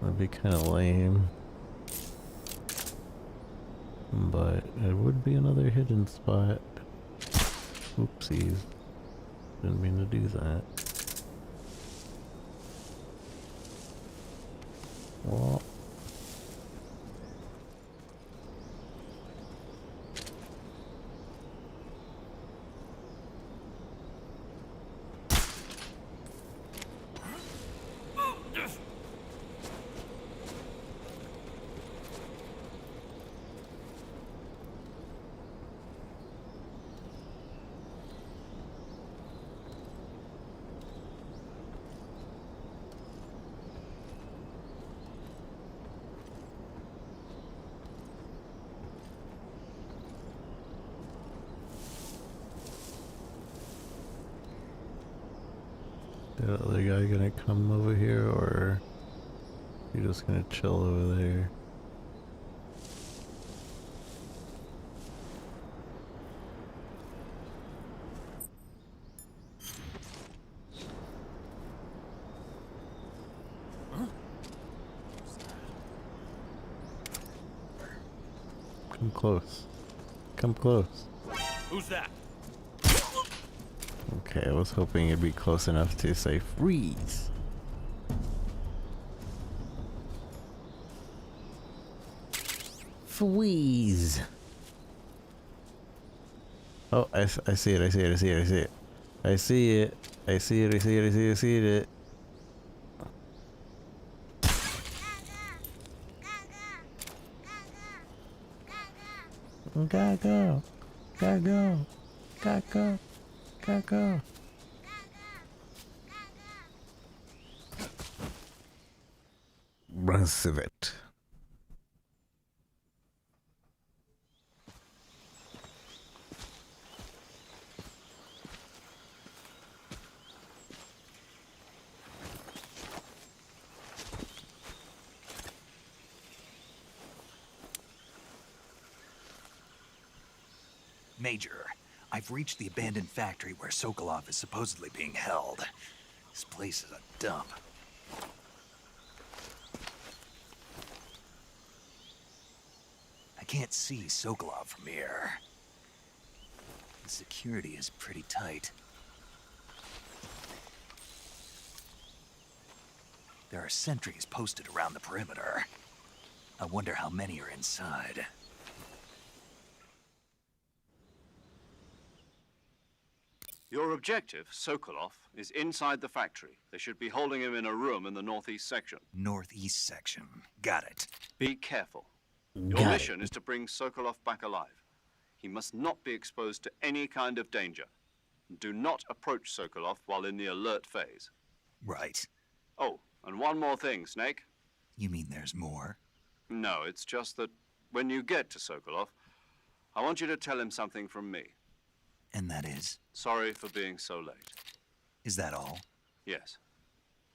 That'd be kind of lame. But it would be another hidden spot. Oopsies. Didn't mean to do that. Well. The other guy gonna come over here, or you just gonna chill over there? Come close. Come close. Who's that? Okay, I was hoping it'd be close enough to say freeze. Freeze. Oh, I see it, I see it, I see it, I see it. I see it. I see it, I see it, I see it, I see it. Go, go. Gotta go. Gotta go. Gotta go. Run civet. Major, I've reached the abandoned factory where Sokolov is supposedly being held. This place is a dump. I can't see Sokolov from here. The security is pretty tight. There are sentries posted around the perimeter. I wonder how many are inside. Your objective, Sokolov, is inside the factory. They should be holding him in a room in the northeast section. Northeast section. Got it. Be careful. Your mission is to bring Sokolov back alive. He must not be exposed to any kind of danger. Do not approach Sokolov while in the alert phase. Right. Oh, and one more thing, Snake. You mean there's more? No, it's just that when you get to Sokolov, I want you to tell him something from me. And that is? Sorry for being so late. Is that all? Yes.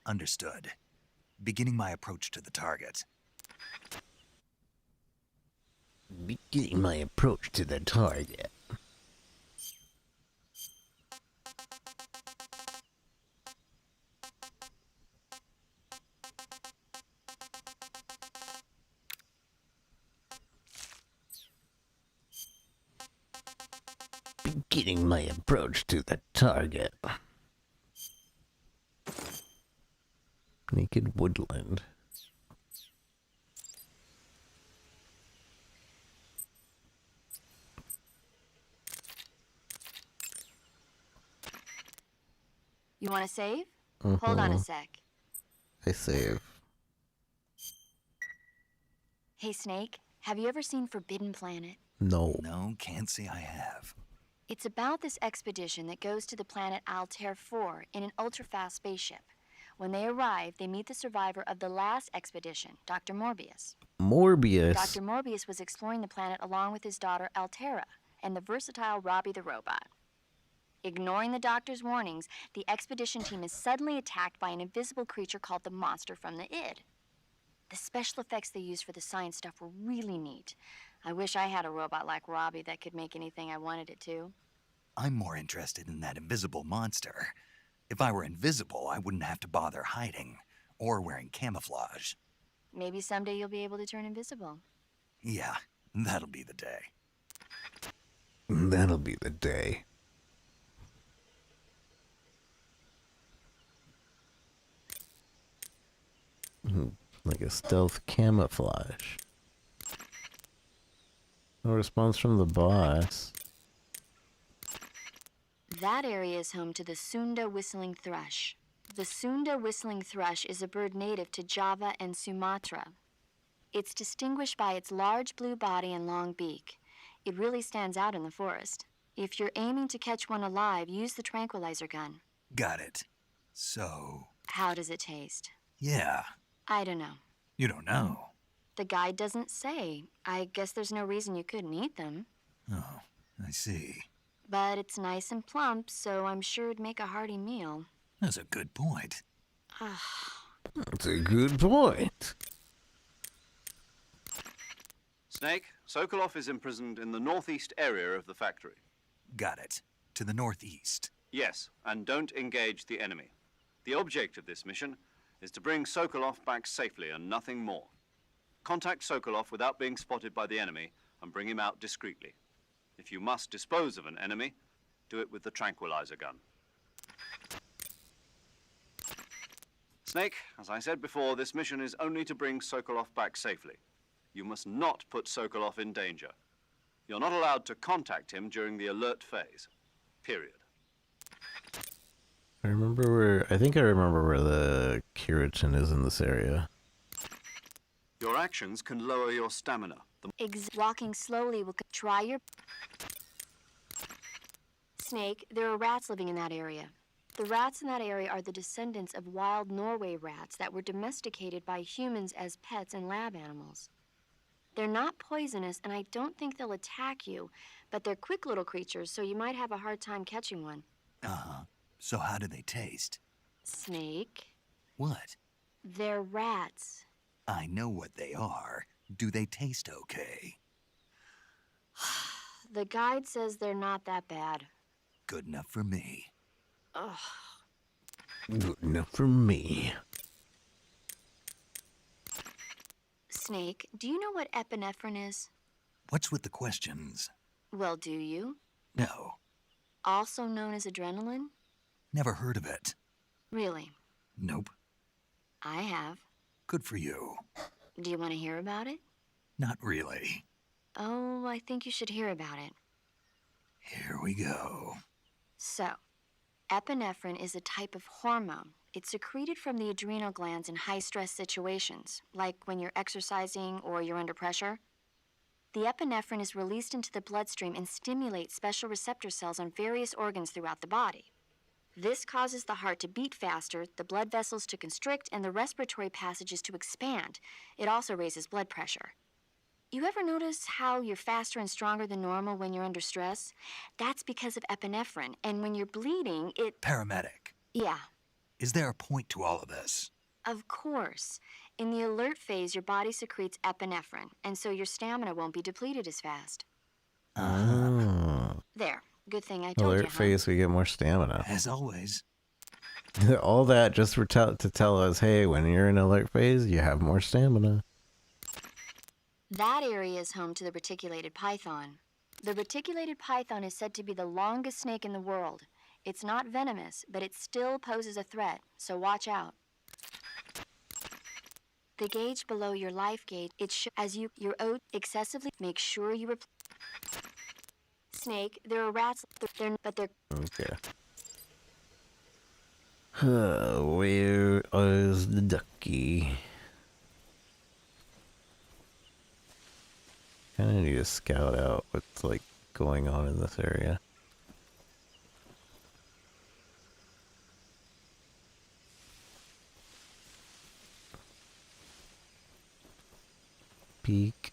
Understood. Beginning my approach to the target. Beginning my approach to the target. Beginning my approach to the target. Naked woodland. You want to save? Hold on a sec. I save. Hey, Snake, have you ever seen Forbidden Planet? No. No, can't say I have. It's about this expedition that goes to the planet Altair 4 in an ultra-fast spaceship. When they arrive, they meet the survivor of the last expedition, Dr. Morbius. Morbius. Dr. Morbius was exploring the planet along with his daughter Altera and the versatile Robbie the robot. Ignoring the doctor's warnings, the expedition team is suddenly attacked by an invisible creature called the Monster from the Id. The special effects they used for the science stuff were really neat. I wish I had a robot like Robbie that could make anything I wanted it to. I'm more interested in that invisible monster. If I were invisible, I wouldn't have to bother hiding or wearing camouflage. Maybe someday you'll be able to turn invisible. Yeah, that'll be the day. That'll be the day. Like a stealth camouflage. No response from the boss. That area is home to the Sunda whistling thrush. The Sunda whistling thrush is a bird native to Java and Sumatra. It's distinguished by its large blue body and long beak. It really stands out in the forest. If you're aiming to catch one alive, use the tranquilizer gun. Got it. So... How does it taste? Yeah. I don't know. You don't know. The guide doesn't say. I guess there's no reason you couldn't eat them. Oh, I see. But it's nice and plump, so I'm sure it'd make a hearty meal. That's a good point. That's a good point. Snake, Sokolov is imprisoned in the northeast area of the factory. Got it. To the northeast. Yes, and don't engage the enemy. The object of this mission is to bring Sokolov back safely and nothing more. Contact Sokolov without being spotted by the enemy and bring him out discreetly. If you must dispose of an enemy, do it with the tranquilizer gun. Snake, as I said before, this mission is only to bring Sokolov back safely. You must not put Sokolov in danger. You're not allowed to contact him during the alert phase. Period. I think I remember where the keratin is in this area. Your actions can lower your stamina. Walking slowly will try your... Snake, there are rats living in that area. The rats in that area are the descendants of wild Norway rats that were domesticated by humans as pets and lab animals. They're not poisonous, and I don't think they'll attack you, but they're quick little creatures, so you might have a hard time catching one. Uh-huh. So how do they taste? Snake, What? they're rats. I know what they are. Do they taste okay? The guide says they're not that bad. Good enough for me. Ugh. Good enough for me. Snake, do you know what epinephrine is? What's with the questions? Well, do you? No. Also known as adrenaline? Never heard of it. Really? Nope. I have. Good for you. Do you want to hear about it? Not really. Oh, I think you should hear about it. Here we go. So, epinephrine is a type of hormone. It's secreted from the adrenal glands in high-stress situations, like when you're exercising or you're under pressure. The epinephrine is released into the bloodstream and stimulates special receptor cells on various organs throughout the body. This causes the heart to beat faster, the blood vessels to constrict, and the respiratory passages to expand. It also raises blood pressure. You ever notice how you're faster and stronger than normal when you're under stress? That's because of epinephrine, and when you're bleeding, it... Paramedic. Yeah, Is there a point to all of this? of course. In the alert phase, your body secretes epinephrine, and so your stamina won't be depleted as fast. Oh. There. Good thing I told you, Alert phase, we get more stamina. As always. All that just for to tell us, hey, when you're in alert phase, you have more stamina. That area is home to the reticulated python. The reticulated python is said to be the longest snake in the world. It's not venomous, but it still poses a threat, so watch out. The gauge below your life gauge, as your oat excessively, make sure you Snake, there are rats, but they're... Okay. Where is the ducky? Kind of need to scout out what's like going on in this area. Peek.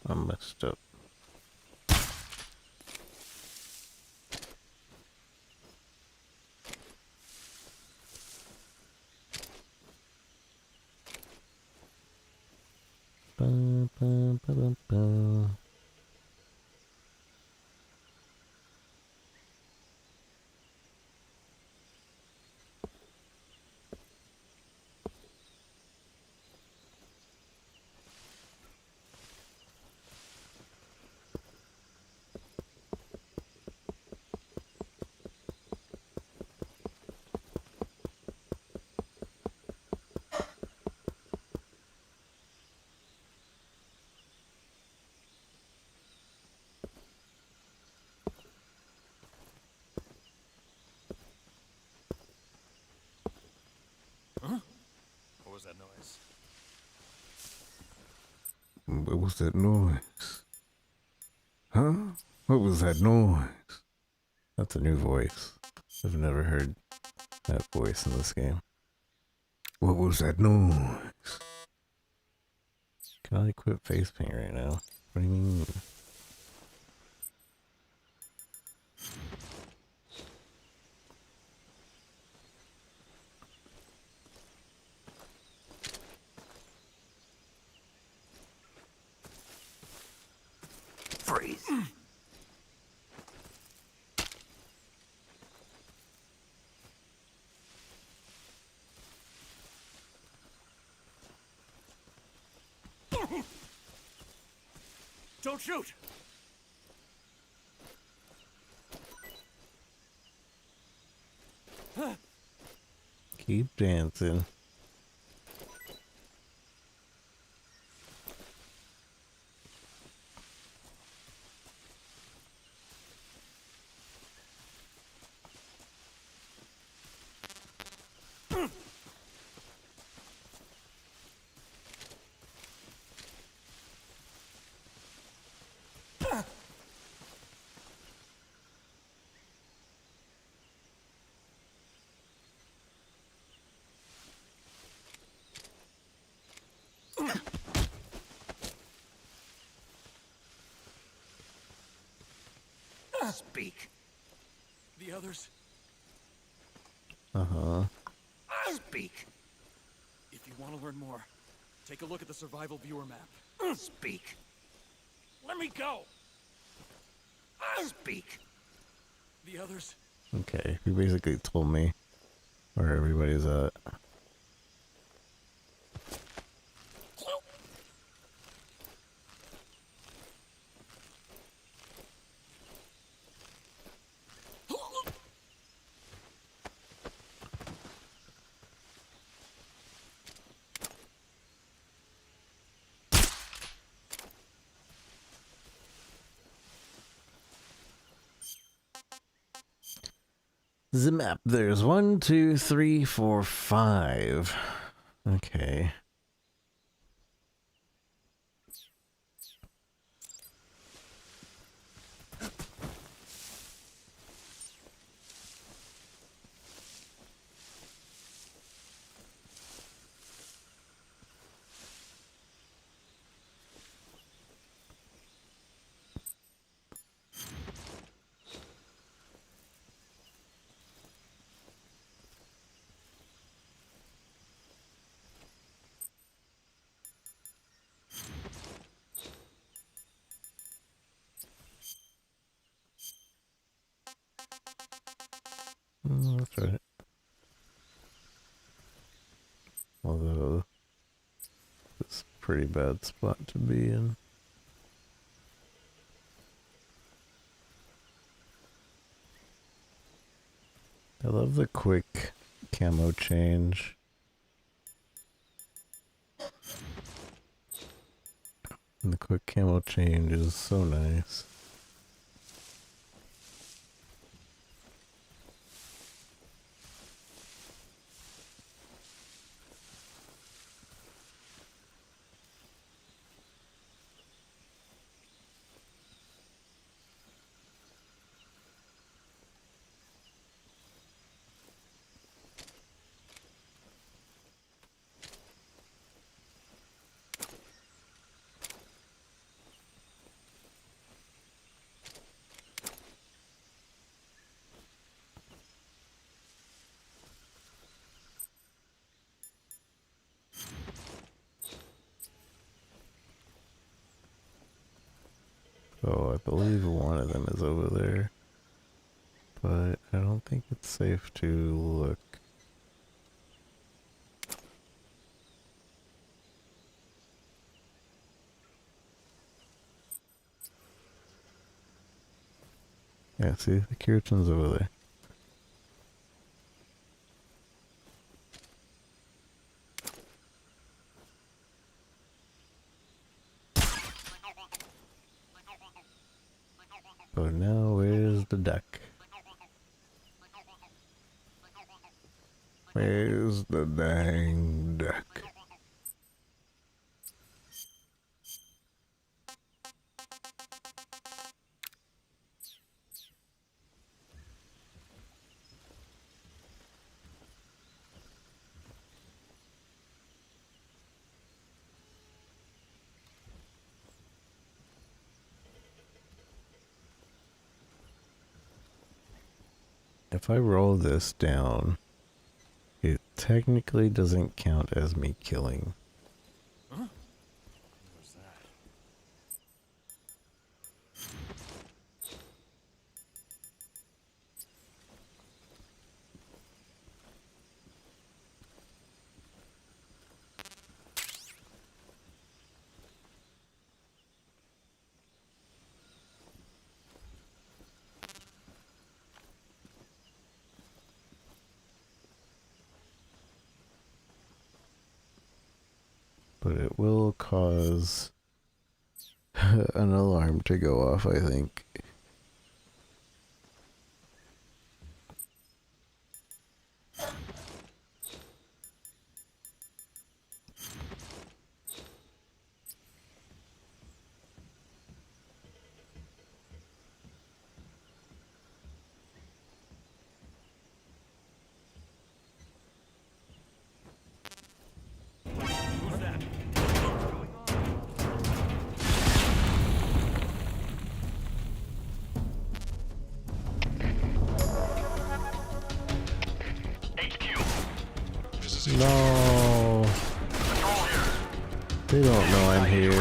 I messed up. Ba, ba, ba, ba, ba. What was that noise? What was that noise? Huh? What was that noise? That's a new voice. I've never heard that voice in this game. What was that noise? Can I quit face paint right now? What do you mean? Freeze. Don't shoot! Keep dancing. Speak. The others? Uh-huh. Speak. If you want to learn more, take a look at the survival viewer map. Speak. Let me go! Speak. The others? Okay, he basically told me where everybody's at. The map, there's 1, 2, 3, 4, 5. Okay. That's right. Although, it's a pretty bad spot to be in. I love the quick camo change. And the quick camo change is so nice. Oh, I believe one of them is over there. But I don't think it's safe to look. Yeah, see, the Kiritan's over there. So now where's the duck? Where's the dang duck? If I roll this down, it technically doesn't count as me killing. Huh? What was that? But it will cause an alarm to go off, I think. Who's that? No. They don't know I'm here.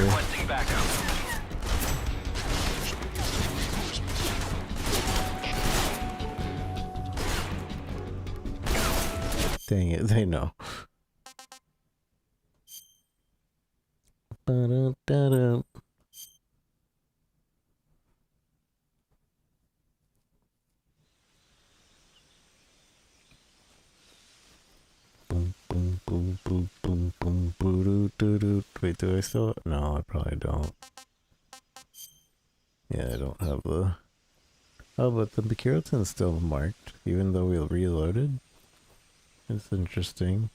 Dang it, they know. Ba-da-da-da. Boom, boom, boom, boom, boom, boom, boo-doo-doo-doo. Wait, do I still? No, I probably don't. Yeah, I don't have the... Oh, but the keratin's still marked, even though we reloaded. It's interesting.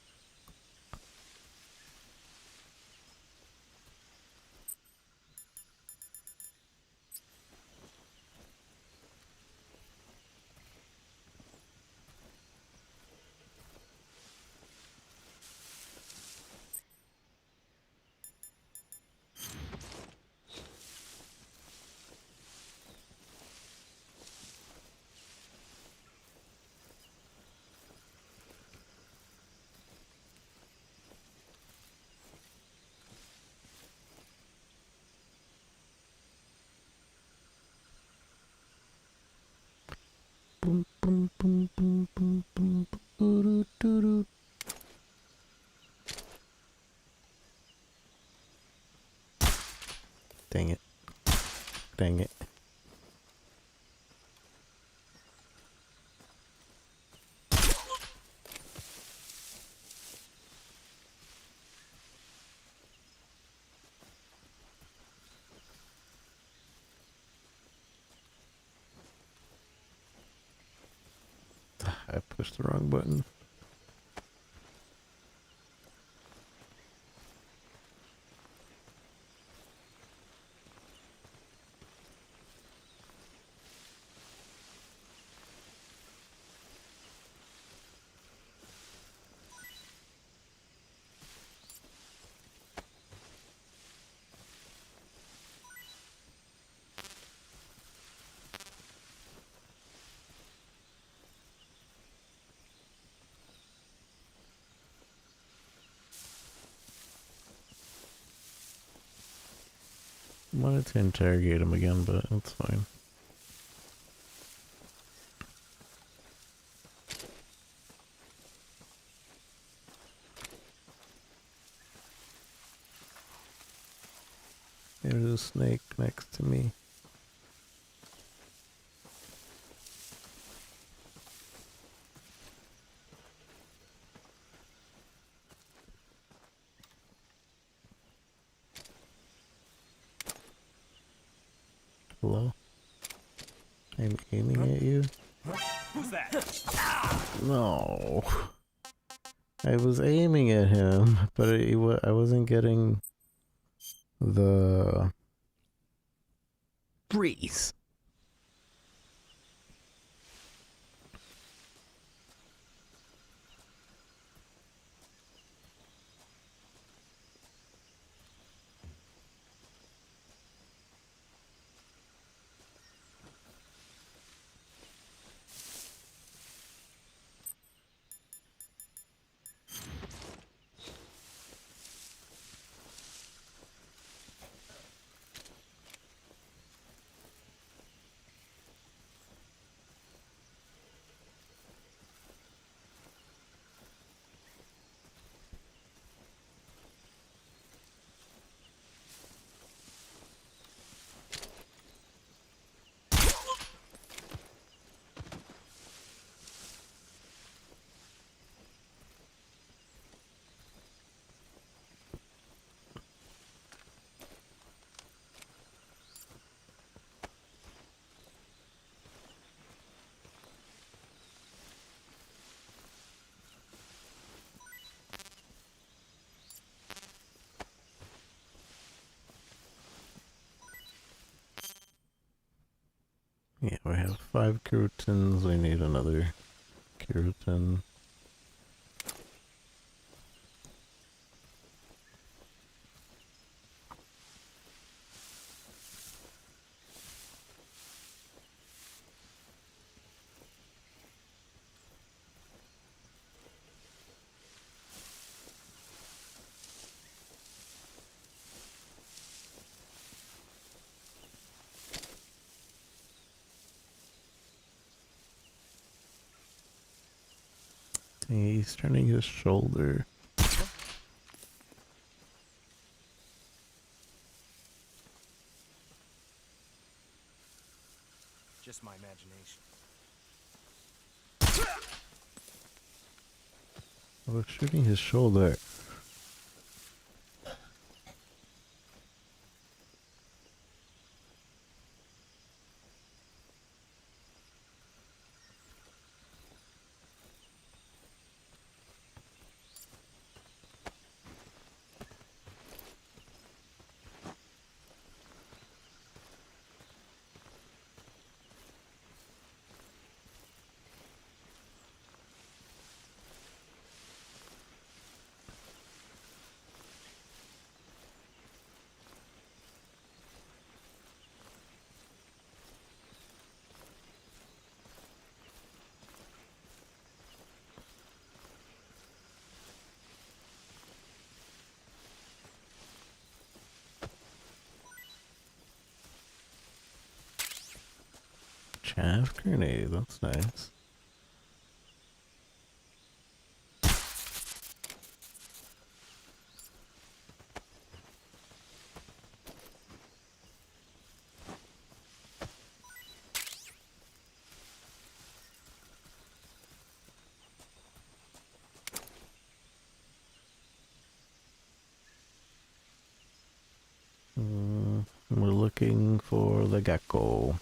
Boom, boom, boom, boom, boom, boom, boo-doo-doo-doo. Dang it. Dang it. I pushed the wrong button. I wanted to interrogate him again, but it's fine. There's a snake next to me. Hello? I'm aiming at you? Who's that? No. I was aiming at him, but I wasn't getting the breeze. Yeah, we have 5 keratins. We need another keratin. He's turning his shoulder. Just my imagination. I was shooting his shoulder. Chaff grenade, that's nice. We're looking for the gecko.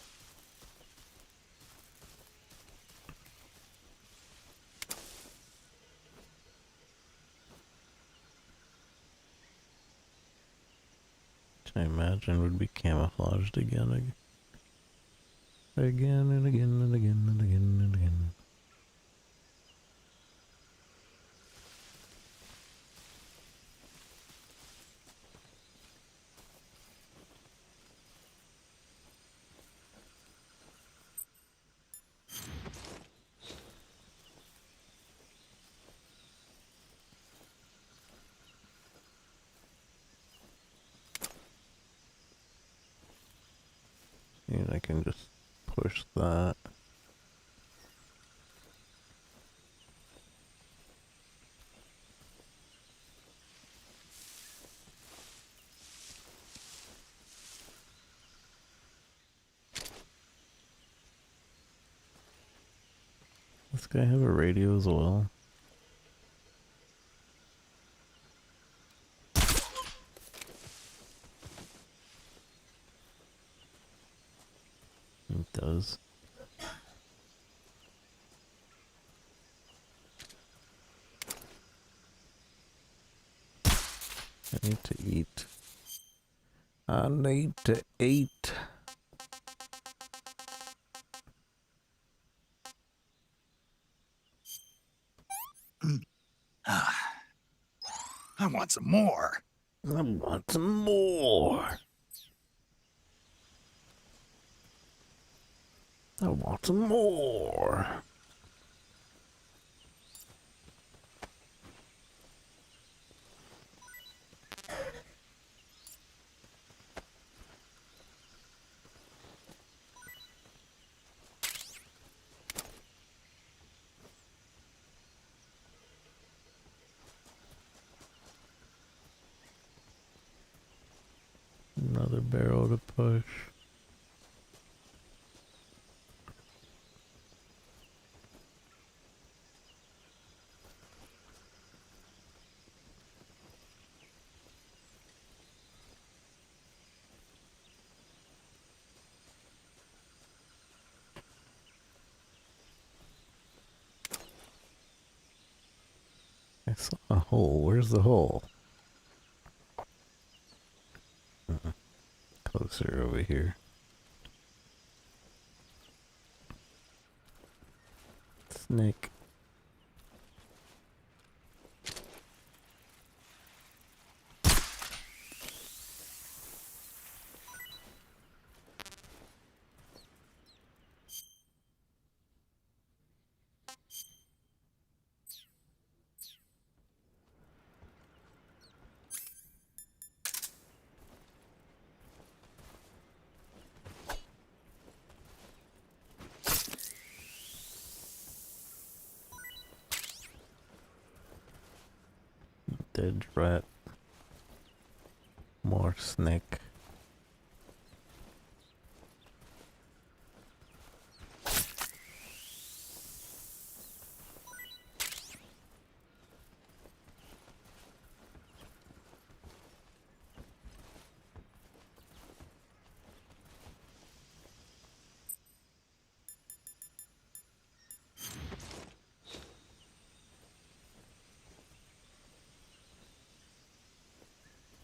Which I imagine would be camouflaged again. Again and again and again and again and again. And I can just push that. This guy have a radio as well? It does. I need to eat. I need to eat. I want some more. I want some more. I want some more. Another barrel to push. I saw a hole. Where's the hole? Closer over here. Snake. Dead rat. More snake.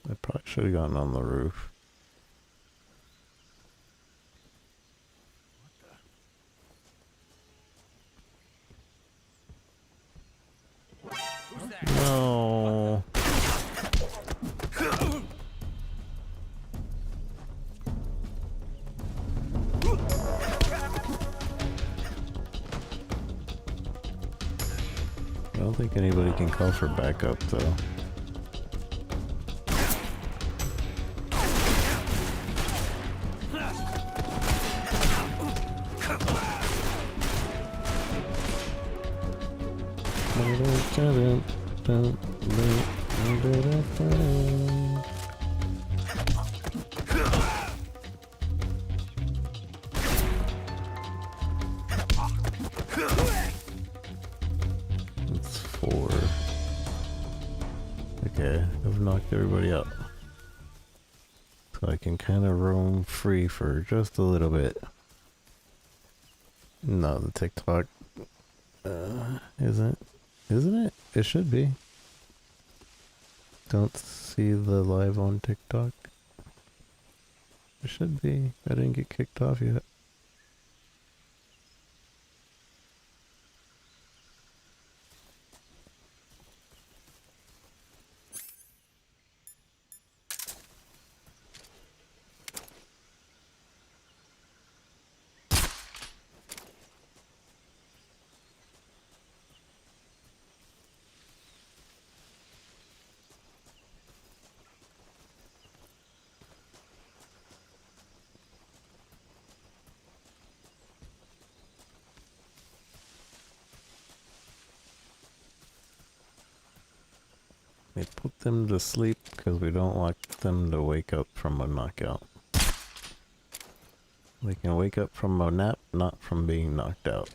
I probably should have gotten on the roof. No. I don't think anybody can call for backup though. It's 4. Okay, I've knocked everybody out. So I can kind of roam free for just a little bit. No, the TikTok isn't it? It should be. Don't see the live on TikTok. It should be. I didn't get kicked off yet. We put them to sleep because we don't want them to wake up from a knockout. They can wake up from a nap, not from being knocked out.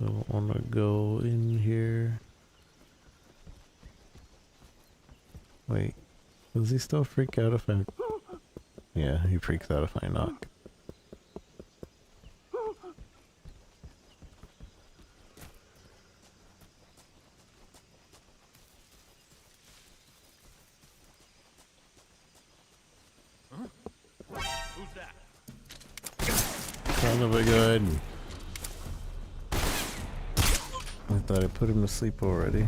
Don't want to go in here. Wait, does he still freak out if I... Yeah, he freaks out if I knock. Who's that? Son of a gun. I thought I put him to sleep already.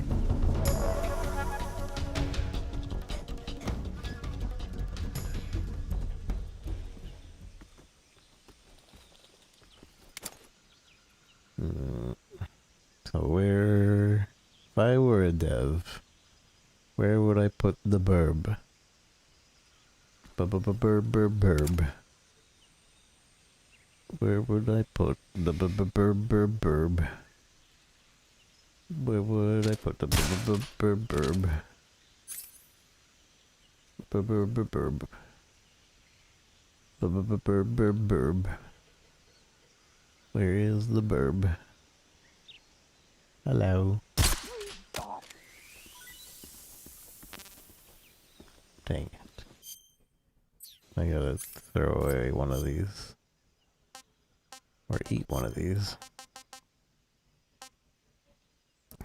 So where... If I were a dev, where would I put the burb? Burb. Where would I put the burb? Where would I put the burb? Burb. Where is the burb? Hello. Dang it. I gotta throw away one of these. Or eat one of these.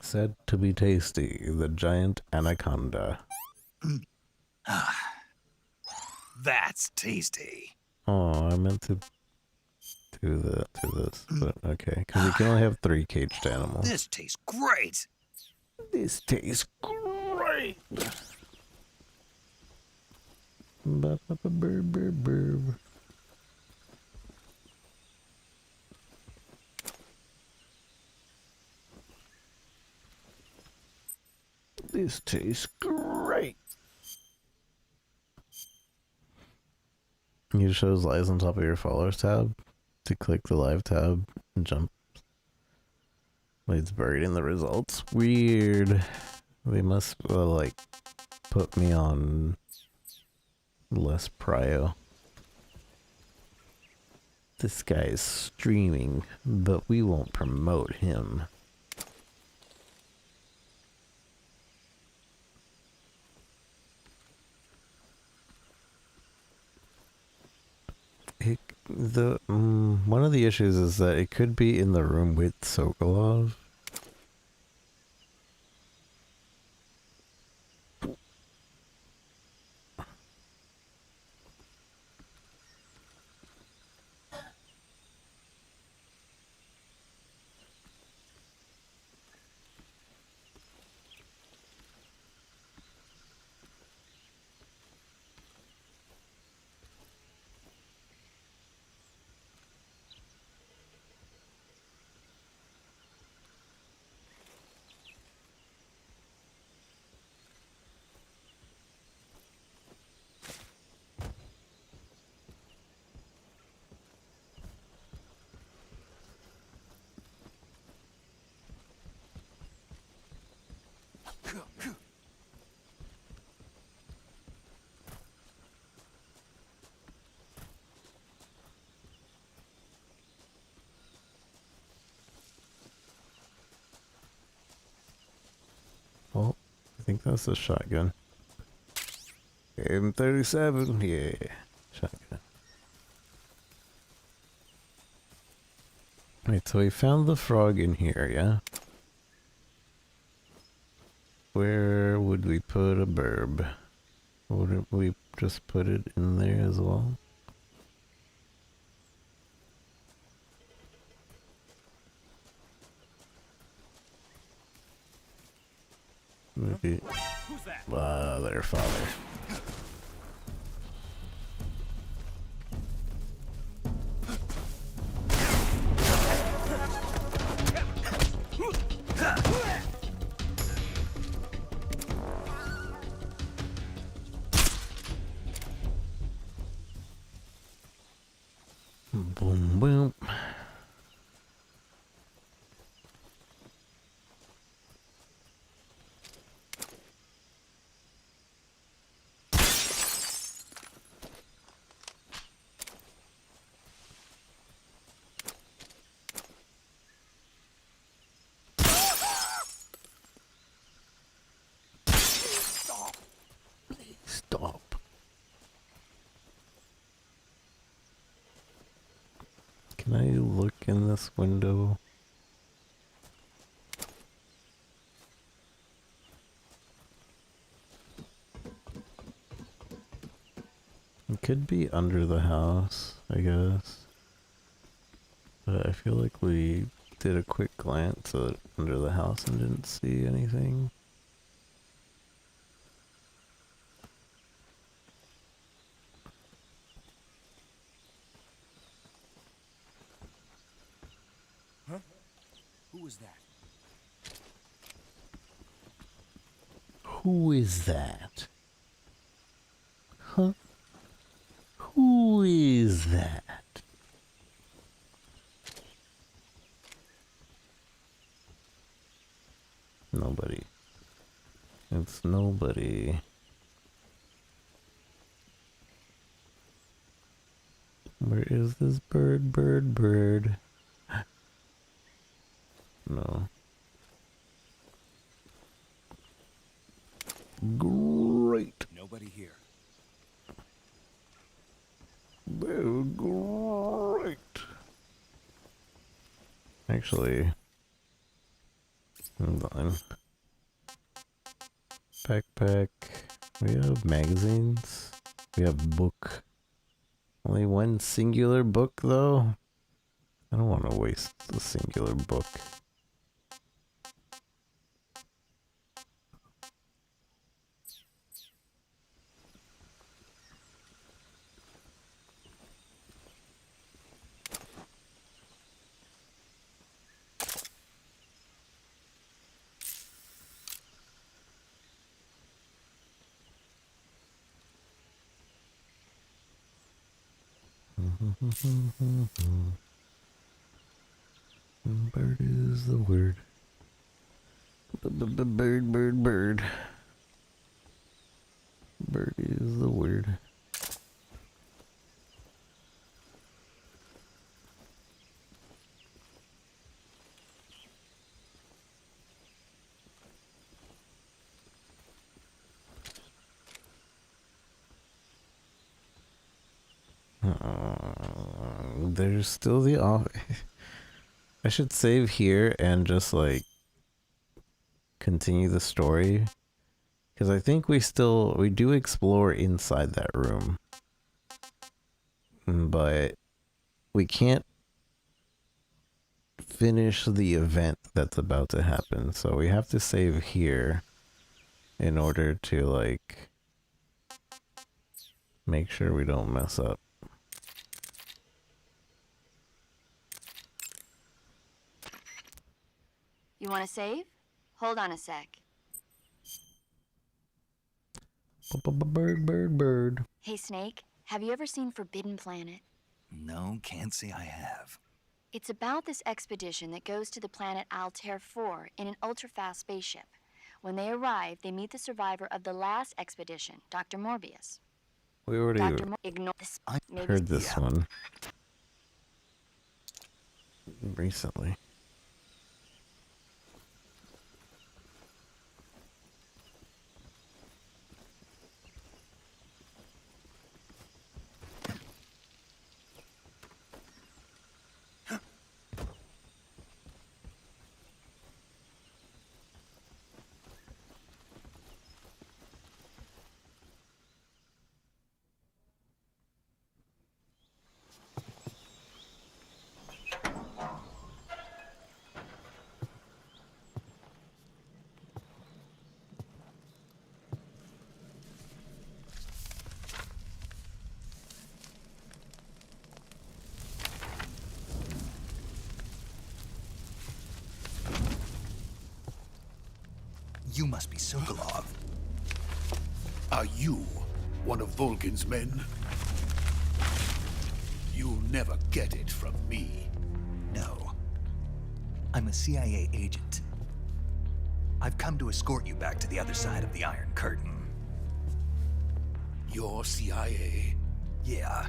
Said to be tasty, the giant anaconda. That's tasty. Oh, I meant to do this, but okay. Because you can only have 3 caged animals. This tastes great. This tastes great. Burb. This tastes great. You shows lives on top of your followers tab to click the live tab and jump. It's buried in the results. Weird. They must like put me on less prio. This guy is streaming, but we won't promote him. One of the issues is that it could be in the room with Sokolov. Well, I think that's a shotgun. M37, yeah, shotgun. Right, so we found the frog in here, yeah? Where would we put a burb? Would we just put it in there as well? Maybe. Who's that? Their father. Boom, boom. Stop. Can I look in this window? It could be under the house, I guess. But I feel like we did a quick glance at under the house and didn't see anything. Huh? Who was that? Who is that? Huh? Who is that? Nobody. It's nobody. Where is this bird, bird, bird? No. Great. Nobody here. Well, great. Actually, hold on. Backpack. We have magazines. We have book. Only one singular book, though. I don't want to waste a singular book. Bird is the word. Bird, bird, bird. Bird is the word. There's still the off. I should save here and just like continue the story, because I think we do explore inside that room, but we can't finish the event that's about to happen, so we have to save here in order to like make sure we don't mess up. You want to save? Hold on a sec. Bird, bird, bird. Hey, Snake, have you ever seen Forbidden Planet? No, can't say I have. It's about this expedition that goes to the planet Altair 4 in an ultra-fast spaceship. When they arrive, they meet the survivor of the last expedition, Dr. Morbius. We already Ignore this. heard this one recently. You must be Sokolov. Are you one of Volgin's men? You'll never get it from me. No. I'm a CIA agent. I've come to escort you back to the other side of the Iron Curtain. You're CIA? Yeah.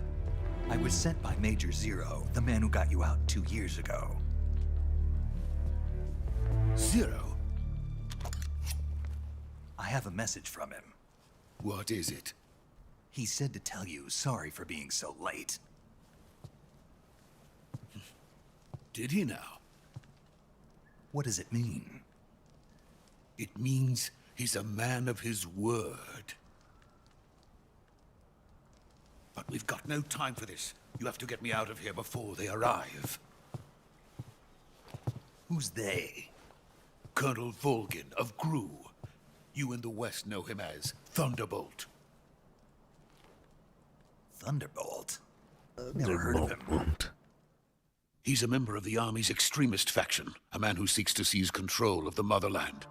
I was sent by Major Zero, the man who got you out 2 years ago. Zero? I have a message from him. What is it? He said to tell you sorry for being so late. Did he now? What does it mean? It means he's a man of his word. But we've got no time for this. You have to get me out of here before they arrive. Who's they? Colonel Volgin of GRU. You in the West know him as Thunderbolt. Thunderbolt? Never heard of him. He's a member of the Army's extremist faction, a man who seeks to seize control of the motherland.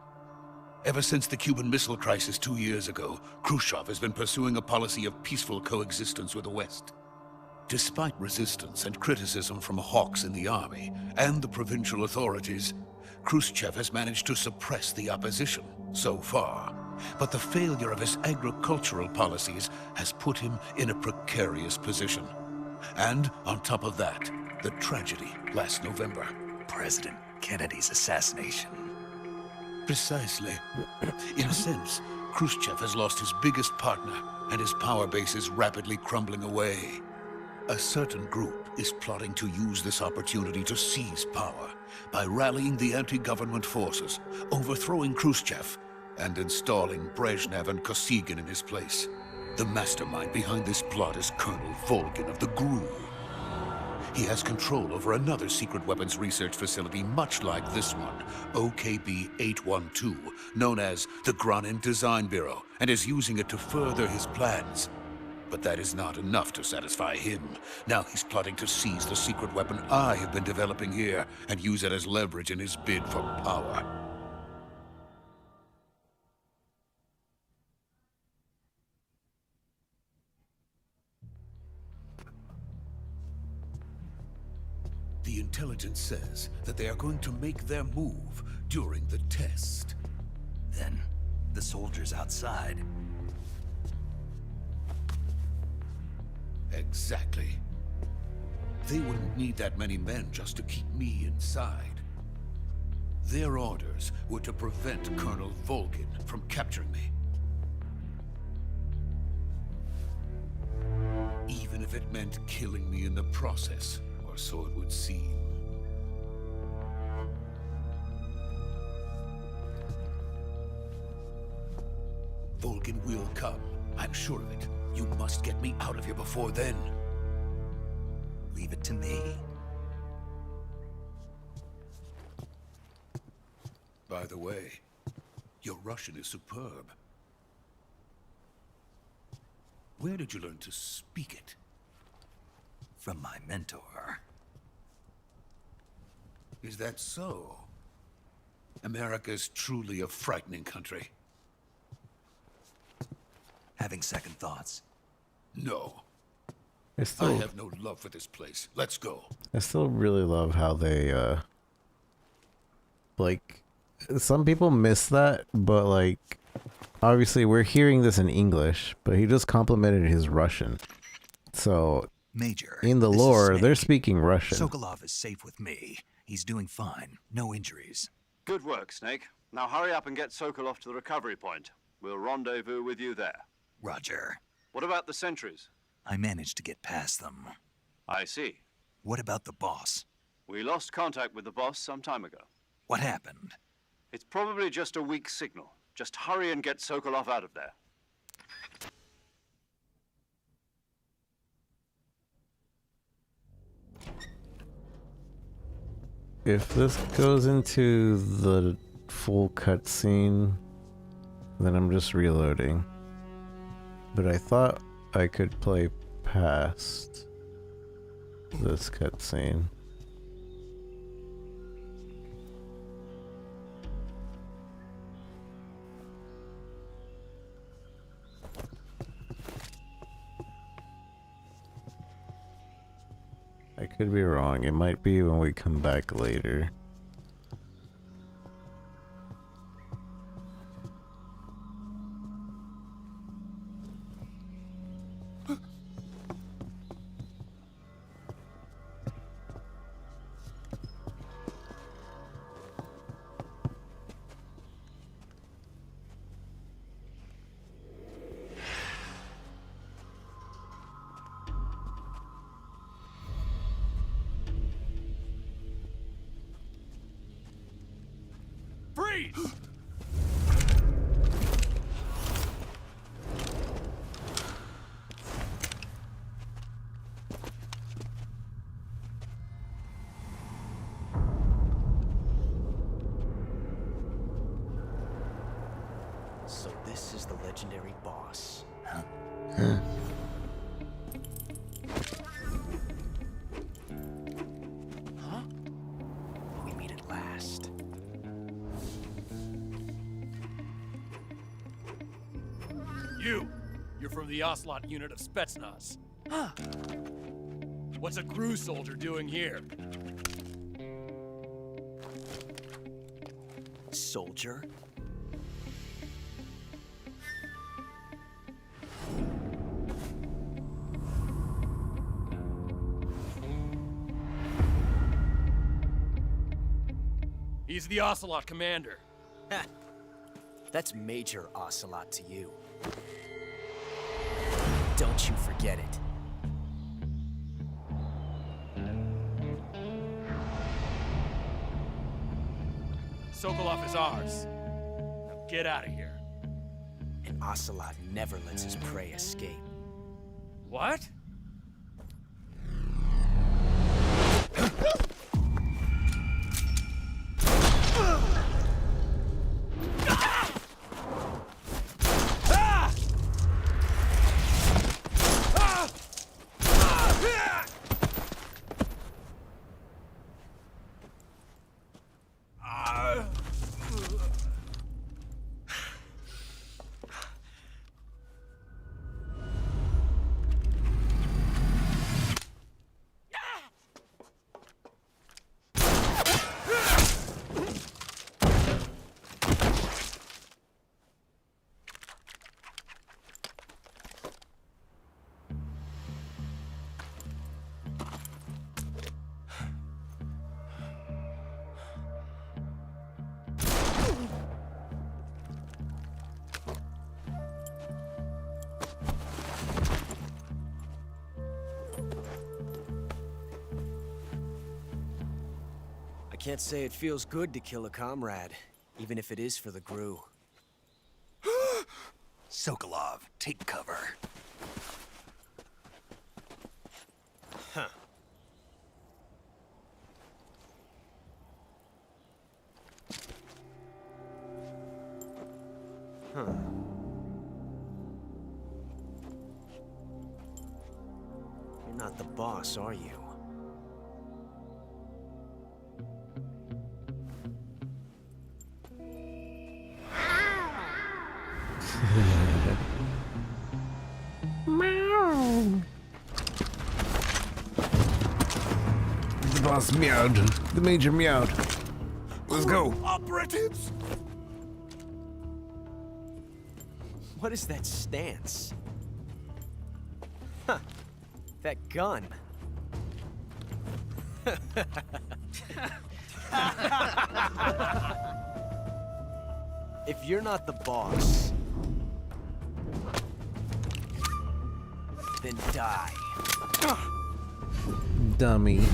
Ever since the Cuban Missile Crisis 2 years ago, Khrushchev has been pursuing a policy of peaceful coexistence with the West. Despite resistance and criticism from hawks in the army and the provincial authorities, Khrushchev has managed to suppress the opposition so far. But the failure of his agricultural policies has put him in a precarious position. And on top of that, the tragedy last November. President Kennedy's assassination. Precisely. In a sense, Khrushchev has lost his biggest partner, and his power base is rapidly crumbling away. A certain group is plotting to use this opportunity to seize power by rallying the anti-government forces, overthrowing Khrushchev, and installing Brezhnev and Kosygin in his place. The mastermind behind this plot is Colonel Volgin of the GRU. He has control over another secret weapons research facility much like this one, OKB-812, known as the Granin Design Bureau, and is using it to further his plans. But that is not enough to satisfy him. Now he's plotting to seize the secret weapon I have been developing here and use it as leverage in his bid for power. The intelligence says that they are going to make their move during the test. Then, the soldiers outside. Exactly. They wouldn't need that many men just to keep me inside. Their orders were to prevent Colonel Volgin from capturing me. Even if it meant killing me in the process, or so it would seem. Volgin will come. I'm sure of it. You must get me out of here before then. Leave it to me. By the way, your Russian is superb. Where did you learn to speak it? From my mentor. Is that so? America's truly a frightening country. Having second thoughts. No. I I still, have no love for this place. Let's go. I still really love how they, like, some people miss that, but, like, obviously we're hearing this in English, but he just complimented his Russian. So, Major, in the this is lore, they're Snake. speaking Russian. Sokolov is safe with me. He's doing fine. No injuries. Good work, Snake. Now hurry up and get Sokolov to the recovery point. We'll rendezvous with you there. Roger. What about the sentries? I managed to get past them. I see. What about the boss? We lost contact with the boss some time ago. What happened? It's probably just a weak signal. Just hurry and get Sokolov out of there. If this goes into the full cutscene, then I'm just reloading. But I thought I could play past this cutscene. I could be wrong. It might be when we come back later. Freeze! So this is the legendary boss. Huh? We meet at last. You're from the Ocelot unit of Spetsnaz. Huh. What's a crew soldier doing here? Soldier? He's the Ocelot commander. Ha! That's Major Ocelot to you. Don't you forget it. Sokolov is ours. Now get out of here. And Ocelot never lets his prey escape. What? Can't say it feels good to kill a comrade, even if it is for the Gru. Sokolov, take cover. Huh. Huh. You're not the boss, are you? The boss meowed. The major meowed. Let's go. Operatives! What is that stance? Huh. That gun. If you're not the boss, then die. Dummy.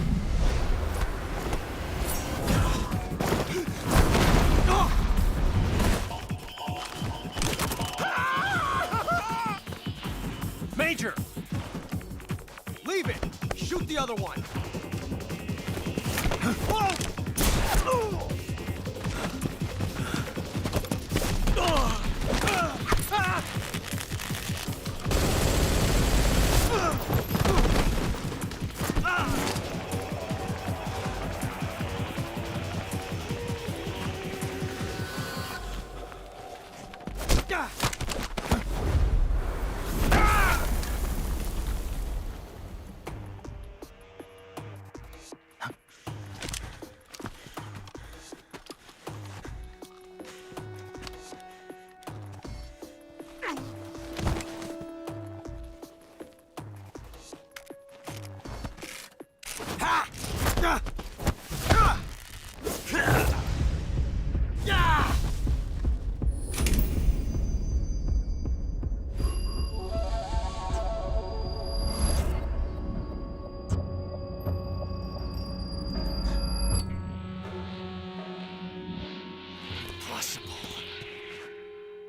Major! Leave it! Shoot the other one!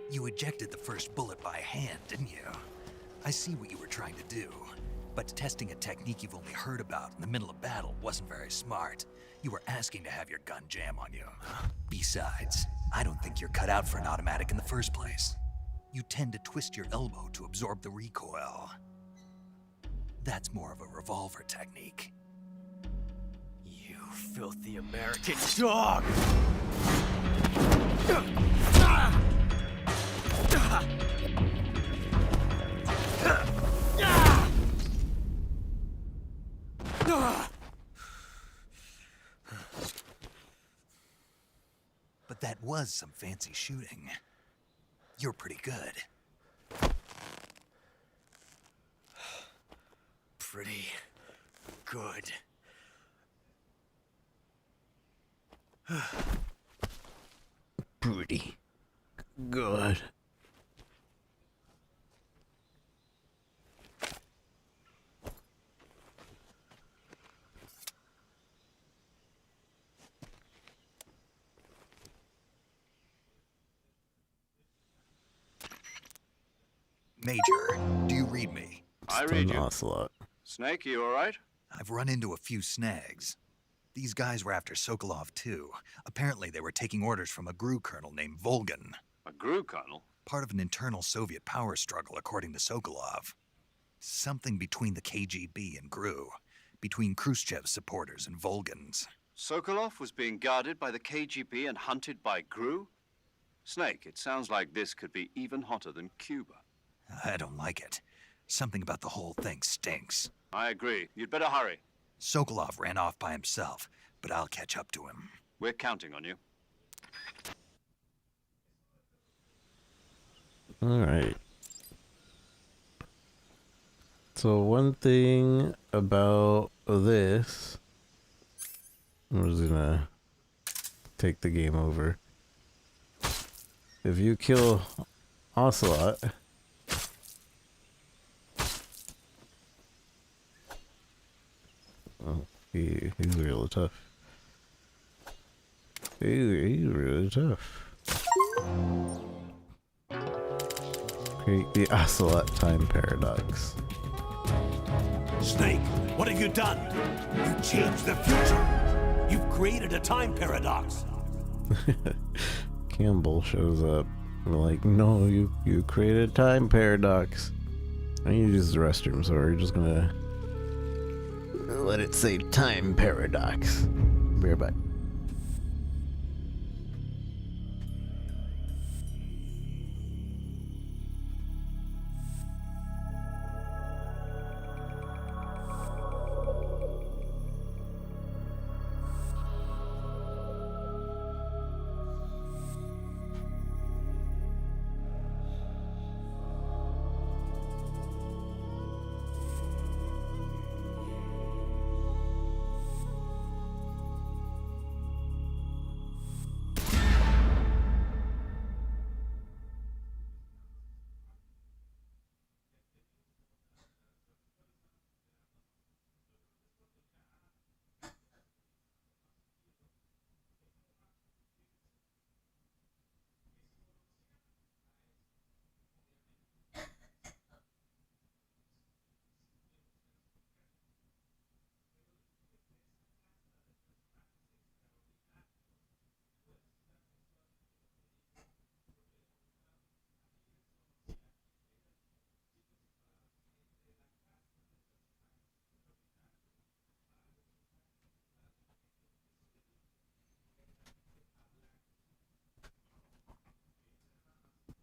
You ejected the first bullet by hand, didn't you? I see what you were trying to do. But testing a technique you've only heard about in the middle of battle wasn't very smart. You were asking to have your gun jam on you. Besides, I don't think you're cut out for an automatic in the first place. You tend to twist your elbow to absorb the recoil. That's more of a revolver technique. You filthy American dog! But that was some fancy shooting. You're pretty good. Pretty good. Pretty good. Major, do you read me? I read you. Ocelot. Snake, you all right? I've run into a few snags. These guys were after Sokolov too. Apparently they were taking orders from a GRU colonel named Volgan. A GRU colonel? Part of an internal Soviet power struggle, according to Sokolov. Something between the KGB and GRU. Between Khrushchev's supporters and Volgan's. Sokolov was being guarded by the KGB and hunted by GRU? Snake, it sounds like this could be even hotter than Cuba. I don't like it. Something about the whole thing stinks. I agree. You'd better hurry. Sokolov ran off by himself, but I'll catch up to him. We're counting on you. Alright. So one thing about this, I'm just gonna take the game over. If you kill Ocelot, oh, he's real tough. he's really tough. Create the Ocelot time paradox. Snake, what have you done? You changed the future. You've created a time paradox. Campbell shows up. We're like, no, you created a time paradox. I need to use the restroom, so we're just gonna let it say time paradox. Be right back.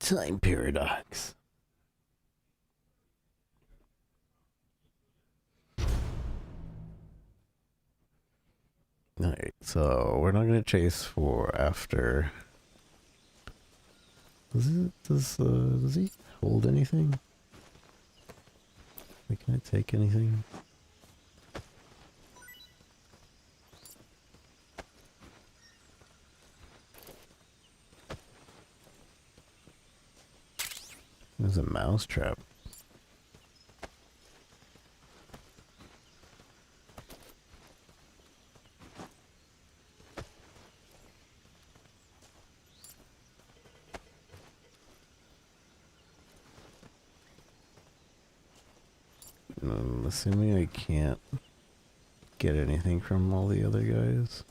Time paradox. Alright, so we're not gonna chase for after. Does he hold anything? Like, can I take anything? There's a mouse trap. I'm assuming I can't get anything from all the other guys.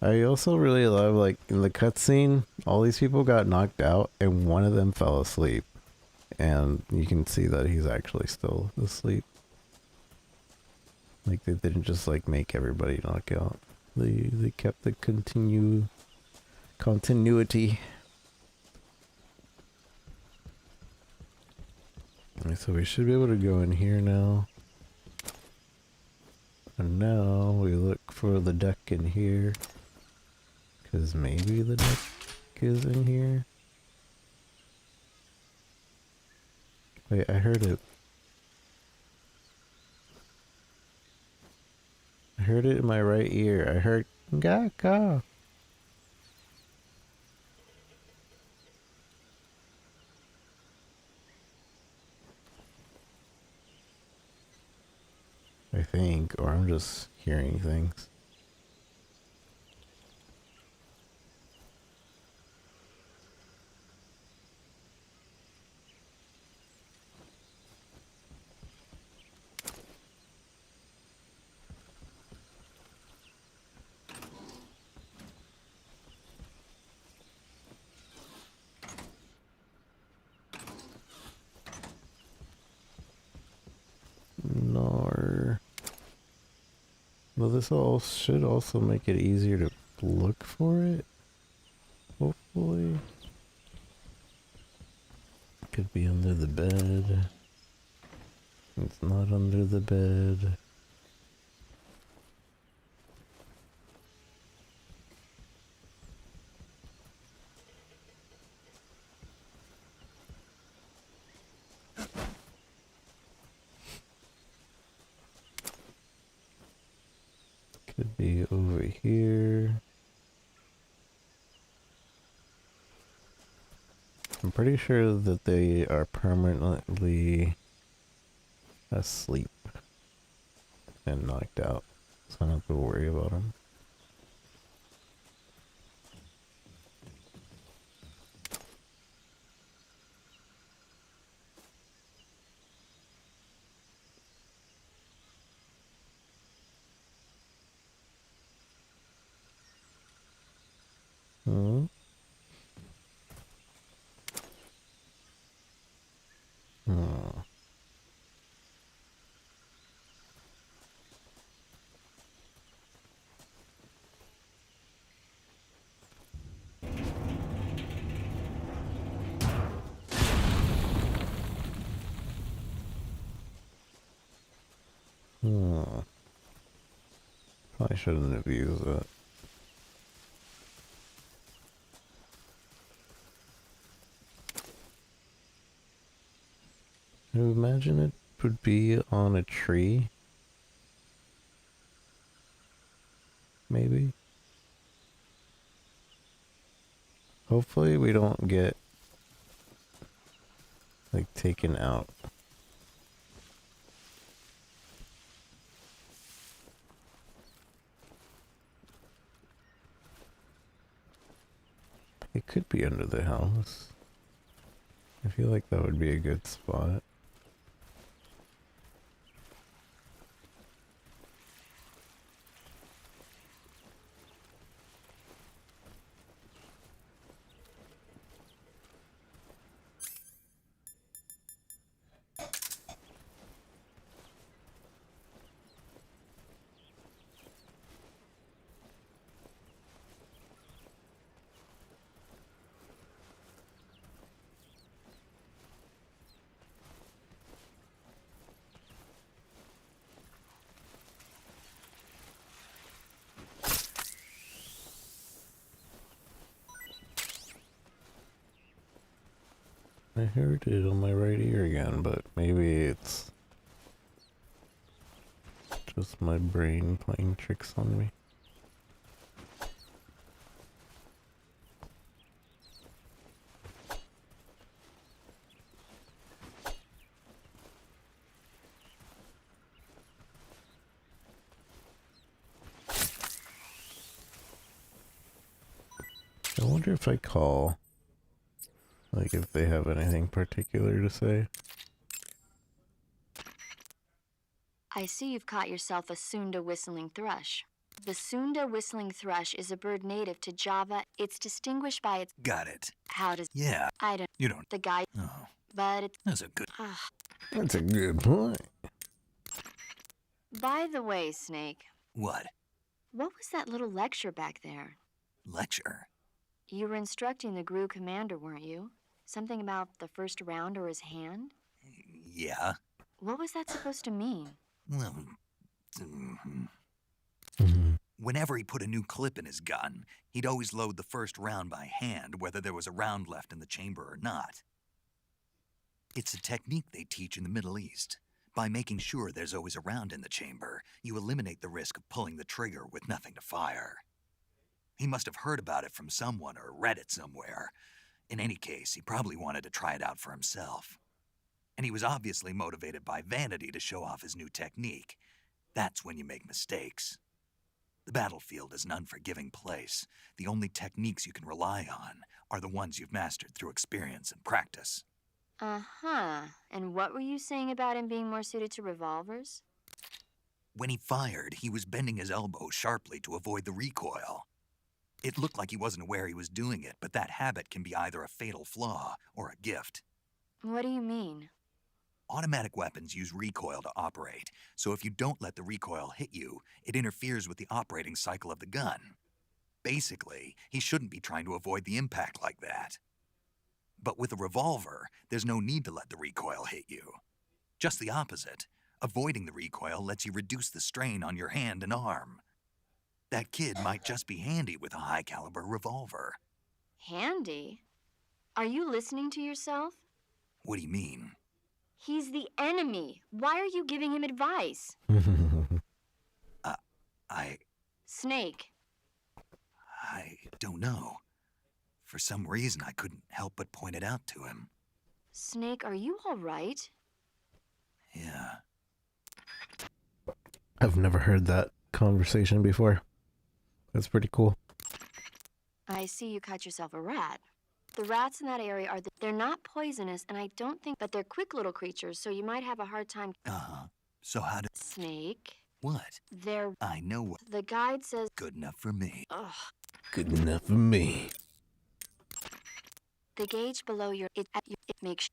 I also really love, like, in the cutscene, all these people got knocked out and one of them fell asleep. And you can see that he's actually still asleep. Like, they didn't just, like, make everybody knock out. They kept the continuity. Alright, so we should be able to go in here now. And now we look for the deck in here. Because maybe the deck is in here. Wait, I heard it. I heard it in my right ear. I heard Gaka. I think, or I'm just hearing things. No. Well, this all should also make it easier to look for it. Hopefully. Could be under the bed. It's not under the bed. Could be over here. I'm pretty sure that they are permanently asleep and knocked out, so I don't have to worry about them. Probably shouldn't have used it. I imagine it would be on a tree. Maybe. Hopefully we don't get like taken out. It could be under the house. I feel like that would be a good spot. I heard it on my right ear again, but maybe it's just my brain playing tricks on me. I wonder if I call, like if they have anything particular to say. I see you've caught yourself a Sunda whistling thrush. The Sunda whistling thrush is a bird native to Java. It's distinguished by its... Got it. How does... Yeah. I don't... You don't. The guy... Oh, But it's... that's a good. That's a good point. By the way, Snake, What? what was that little lecture back there? Lecture? You were instructing the GRU commander, weren't you? Something about the first round or his hand? Yeah. What was that supposed to mean? Well, whenever he put a new clip in his gun, he'd always load the first round by hand, whether there was a round left in the chamber or not. It's a technique they teach in the Middle East. By making sure there's always a round in the chamber, you eliminate the risk of pulling the trigger with nothing to fire. He must have heard about it from someone or read it somewhere. In any case, he probably wanted to try it out for himself. And he was obviously motivated by vanity to show off his new technique. That's when you make mistakes. The battlefield is an unforgiving place. The only techniques you can rely on are the ones you've mastered through experience and practice. Uh-huh. And what were you saying about him being more suited to revolvers? When he fired, he was bending his elbow sharply to avoid the recoil. It looked like he wasn't aware he was doing it, but that habit can be either a fatal flaw or a gift. What do you mean? Automatic weapons use recoil to operate, so if you don't let the recoil hit you, it interferes with the operating cycle of the gun. Basically, he shouldn't be trying to avoid the impact like that. But with a revolver, there's no need to let the recoil hit you. Just the opposite. Avoiding the recoil lets you reduce the strain on your hand and arm. That kid might just be handy with a high-caliber revolver. Handy? Are you listening to yourself? What do you mean? He's the enemy. Why are you giving him advice? Snake. I don't know. For some reason, I couldn't help but point it out to him. Snake, are you all right? Yeah. I've never heard that conversation before. That's pretty cool. I see you caught yourself a rat. The rats in that area they're not poisonous, and I don't think, but they're quick little creatures, so you might have a hard time. Uh-huh. So how did... Snake. What? They're... I know what... The guide says... Good enough for me. Ugh. Good enough for me. The gauge below your... It makes...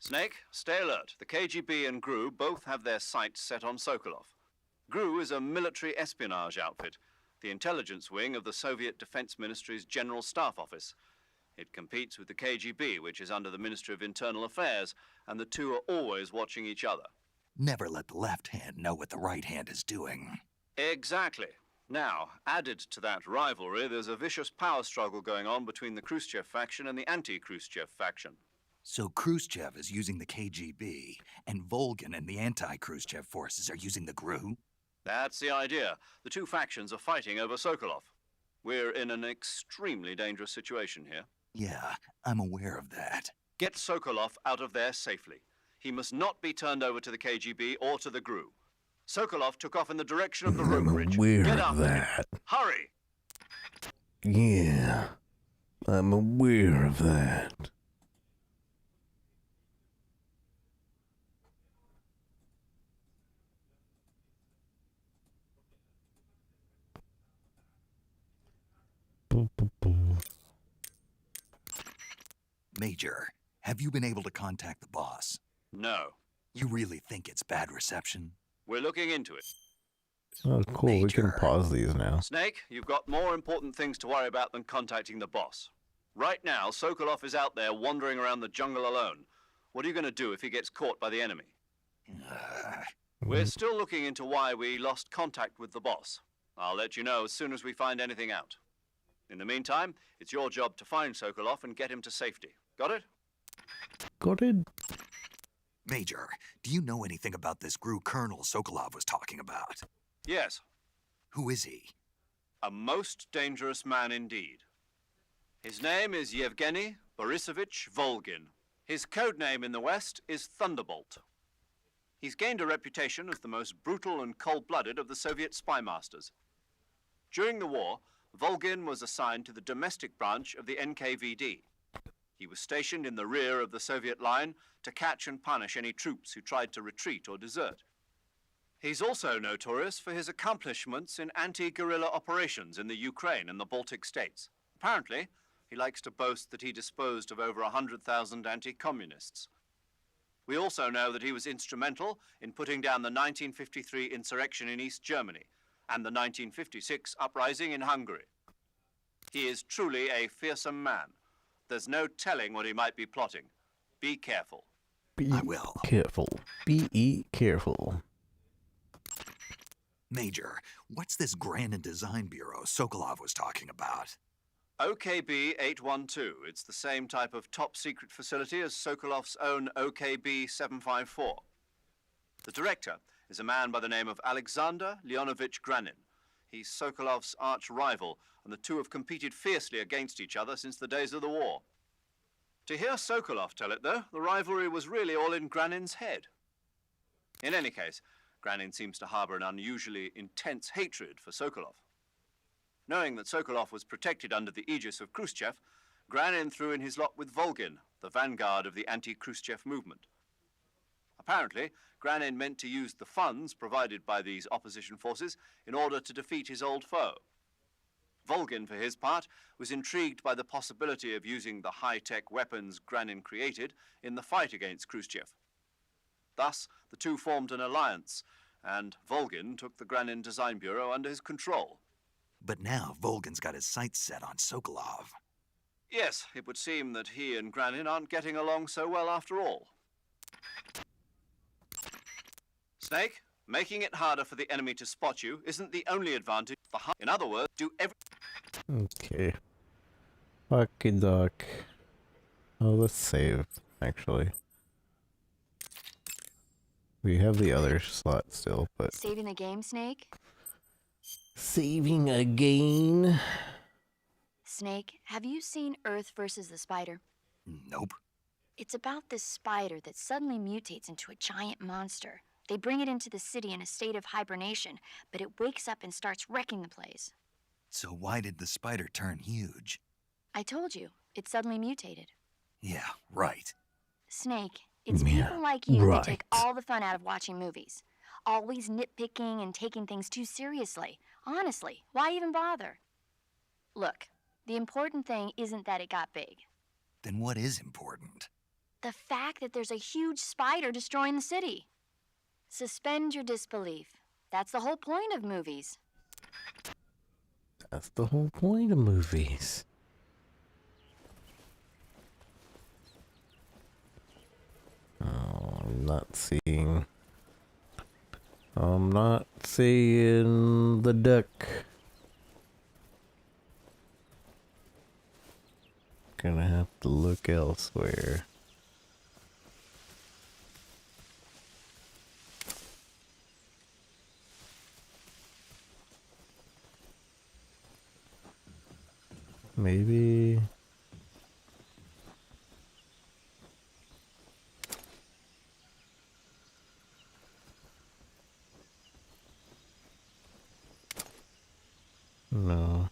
Snake, stay alert. The KGB and GRU both have their sights set on Sokolov. GRU is a military espionage outfit, the intelligence wing of the Soviet Defense Ministry's General Staff Office. It competes with the KGB, which is under the Ministry of Internal Affairs, and the two are always watching each other. Never let the left hand know what the right hand is doing. Exactly. Now, added to that rivalry, there's a vicious power struggle going on between the Khrushchev faction and the anti-Khrushchev faction. So Khrushchev is using the KGB, and Volgin and the anti-Khrushchev forces are using the GRU? That's the idea. The two factions are fighting over Sokolov. We're in an extremely dangerous situation here. Yeah, I'm aware of that. Get Sokolov out of there safely. He must not be turned over to the KGB or to the GRU. Sokolov took off in the direction of the road bridge. Aware Get of after him. that. Hurry! Yeah, I'm aware of that. Major, have you been able to contact the boss? No. You really think it's bad reception? We're looking into it. Oh, cool. We can Major. pause these now. Snake, you've got more important things to worry about than contacting the boss. Right now, Sokolov is out there wandering around the jungle alone. What are you going to do if he gets caught by the enemy? We're still looking into why we lost contact with the boss. I'll let you know as soon as we find anything out. In the meantime, it's your job to find Sokolov and get him to safety. Got it? Got it? Major, do you know anything about this GRU colonel Sokolov was talking about? Yes. Who is he? A most dangerous man indeed. His name is Yevgeny Borisovich Volgin. His code name in the West is Thunderbolt. He's gained a reputation as the most brutal and cold-blooded of the Soviet spy masters. During the war, Volgin was assigned to the domestic branch of the NKVD. He was stationed in the rear of the Soviet line to catch and punish any troops who tried to retreat or desert. He's also notorious for his accomplishments in anti-guerrilla operations in the Ukraine and the Baltic states. Apparently, he likes to boast that he disposed of over 100,000 anti-communists. We also know that he was instrumental in putting down the 1953 insurrection in East Germany and the 1956 uprising in Hungary. He is truly a fearsome man. There's no telling what he might be plotting. Be careful. I will. Careful. Be careful. Major, what's this Grand Design Bureau Sokolov was talking about? OKB 812. It's the same type of top-secret facility as Sokolov's own OKB 754. The director is a man by the name of Alexander Leonovich Granin. He's Sokolov's arch-rival, and the two have competed fiercely against each other since the days of the war. To hear Sokolov tell it, though, the rivalry was really all in Granin's head. In any case, Granin seems to harbor an unusually intense hatred for Sokolov. Knowing that Sokolov was protected under the aegis of Khrushchev, Granin threw in his lot with Volgin, the vanguard of the anti-Khrushchev movement. Apparently, Granin meant to use the funds provided by these opposition forces in order to defeat his old foe. Volgin, for his part, was intrigued by the possibility of using the high-tech weapons Granin created in the fight against Khrushchev. Thus, the two formed an alliance, and Volgin took the Granin Design Bureau under his control. But now Volgin's got his sights set on Sokolov. Yes, it would seem that he and Granin aren't getting along so well after all. Snake, making it harder for the enemy to spot you isn't the only advantage. In other words, do every... Okay. Fucky duck. Oh, let's save, actually. We have the other slot still, but... Saving the game, Snake? Saving again? Snake, have you seen Earth versus the Spider? Nope. It's about this spider that suddenly mutates into a giant monster. They bring it into the city in a state of hibernation, but it wakes up and starts wrecking the place. So why did the spider turn huge? I told you, it suddenly mutated. Yeah, right. Snake, it's Yeah, people like you that take right. all the fun out of watching movies. Always nitpicking and taking things too seriously. Honestly, why even bother? Look, the important thing isn't that it got big. Then what is important? The fact that there's a huge spider destroying the city. Suspend your disbelief. That's the whole point of movies. That's the whole point of movies. Oh, I'm not seeing I'm not seeing the duck. Gonna have to look elsewhere. Maybe. No.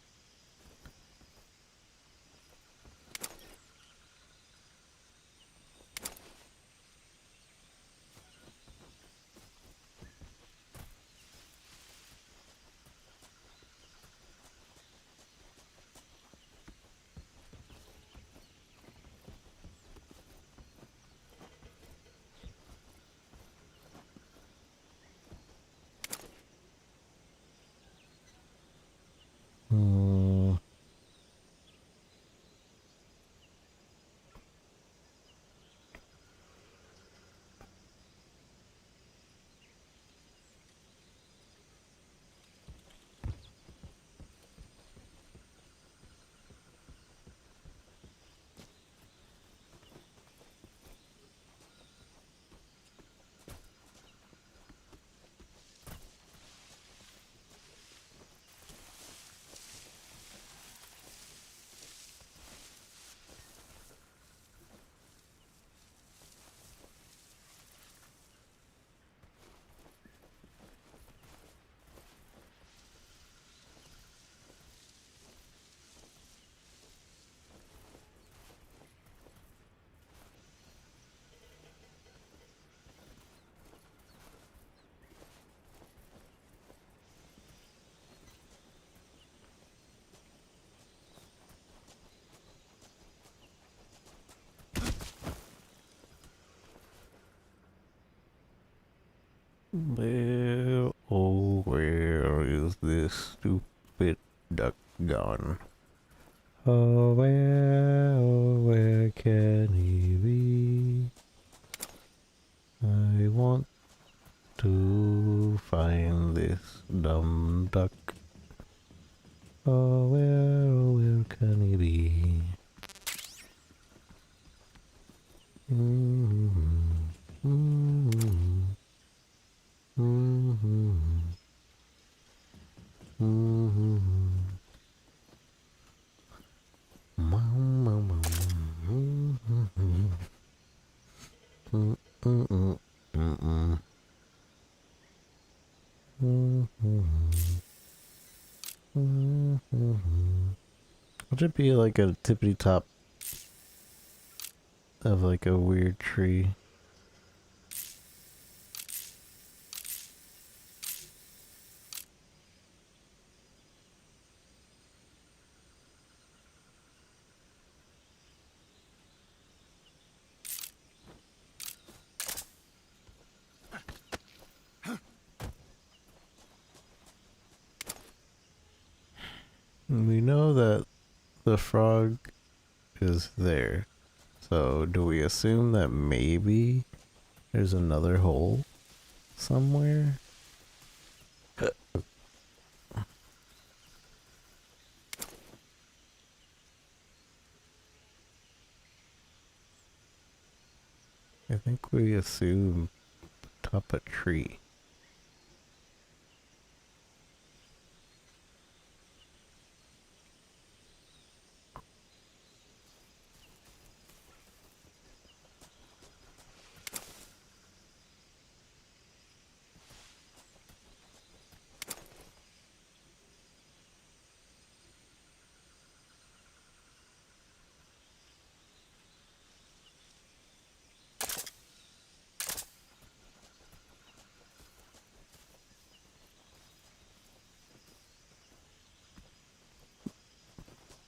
Hmm. Where, oh, where is this stupid duck gone? Oh, where can he be? I want to find this dumb duck. Oh, where can he be? Would it be like a tippity top of like a weird tree? We know that the frog is there. So do we assume that maybe there's another hole somewhere? I think we assume top a tree.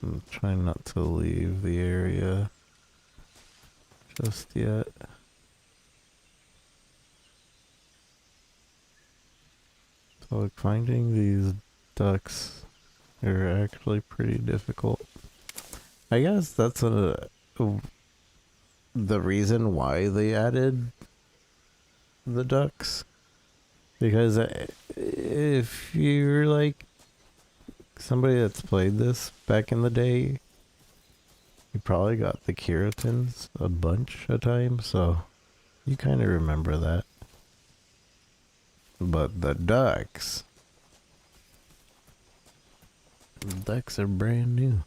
I'm trying not to leave the area just yet. So like finding these ducks are actually pretty difficult. I guess that's the reason why they added the ducks Because if you're like somebody that's played this back in the day, you probably got the keratins a bunch of times, so you kind of remember that. But the ducks are brand new.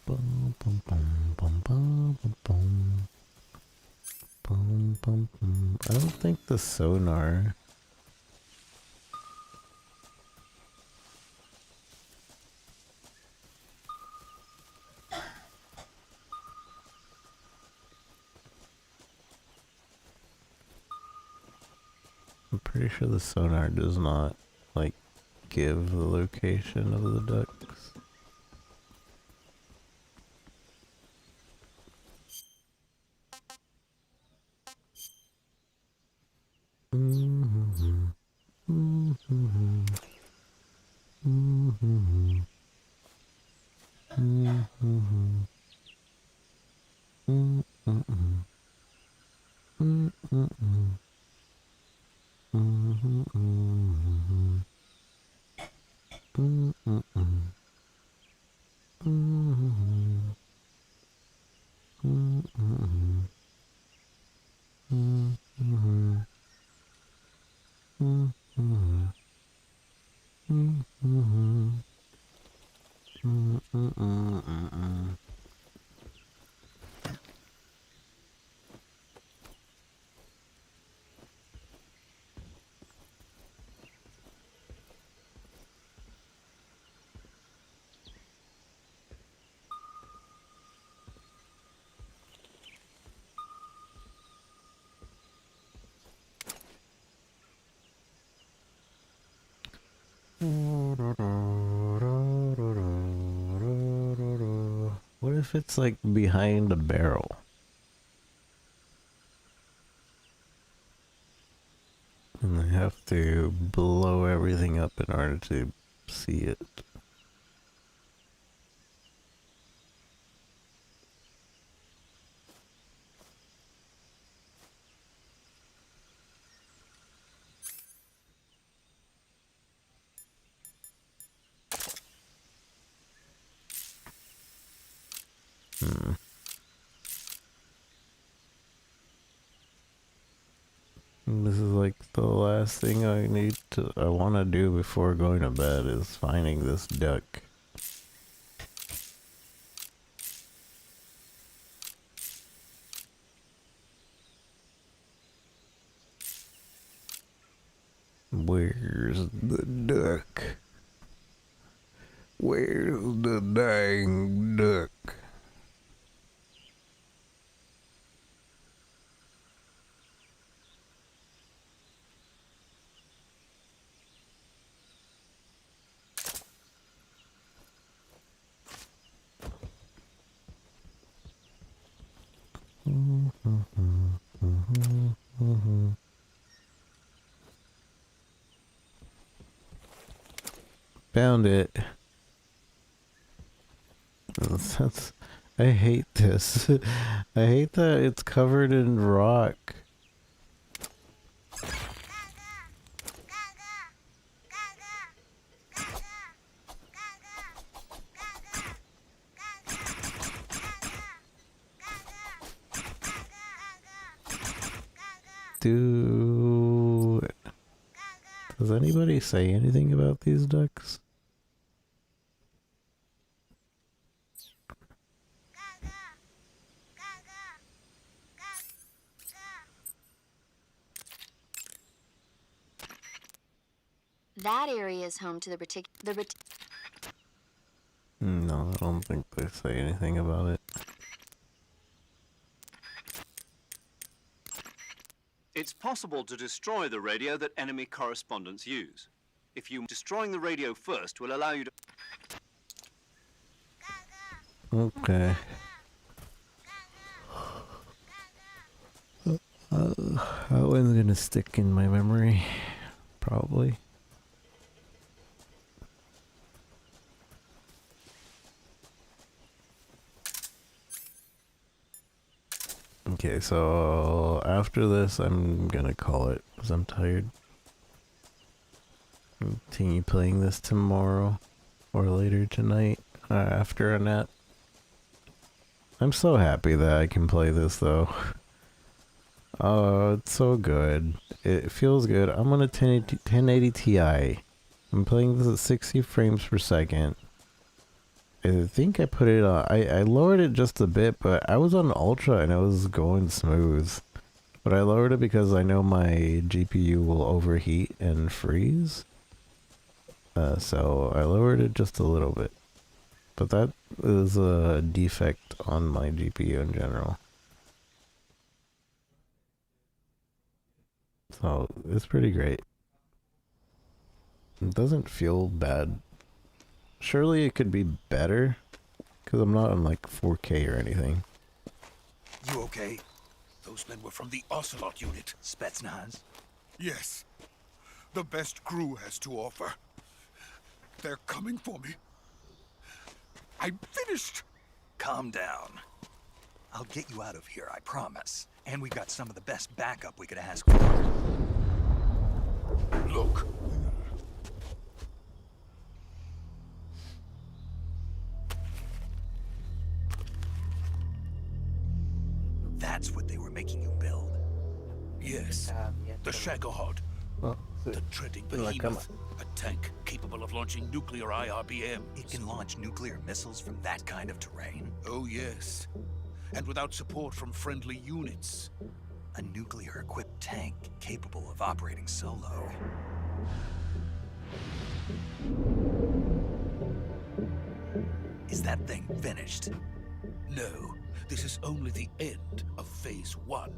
Bum, bum, bum, bum, bum, bum, bum. Bum, bum, bum. I don't think the sonar. I'm pretty sure the sonar does not, like, give the location of the ducks. Mm-hmm. Mm-hmm. Mm-hmm. Mm-hmm. Mm-mm. Mm-mm. Mm-mm. Mm-mm. Mm-mm. Mm-mm. Mm-mm. Mm-mm. Mm-mm. Mm-mm. What if it's like behind a barrel? And they have to blow everything up in order to see it. And this is like the last thing I want to do before going to bed is finding this duck. Where's the duck? Where's the dang duck? Found it. I hate this. I hate that it's covered in rock. Does anybody say anything about these ducks? That area is home to the No, I don't think they say anything about it. It's possible to destroy the radio that enemy correspondents use. If you destroying the radio first will allow you to... Okay. That one's gonna stick in my memory. Probably. Okay, so after this, I'm gonna call it because I'm tired. Continue playing this tomorrow or later tonight after a nap. I'm so happy that I can play this though. Oh, it's so good. It feels good. I'm on a 1080 Ti. I'm playing this at 60 frames per second. I think I put it on. I lowered it just a bit, but I was on ultra and it was going smooth. But I lowered it because I know my GPU will overheat and freeze. So I lowered it just a little bit. But that is a defect on my GPU in general. So it's pretty great. It doesn't feel bad. Surely it could be better, because I'm not on like 4K or anything. You okay? Those men were from the Ocelot unit. Spetsnaz? Yes. The best crew has to offer. They're coming for me. I'm finished. Calm down. I'll get you out of here, I promise. And we've got some of the best backup we could ask for. Look. That's what they were making you build. Yes. The Shagohod. The dreading behemoth. A tank capable of launching nuclear IRBM. It can launch nuclear missiles from that kind of terrain? Oh, yes. And without support from friendly units. A nuclear-equipped tank capable of operating solo. Is that thing finished? No, this is only the end of Phase 1.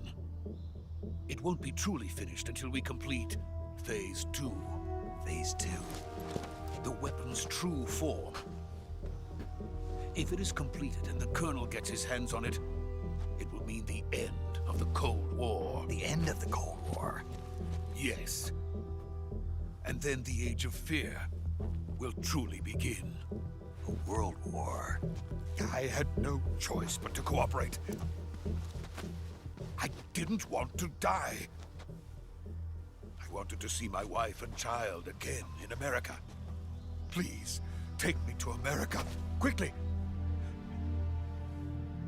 It won't be truly finished until we complete Phase 2. Phase 2? The weapon's true form. If it is completed and the Colonel gets his hands on it, it will mean the end of the Cold War. The end of the Cold War? Yes. And then the Age of Fear will truly begin. A world war? I had no choice but to cooperate. I didn't want to die. I wanted to see my wife and child again in America. Please, take me to America, quickly.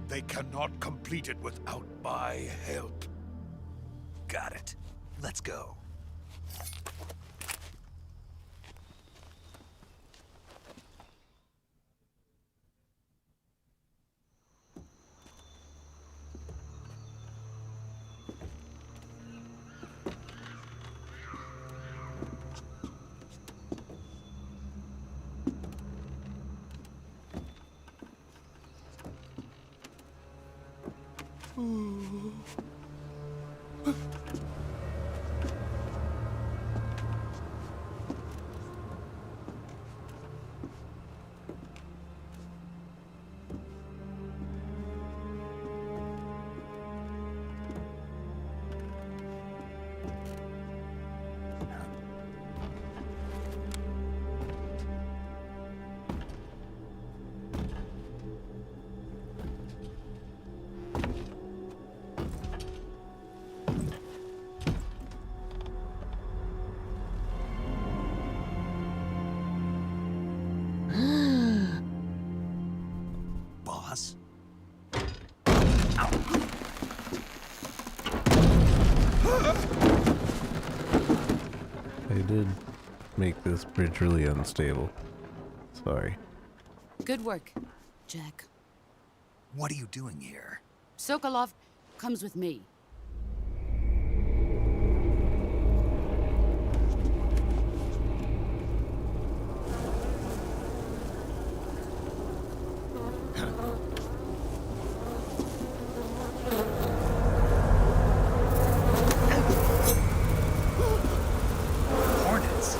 They cannot complete it without my help. Got it. Let's go. Boss? I did make this bridge really unstable. Sorry. Good work, Jack. What are you doing here? Sokolov comes with me. Hornets?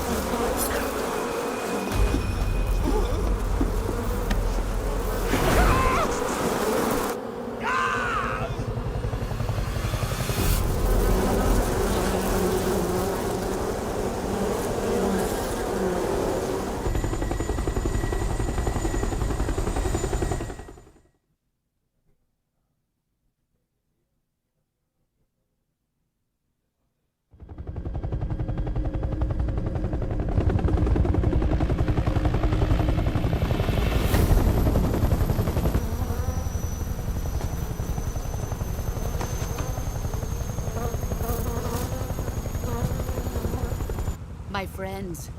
My friends,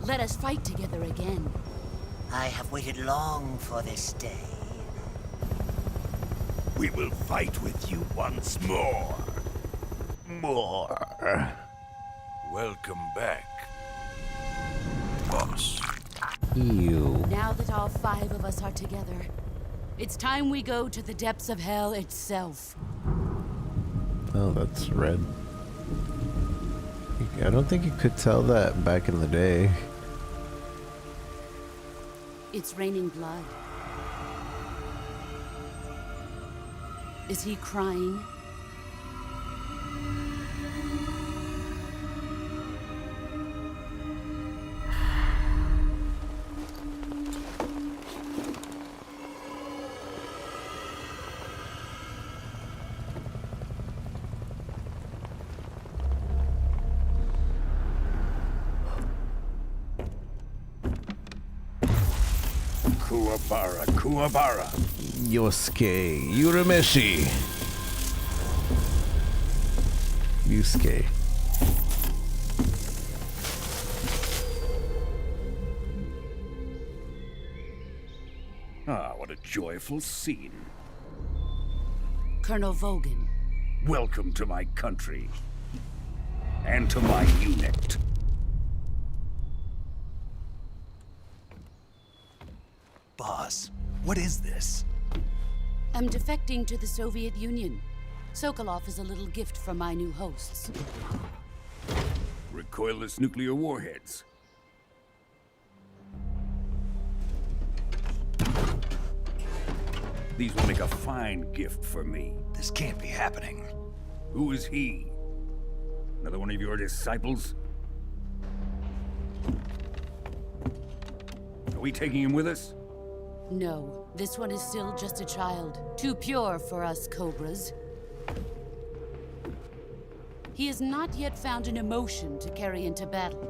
let us fight together again. I have waited long for this day. We will fight with you once more. More. Welcome back, boss. Ew. Now that all 5 of us are together, it's time we go to the depths of hell itself. Oh, that's red. I don't think you could tell that back in the day. It's raining blood. Is he crying? Kuwabara, Kuwabara. Yosuke Urameshi. Yusuke. Ah, what a joyful scene. Colonel Vogan. Welcome to my country. And to my unit. Boss, what is this? I'm defecting to the Soviet Union. Sokolov is a little gift from my new hosts. Recoilless nuclear warheads. These will make a fine gift for me. This can't be happening. Who is he? Another one of your disciples? Are we taking him with us? No, this one is still just a child. Too pure for us Cobras. He has not yet found an emotion to carry into battle.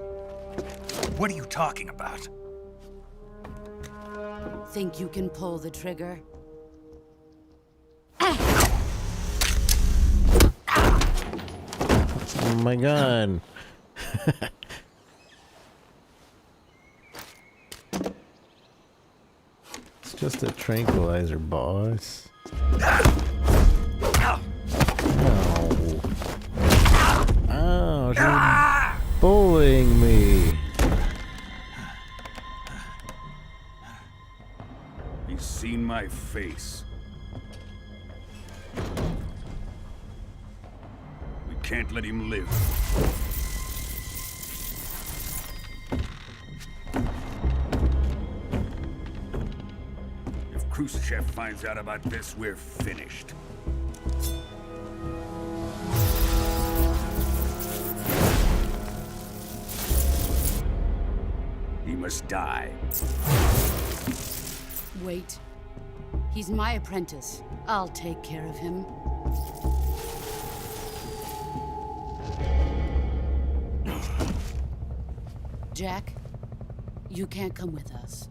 What are you talking about? Think you can pull the trigger? Oh my god. It's just a tranquilizer, boss. Ow. Ow, she's bullying me. He's seen my face. We can't let him live. If Khrushchev finds out about this, we're finished. He must die. Wait. He's my apprentice. I'll take care of him. Jack, you can't come with us.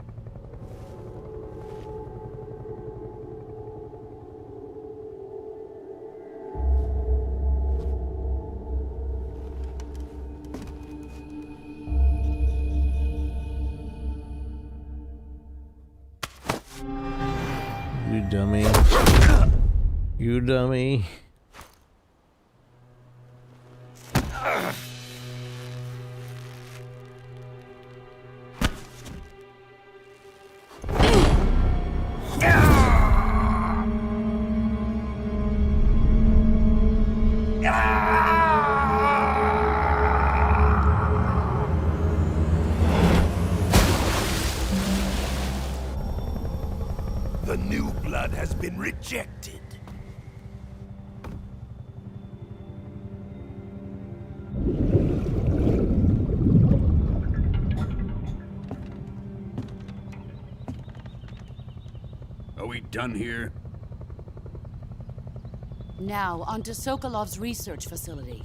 You dummy. You dummy. The new blood has been rejected. Are we done here? Now, onto Sokolov's research facility.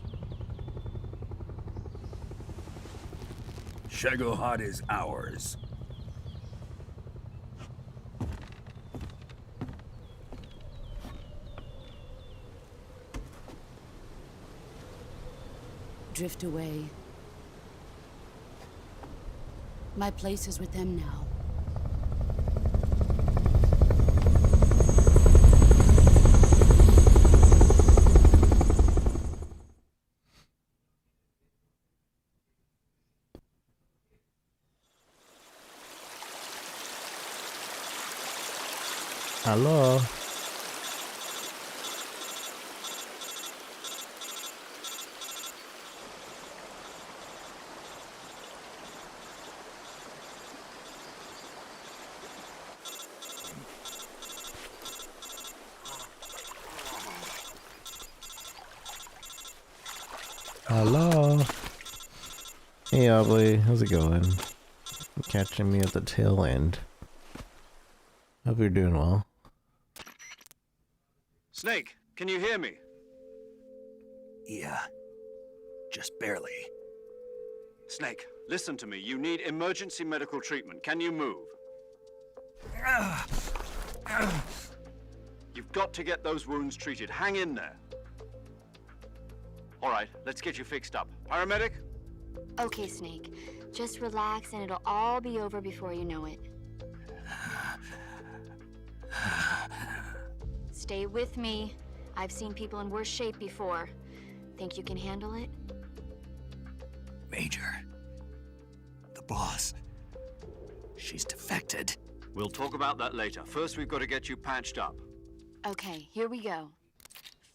Shagohod is ours. Drift away. My place is with them now. Hello. Hello. Hey, Aubrey. How's it going? Catching me at the tail end. Hope you're doing well. Snake, can you hear me? Yeah. Just barely. Snake, listen to me. You need emergency medical treatment. Can you move? You've got to get those wounds treated. Hang in there. All right, let's get you fixed up. Paramedic? Okay, Snake. Just relax and it'll all be over before you know it. Stay with me. I've seen people in worse shape before. Think you can handle it? Major. The boss. She's defected. We'll talk about that later. First, we've got to get you patched up. Okay, here we go.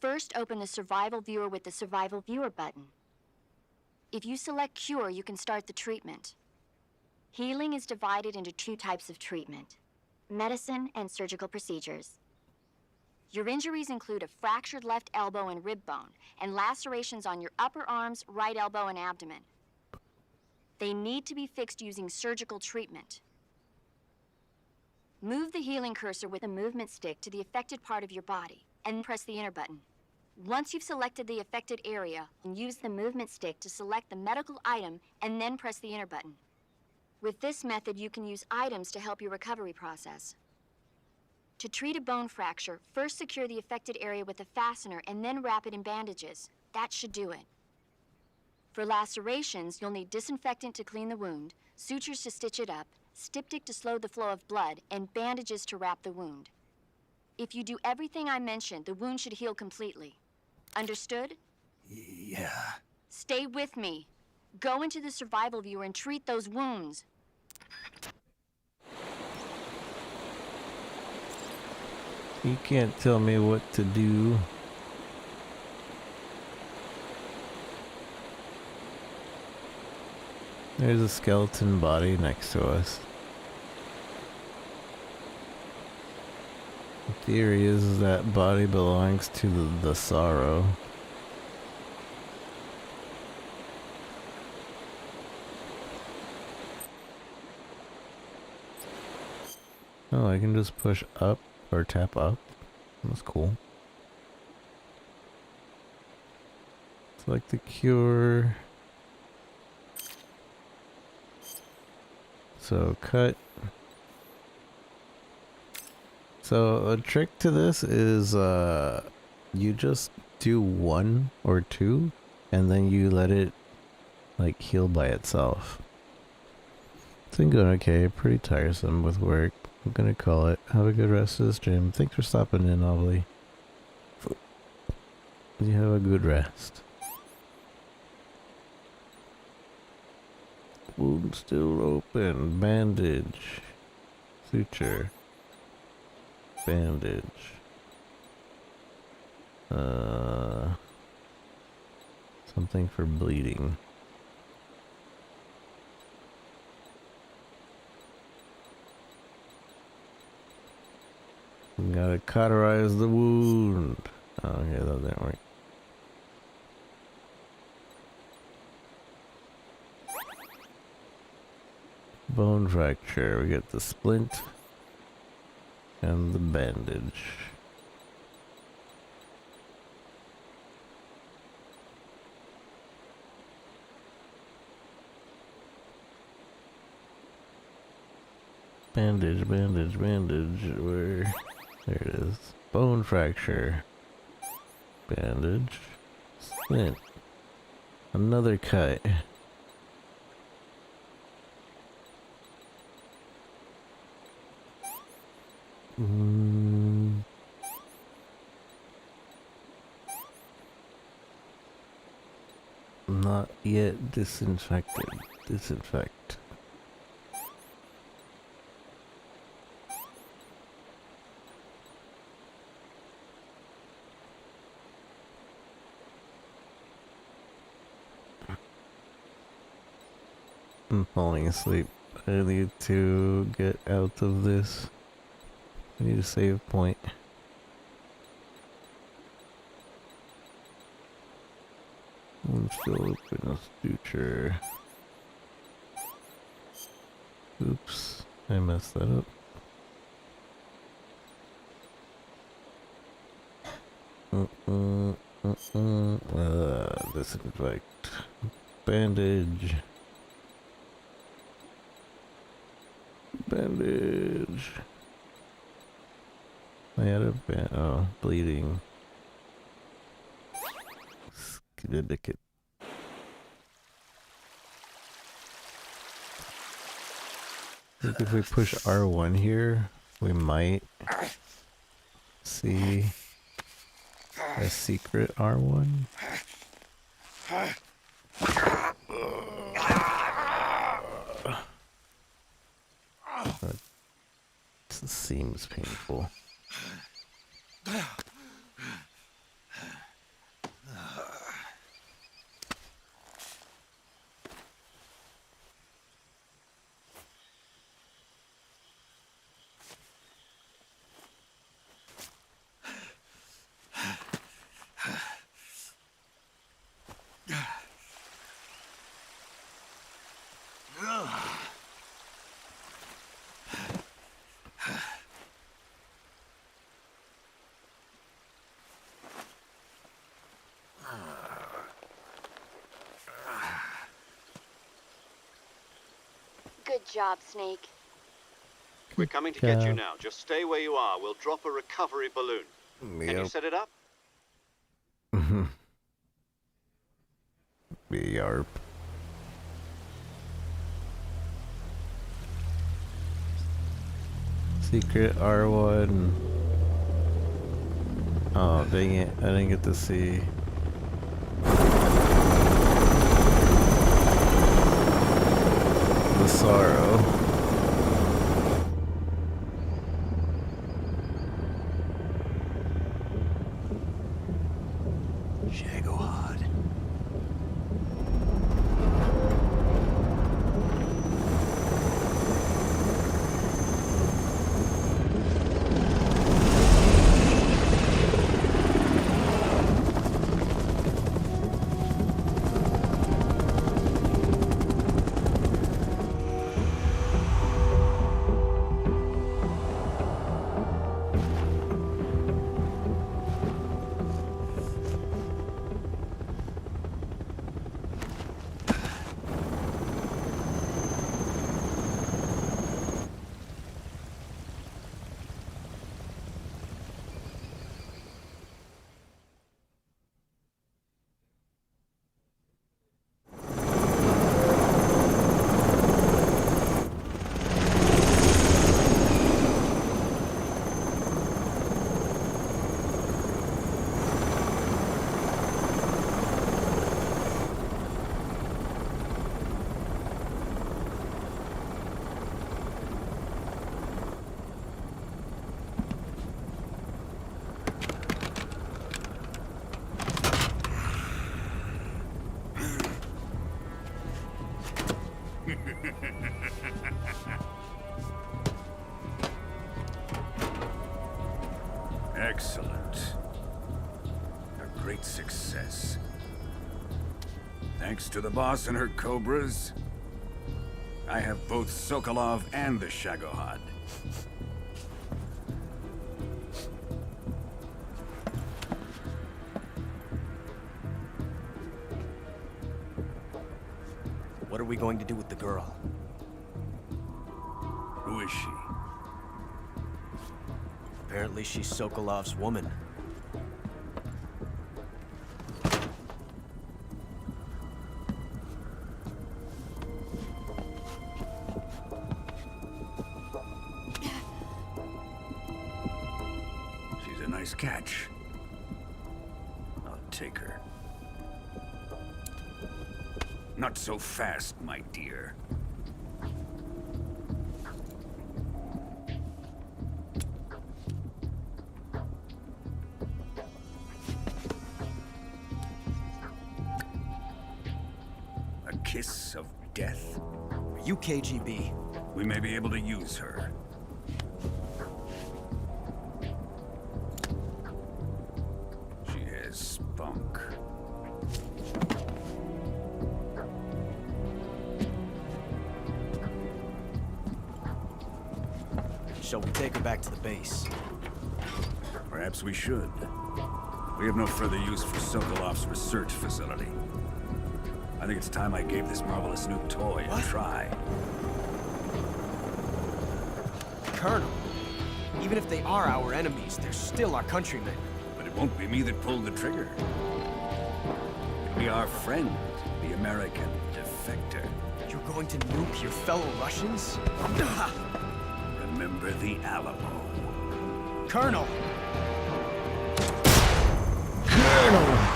First, open the Survival Viewer with the Survival Viewer button. If you select Cure, you can start the treatment. Healing is divided into two types of treatment: medicine and surgical procedures. Your injuries include a fractured left elbow and rib bone, and lacerations on your upper arms, right elbow, and abdomen. They need to be fixed using surgical treatment. Move the healing cursor with a movement stick to the affected part of your body, and press the enter button. Once you've selected the affected area, use the movement stick to select the medical item, and then press the enter button. With this method, you can use items to help your recovery process. To treat a bone fracture, first secure the affected area with a fastener and then wrap it in bandages. That should do it. For lacerations, you'll need disinfectant to clean the wound, sutures to stitch it up, styptic to slow the flow of blood, and bandages to wrap the wound. If you do everything I mentioned, the wound should heal completely. Understood? Yeah. Stay with me. Go into the Survival Viewer and treat those wounds. You can't tell me what to do. There's a skeleton body next to us. The theory is that body belongs to the Sorrow. Oh, I can just push up or tap up. That's cool. Select the cure. So cut. So a trick to this is you just do 1 or 2 and then you let it like heal by itself. It's been going okay, pretty tiresome with work. I'm gonna call it. Have a good rest of the stream. Thanks for stopping in, Ollie. You have a good rest. Wound still open. Bandage. Suture. Bandage. Something for bleeding. We gotta cauterize the wound. Oh, okay, that didn't work. Bone fracture. We get the splint and the bandage. Bandage, bandage, bandage. Where? There it is. Bone fracture. Bandage. Splint. Another cut. Not yet disinfected. Disinfect. I'm falling asleep. I need to get out of this. I need a save point. I'm still open as future. Oops, I messed that up. Disinfect. Bandage. Bandage. I had a bleeding. Syndicate. I think if we push R1 here, we might see a secret R1. This seems painful. Good job, Snake. We're coming to get you now. Just stay where you are. We'll drop a recovery balloon. Can you set it up? Yarp. Secret R1. Oh, dang it. I didn't get to see. The sorrow. Shagohod. Excellent. A great success. Thanks to the boss and her cobras, I have both Sokolov and the Shagohod. What are we going to do with the girl? Who is she? Apparently she's Sokolov's woman. nice catch. I'll take her. Not so fast, my dear. A kiss of death? You KGB. We may be able to use her. She has spunk. Shall we take her back to the base? Perhaps we should. We have no further use for Sokolov's research facility. I think it's time I gave this marvelous new toy a try. Colonel, even if they are our enemies, they're still our countrymen. But it won't be me that pulled the trigger. It'll be our friend, the American defector. You're going to nuke your fellow Russians? Remember the Alamo. Colonel! Colonel!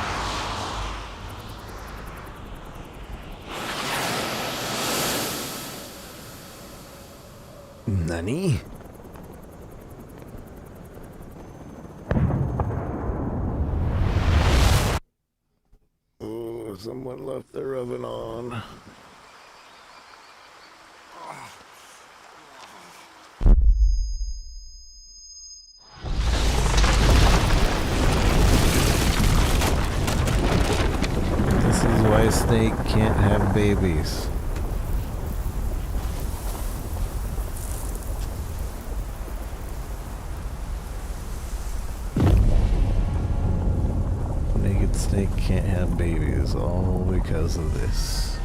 Nani? Oh, someone left their oven on. This is why Snake can't have babies. Naked Snake can't have babies, all because of this.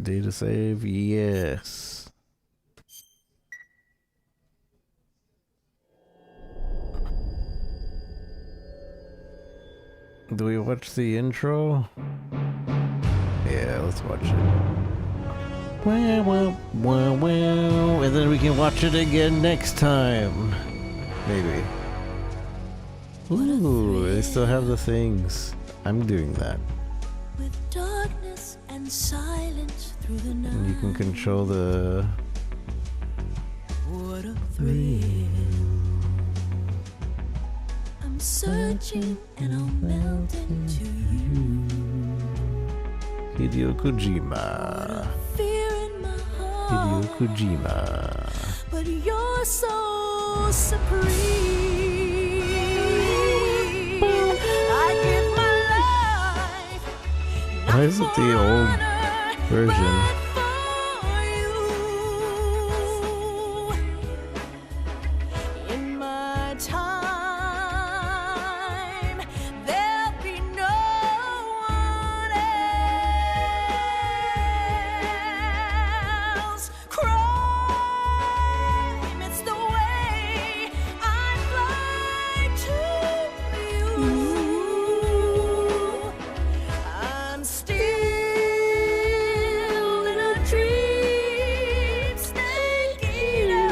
Data save, yes. Do we watch the intro? Yeah, let's watch it. Wow, wow, wow, wow. And then we can watch it again next time. Maybe. Ooh, they still have the things. I'm doing that. With darkness and silence through the night. And you can control the... What a thrill. I'm searching and I'll melt into you. Hideo Kojima. Fear in my heart. Hideo Kojima. But you're so supreme. I give my life. Why is it the old version? In my time, there'll be no one else. Crime, it's the way I fly to you. I'm still in a dream, snake eater.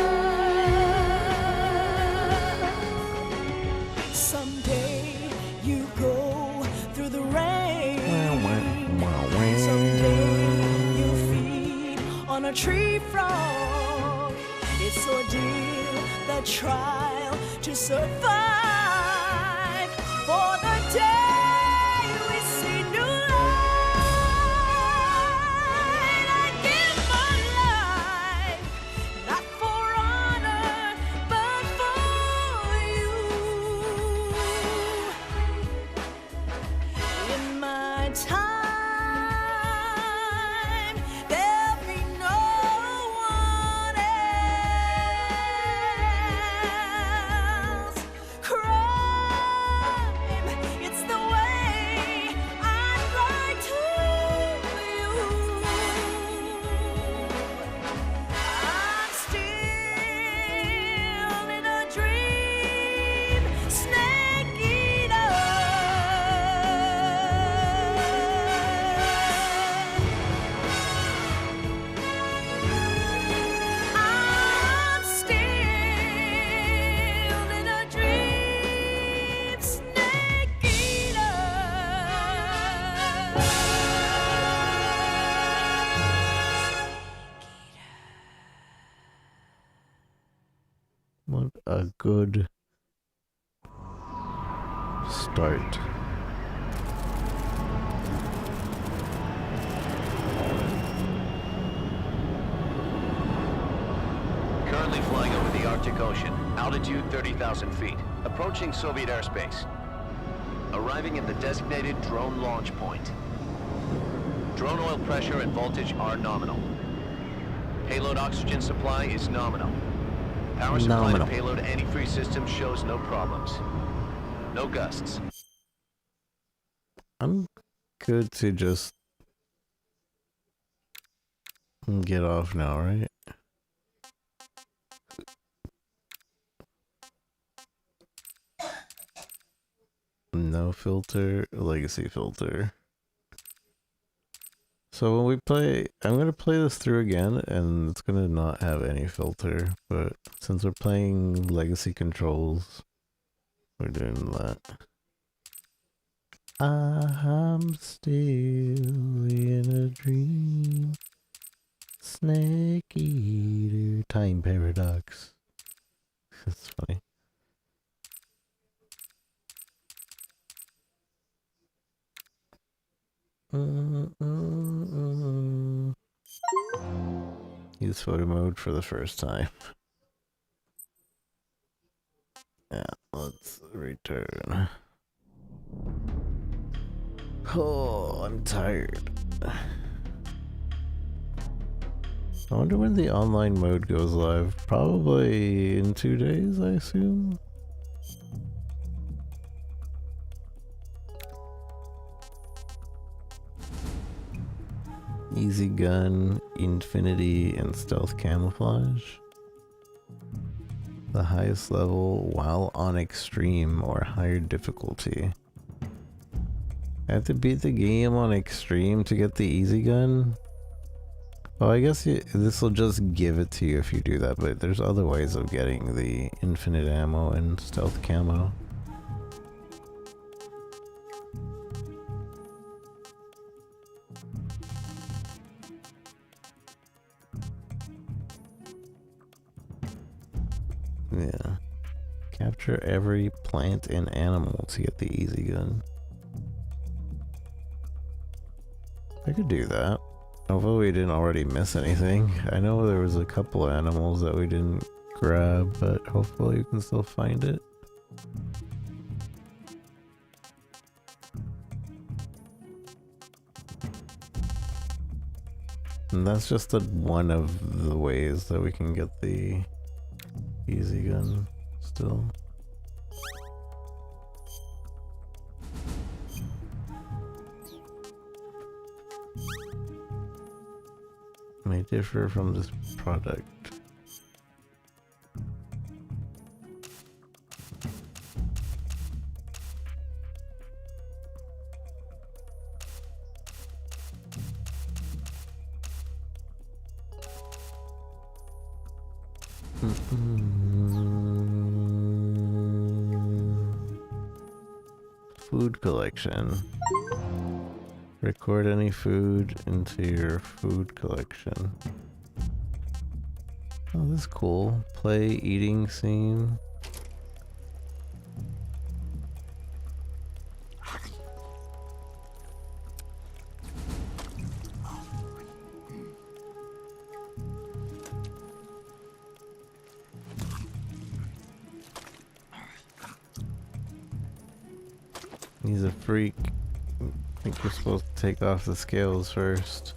Someday you go through the rain. Someday you feed on a tree frog. It's ordeal, the trial to survive. For the day we see new light, I give my life, not for honor, but for you. In my time, there'll be no one else. Crime, it's the way I fly to you. I'm still in a dream, snake eater. a good start. Currently flying over the Arctic Ocean, altitude 30,000 feet, approaching Soviet airspace. Arriving at the designated drone launch point. Drone oil pressure and voltage are nominal. Payload oxygen supply is nominal. Power supply to payload antifreeze system shows no problems. No gusts. I'm good to just get off now, right? No filter, legacy filter. So when we play, I'm gonna play this through again, and it's gonna not have any filter, but since we're playing legacy controls, we're doing that. I'm still in a dream. Snake eater time paradox. That's funny. Use photo mode for the first time. Yeah, let's return. Oh, I'm tired. I wonder when the online mode goes live. Probably in 2 days, I assume. Easy gun, infinity, and stealth camouflage. The highest level while on extreme or higher difficulty. I have to beat the game on extreme to get the easy gun? Well, I guess this will just give it to you if you do that, but there's other ways of getting the infinite ammo and stealth camo. Yeah. Capture every plant and animal to get the easy gun. I could do that. Although we didn't already miss anything. I know there was a couple of animals that we didn't grab, but hopefully you can still find it. And that's just one of the ways that we can get the easy gun still. May differ from this product. Food collection. Record any food into your food collection. Oh, this is cool. Play eating scene. He's a freak. I think we're supposed to take off the scales first.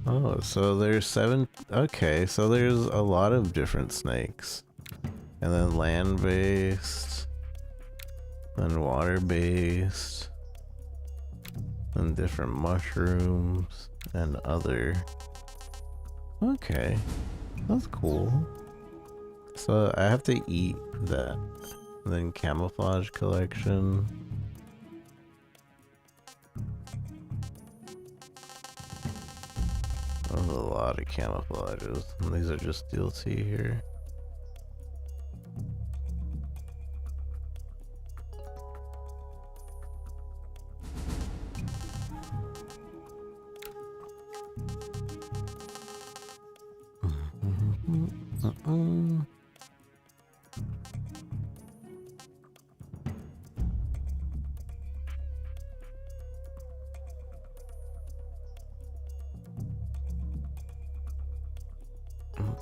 Oh, so there's 7. Okay, so there's a lot of different snakes. And then land-based. And water-based. And different mushrooms. And other. Okay. That's cool. So I have to eat that. And then camouflage collection. There's a lot of camouflages. And these are just DLC here. I'm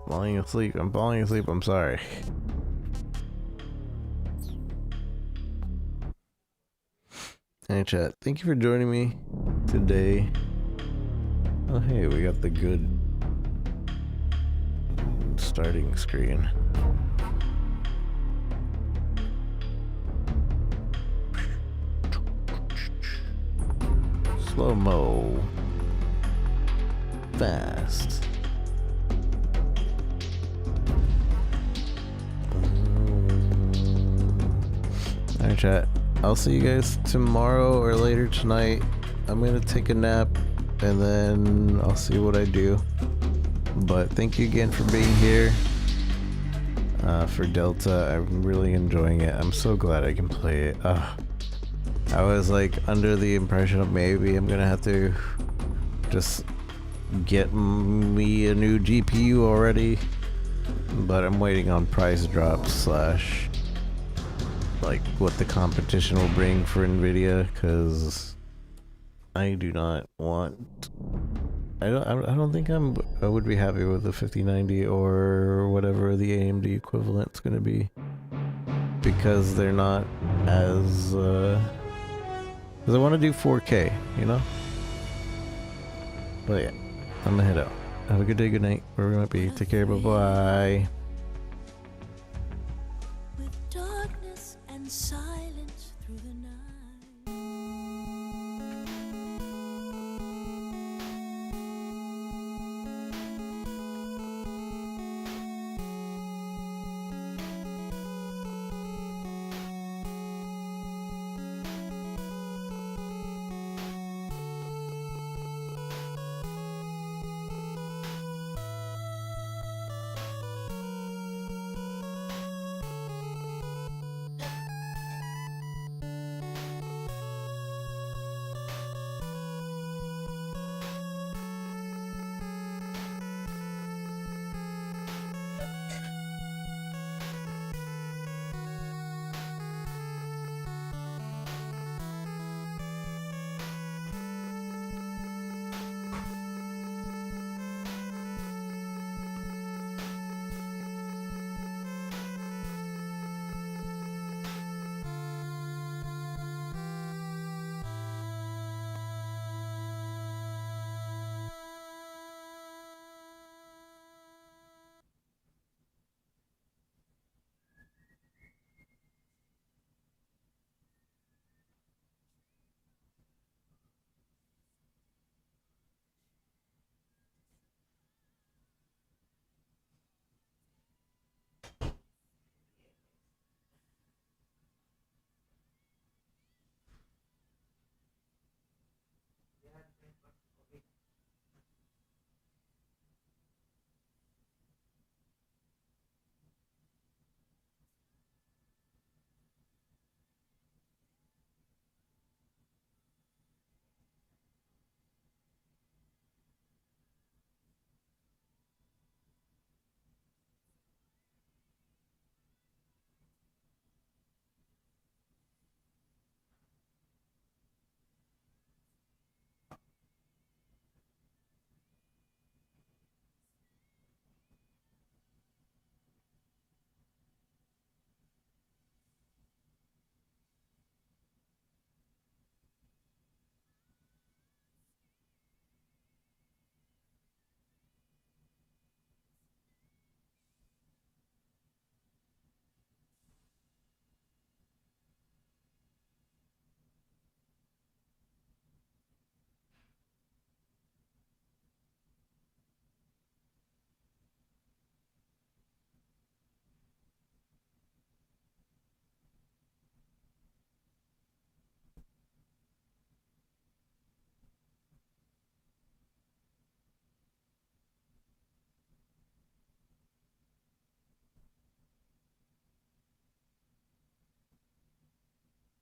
falling asleep. I'm falling asleep. I'm sorry. Hey chat, thank you for joining me today. Oh hey, we got the good starting screen. Slow-mo. Fast. Alright chat, I'll see you guys tomorrow or later tonight. I'm gonna take a nap and then I'll see what I do. But thank you again for being here. For Delta, I'm really enjoying it. I'm so glad I can play it. I was like under the impression of maybe I'm gonna have to just get me a new GPU already, but I'm waiting on price drops / like what the competition will bring for Nvidia, because I do not want. I don't think I would be happy with the 5090 or whatever the AMD equivalent's gonna be, because they're not as because I want to do 4K, you know? But yeah, I'm gonna head out. Have a good day, good night, wherever you might be. Take care, bye-bye.